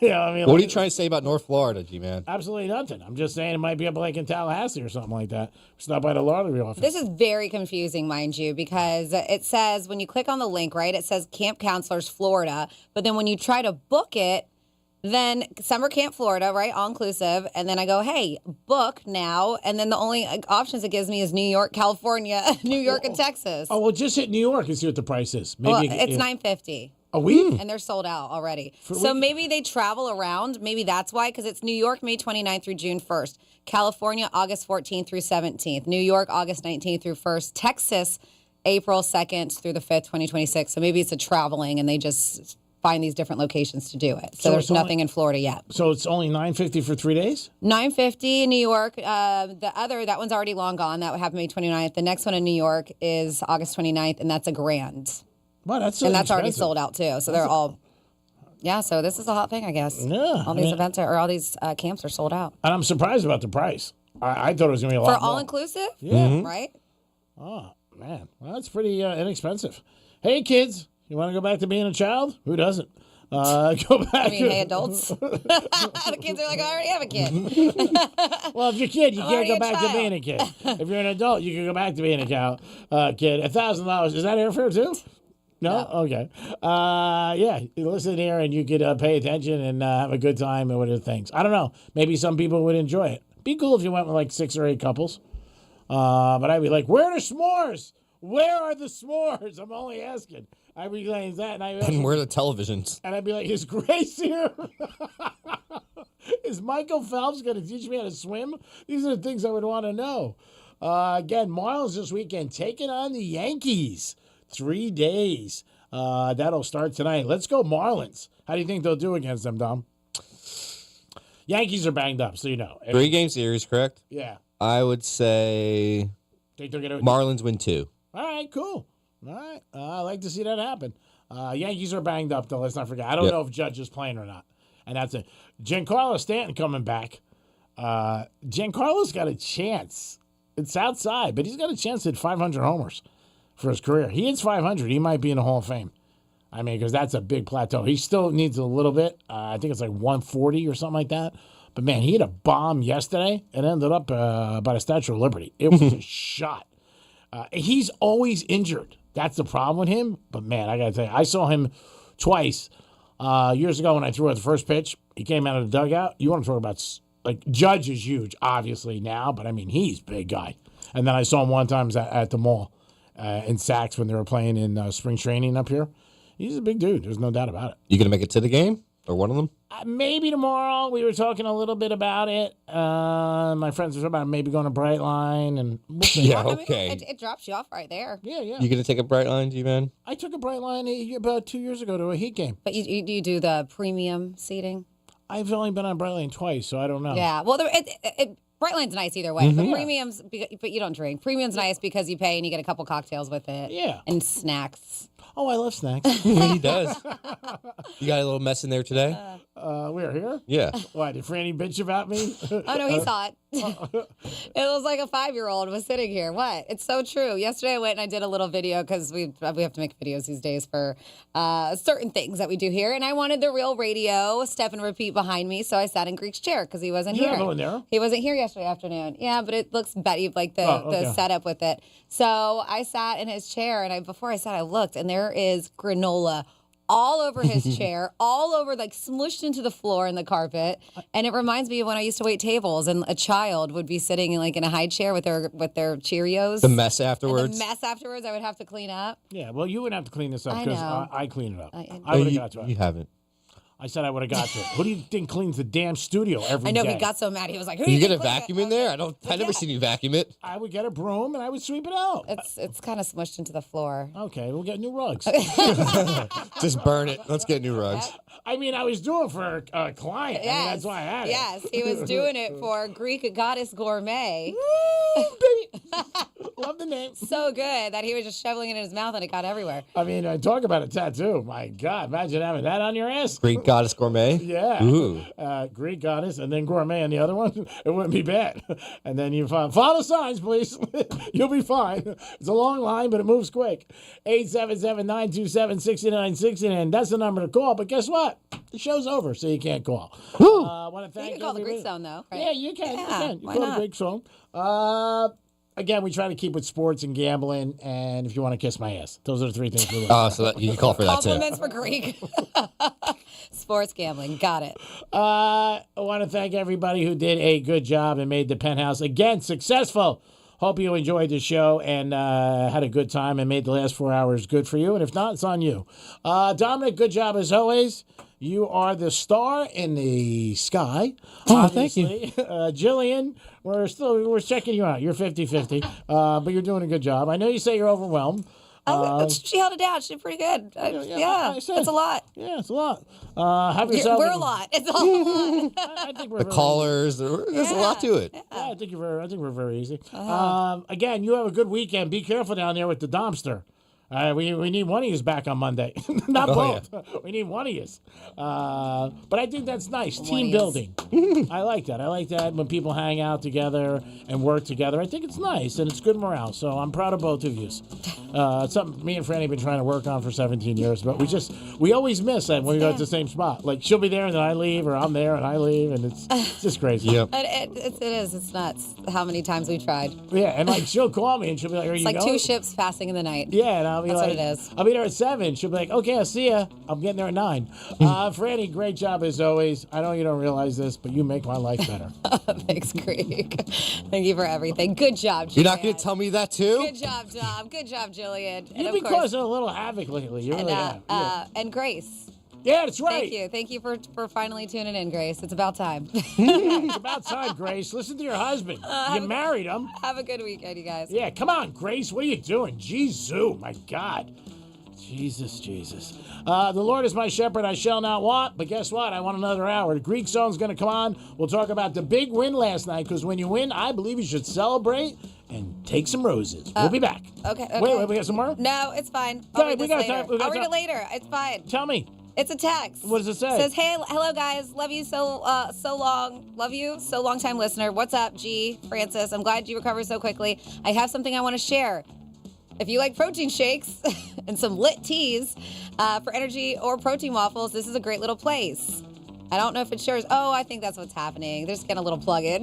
Yeah, I mean, What are you trying to say about North Florida, G-Man? Absolutely nothing. I'm just saying it might be up like in Tallahassee or something like that. It's not by the lottery office. This is very confusing, mind you, because it says when you click on the link, right, it says Camp Counselors Florida, but then when you try to book it, then Summer Camp Florida, right, all inclusive, and then I go, hey, book now, and then the only options it gives me is New York, California, New York, and Texas. Oh, well, just hit New York and see what the price is. Maybe Well, it's $950. A week? And they're sold out already. For a So week? maybe they travel around. Maybe that's why, because it's New York, May 29th through June 1st. California, August 14th through 17th. New York, August 19th through 1st. Texas, April 2nd through the 5th, 2026. So maybe it's a traveling, and they just find these different locations to do it. So there's it's only- nothing in Florida yet. So it's only $950 for 3 days? $950 in New York. That one's already long gone. That would happen May 29th. The next one in New York is August 29th, and that's a grand. Wow, that's and that's already expensive. sold out too. So they're all, yeah. So this is a hot thing, I guess. Yeah, all these events all these camps are sold out And I'm surprised about the price. I thought it was going to be a for lot more. all inclusive. Yeah. Right. Oh, man. Well, that's pretty inexpensive. Hey, kids, you want to go back to being a child? Who doesn't? Go back. I mean, hey, adults. The kids are like, I already have a kid. Well, if you're a kid, you I'm can't already go a back to child. being a kid. If you're an adult, you can go back to being a kid. $1,000. Is that airfare too? No? Okay. Yeah, you listen here and you could pay attention and have a good time and what are things. I don't know. Maybe some people would enjoy it. Be cool if you went with like 6 or 8 couples. But I'd be like, where are the s'mores? Where are the s'mores? I'm only asking. I'd be saying that. And where are the televisions? And I'd be like, is Grace here? Is Michael Phelps going to teach me how to swim? These are the things I would want to know. Again, Marlins this weekend taking on the Yankees. 3 days. That'll start tonight. Let's go Marlins. How do you think they'll do against them, Dom? Yankees are banged up, so you know. 3-game series, correct? Yeah. I would say Think they're gonna Marlins win 2. All right, cool. All right. I like to see that happen. Yankees are banged up, though. Let's not forget. I don't know if Judge is playing or not. And that's it. Giancarlo Stanton coming back. Giancarlo's got a chance. It's outside, but he's got a chance to hit 500 homers for his career. He hits 500. He might be in the Hall of Fame. I mean, because that's a big plateau. He still needs a little bit. I think it's like 140 or something like that. But, man, he hit a bomb yesterday and ended up by the Statue of Liberty. It was a shot. He's always injured. That's the problem with him. But, man, I got to tell you, I saw him twice years ago when I threw out the first pitch. He came out of the dugout. You want to talk about, like, Judge is huge, obviously, now. But, I mean, he's a big guy. And then I saw him one time at the mall in Saks when they were playing in spring training up here. He's a big dude. There's no doubt about it. You going to make it to the game? Or one of them? Maybe tomorrow. We were talking a little bit about it. My friends were talking about maybe going to Brightline. And we'll see. Yeah, I mean, okay. it drops you off right there. Yeah. You going to take a Brightline, G-Man? I took a Brightline about 2 years ago to a Heat game. But you do the premium seating? I've only been on Brightline twice, so I don't know. Yeah. Well, Brightline's nice either way, but Yeah. premiums, but you don't drink. Premium's nice because you pay and you get a couple cocktails with it. Yeah. And snacks. Oh, I love snacks. He does. You got a little mess in there today? We're here? Yeah. Why, did Franny bitch about me? Oh, no, he saw it. It was like a 5-year-old was sitting here. What? It's so true. Yesterday I went and I did a little video because we have to make videos these days for certain things that we do here. And I wanted the real radio, step and repeat behind me. So I sat in Greek's chair because he wasn't You here. have one there? He wasn't here yesterday afternoon. Yeah, but it looks better, like the setup with it. So I sat in his chair and before I sat, I looked and there is granola all over his chair, all over, like smushed into the floor and the carpet. And it reminds me of when I used to wait tables and a child would be sitting in a high chair with their Cheerios. The mess And afterwards? the mess afterwards I would have to clean up. Yeah, well, you wouldn't have to clean this up I because know. I clean it up. I I would have got to it. You haven't. I said I would have got to it. Who do you think cleans the damn studio every day? I know, he got so mad. He was like, who Are do you you get a think vacuum in there? I never seen you vacuum it. I would get a broom and I would sweep it out. It's kind of smushed into the floor. Okay, we'll get new rugs. Just burn it. Let's get new rugs. I mean, I was doing it for a client. Yes. I mean, that's why I had it. Yes, he was doing it for Greek Goddess Gourmet. Woo, baby. Love the name. So good that he was just shoveling it in his mouth and it got everywhere. I mean, I talk about a tattoo. My God, imagine having that on your ass. Greek Goddess Gourmet? Yeah. Ooh. Greek Goddess and then Gourmet on the other one. It wouldn't be bad. And then you follow the signs, please. You'll be fine. It's a long line, but it moves quick. 877-927-6969. That's the number to call. But guess what? The show's over, so you can't call. I want to thank You can call the Greek Zone, though, right? Yeah, you can. Yeah, you can. You why call not? the Greek Zone. Again, we try to keep with sports and gambling, and if you want to kiss my ass. Those are the three things we look Oh, so that, you can call for that, too. Compliments for Greek. Sports gambling. Got it. I want to thank everybody who did a good job and made the Penthouse, again, successful. Hope you enjoyed the show and had a good time and made the last 4 hours good for you. And if not, it's on you. Dominic, good job as always. You are the star in the sky. Oh, thank you. Jillian, we're checking you out. You're 50-50, but you're doing a good job. I know you say you're overwhelmed. She held it down. She did pretty good. Yeah, it's a lot. Yeah, it's a lot. Have yourself. We're a lot. It's all a lot. I think we're The very callers, there's a lot to it. Yeah, I think we're very easy. Again, you have a good weekend. Be careful down there with the dumpster. We need one of you back on Monday. Not both. Yeah. We need one of you. But I think that's nice. Team building. I like that. I like that when people hang out together and work together. I think it's nice and it's good morale. So I'm proud of both of you. It's something me and Franny have been trying to work on for 17 years. But we always miss that when we go to the same spot. Like she'll be there and then I leave, or I'm there and I leave, and it's just crazy. Yep. It is. It's nuts how many times we tried. Yeah, and like she'll call me and she'll be like, "Are you?" It's like two ships passing in the night. Yeah, and I'll be That's like, what it is. I'll be there at 7. She'll be like, okay, I'll see ya. I'm getting there at 9. Franny, great job as always. I know you don't realize this, but you make my life better. Thanks, Greek. Thank you for everything. Good job, Jillian. You're not going to tell me that, too? Good job, Dom. Good job, Jillian. You've been causing a little havoc lately. You really have. Yeah. And Grace. Yeah, that's right. Thank you. Thank you for finally tuning in, Grace. It's about time. It's about time, Grace. Listen to your husband. You married him. Have a good weekend, you guys. Yeah, come on, Grace. What are you doing? Jesus, my God. Jesus. The Lord is my shepherd, I shall not want. But guess what? I want another hour. The Greek Zone's going to come on. We'll talk about the big win last night, because when you win, I believe you should celebrate and take some roses. We'll be back. Okay. Wait, we got some more? No, it's fine. I'll read this later. I'll read time. it later. It's fine. Tell me. It's a text. What does it say? It says, "Hey, hello guys, love you so long. Love you, so long time listener. What's up, G, Francis? I'm glad you recovered so quickly. I have something I want to share. If you like protein shakes and some lit teas for energy or protein waffles, this is a great little place. I don't know if it shares. Oh, I think that's what's happening. They're just getting a little plug-in.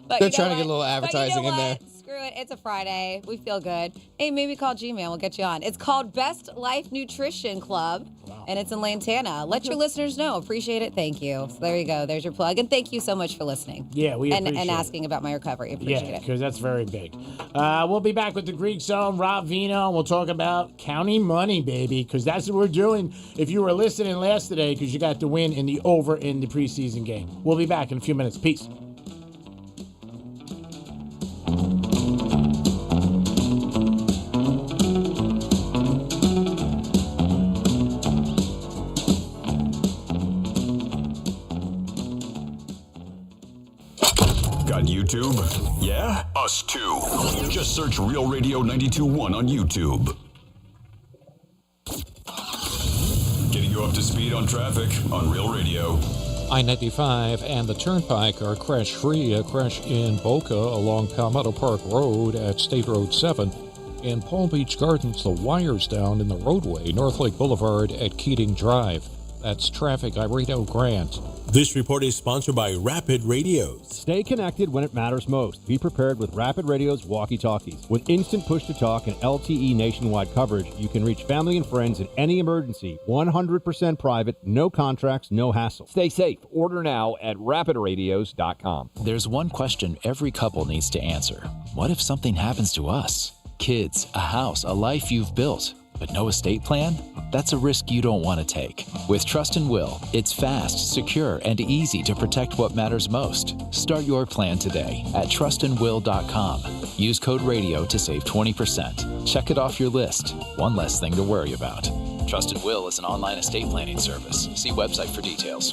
They're trying to get a little advertising in there. Screw it. It's a Friday. We feel good. Hey, maybe call G-Man. We'll get you on. It's called Best Life Nutrition Club, and it's in Lantana. Let your listeners know. Appreciate it. Thank you. So there you go. There's your plug. And thank you so much for listening. Yeah, we appreciate and asking about my recovery. Appreciate it. Because that's very big. We'll be back with the Greek Zone, Rob Vino, and we'll talk about counting money, baby, because that's what we're doing. If you were listening last today, because you got the win in the over in the preseason game. We'll be back in a few minutes. Peace. Got YouTube? Yeah? Us too. Just search Real Radio 92.1 on YouTube. Getting you up to speed on traffic on Real Radio. I-95 and the Turnpike are crash-free. A crash in Boca along Palmetto Park Road at State Road 7. In Palm Beach Gardens, the wire's down in the roadway, North Lake Boulevard at Keating Drive. That's traffic. Irene Grant. This report is sponsored by Rapid Radios. Stay connected when it matters most. Be prepared with Rapid Radio's walkie-talkies. With instant push-to-talk and LTE nationwide coverage, you can reach family and friends in any emergency. 100% private, no contracts, no hassle. Stay safe. Order now at rapidradios.com. There's one question every couple needs to answer. What if something happens to us? Kids, a house, a life you've built. but no estate plan? That's a risk you don't want to take. With Trust and Will, it's fast, secure, and easy to protect what matters most. Start your plan today at trustandwill.com. Use code RADIO to save 20%. Check it off your list. One less thing to worry about. Trust and Will is an online estate planning service. See website for details.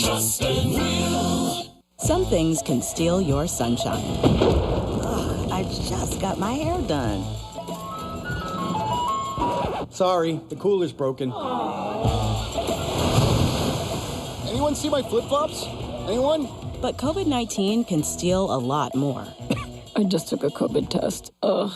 Trust and Will. Some things can steal your sunshine. Ugh, I just got my hair done. Sorry, the cooler's broken. Anyone see my flip-flops? Anyone? But COVID-19 can steal a lot more. I just took a COVID test. Ugh.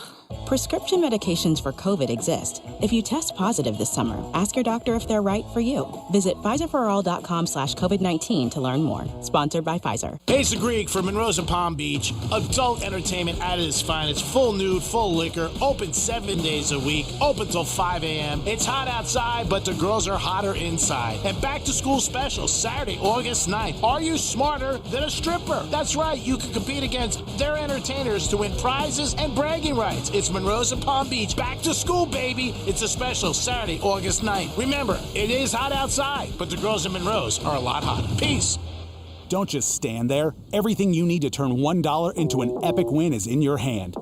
Prescription medications for COVID exist. If you test positive this summer, ask your doctor if they're right for you. Visit PfizerForAll.com/COVID-19 to learn more. Sponsored by Pfizer. Hey, it's the Greek from Monroe's and Palm Beach. Adult entertainment at its finest. Full nude, full liquor. Open 7 days a week. Open till 5 a.m. It's hot outside, but the girls are hotter inside. And back to school special, Saturday, August 9th. Are you smarter than a stripper? That's right. You can compete against their entertainers to win prizes and bragging rights. It's Monroe's and Palm Beach. Back to school, baby. It's a special Saturday, August 9th. Remember, it is hot outside, but the girls in Monroe's are a lot hotter. Peace. Don't just stand there. Everything you need to turn $1 into an epic win is in your hand.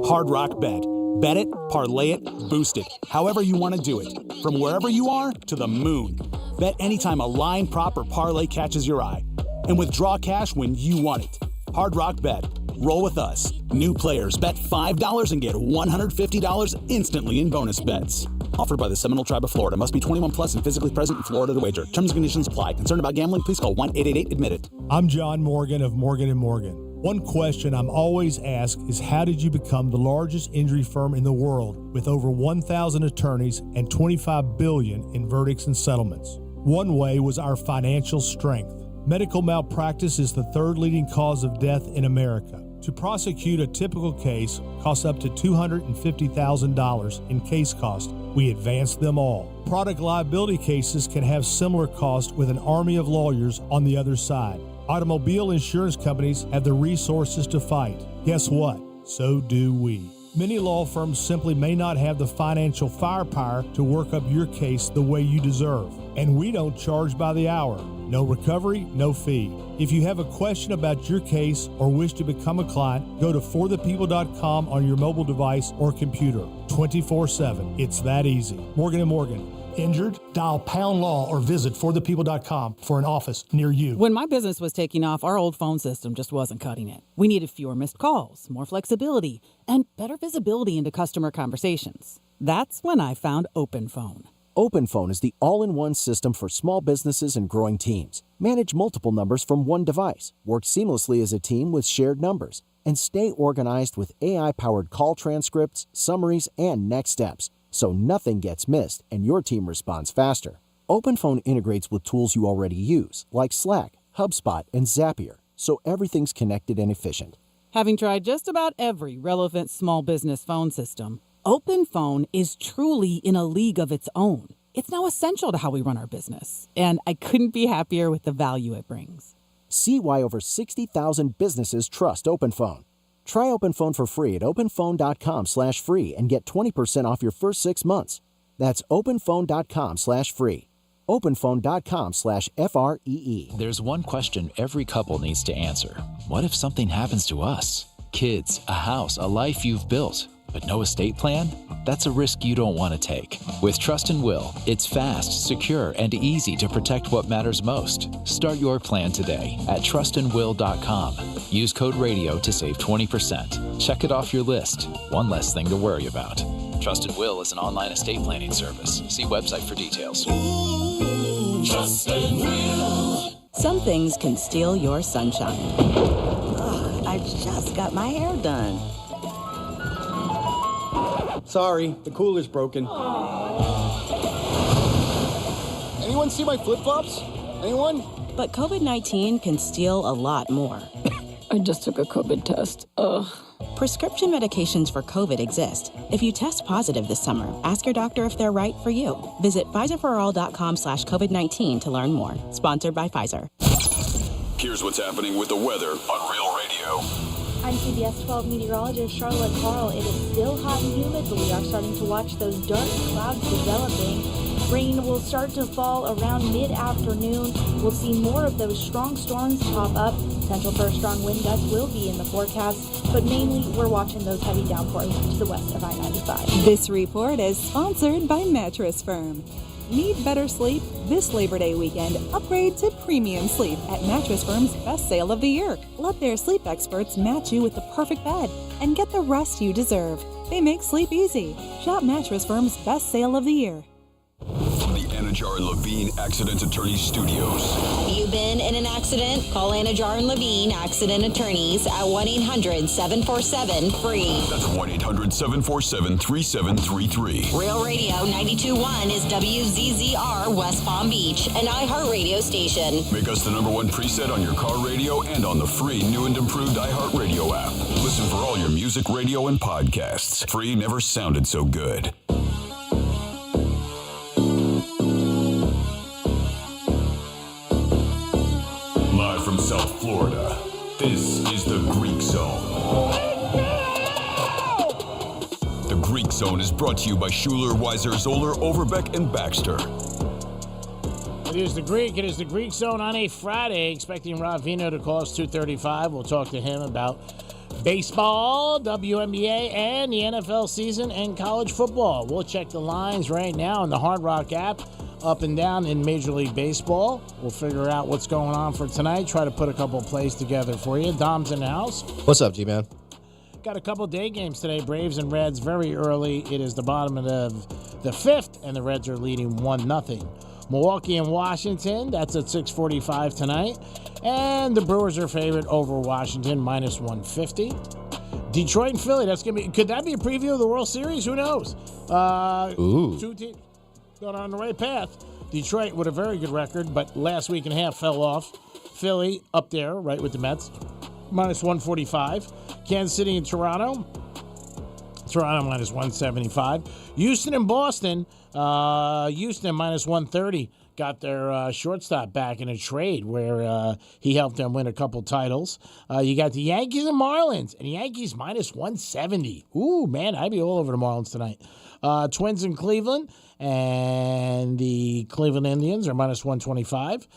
Hard Rock Bet. Bet it, parlay it, boost it. However you want to do it. From wherever you are to the moon. Bet anytime a line, prop, or parlay catches your eye. And withdraw cash when you want it. Hard Rock Bet. Roll with us. New players bet $5 and get $150 instantly in bonus bets. Offered by the Seminole Tribe of Florida. Must be 21 plus and physically present in Florida to wager. Terms and conditions apply. Concerned about gambling? Please call 1-888-ADMIT-IT. I'm John Morgan of Morgan & Morgan. One question I'm always asked is, how did you become the largest injury firm in the world with over 1,000 attorneys and $25 billion in verdicts and settlements? One way was our financial strength. Medical malpractice is the third leading cause of death in America. To prosecute a typical case costs up to $250,000 in case cost. We advance them all. Product liability cases can have similar costs with an army of lawyers on the other side. Automobile insurance companies have the resources to fight. Guess what? So do we. Many law firms simply may not have the financial firepower to work up your case the way you deserve. And we don't charge by the hour. No recovery, no fee. If you have a question about your case or wish to become a client, go to forthepeople.com on your mobile device or computer. 24/7. It's that easy. Morgan & Morgan. Injured? Dial pound law or visit forthepeople.com for an office near you. When my business was taking off, our old phone system just wasn't cutting it. We needed fewer missed calls, more flexibility, and better visibility into customer conversations. That's when I found OpenPhone. OpenPhone is the all-in-one system for small businesses and growing teams. Manage multiple numbers from one device, work seamlessly as a team with shared numbers, and stay organized with AI-powered call transcripts, summaries, and next steps, so nothing gets missed and your team responds faster. OpenPhone integrates with tools you already use, like Slack, HubSpot, and Zapier, so everything's connected and efficient. Having tried just about every relevant small business phone system, OpenPhone is truly in a league of its own. It's now essential to how we run our business, and I couldn't be happier with the value it brings. See why over 60,000 businesses trust OpenPhone. Try OpenPhone for free at openphone.com/free and get 20% off your first 6 months. That's openphone.com/free. openphone.com/FREE. There's one question every couple needs to answer. What if something happens to us? Kids, a house, a life you've built. But no estate plan? That's a risk you don't want to take. With Trust and Will, it's fast, secure, and easy to protect what matters most. Start your plan today at trustandwill.com. Use code RADIO to save 20%. Check it off your list. One less thing to worry about. Trust and Will is an online estate planning service. See website for details. Trust and Will. Some things can steal your sunshine. Ugh, I just got my hair done. Sorry, the cooler's broken. Anyone see my flip-flops? Anyone? But COVID-19 can steal a lot more. I just took a COVID test. Ugh. Prescription medications for COVID exist. If you test positive this summer, ask your doctor if they're right for you. Visit PfizerForAll.com/COVID-19 to learn more. Sponsored by Pfizer. Here's what's happening with the weather on Real Radio. I'm CBS 12 meteorologist Charlotte Carl. It is still hot and humid, but we are starting to watch those dark clouds developing. Rain will start to fall around mid-afternoon. We'll see more of those strong storms pop up. Potential for strong wind gusts will be in the forecast, but mainly we're watching those heavy downpours to the west of I-95. This report is sponsored by Mattress Firm. Need better sleep? This Labor Day weekend, upgrade to premium sleep at Mattress Firm's best sale of the year. Let their sleep experts match you with the perfect bed and get the rest you deserve. They make sleep easy. Shop Mattress Firm's best sale of the year. From the Anajar and Levine Accident Attorney Studios. Have you been in an accident? Call Anajar and Levine Accident Attorneys at 1-800-747-FREE. That's 1-800-747-3733. Real Radio 92.1 is WZZR West Palm Beach, an iHeartRadio station. Make us the #1 preset on your car radio and on the free new and improved iHeartRadio app. Listen for all your music, radio, and podcasts. Free never sounded so good. Live from South Florida, this is the Greek Zone. The Greek Zone is brought to you by Schuler, Weiser, Zoller, Overbeck, and Baxter. It is the Greek Zone on a Friday. Expecting Rob Vino to call us 2:35. We'll talk to him about baseball, WNBA, and the NFL season and college football. We'll check the lines right now on the Hard Rock app, up and down in Major League Baseball. We'll figure out what's going on for tonight, try to put a couple of plays together for you. Dom's in the house. What's up, G-Man? Got a couple day games today, Braves and Reds very early. It is the bottom of the fifth, and the Reds are leading 1-0. Milwaukee and Washington, that's at 6:45 tonight. And the Brewers are favored over Washington, -150. Detroit and Philly, could that be a preview of the World Series? Who knows? Two teams going on the right path. Detroit with a very good record, but last week and a half fell off. Philly up there, right with the Mets, -145. Kansas City and Toronto -175. Houston and Boston, Houston -130. Got their shortstop back in a trade where he helped them win a couple titles. You got the Yankees and Marlins, and the Yankees -170. Ooh, man, I'd be all over the Marlins tonight. Twins in Cleveland, and the Cleveland Indians are -125.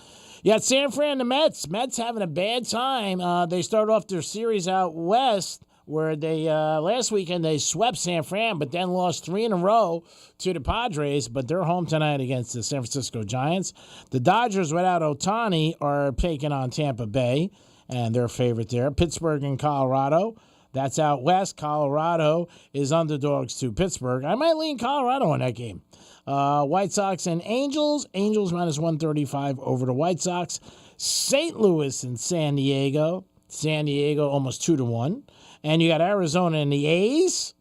You got San Fran and the Mets. Mets having a bad time. They started off their series out west, where they last weekend they swept San Fran, but then lost 3 in a row to the Padres. But they're home tonight against the San Francisco Giants. The Dodgers, without Ohtani, are taking on Tampa Bay, and they're favorite there. Pittsburgh and Colorado. That's out west. Colorado is underdogs to Pittsburgh. I might lean Colorado in that game. White Sox and Angels. Angels -135 over the White Sox. St. Louis and San Diego. San Diego almost 2-1. And you got Arizona and the A's.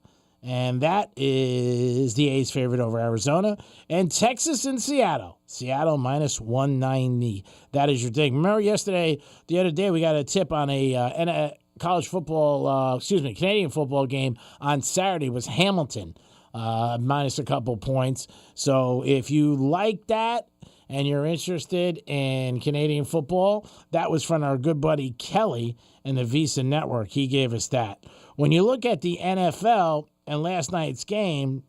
And that is the A's favorite over Arizona. And Texas and Seattle. Seattle -190. That is your thing. Remember the other day, we got a tip on a college football, Canadian football game on Saturday was Hamilton, minus a couple points. So if you like that and you're interested in Canadian football, that was from our good buddy Kelly and the Visa Network. He gave us that. When you look at the NFL and last night's game,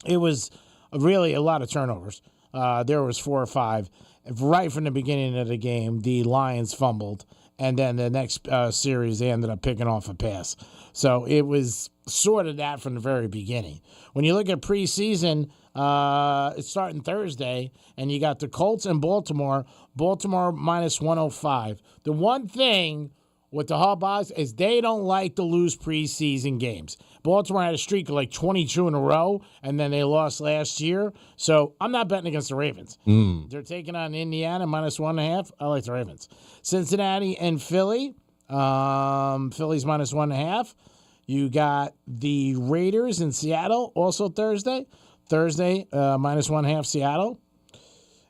it was really a lot of turnovers. There was 4 or 5. Right from the beginning of the game, the Lions fumbled. And then the next series, they ended up picking off a pass. So it was sort of that from the very beginning. When you look at preseason, it's starting Thursday, and you got the Colts and Baltimore. Baltimore -105. The one thing with the Hawbugs is they don't like to lose preseason games. Baltimore had a streak of like 22 in a row, and then they lost last year. So I'm not betting against the Ravens. They're taking on Indiana -1.5. I like the Ravens. Cincinnati and Philly. Philly's -1.5. You got the Raiders in Seattle, also Thursday. Thursday, -1.5 Seattle.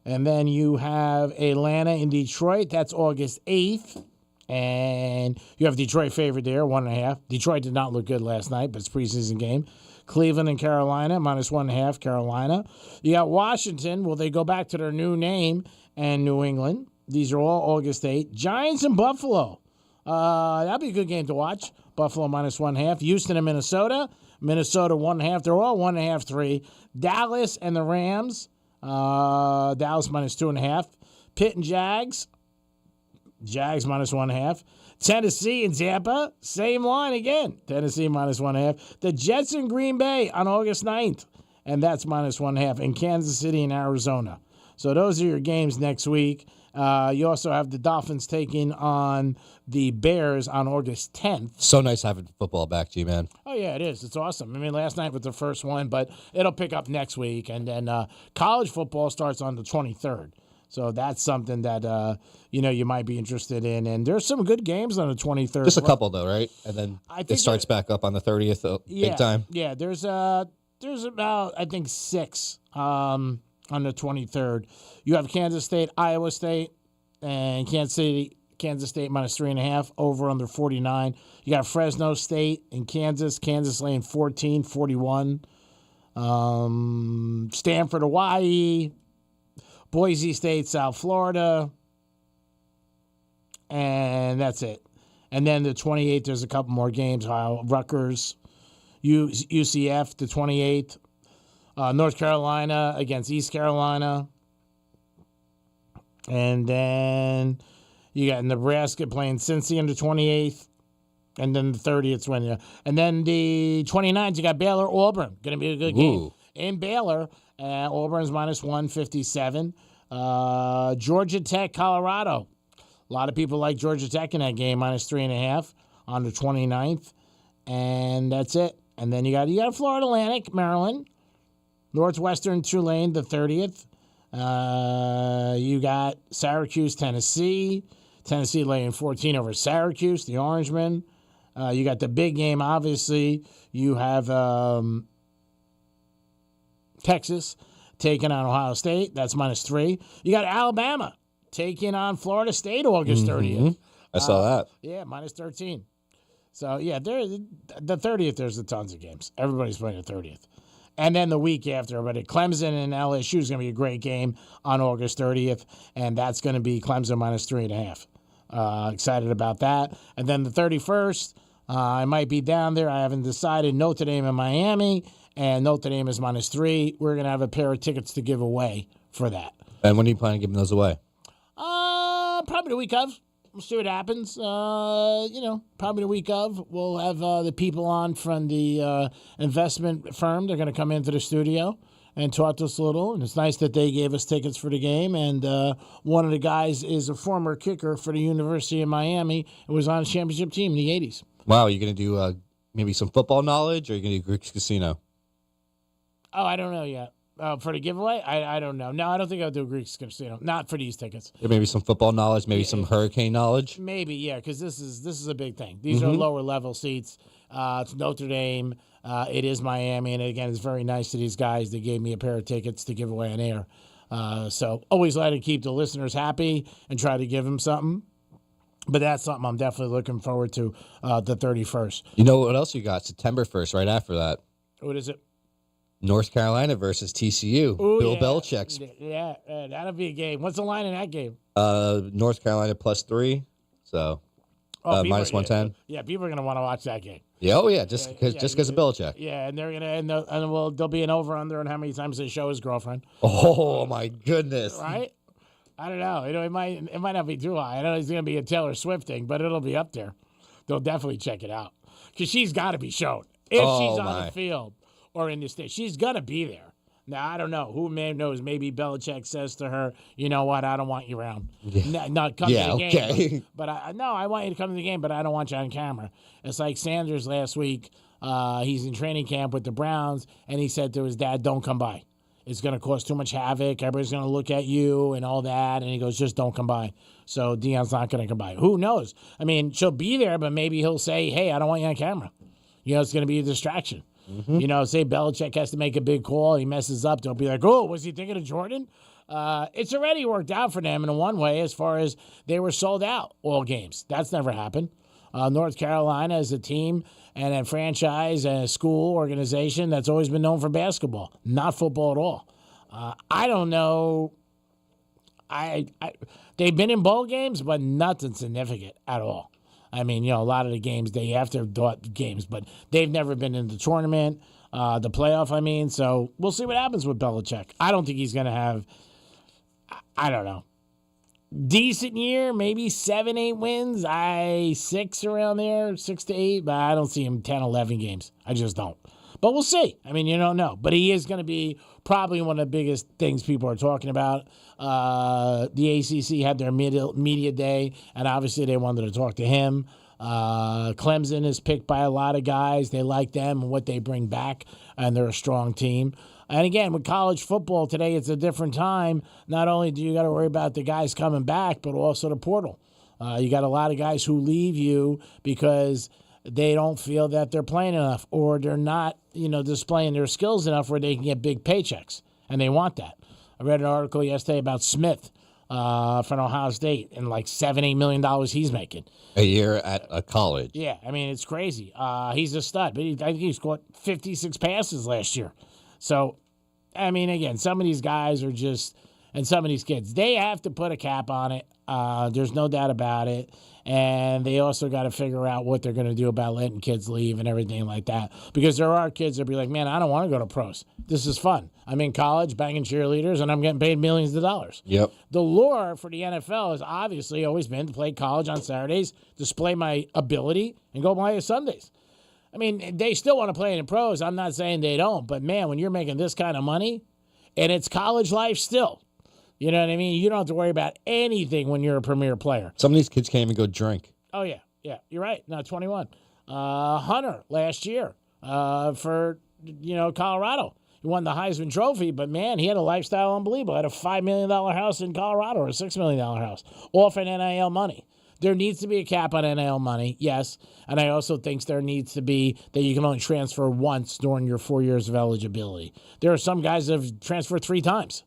And then you have Atlanta and Detroit. That's August 8th. And you have Detroit favored there, 1.5. Detroit did not look good last night, but it's a preseason game. Cleveland and Carolina, -1.5, Carolina. You got Washington. Will they go back to their new name? And New England. These are all August 8th. Giants and Buffalo. That'll be a good game to watch. Buffalo -1.5. Houston and Minnesota. Minnesota 1.5. They're all 1.5, 3. Dallas and the Rams. Dallas -2.5. Pitt and Jags. Jags -1.5. Tennessee and Tampa, same line again. Tennessee -1.5. The Jets and Green Bay on August 9th, and that's -1.5. And Kansas City and Arizona. So those are your games next week. You also have the Dolphins taking on the Bears on August 10th. So nice having football back to you, man. Oh, yeah, it is. It's awesome. I mean, last night was the first one, but it'll pick up next week. And then college football starts on the 23rd. So that's something that, you might be interested in. And there's some good games on the 23rd. Just a couple, though, right? And then it starts back up on the 30th, big time. Yeah, there's about, I think, 6 on the 23rd. You have Kansas State, Iowa State, and Kansas State -3.5, over under 49. You got Fresno State and Kansas laying 14, 41. Stanford, Hawaii. Boise State, South Florida, and that's it. And then the 28th, there's a couple more games. Rutgers, UCF, the 28th. North Carolina against East Carolina. And then you got Nebraska playing Cincy on the 28th. And then the 30th, and then the 29th, you got Baylor, Auburn. Going to be a good game. In Baylor, Auburn's -157. Georgia Tech, Colorado. A lot of people like Georgia Tech in that game, -3.5 on the 29th. And that's it. And then you got Florida Atlantic, Maryland. Northwestern, Tulane, the 30th. You got Syracuse, Tennessee. Tennessee laying 14 over Syracuse, the Orangemen. You got the big game, obviously. You have Texas taking on Ohio State. That's -3. You got Alabama taking on Florida State August 30th. I saw that. Yeah, -13. So, yeah, the 30th, there's tons of games. Everybody's playing the 30th. And then the week after, but Clemson and LSU is going to be a great game on August 30th, and that's going to be Clemson -3.5. Excited about that. And then the 31st, I might be down there. I haven't decided. Notre Dame and Miami, and Notre Dame is -3. We're going to have a pair of tickets to give away for that. And when do you plan on giving those away? Probably the week of. We'll see what happens. Probably the week of. We'll have the people on from the investment firm. They're going to come into the studio and talk to us a little. And it's nice that they gave us tickets for the game. And one of the guys is a former kicker for the University of Miami and was on a championship team in the 80s. Wow, you're going to do maybe some football knowledge, or you're going to do Greeks Casino? Oh, I don't know yet. For the giveaway? I don't know. No, I don't think I'll do Greeks Casino. Not for these tickets. Maybe some football knowledge, maybe some hurricane knowledge? Maybe, yeah, because this is a big thing. These are lower level seats. It's Notre Dame. It is Miami. And again, it's very nice to these guys. They gave me a pair of tickets to give away on air. So always like to keep the listeners happy and try to give them something. But that's something I'm definitely looking forward to the 31st. You know what else you got? September 1st, right after that. What is it? North Carolina versus TCU. Ooh, Bill yeah. Belichick's. Yeah, that'll be a game. What's the line in that game? North Carolina +3, so -110. Yeah, people are gonna want to watch that game. Yeah, oh yeah, just because of Belichick. Yeah, and they're gonna there'll be an over under on how many times they show his girlfriend. Oh my goodness! Right? I don't know. It might not be too high. I know it's gonna be a Taylor Swift thing, but it'll be up there. They'll definitely check it out because she's got to be shown if she's on the field or in the state. She's gonna be there. Now I don't know. Who knows? Maybe Belichick says to her, "You know what? I don't want you around. Not come to the game." Okay. But I want you to come to the game, but I don't want you on camera. It's like Sanders last week. He's in training camp with the Browns, and he said to his dad, "Don't come by. It's going to cause too much havoc. Everybody's going to look at you and all that." And he goes, "Just don't come by." So Deion's not going to come by. Who knows? I mean, she'll be there, but maybe he'll say, "Hey, I don't want you on camera." You know, it's going to be a distraction. You know, say Belichick has to make a big call. He messes up. They'll be like, "Oh, was he thinking of Jordan?" It's already worked out for them in one way as far as they were sold out all games. That's never happened. North Carolina is a team and a franchise and a school organization that's always been known for basketball, not football at all. I don't know. They've been in bowl games, but nothing significant at all. I mean, a lot of the games, they have to have games, but they've never been in the tournament, the playoff, I mean. So we'll see what happens with Belichick. I don't think he's going to have, I don't know, decent year, maybe 7, 8 wins. 6 around there, 6 to 8, but I don't see him 10, 11 games. I just don't. But we'll see. I mean, you don't know. But he is going to be probably one of the biggest things people are talking about. The ACC had their media day, and obviously they wanted to talk to him. Clemson is picked by a lot of guys. They like them and what they bring back, and they're a strong team. And again, with college football today, it's a different time. Not only do you got to worry about the guys coming back, but also the portal. You got a lot of guys who leave you because they don't feel that they're playing enough, or they're not, displaying their skills enough where they can get big paychecks, and they want that. I read an article yesterday about Smith from Ohio State and like $7-8 million he's making a year at a college. Yeah, I mean, it's crazy. He's a stud, but I think he scored 56 passes last year. So, I mean, again, some of these guys are just, and some of these kids, they have to put a cap on it. There's no doubt about it. And they also got to figure out what they're going to do about letting kids leave and everything like that. Because there are kids that be like, man, I don't want to go to pros. This is fun. I'm in college banging cheerleaders, and I'm getting paid millions of dollars. Yep. The lure for the NFL has obviously always been to play college on Saturdays, display my ability, and go play Sundays. I mean, they still want to play in the pros. I'm not saying they don't. But, man, when you're making this kind of money, and it's college life still, you know what I mean? You don't have to worry about anything when you're a premier player. Some of these kids can't even go drink. Oh, yeah. Yeah, you're right. Not 21. Hunter last year for, Colorado. He won the Heisman Trophy, but, man, he had a lifestyle unbelievable. Had a $5 million house in Colorado or a $6 million house, off in NIL money. There needs to be a cap on NIL money, yes. And I also think there needs to be that you can only transfer once during your 4 years of eligibility. There are some guys that have transferred 3 times.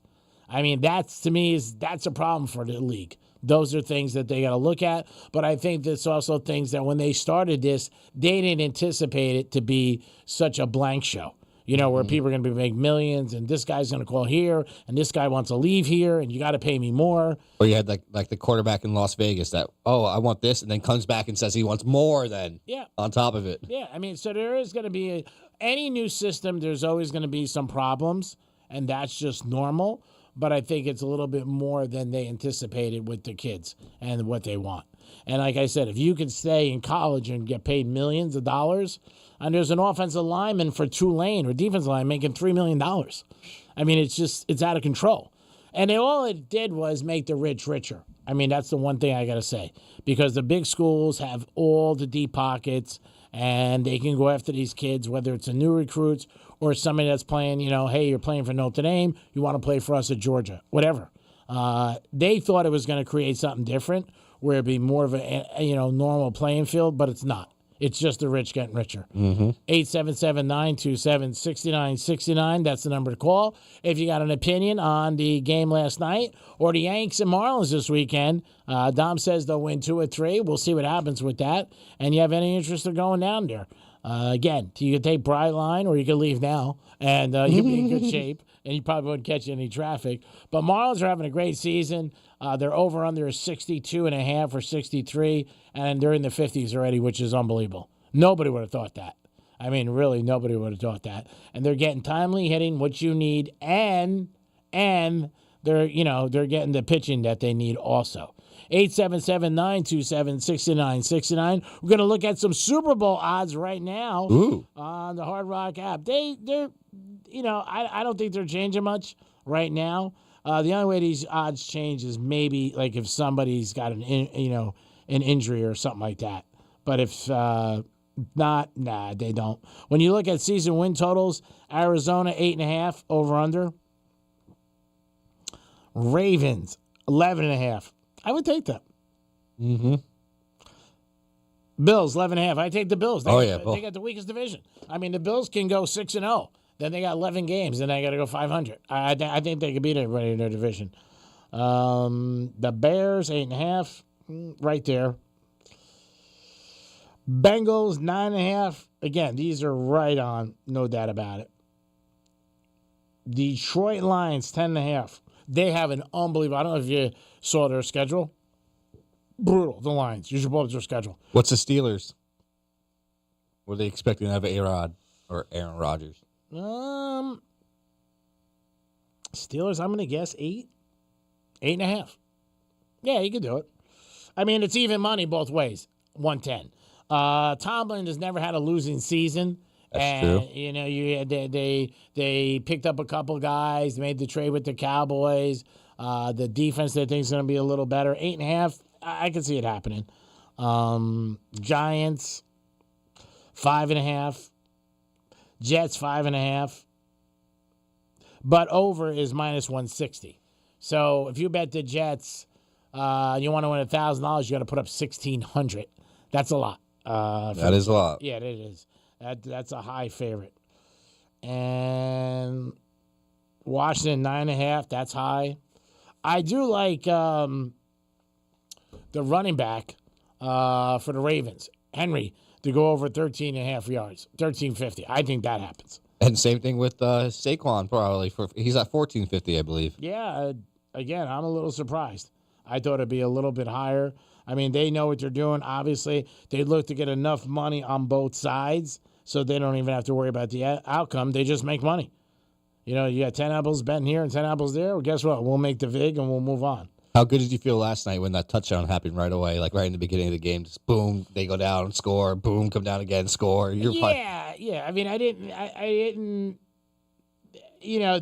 I mean, that's a problem for the league. Those are things that they got to look at. But I think that's also things that when they started this, they didn't anticipate it to be such a blank show. Where people are going to be making millions, and this guy's going to call here, and this guy wants to leave here, and you got to pay me more. Or you had like the quarterback in Las Vegas that, I want this, and then comes back and says he wants more than on top of it. Yeah, I mean, so there is going to be any new system, there's always going to be some problems, and that's just normal. But I think it's a little bit more than they anticipated with the kids and what they want. And like I said, if you can stay in college and get paid millions of dollars, and there's an offensive lineman for Tulane or defensive line making $3 million. I mean, it's out of control. And all it did was make the rich richer. I mean, that's the one thing I got to say. Because the big schools have all the deep pockets, and they can go after these kids, whether it's a new recruits or somebody that's playing, hey, you're playing for Notre Dame, you want to play for us at Georgia, whatever. They thought it was going to create something different where it'd be more of a normal playing field, but it's not. It's just the rich getting richer. 877-927-6969. That's the number to call. If you got an opinion on the game last night or the Yanks and Marlins this weekend, Dom says they'll win 2 or 3. We'll see what happens with that. And you have any interest in going down there? Again, you could take Brightline or you could leave now, and you'll be in good shape, and you probably wouldn't catch any traffic. But Marlins are having a great season. Their over-under is 62.5 or 63, and they're in the 50s already, which is unbelievable. Nobody would have thought that. I mean, really, nobody would have thought that. And they're getting timely hitting, what you need, and they're getting the pitching that they need also. 877-927-6969. We're going to look at some Super Bowl odds right now on the Hard Rock app. I don't think they're changing much right now. The only way these odds change is maybe like if somebody's got an injury or something like that. But if not, they don't. When you look at season win totals, Arizona 8.5 over under. Ravens 11.5. I would take that. Bills 11.5. I take the Bills. They got the weakest division. I mean, the Bills can go 6-0. Then they got 11 games, and they got to go 500. I think they could beat everybody in their division. The Bears 8.5, right there. Bengals 9.5. Again, these are right on, no doubt about it. Detroit Lions 10.5. They have an unbelievable. I don't know if you saw their schedule. Brutal, the Lions. You should pull up their schedule. What's the Steelers? Were they expecting to have A-Rod or Aaron Rodgers? Steelers, I'm going to guess 8. 8.5. Yeah, you can do it. I mean, it's even money both ways. 110. Tomlin has never had a losing season. That's true. You know, they picked up a couple guys, made the trade with the Cowboys. The defense they think is going to be a little better. 8.5. I can see it happening. Giants 5.5. Jets 5.5. But over is minus 160. So if you bet the Jets, you want to win $1,000, you got to put up $1,600. That's a lot. That is a lot. Yeah, it is. That's a high favorite. And Washington 9.5. That's high. I do like the running back for the Ravens, Henry, to go over 13.5 yards, 13.50. I think that happens. And same thing with Saquon, probably. He's at 14.50, I believe. Yeah, again, I'm a little surprised. I thought it'd be a little bit higher. I mean, they know what they're doing. Obviously, they look to get enough money on both sides so they don't even have to worry about the outcome. They just make money. You know, you got 10 apples betting here and 10 apples there. Well, guess what? We'll make the vig and we'll move on. How good did you feel last night when that touchdown happened right away, like right in the beginning of the game? Just boom, they go down, score, boom, come down again, score. Yeah. I mean, I didn't,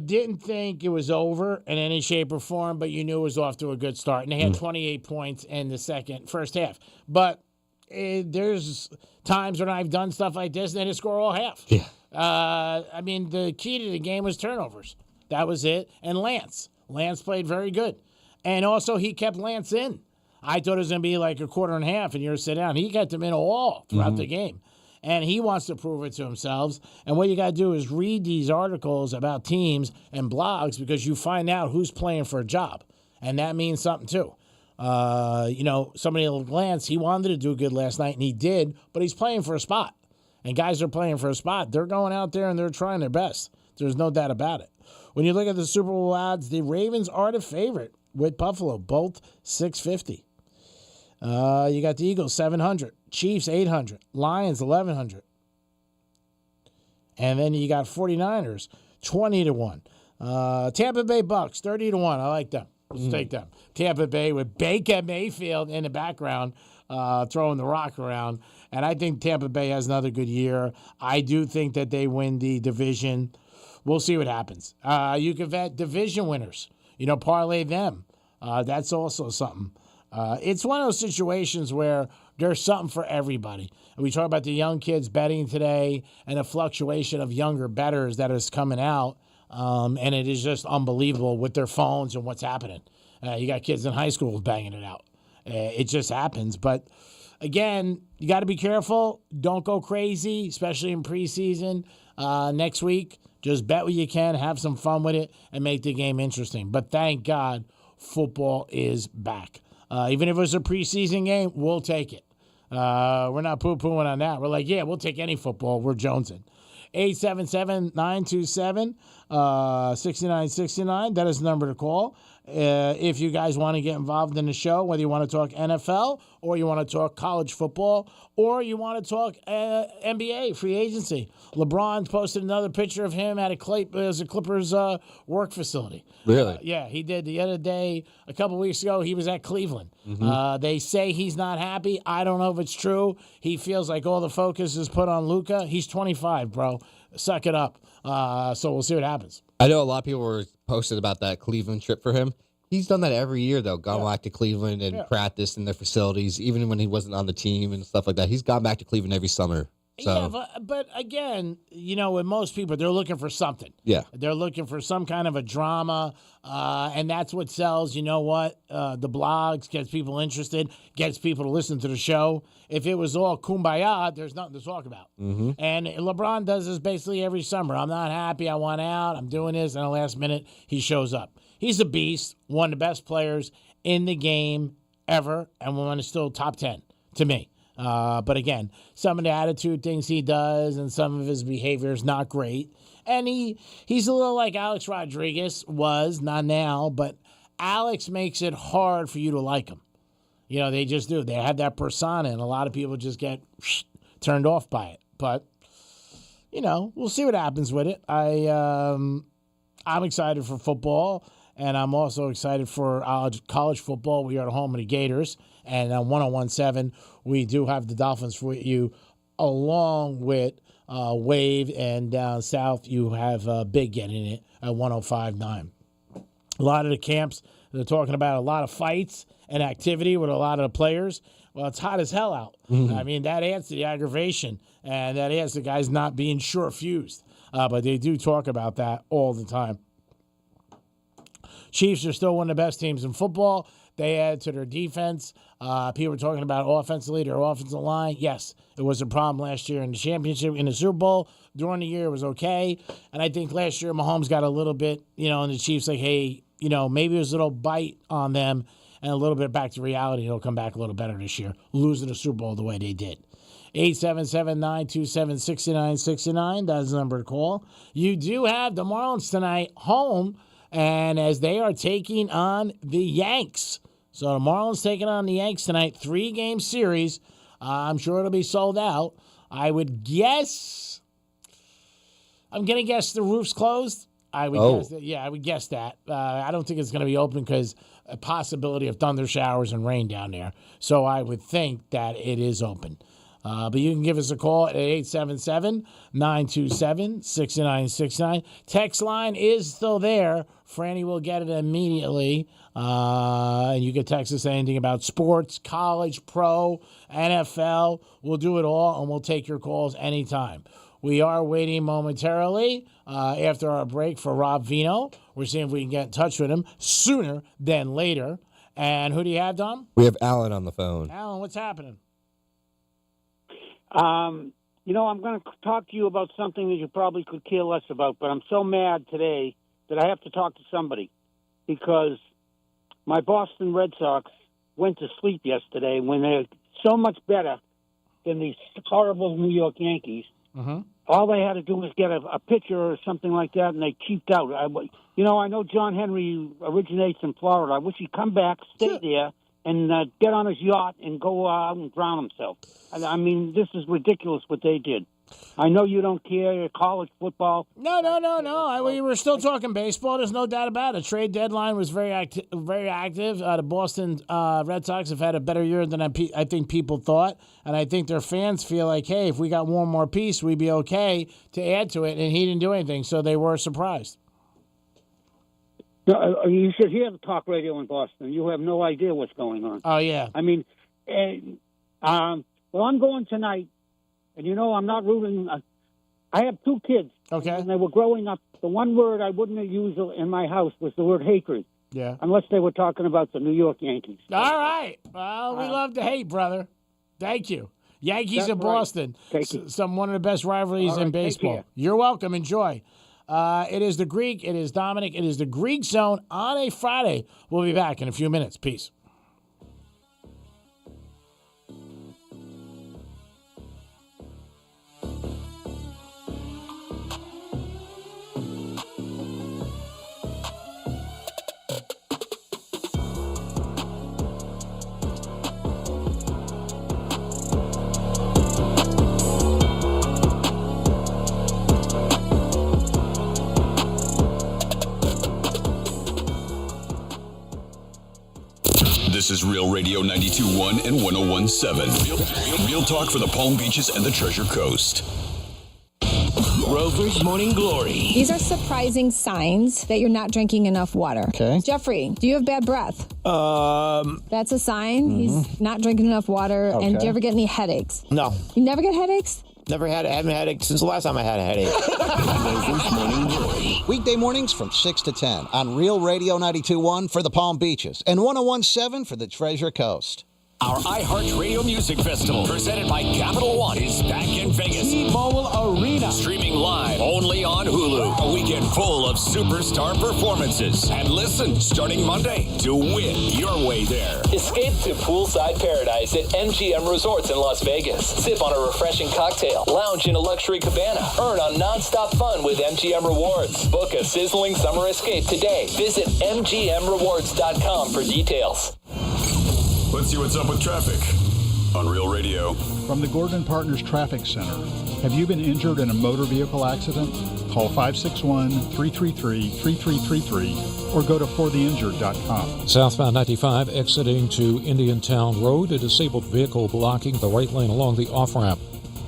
didn't think it was over in any shape or form, but you knew it was off to a good start. And they had 28 points in the first half. But there's times when I've done stuff like this and they just score all half. Yeah. I mean, the key to the game was turnovers. That was it. And Lance played very good. And also, he kept Lance in. I thought it was going to be like a quarter and a half, and you're sit down. He kept him in all throughout the game. And he wants to prove it to himself. And what you got to do is read these articles about teams and blogs because you find out who's playing for a job. And that means something, too. Somebody like Lance, he wanted to do good last night, and he did, but he's playing for a spot. And guys are playing for a spot. They're going out there, and they're trying their best. There's no doubt about it. When you look at the Super Bowl odds, the Ravens are the favorite with Buffalo, both 650. You got the Eagles, 700. Chiefs, 800. Lions, 1,100. And then you got 49ers, 20-1. Tampa Bay Bucks, 30-1. I like them. Let's take them. Tampa Bay with Baker Mayfield in the background throwing the rock around. And I think Tampa Bay has another good year. I do think that they win the division. We'll see what happens. You can bet division winners. Parlay them. That's also something. It's one of those situations where there's something for everybody. And we talk about the young kids betting today and a fluctuation of younger bettors that is coming out. And it is just unbelievable with their phones and what's happening. You got kids in high school banging it out. It just happens. But, again, you got to be careful. Don't go crazy, especially in preseason. Next week, just bet what you can, have some fun with it, and make the game interesting. But thank God football is back. Even if it was a preseason game, we'll take it. We're not poo-pooing on that. We're like, yeah, we'll take any football. We're jonesing. 877-927-6969. That is the number to call. If you guys want to get involved in the show, whether you want to talk NFL or you want to talk college football or you want to talk NBA, free agency. LeBron posted another picture of him at a Clippers work facility. Really? Yeah, he did. The other day, a couple weeks ago, he was at Cleveland. They say he's not happy. I don't know if it's true. He feels like all the focus is put on Luka. He's 25, bro. Suck it up. So we'll see what happens. I know a lot of people were posted about that Cleveland trip for him. He's done that every year, though. Gone back to Cleveland and practiced in their facilities, even when he wasn't on the team and stuff like that. He's gone back to Cleveland every summer. So. Yeah, but again, with most people, they're looking for something. Yeah. They're looking for some kind of a drama, and that's what sells. You know what? The blogs gets people interested, gets people to listen to the show. If it was all kumbaya, there's nothing to talk about. And LeBron does this basically every summer. I'm not happy. I want out. I'm doing this. And the last minute, he shows up. He's a beast, one of the best players in the game ever, and one is still top 10 to me. But again, some of the attitude things he does and some of his behavior is not great. And he's a little like Alex Rodriguez was, not now, but Alex makes it hard for you to like him. You know, they just do. They have that persona, and a lot of people just get turned off by it. But, you know, we'll see what happens with it. I'm excited for football, and I'm also excited for college football. We are at home of the Gators, and on 101.7, we do have the Dolphins for you, along with Wave, and down south, you have Big getting it at 105.9. A lot of the camps, they're talking about a lot of fights and activity with a lot of the players. Well, it's hot as hell out. I mean, that adds to the aggravation, and that adds to guys not being short-fused. But they do talk about that all the time. Chiefs are still one of the best teams in football. They add to their defense. People were talking about offensively, their offensive line. Yes, it was a problem last year in the championship, in the Super Bowl. During the year, it was okay. And I think last year, Mahomes got a little bit, and the Chiefs like, hey, maybe it was a little bite on them and a little bit back to reality. He'll come back a little better this year, losing the Super Bowl the way they did. 877-927-6969. That's the number to call. You do have the Marlins tonight home, and as they are taking on the Yanks. So the Marlins taking on the Yanks tonight, 3-game series. I'm sure it'll be sold out. I would guess, I'm going to guess the roof's closed. I would guess that. Yeah, I would guess that. I don't think it's going to be open because a possibility of thunder showers and rain down there. So I would think that it is open. But you can give us a call at 877-927-6969. Text line is still there. Franny will get it immediately. And you can text us anything about sports, college, pro, NFL. We'll do it all, and we'll take your calls anytime. We are waiting momentarily after our break for Rob Vino. We're seeing if we can get in touch with him sooner than later. And who do you have, Dom? We have Alan on the phone. Alan, what's happening? I'm going to talk to you about something that you probably could care less about, but I'm so mad today that I have to talk to somebody because my Boston Red Sox went to sleep yesterday when they're so much better than these horrible New York Yankees. Mm-hmm. All they had to do was get a pitcher or something like that, and they cheaped out. I know John Henry originates in Florida. I wish he'd come back, stay there, and get on his yacht and go out and drown himself. I mean, this is ridiculous what they did. I know you don't care, college football. No. We were still talking baseball. There's no doubt about it. Trade deadline was very active. The Boston Red Sox have had a better year than I think people thought. And I think their fans feel like, hey, if we got one more piece, we'd be okay to add to it. And he didn't do anything, so they were surprised. You should hear the talk radio in Boston. You have no idea what's going on. Oh, yeah. I mean, I'm going tonight, and I'm not rooting. I have 2 kids. Okay. And when they were growing up, the one word I wouldn't use in my house was the word hatred. Yeah. Unless they were talking about the New York Yankees. All right. Well, we love to hate, brother. Thank you. Yankees in Boston. Right. Thank you. One of the best rivalries in baseball. You're welcome. Enjoy. It is the Greek. It is Dominic. It is the Greek Zone on a Friday. We'll be back in a few minutes. Peace. This is Real Radio 92.1 and 101.7. Real talk for the Palm Beaches and the Treasure Coast. Rover's Morning Glory. These are surprising signs that you're not drinking enough water. Okay. Jeffrey, do you have bad breath? That's a sign he's not drinking enough water. Okay. And do you ever get any headaches? No. You never get headaches? Never haven't had a headache since the last time I had a headache. Rover's Morning Glory. Weekday mornings from 6 to 10 on Real Radio 92.1 for the Palm Beaches and 101.7 for the Treasure Coast. Our iHeartRadio Music Festival, presented by Capital One, is back in Vegas. T-Mobile Arena. Streaming live only on Hulu. A weekend full of superstar performances. And listen, starting Monday, to win your way there. Escape to poolside paradise at MGM Resorts in Las Vegas. Sip on a refreshing cocktail. Lounge in a luxury cabana. Earn on nonstop fun with MGM Rewards. Book a sizzling summer escape today. Visit MGMRewards.com for details. Let's see what's up with traffic on Real Radio. From the Gordon Partners Traffic Center. Have you been injured in a motor vehicle accident? Call 561-333-3333 or go to fortheinjured.com. Southbound 95 exiting to Indiantown Road. A disabled vehicle blocking the right lane along the off-ramp.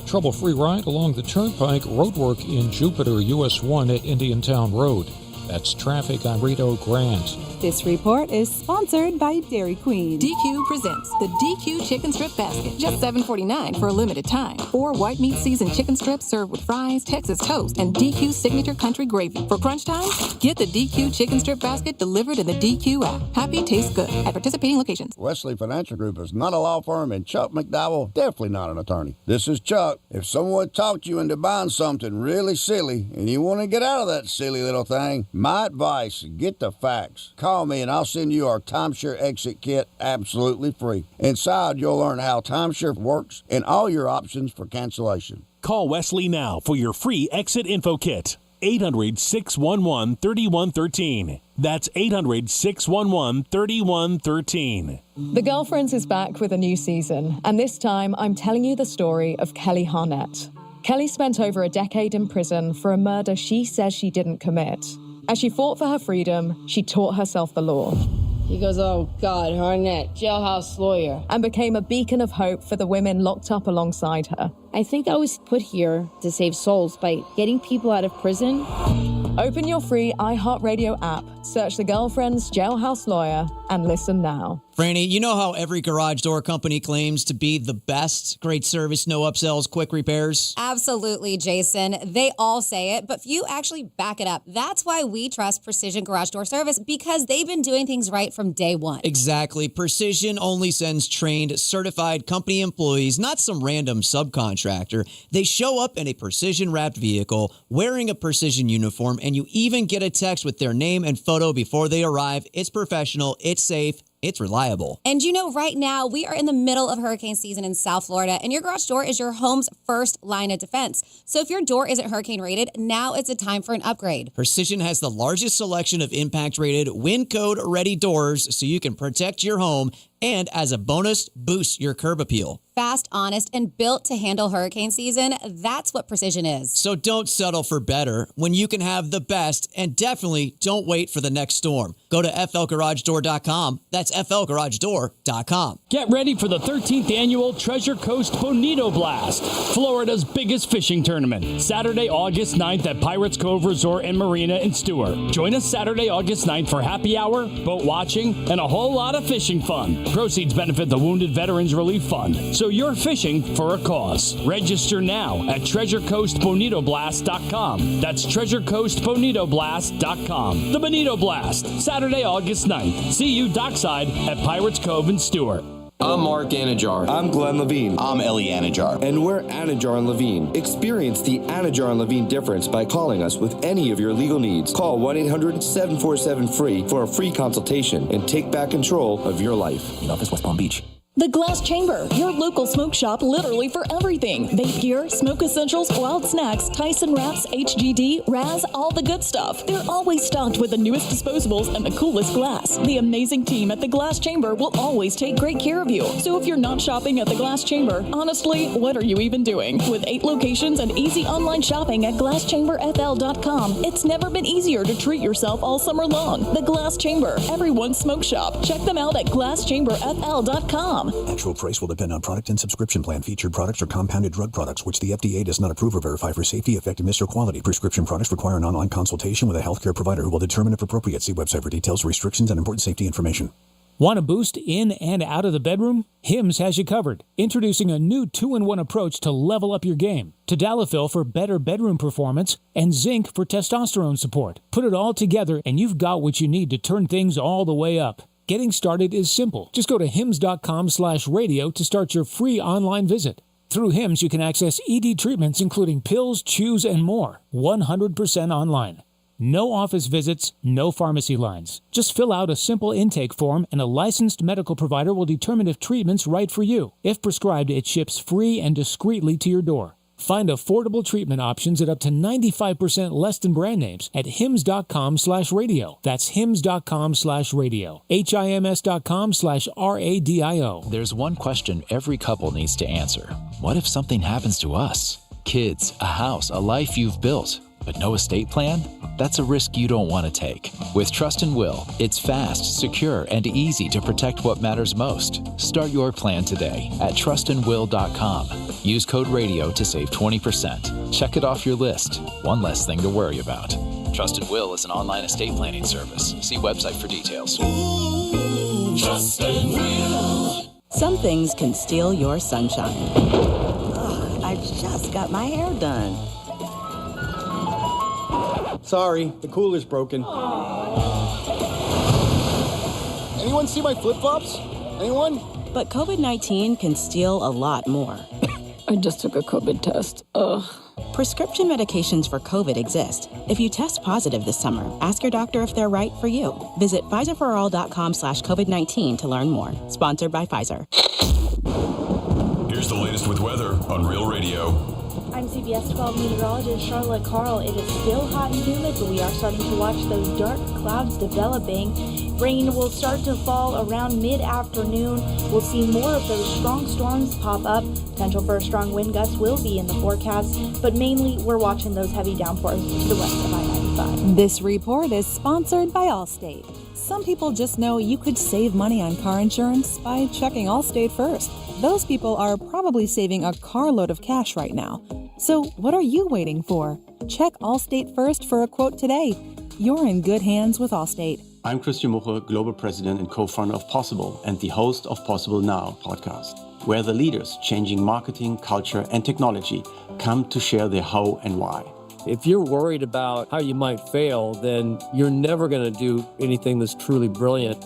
Trouble-free ride along the Turnpike. Roadwork in Jupiter, US 1 at Indiantown Road. That's traffic. I'm Rito Grant. This report is sponsored by Dairy Queen. DQ presents the DQ Chicken Strip Basket. Just $7.49 for a limited time. 4 white meat seasoned chicken strips served with fries, Texas toast, and DQ signature country gravy. For crunch time, get the DQ Chicken Strip Basket delivered in the DQ app. Happy tastes good at participating locations. Wesley Financial Group is not a law firm, and Chuck McDowell definitely not an attorney. This is Chuck. If someone talked you into buying something really silly and you want to get out of that silly little thing, my advice, get the facts. Call me and I'll send you our timeshare exit kit absolutely free. Inside, you'll learn how timeshare works and all your options for cancellation. Call Wesley now for your free exit info kit. 800-611-3113. That's 800-611-3113. The Girlfriends is back with a new season, and this time I'm telling you the story of Kelly Harnett. Kelly spent over a decade in prison for a murder she says she didn't commit. As she fought for her freedom, she taught herself the law. He goes, oh, God, Harnett, jailhouse lawyer. And became a beacon of hope for the women locked up alongside her. I think I was put here to save souls by getting people out of prison. Open your free iHeartRadio app, search The Girlfriends Jailhouse Lawyer, and listen now. Franny, you know how every garage door company claims to be the best? Great service, no upsells, quick repairs? Absolutely, Jason. They all say it, but few actually back it up. That's why we trust Precision Garage Door Service, because they've been doing things right from day one. Exactly. Precision only sends trained, certified company employees, not some random subcontractor. They show up in a Precision-wrapped vehicle, wearing a Precision uniform, and you even get a text with their name and photo before they arrive. It's professional, it's safe, it's reliable. And you know, right now, we are in the middle of hurricane season in South Florida, and your garage door is your home's first line of defense. So if your door isn't hurricane rated, now it's a time for an upgrade. Precision has the largest selection of impact rated, wind code ready doors so you can protect your home and, as a bonus, boost your curb appeal. Fast, honest, and built to handle hurricane season. That's what Precision is. So don't settle for better when you can have the best, and definitely don't wait for the next storm. Go to flgaragedoor.com. That's flgaragedoor.com. Get ready for the 13th annual Treasure Coast Bonito Blast, Florida's biggest fishing tournament. Saturday, August 9th at Pirates Cove Resort and Marina in Stewart. Join us Saturday, August 9th for happy hour, boat watching, and a whole lot of fishing fun. Proceeds benefit the Wounded Veterans Relief Fund, so you're fishing for a cause. Register now at TreasureCoastBonitoBlast.com. That's TreasureCoastBonitoBlast.com. The Bonito Blast, Saturday, August 9th. See you dockside at Pirates Cove in Stewart. I'm Mark Anajar. I'm Glenn Levine. I'm Ellie Anajar. And we're Anajar and Levine. Experience the Anajar and Levine difference by calling us with any of your legal needs. Call 1-800-747-FREE for a free consultation and take back control of your life. In office, West Palm Beach. The Glass Chamber, your local smoke shop literally for everything. Vape gear, smoke essentials, wild snacks, Tyson wraps, HGD, Raz, all the good stuff. They're always stocked with the newest disposables and the coolest glass. The amazing team at the Glass Chamber will always take great care of you. So if you're not shopping at the Glass Chamber, honestly, what are you even doing? With 8 locations and easy online shopping at glasschamberfl.com, it's never been easier to treat yourself all summer long. The Glass Chamber, everyone's smoke shop. Check them out at glasschamberfl.com. Actual price will depend on product and subscription plan. Featured products are compounded drug products, which the FDA does not approve or verify for safety, effectiveness, or quality. Prescription products require an online consultation with a healthcare provider who will determine if appropriate. See website for details, restrictions, and important safety information. Want a boost in and out of the bedroom? Hims has you covered. Introducing a new 2-in-1 approach to level up your game. Tadalafil for better bedroom performance and zinc for testosterone support. Put it all together and you've got what you need to turn things all the way up. Getting started is simple. Just go to hims.com/radio to start your free online visit. Through Hims, you can access ED treatments including pills, chews, and more. 100% online. No office visits, no pharmacy lines. Just fill out a simple intake form and a licensed medical provider will determine if treatment's right for you. If prescribed, it ships free and discreetly to your door. Find affordable treatment options at up to 95% less than brand names at hims.com/radio. That's hims.com/radio. HIMS.com/RADIO. There's one question every couple needs to answer. What if something happens to us? Kids, a house, a life you've built, but no estate plan? That's a risk you don't want to take. With Trust and Will, it's fast, secure, and easy to protect what matters most. Start your plan today at trustandwill.com. Use code RADIO to save 20%. Check it off your list. One less thing to worry about. Trust and Will is an online estate planning service. See website for details. Trust and Will. Some things can steal your sunshine. Ugh, I just got my hair done. Sorry, the cooler's broken. Anyone see my flip-flops? Anyone? But COVID-19 can steal a lot more. I just took a COVID test. Ugh. Prescription medications for COVID exist. If you test positive this summer, ask your doctor if they're right for you. Visit PfizerForAll.com/COVID-19 to learn more. Sponsored by Pfizer. Here's the latest with weather on Real Radio. I'm CBS 12 meteorologist Charlotte Carl. It is still hot and humid, but we are starting to watch those dark clouds developing. Rain will start to fall around mid-afternoon. We'll see more of those strong storms pop up. Potential for a strong wind gust will be in the forecast, but mainly we're watching those heavy downpours to the west of I-95. This report is sponsored by Allstate. Some people just know you could save money on car insurance by checking Allstate first. Those people are probably saving a carload of cash right now. So what are you waiting for? Check Allstate first for a quote today. You're in good hands with Allstate. I'm Christian Muche, Global President and co-founder of Possible and the host of Possible Now podcast, where the leaders changing marketing, culture, and technology come to share their how and why. If you're worried about how you might fail, then you're never going to do anything that's truly brilliant.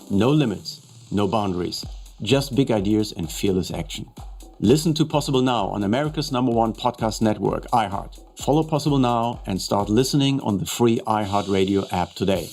No limits, no boundaries, just big ideas and fearless action. Listen to Possible Now on America's #1 podcast network, iHeart. Follow Possible Now and start listening on the free iHeartRadio app today.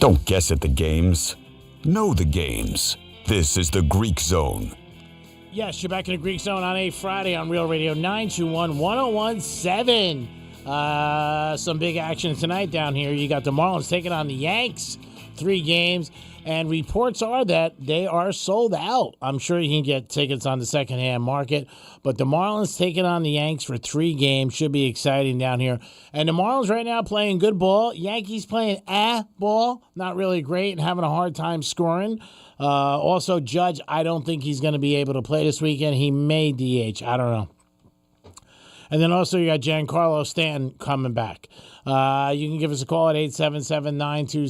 Don't guess at the games. Know the games. This is the Greek Zone. Yes, you're back in the Greek Zone on a Friday on Real Radio 921-1017. Some big action tonight down here. You got the Marlins taking on the Yanks, 3 games, and reports are that they are sold out. I'm sure you can get tickets on the secondhand market, but the Marlins taking on the Yanks for 3 games should be exciting down here. And the Marlins right now playing good ball. Yankees playing ball, not really great and having a hard time scoring. Also, Judge, I don't think he's going to be able to play this weekend. He may DH. I don't know. And then also you got Giancarlo Stanton coming back. You can give us a call at 877-927.